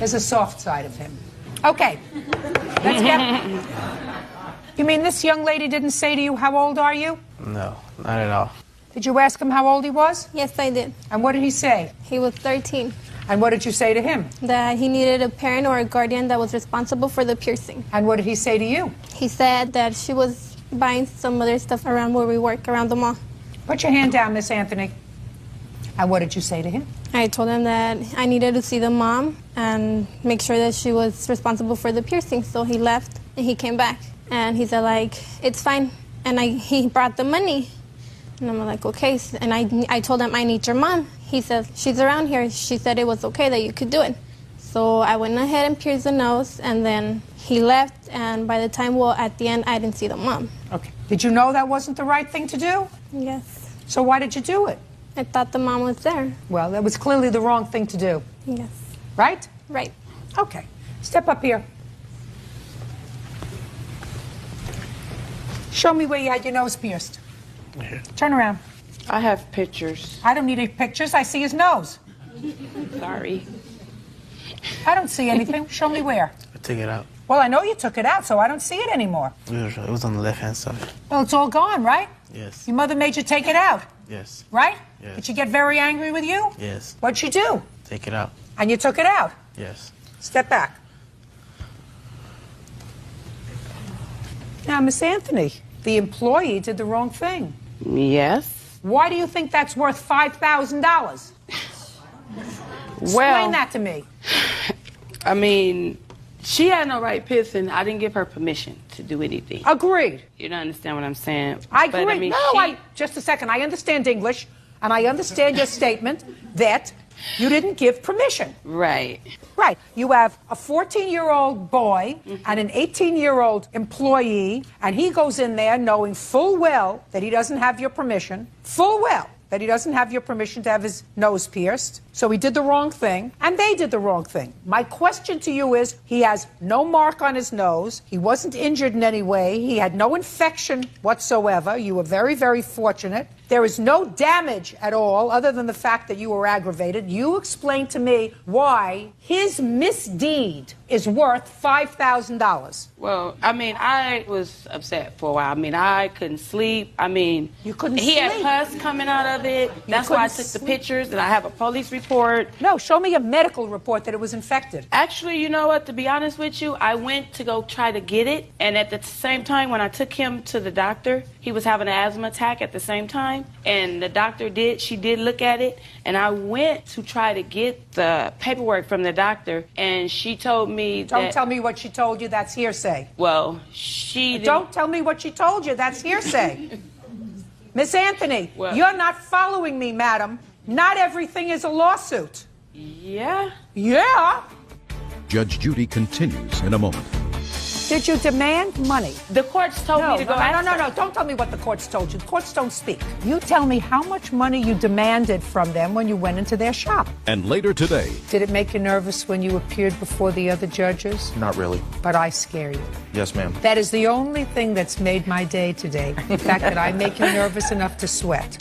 There's a soft side of him. Okay. Let's get... You mean this young lady didn't say to you, how old are you? No, not at all. Did you ask him how old he was? Yes, I did. And what did he say? He was 13. And what did you say to him? That he needed a parent or a guardian that was responsible for the piercing. And what did he say to you? He said that she was buying some other stuff around where we work, around the mall. Put your hand down, Miss Anthony. And what did you say to him? I told him that I needed to see the mom and make sure that she was responsible for the piercing. So he left and he came back. And he said, like, it's fine. And he brought the money. And I'm like, okay. And I told him, I need your mom. He said, she's around here. She said it was okay that you could do it. So I went ahead and pierced the nose, and then he left. And by the time, well, at the end, I didn't see the mom. Okay. Did you know that wasn't the right thing to do? Yes. So why did you do it? I thought the mom was there. Well, that was clearly the wrong thing to do. Yes. Right? Right. Okay. Step up here. Show me where you had your nose pierced. Here. Turn around. I have pictures. I don't need any pictures. I see his nose. Sorry. I don't see anything. Show me where. I took it out. Well, I know you took it out, so I don't see it anymore. It was on the left-hand side. Well, it's all gone, right? Yes. Your mother made you take it out, Yes. right? Yes. Did she get very angry with you? Yes. What'd she do? Take it out. And you took it out? Yes. Step back. Now, Miss Anthony, the employee did the wrong thing. Yes. Why do you think that's worth $5,000? Explain that to me. I mean, she had no right pissing. I didn't give her permission to do anything. Agreed. You don't understand what I'm saying? I But, agree. mean, Just a second. I understand English, and I understand your statement that you didn't give permission. Right. Right. You have a 14-year-old boy and an 18-year-old employee, and he goes in there knowing full well that he doesn't have your permission, full well that he doesn't have your permission to have his nose pierced. So he did the wrong thing, and they did the wrong thing. My question to you is, he has no mark on his nose. He wasn't injured in any way. He had no infection whatsoever. You were very, very fortunate. There is no damage at all other than the fact that you were aggravated. You explain to me why his misdeed is worth $5,000. Well, I mean, I was upset for a while. I mean, I couldn't sleep. I mean, you couldn't he sleep. had pus coming out of it. That's why I took the pictures, and I have a police report. No, show me a medical report that it was infected. Actually, you know what? To be honest with you, I went to go try to get it, and at the same time, when I took him to the doctor, he was having an asthma attack at the same time, and the doctor she did look at it, and I went to try to get the paperwork from the doctor, and she told me that... Don't tell me what she told you, that's hearsay. Well, she... Don't tell me what she told you, that's hearsay. Miss Anthony, you're not following me, madam. Not everything is a lawsuit. Yeah? Yeah? Judge Judy continues in a moment. Did you demand money? The courts told me to go ask her. No. Don't tell me what the courts told you. The courts don't speak. You tell me how much money you demanded from them when you went into their shop. And later today... Did it make you nervous when you appeared before the other judges? Not really. But I scare you. Yes, ma'am. That is the only thing that's made my day today. The fact that I make you nervous enough to sweat.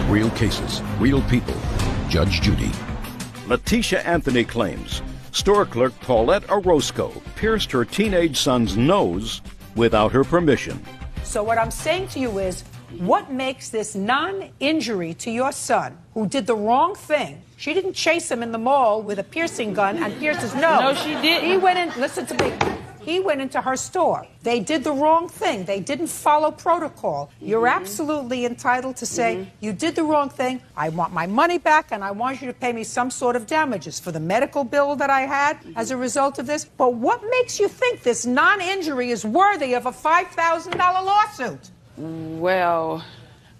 Real cases, real people. Judge Judy. Letitia Anthony claims store clerk Paulette Orozco pierced her teenage son's nose without her permission. So what I'm saying to you is, what makes this non-injury to your son, who did the wrong thing? She didn't chase him in the mall with a piercing gun and pierce his nose. No, she didn't. He went in, listen to me. He went into her store. They did the wrong thing. They didn't follow protocol. You're absolutely entitled to say, you did the wrong thing. I want my money back, and I want you to pay me some sort of damages for the medical bill that I had as a result of this. But what makes you think this non-injury is worthy of a $5,000 lawsuit? Well,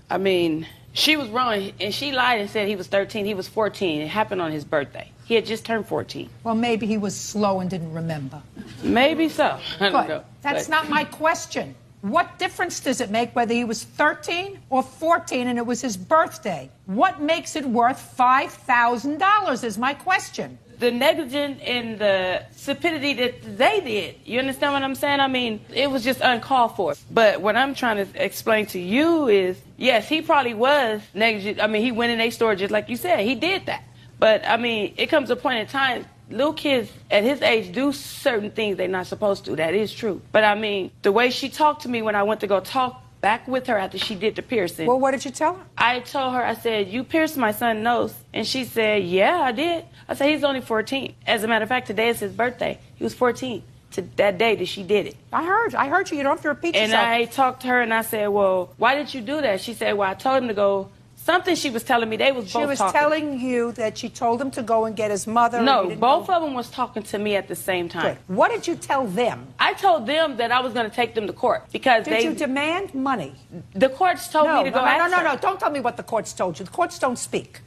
I mean, she was wrong, and she lied and said he was 13. He was 14. It happened on his birthday. He had just turned 14. Well, maybe he was slow and didn't remember. Maybe so. I don't But know. that's not my question. What difference does it make whether he was 13 or 14 and it was his birthday? What makes it worth $5,000 is my question. the negligence and the stupidity that they did. You understand what I'm saying? I mean, it was just uncalled for. But what I'm trying to explain to you is, yes, he probably was negligent. I mean, he went in a store just like you said. He did that. But, I mean, it comes a point in time, little kids at his age do certain things they're not supposed to. That is true. But, I mean, the way she talked to me when I went to go talk back with her after she did the piercing. Well, what did you tell her? I told her, I said, you pierced my son's nose. And she said, yeah, I did. I said, he's only 14. As a matter of fact, today is his birthday. He was 14 to that day that she did it. I heard you. You don't have to repeat yourself. And I talked to her and I said, well, why did you do that? She said, well, I told him to go. Something she was telling me. They was both talking. She was telling you that she told him to go and get his mother. No, both of them was talking to me at the same time. Good. What did you tell them? I told them that I was going to take them to court because Did you demand money? The courts told me to go ask her. No. Don't tell me what the courts told you. The courts don't speak.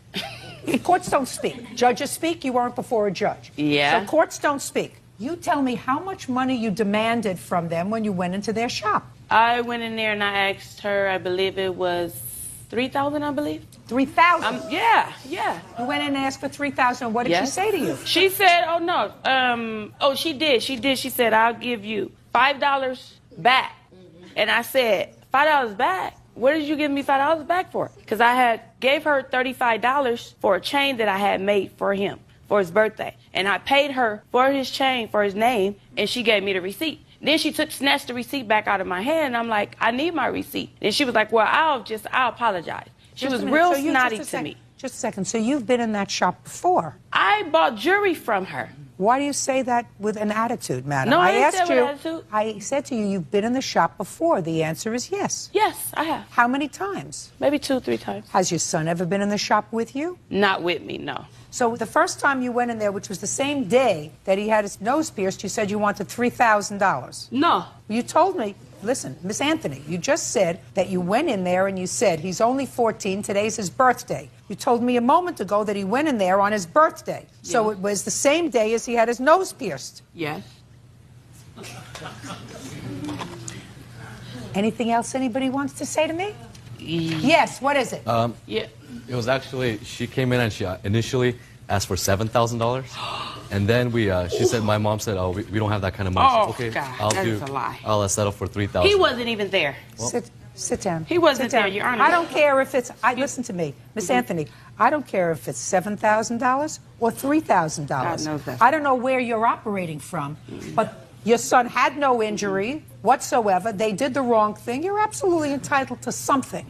The courts don't speak. Judges speak. You weren't before a judge. Yeah. So courts don't speak. You tell me how much money you demanded from them when you went into their shop. I went in there and I asked her, I believe it was $3,000, I believe. $3,000? Yeah. You went in and asked for $3,000. What did she say to you? She said, oh, no. She did. She said, I'll give you $5 back. And I said, $5 back? What did you give me $5 back for? Because I had gave her $35 for a chain that I had made for him for his birthday. And I paid her for his chain, for his name, and she gave me the receipt. Then she snatched the receipt back out of my hand, and I'm like, I need my receipt. And she was like, well, I'll apologize. She was real snotty to me. Just a second. So you've been in that shop before? I bought jewelry from her. Why do you say that with an attitude, madam? No, I didn't say with attitude. I said to you, you've been in the shop before. The answer is yes. Yes, I have. How many times? Maybe 2 or 3 times. Has your son ever been in the shop with you? Not with me, no. So the first time you went in there, which was the same day that he had his nose pierced, you said you wanted $3,000. No. You told me, listen, Miss Anthony, you just said that you went in there and you said he's only 14, today's his birthday. You told me a moment ago that he went in there on his birthday. Yes. So it was the same day as he had his nose pierced. Yes. Anything else anybody wants to say to me? Yes, what is it? Yeah. It was actually, she came in and she initially asked for $7,000. And then she said, my mom said, oh, we don't have that kind of money. Oh, okay, God, that is a lie. I'll settle for $3,000. He wasn't even there. Well, sit down. He wasn't there, Your Honor. I don't care if it's, listen to me, Miss Anthony, I don't care if it's $7,000 or $3,000. God knows that. I don't know where you're operating from, but your son had no injury whatsoever. They did the wrong thing. You're absolutely entitled to something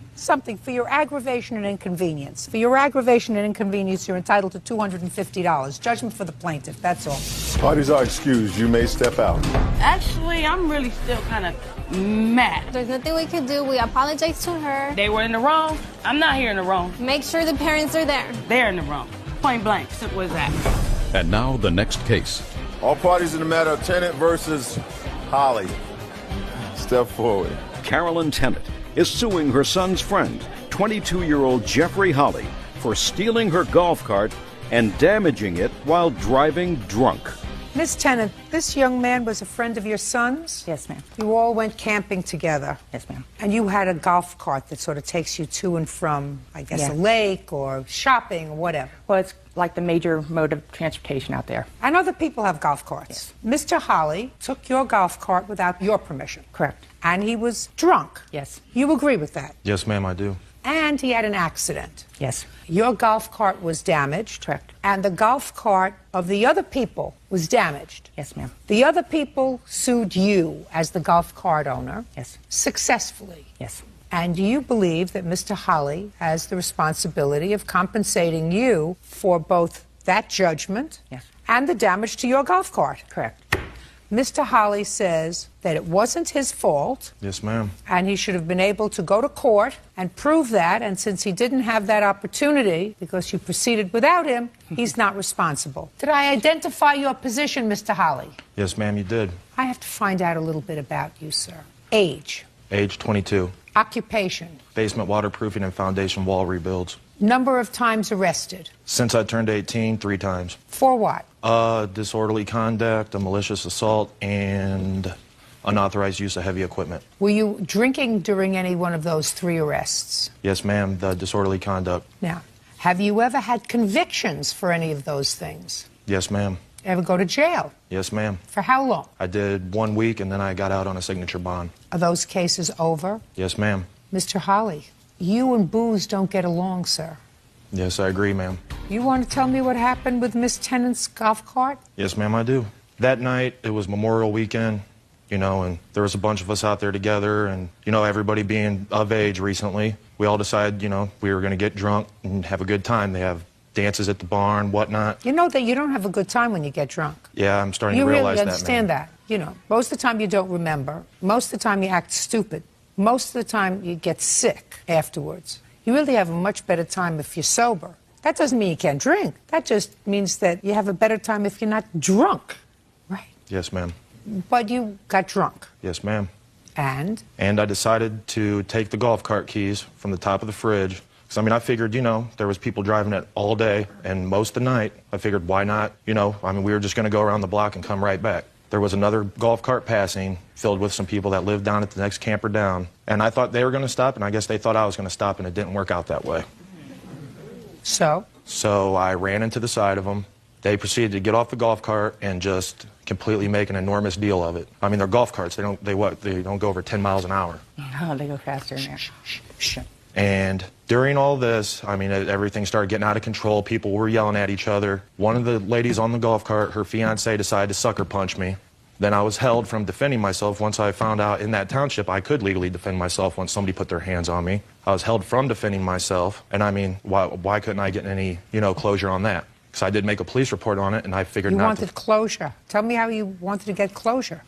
for your aggravation and inconvenience. For your aggravation and inconvenience, you're entitled to $250. Judgment for the plaintiff, that's all. Parties are excused. You may step out. Actually, I'm really still kind of mad. There's nothing we could do. We apologize to her. They were in the wrong. I'm not here in the wrong. Make sure the parents are there. They're in the wrong. Point blank. Simple as that. And now the next case. All parties in the matter of Tennant versus Holly. Step forward. Carolyn Tennant is suing her son's friend, 22-year-old Jeffrey Holly, for stealing her golf cart and damaging it while driving drunk. Miss Tennant, this young man was a friend of your son's? Yes, ma'am. You all went camping together? Yes, ma'am. And you had a golf cart that sort of takes you to and from, I guess, a lake or shopping or whatever? Well, it's like the major mode of transportation out there. I know that people have golf carts. Yes. Mr. Holly took your golf cart without your permission. Correct. And he was drunk. Yes. You agree with that? Yes, ma'am, I do. And he had an accident. Yes. Your golf cart was damaged. Correct. And the golf cart of the other people was damaged. Yes, ma'am. The other people sued you as the golf cart owner. Yes. Successfully. Yes. And do you believe that Mr. Holly has the responsibility of compensating you for both that judgment and the damage to your golf cart? Correct. Mr. Holly says that it wasn't his fault. Yes, ma'am. And he should have been able to go to court and prove that. And since he didn't have that opportunity because you proceeded without him, he's not responsible. Did I identify your position, Mr. Holly? Yes, ma'am, you did. I have to find out a little bit about you, sir. Age? Age 22. Occupation? Basement waterproofing and foundation wall rebuilds. Number of times arrested? Since I turned 18, 3 times. For what? Disorderly conduct, a malicious assault, and unauthorized use of heavy equipment. Were you drinking during any one of those 3 arrests? Yes, ma'am, the disorderly conduct. Now, have you ever had convictions for any of those things? Yes, ma'am. Ever go to jail? Yes, ma'am. For how long? I did 1 week, and then I got out on a signature bond. Are those cases over? Yes, ma'am. Mr. Holly, you and booze don't get along, sir. Yes, I agree, ma'am. You want to tell me what happened with Miss Tennant's golf cart? Yes, ma'am, I do. That night, it was Memorial Weekend, you know, and there was a bunch of us out there together, and, you know, everybody being of age recently, we all decided, you know, we were going to get drunk and have a good time. They have dances at the bar and whatnot. You know that you don't have a good time when you get drunk. Yeah, I'm starting to You realize really that, understand ma'am. that. You know, most of the time you don't remember. Most of the time you act stupid. Most of the time you get sick afterwards. You really have a much better time if you're sober. That doesn't mean you can't drink. That just means that you have a better time if you're not drunk. Yes, ma'am. But you got drunk. Yes, ma'am. And? And I decided to take the golf cart keys from the top of the fridge. Because, I mean, I figured, you know, there was people driving it all day and most of the night. I figured, why not? You know, I mean, we were just going to go around the block and come right back. There was another golf cart passing filled with some people that lived down at the next camper down. And I thought they were going to stop, and I guess they thought I was going to stop, and it didn't work out that way. So? So I ran into the side of them. They proceeded to get off the golf cart and just completely make an enormous deal of it. I mean, they're golf carts. They don't go over 10 miles an hour. No, they go faster in there. And during all this, I mean, everything started getting out of control. People were yelling at each other. One of the ladies on the golf cart, her fiance decided to sucker punch me. Then I was held from defending myself once I found out in that township I could legally defend myself once somebody put their hands on me. I was held from defending myself. And I mean, why couldn't I get any, you know, closure on that? Because I did make a police report on it, and I figured You not wanted closure. Tell me how you wanted to get closure.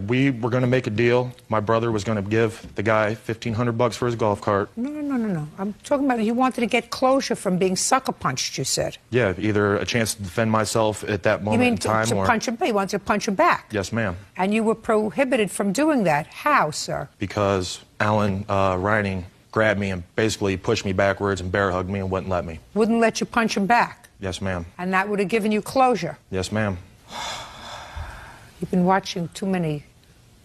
we were going to make a deal. My brother was going to give the guy $1,500 for his golf cart. No. I'm talking about you wanted to get closure from being sucker punched, you said. Yeah, either a chance to defend myself at that moment in time to or... punch him? You wanted to punch him back. Yes, ma'am. And you were prohibited from doing that. How, sir? Because Alan Reining grabbed me and basically pushed me backwards and bear hugged me and wouldn't let me. Wouldn't let you punch him back. Yes, ma'am. And that would have given you closure. Yes, ma'am. You've been watching too many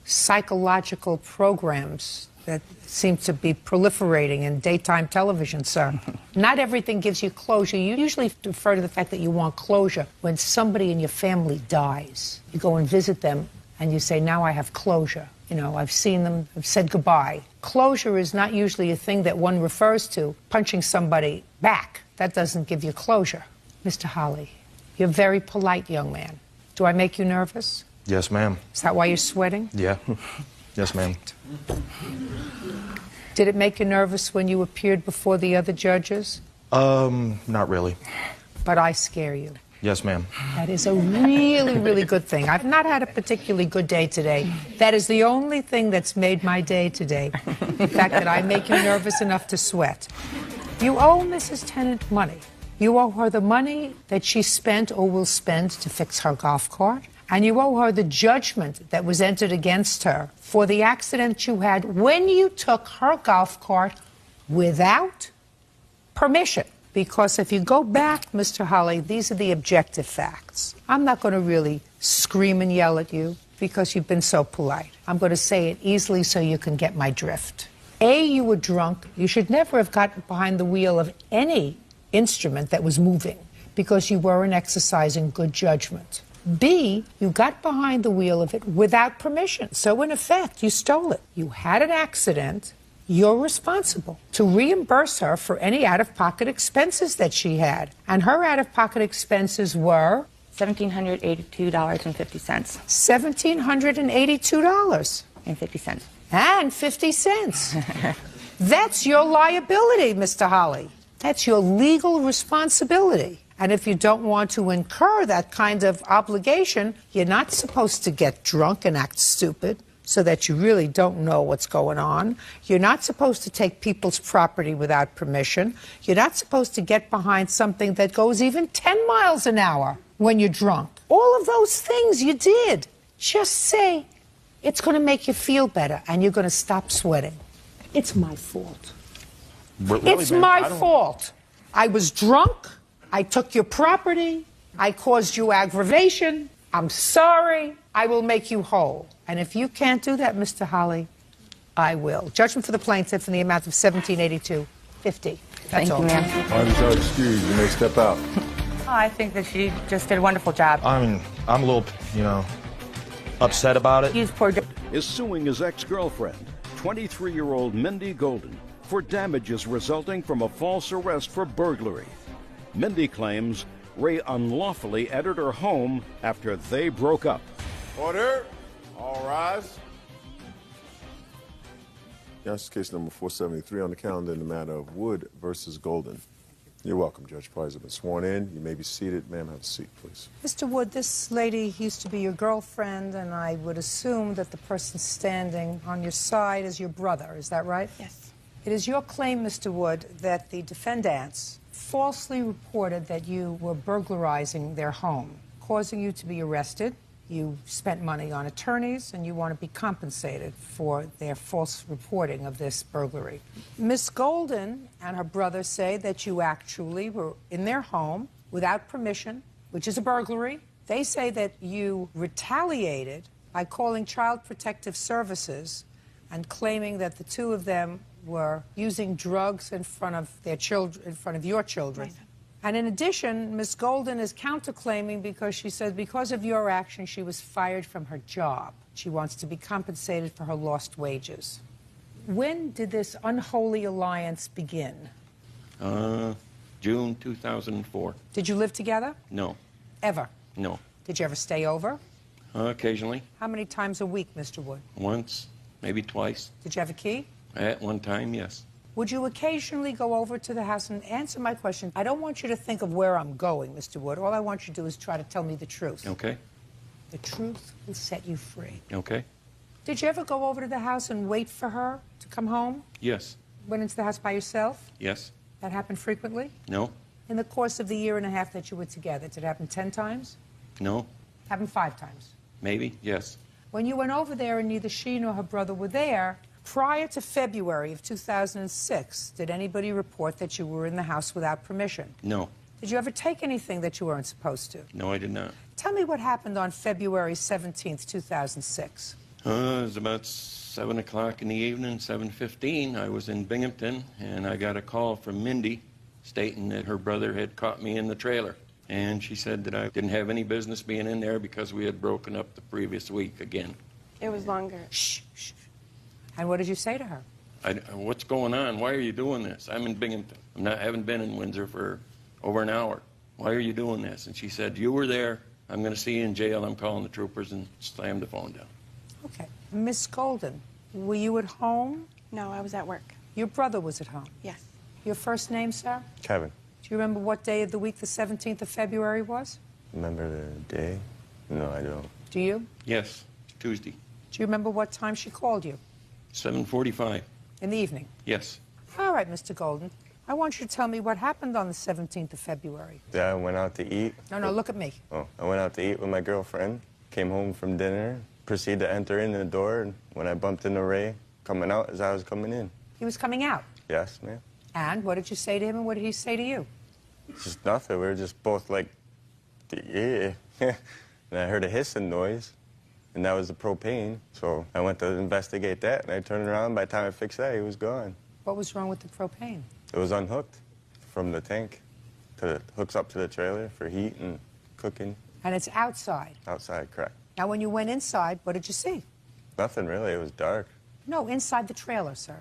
psychological programs that seem to be proliferating in daytime television, sir. Not everything gives you closure. You usually refer to the fact that you want closure when somebody in your family dies. You go and visit them and you say, now I have closure. You know, I've seen them, I've said goodbye. Closure is not usually a thing that one refers to, punching somebody back. That doesn't give you closure. Mr. Holly, you're a very polite young man. Do I make you nervous? Yes, ma'am. Is that why you're sweating? Yeah. Yes, ma'am. Did it make you nervous when you appeared before the other judges? Not really. But I scare you. Yes, ma'am. That is a really, really good thing. I've not had a particularly good day today. That is the only thing that's made my day today. The fact that I make you nervous enough to sweat. You owe Mrs. Tennant money. You owe her the money that she spent or will spend to fix her golf cart. And you owe her the judgment that was entered against her for the accident you had when you took her golf cart without permission. Because if you go back, Mr. Holly, these are the objective facts. I'm not going to really scream and yell at you because you've been so polite. I'm going to say it easily so you can get my drift. A, you were drunk. You should never have gotten behind the wheel of any instrument that was moving because you weren't exercising good judgment. B, you got behind the wheel of it without permission. So, in effect, you stole it. You had an accident. You're responsible to reimburse her for any out-of-pocket expenses that she had. And her out-of-pocket expenses were? $1,782.50. $1,782. And 50 cents. And 50 cents. That's your liability, Mr. Holly. That's your legal responsibility. And if you don't want to incur that kind of obligation, you're not supposed to get drunk and act stupid so that you really don't know what's going on. You're not supposed to take people's property without permission. You're not supposed to get behind something that goes even 10 miles an hour when you're drunk. All of those things you did. Just say it's going to make you feel better and you're going to stop sweating. It's my fault. Really, it's man, my fault. I was drunk. I took your property. I caused you aggravation. I'm sorry. I will make you whole. And if you can't do that, Mr. Holly, I will. Judgment for the plaintiff in the amount of $1,782.50. That's Thank all. you, ma'am. I'm Judge Judy. You may step out. I think that she just did a wonderful job. I mean, I'm a little, upset about it. He's poor. Is suing his ex-girlfriend, 23-year-old Mindy Golden, for damages resulting from a false arrest for burglary. Mindy claims Ray unlawfully entered her home after they broke up. Order. All rise. Yes, case number 473 on the calendar in the matter of Wood versus Golden. You're welcome, Judge. Parties have been sworn in. You may be seated. Ma'am, have a seat, please. Mr. Wood, this lady used to be your girlfriend, and I would assume that the person standing on your side is your brother. Is that right? Yes. It is your claim, Mr. Wood, that the defendants falsely reported that you were burglarizing their home, causing you to be arrested. You spent money on attorneys, and you want to be compensated for their false reporting of this burglary. Miss Golden and her brother say that you actually were in their home without permission, which is a burglary. They say that you retaliated by calling Child Protective Services and claiming that the two of them were using drugs in front of their children, in front of your children. Right. And in addition, Ms. Golden is counterclaiming because she says because of your action, she was fired from her job. She wants to be compensated for her lost wages. When did this unholy alliance begin? June 2004. Did you live together? No. Ever? No. Did you ever stay over? Occasionally. How many times a week, Mr. Wood? Once, maybe twice. Did you have a key? At one time, yes. Would you occasionally go over to the house and answer my question? I don't want you to think of where I'm going, Mr. Wood. All I want you to do is try to tell me the truth. Okay. The truth will set you free. Okay. Did you ever go over to the house and wait for her to come home? Yes. Went into the house by yourself? Yes. That happened frequently? No. In the course of the year and a half that you were together, did it happen 10 times? No. Happened 5 times? Maybe, yes. When you went over there and neither she nor her brother were there, prior to February of 2006, did anybody report that you were in the house without permission? No. Did you ever take anything that you weren't supposed to? No, I did not. Tell me what happened on February 17th, 2006. It was about 7 o'clock in the evening, 7:15. I was in Binghamton, and I got a call from Mindy stating that her brother had caught me in the trailer. And she said that I didn't have any business being in there because we had broken up the previous week again. It was longer. Shh, shh. And what did you say to her? What's going on? Why are you doing this? I'm in Binghamton. I haven't been in Windsor for over an hour. Why are you doing this? And she said, you were there. I'm going to see you in jail. I'm calling the troopers, and slammed the phone down. Okay. Miss Golden, were you at home? No, I was at work. Your brother was at home? Yes. Your first name, sir? Kevin. Do you remember what day of the week the 17th of February was? Remember the day? No, I don't. Do you? Yes, Tuesday. Do you remember what time she called you? 7:45. In the evening? Yes. All right, Mr. Golden. I want you to tell me what happened on the 17th of February. Yeah, I went out to eat. No, look at me. Oh, I went out to eat with my girlfriend, came home from dinner, proceeded to enter in the door, and when I bumped into Ray coming out as I was coming in. He was coming out? Yes, ma'am. And what did you say to him, and what did he say to you? Just nothing. We were just both like, yeah. And I heard a hissing noise, and that was the propane. So I went to investigate that, and I turned around. By the time I fixed that, he was gone. What was wrong with the propane? It was unhooked from the tank. Hooks up to the trailer for heat and cooking. And it's outside? Outside, correct. Now, when you went inside, what did you see? Nothing really. It was dark. No, inside the trailer, sir.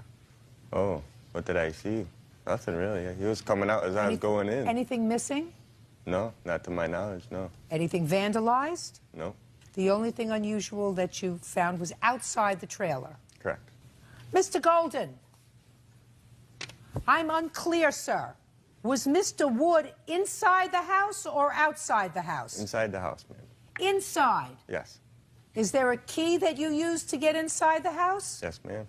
Oh, what did I see? Nothing really. He was coming out as I was going in. Anything missing? No, not to my knowledge, no. Anything vandalized? No. The only thing unusual that you found was outside the trailer? Correct. Mr. Golden, I'm unclear, sir. Was Mr. Wood inside the house or outside the house? Inside the house, ma'am. Inside? Yes. Is there a key that you used to get inside the house? Yes, ma'am.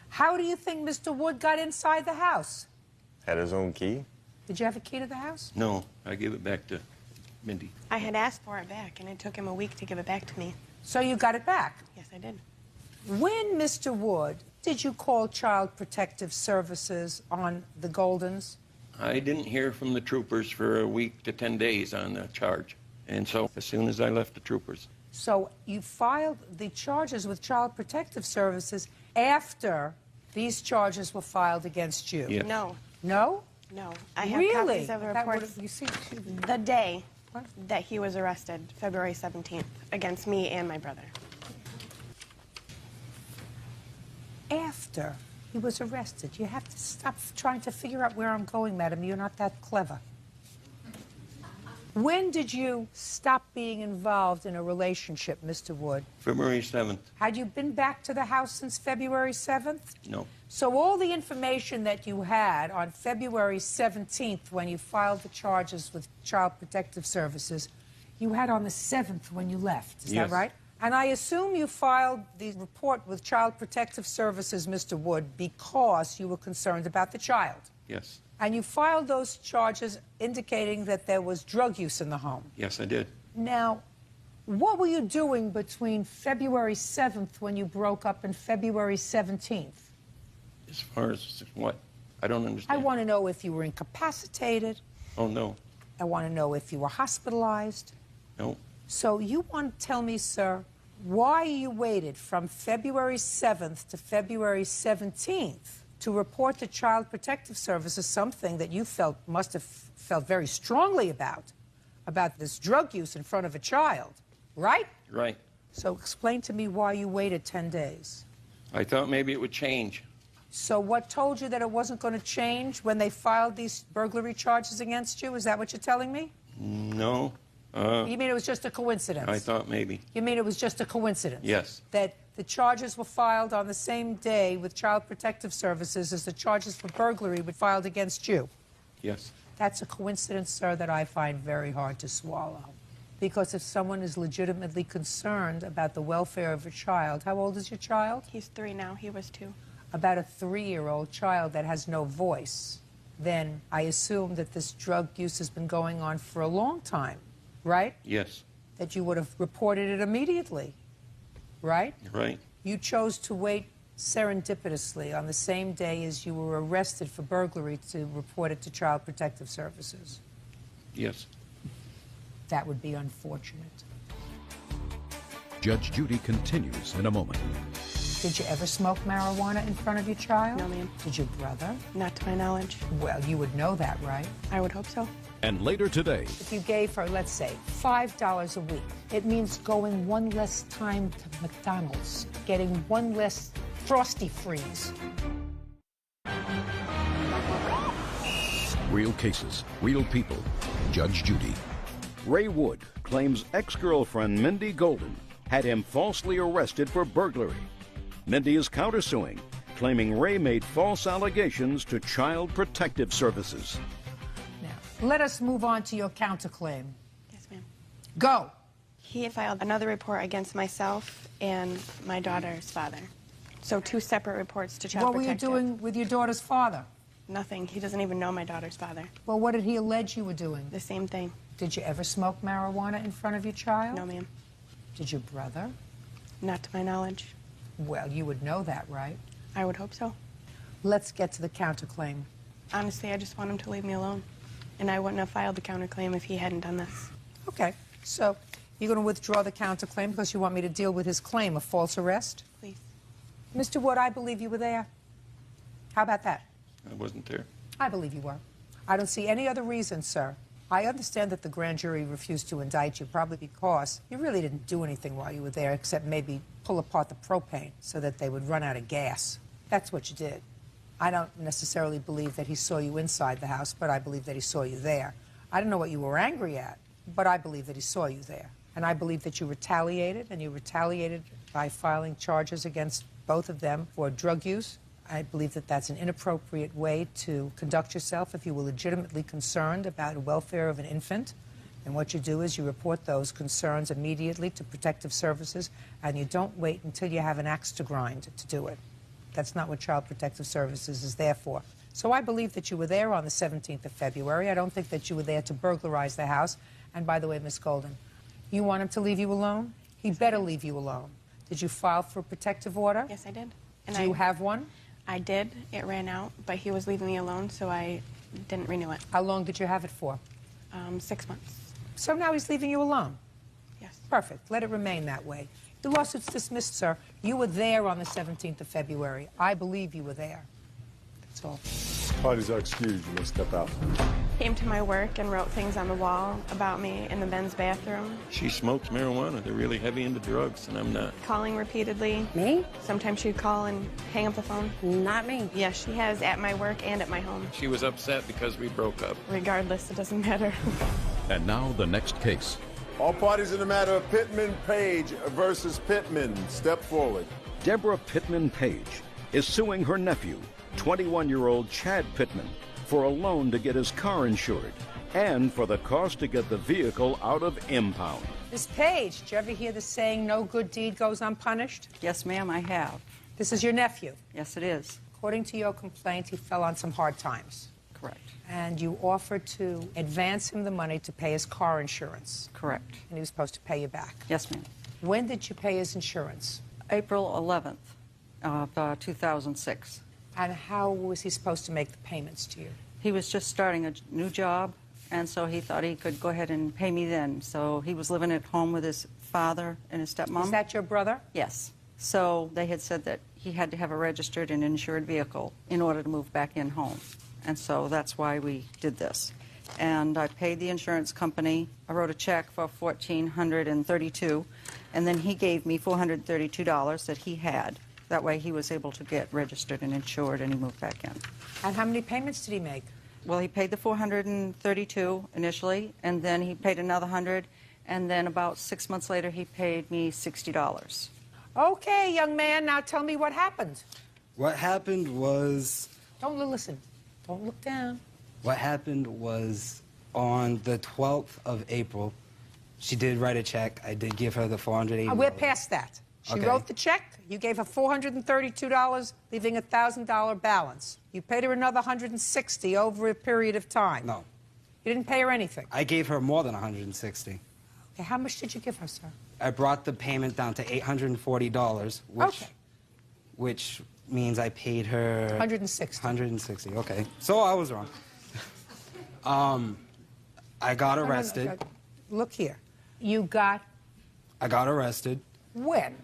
How do you think Mr. Wood got inside the house? Had his own key. Did you have a key to the house? No, I gave it back to Mindy. I had asked for it back, and it took him a week to give it back to me. So you got it back? Yes, I did. When, Mr. Wood, did you call Child Protective Services on the Goldens? I didn't hear from the troopers for a week to 10 days on the charge. And so as soon as I left the troopers. So you filed the charges with Child Protective Services after these charges were filed against you? Yes. No. No? No. I have Really? copies of the That reports. would've- you see, the day that he was arrested, February 17th, against me and my brother. after he was arrested. You have to stop trying to figure out where I'm going, madam. You're not that clever. When did you stop being involved in a relationship, Mr. Wood? February 7th. Had you been back to the house since February 7th? No. So all the information that you had on February 17th when you filed the charges with Child Protective Services, you had on the 7th when you left. Is Yes. that right? And I assume you filed the report with Child Protective Services, Mr. Wood, because you were concerned about the child. Yes. And you filed those charges indicating that there was drug use in the home. Yes, I did. Now, what were you doing between February 7th when you broke up and February 17th? As far as what? I don't I understand. want to know if you were incapacitated. Oh, no. I want to know if you were hospitalized. No. So you want to tell me, sir, why you waited from February 7th to February 17th to report to Child Protective Services something that you must have felt very strongly about this drug use in front of a child, right? Right. So explain to me why you waited 10 days. I thought maybe it would change. So what told you that it wasn't going to change when they filed these burglary charges against you? Is that what you're telling me? No. You mean it was just a coincidence? I thought maybe. You mean it was just a coincidence? Yes. That the charges were filed on the same day with Child Protective Services as the charges for burglary were filed against you? Yes. That's a coincidence, sir, that I find very hard to swallow. Because if someone is legitimately concerned about the welfare of a child, how old is your child? He's 3 now. He was 2. About a 3-year-old child that has no voice, then I assume that this drug use has been going on for a long time, right? Yes. That you would have reported it immediately, right? Right. You chose to wait serendipitously on the same day as you were arrested for burglary to report it to Child Protective Services. Yes. That would be unfortunate. Judge Judy continues in a moment. Did you ever smoke marijuana in front of your child? No, ma'am. Did your brother? Not to my knowledge. Well, you would know that, right? I would hope so. And later today, If you gave her, let's say, $5 a week, it means going one less time to McDonald's, getting one less Frosty Freeze. real cases, real people. Judge Judy. Ray Wood claims ex-girlfriend Mindy Golden had him falsely arrested for burglary. Mindy is countersuing, claiming Ray made false allegations to Child Protective Services. Now, let us move on to your counterclaim. Yes, ma'am. Go. He had filed another report against myself and my daughter's father. So 2 separate reports to Child What were you Protective. doing with your daughter's father? Nothing. He doesn't even know my daughter's father. Well, what did he allege you were doing? The same thing. Did you ever smoke marijuana in front of your child? No, ma'am. Did your brother? Not to my knowledge. Well, you would know that, right? I would hope so. Let's get to the counterclaim. Honestly, I just want him to leave me alone. And I wouldn't have filed the counterclaim if he hadn't done this. Okay, so you're going to withdraw the counterclaim because you want me to deal with his claim of false arrest? Please. Mr. Wood, I believe you were there. How about that? I wasn't there. I believe you were. I don't see any other reason, sir. I understand that the grand jury refused to indict you, probably because you really didn't do anything while you were there except maybe pull apart the propane so that they would run out of gas. That's what you did. I don't necessarily believe that he saw you inside the house, but I believe that he saw you there. I don't know what you were angry at, but I believe that he saw you there. And I believe that you retaliated, and you retaliated by filing charges against both of them for drug use. I believe that that's an inappropriate way to conduct yourself if you were legitimately concerned about the welfare of an infant. And what you do is you report those concerns immediately to Protective Services, and you don't wait until you have an axe to grind to do it. That's not what Child Protective Services is there for. So I believe that you were there on the 17th of February. I don't think that you were there to burglarize the house. And by the way, Miss Golden, you want him to leave you alone? He better leave you alone. Did you file for a protective order? Yes, I did. And Do you have one? I did. It ran out, but he was leaving me alone, so I didn't renew it. How long did you have it for? 6 months. So now he's leaving you alone? Yes. Perfect. Let it remain that way. The lawsuit's dismissed, sir. You were there on the 17th of February. I believe you were there. That's all. Parties are excused. You may step out. Came to my work and wrote things on the wall about me in the men's bathroom. She smokes marijuana. They're really heavy into drugs, and I'm not. Calling repeatedly. Me? Sometimes she'd call and hang up the phone. Not me. Yes, she has at my work and at my home. She was upset because we broke up. Regardless, it doesn't matter. And now the next case. All parties in the matter of Pittman Page versus Pittman, step forward. Deborah Pittman Page is suing her nephew, 21-year-old Chad Pittman, for a loan to get his car insured and for the cost to get the vehicle out of impound. Miss Page, did you ever hear the saying, no good deed goes unpunished? Yes, ma'am, I have. This is your nephew. Yes, it is. According to your complaint, he fell on some hard times. Correct. And you offered to advance him the money to pay his car insurance. Correct. And he was supposed to pay you back. Yes, ma'am. When did you pay his insurance? April 11th of 2006. And how was he supposed to make the payments to you? He was just starting a new job, and so he thought he could go ahead and pay me then. So he was living at home with his father and his stepmom. Is that your brother? Yes. So they had said that he had to have a registered and insured vehicle in order to move back in home. And so that's why we did this. And I paid the insurance company. I wrote a check for $1,432, and then he gave me $432 that he had. That way he was able to get registered and insured, and he moved back in. And how many payments did he make? Well, he paid the $432 initially, and then he paid another $100, and then about 6 months later he paid me $60. Okay, young man, now tell me what happened. What happened was... Don't listen. Don't look down. What happened was on the 12th of April, she did write a check. I did give her the $480. We're past that. She Okay. wrote the check. You gave her $432, leaving a $1,000 balance. You paid her another $160 over a period of time. No. You didn't pay her anything. I gave her more than $160. Okay, how much did you give her, sir? I brought the payment down to $840, which means I paid her... 160. 160, okay. So I was wrong. I got arrested. No. Look here. You got... I got arrested. When?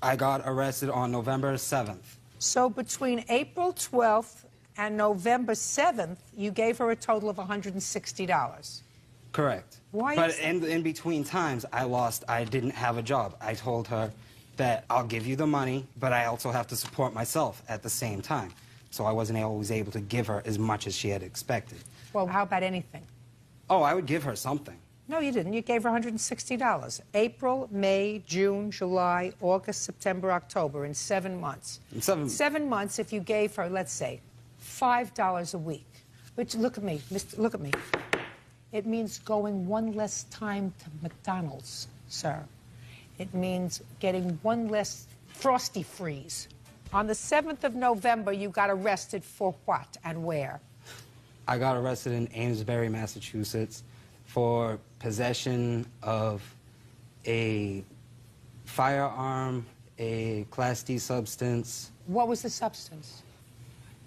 I got arrested on November 7th. So between April 12th and November 7th, you gave her a total of $160. Correct. Why But is in between times, I didn't have a job. I told her that I'll give you the money, but I also have to support myself at the same time. So I wasn't always able to give her as much as she had expected. Well, how about anything? Oh, I would give her something. No, you didn't. You gave her $160. April, May, June, July, August, September, October, in 7 months. In 7 months, if you gave her, let's say, $5 a week, which, look at me, look at me. It means going one less time to McDonald's, sir. It means getting one less Frosty Freeze. On the 7th of November, you got arrested for what and where? I got arrested in Amesbury, Massachusetts for possession of a firearm, a Class D substance. What was the substance?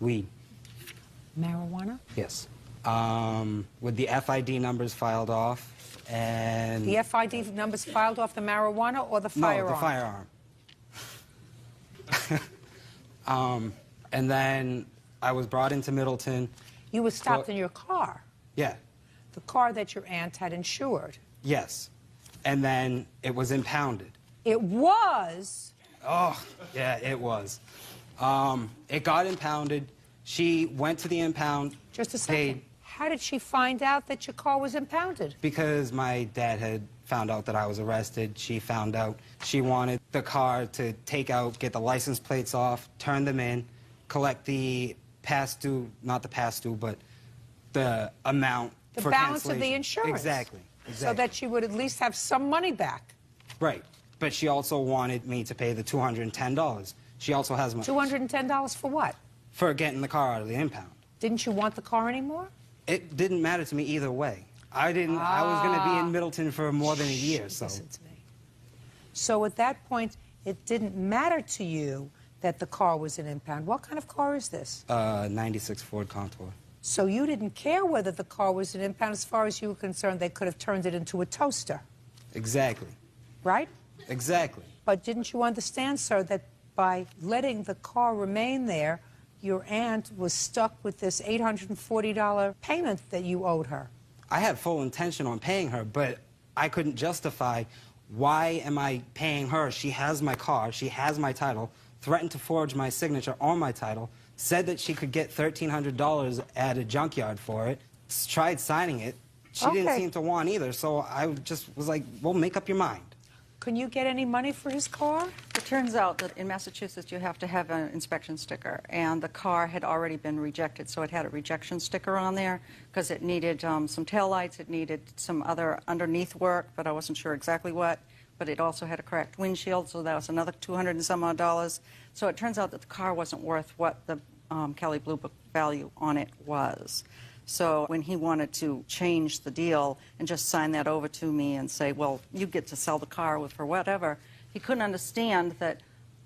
Weed. Marijuana? Yes. With the FID numbers filed off, and... The FID numbers filed off the marijuana or the firearm? No, the firearm. And then I was brought into Middleton. You were stopped in your car? Yeah. The car that your aunt had insured? Yes. And then it was impounded. It was? Oh, yeah, it was. It got impounded. She went to the impound. Just a second. How did she find out that your car was impounded? Because my dad had found out that I was arrested. She found out. She wanted the car to take out, get the license plates off, turn them in, collect the past due, not the past due, but the amount the for balance of the cancellation. insurance. Exactly. So that she would at least have some money back. Right. But she also wanted me to pay the $210. She also has my... $210 for what? For getting the car out of the impound. Didn't you want the car anymore? It didn't matter to me either way. I was going to be in Middleton for more than a year, so... Listen to me. So at that point, it didn't matter to you that the car was an impound. What kind of car is this? 96 Ford Contour. So you didn't care whether the car was an impound. As far as you were concerned, they could have turned it into a toaster. Exactly. Right? Exactly. But didn't you understand, sir, that by letting the car remain there, your aunt was stuck with this $840 payment that you owed her. I had full intention on paying her, but I couldn't justify why am I paying her. She has my car, she has my title, threatened to forge my signature on my title, said that she could get $1,300 at a junkyard for it, tried signing it. She didn't seem to want either, so I just was like, well, make up your mind. Can you get any money for his car? It turns out that in Massachusetts you have to have an inspection sticker, and the car had already been rejected, so it had a rejection sticker on there because it needed some taillights, it needed some other underneath work, but I wasn't sure exactly what. But it also had a cracked windshield, so that was another $200 and some odd dollars. So it turns out that the car wasn't worth what the Kelley Blue Book value on it was. So when he wanted to change the deal and just sign that over to me and say, well, you get to sell the car for whatever, he couldn't understand that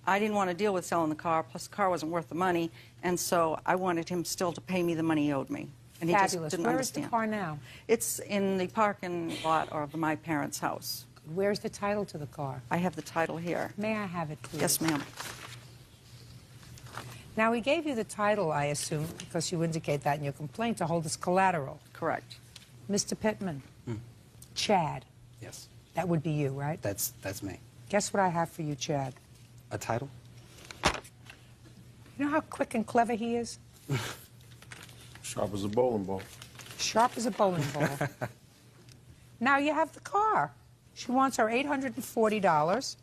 I didn't want to deal with selling the car, plus the car wasn't worth the money, and so I wanted him still to pay me the money he owed me. And he Fabulous. just didn't Where understand. is the car now? It's in the parking lot of my parents' house. Where's the title to the car? I have the title here. May I have it, please? Yes, ma'am. Now, he gave you the title, I assume, because you indicate that in your complaint, to hold as collateral. Correct. Mr. Pittman, Chad. Yes. That would be you, right? That's me. Guess what I have for you, Chad? A title? You know how quick and clever he is? Sharp as a bowling ball. Sharp as a bowling ball. Now you have the car. She wants her $840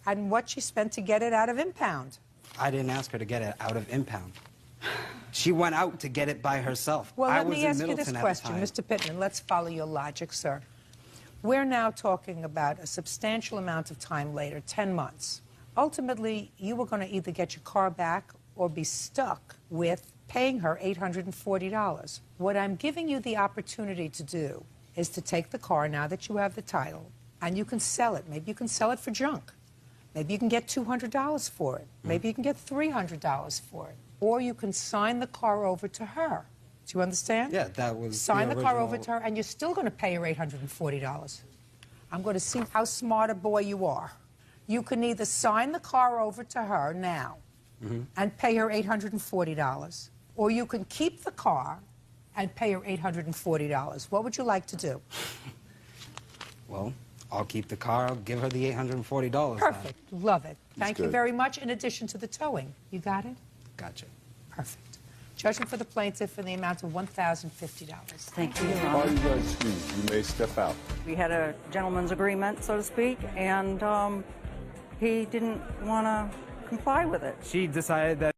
and what she spent to get it out of impound. I didn't ask her to get it out of impound. She went out to get it by herself. Well, I let was me in ask you Middleton this at the question, time. Mr. Pittman. Let's follow your logic, sir. We're now talking about a substantial amount of time later, 10 months. Ultimately, you were going to either get your car back or be stuck with paying her $840. What I'm giving you the opportunity to do is to take the car now that you have the title, and you can sell it. Maybe you can sell it for junk. Maybe you can get $200 for it. Maybe you can get $300 for it. Or you can sign the car over to her. Do you understand? Yeah, that was Sign the car original- over to her, and you're still going to pay her $840. I'm going to see how smart a boy you are. You can either sign the car over to her now and pay her $840, or you can keep the car and pay her $840. What would you like to do? Well, I'll keep the car. I'll give her the $840. Perfect. Love it. Thank you good. very much, in addition to the towing. You got it? Gotcha. Perfect. Judgment for the plaintiff in the amount of $1,050. Thank you, Your Honor. Parties are excused. You may step out. We had a gentleman's agreement, so to speak, and he didn't want to comply with it. She decided that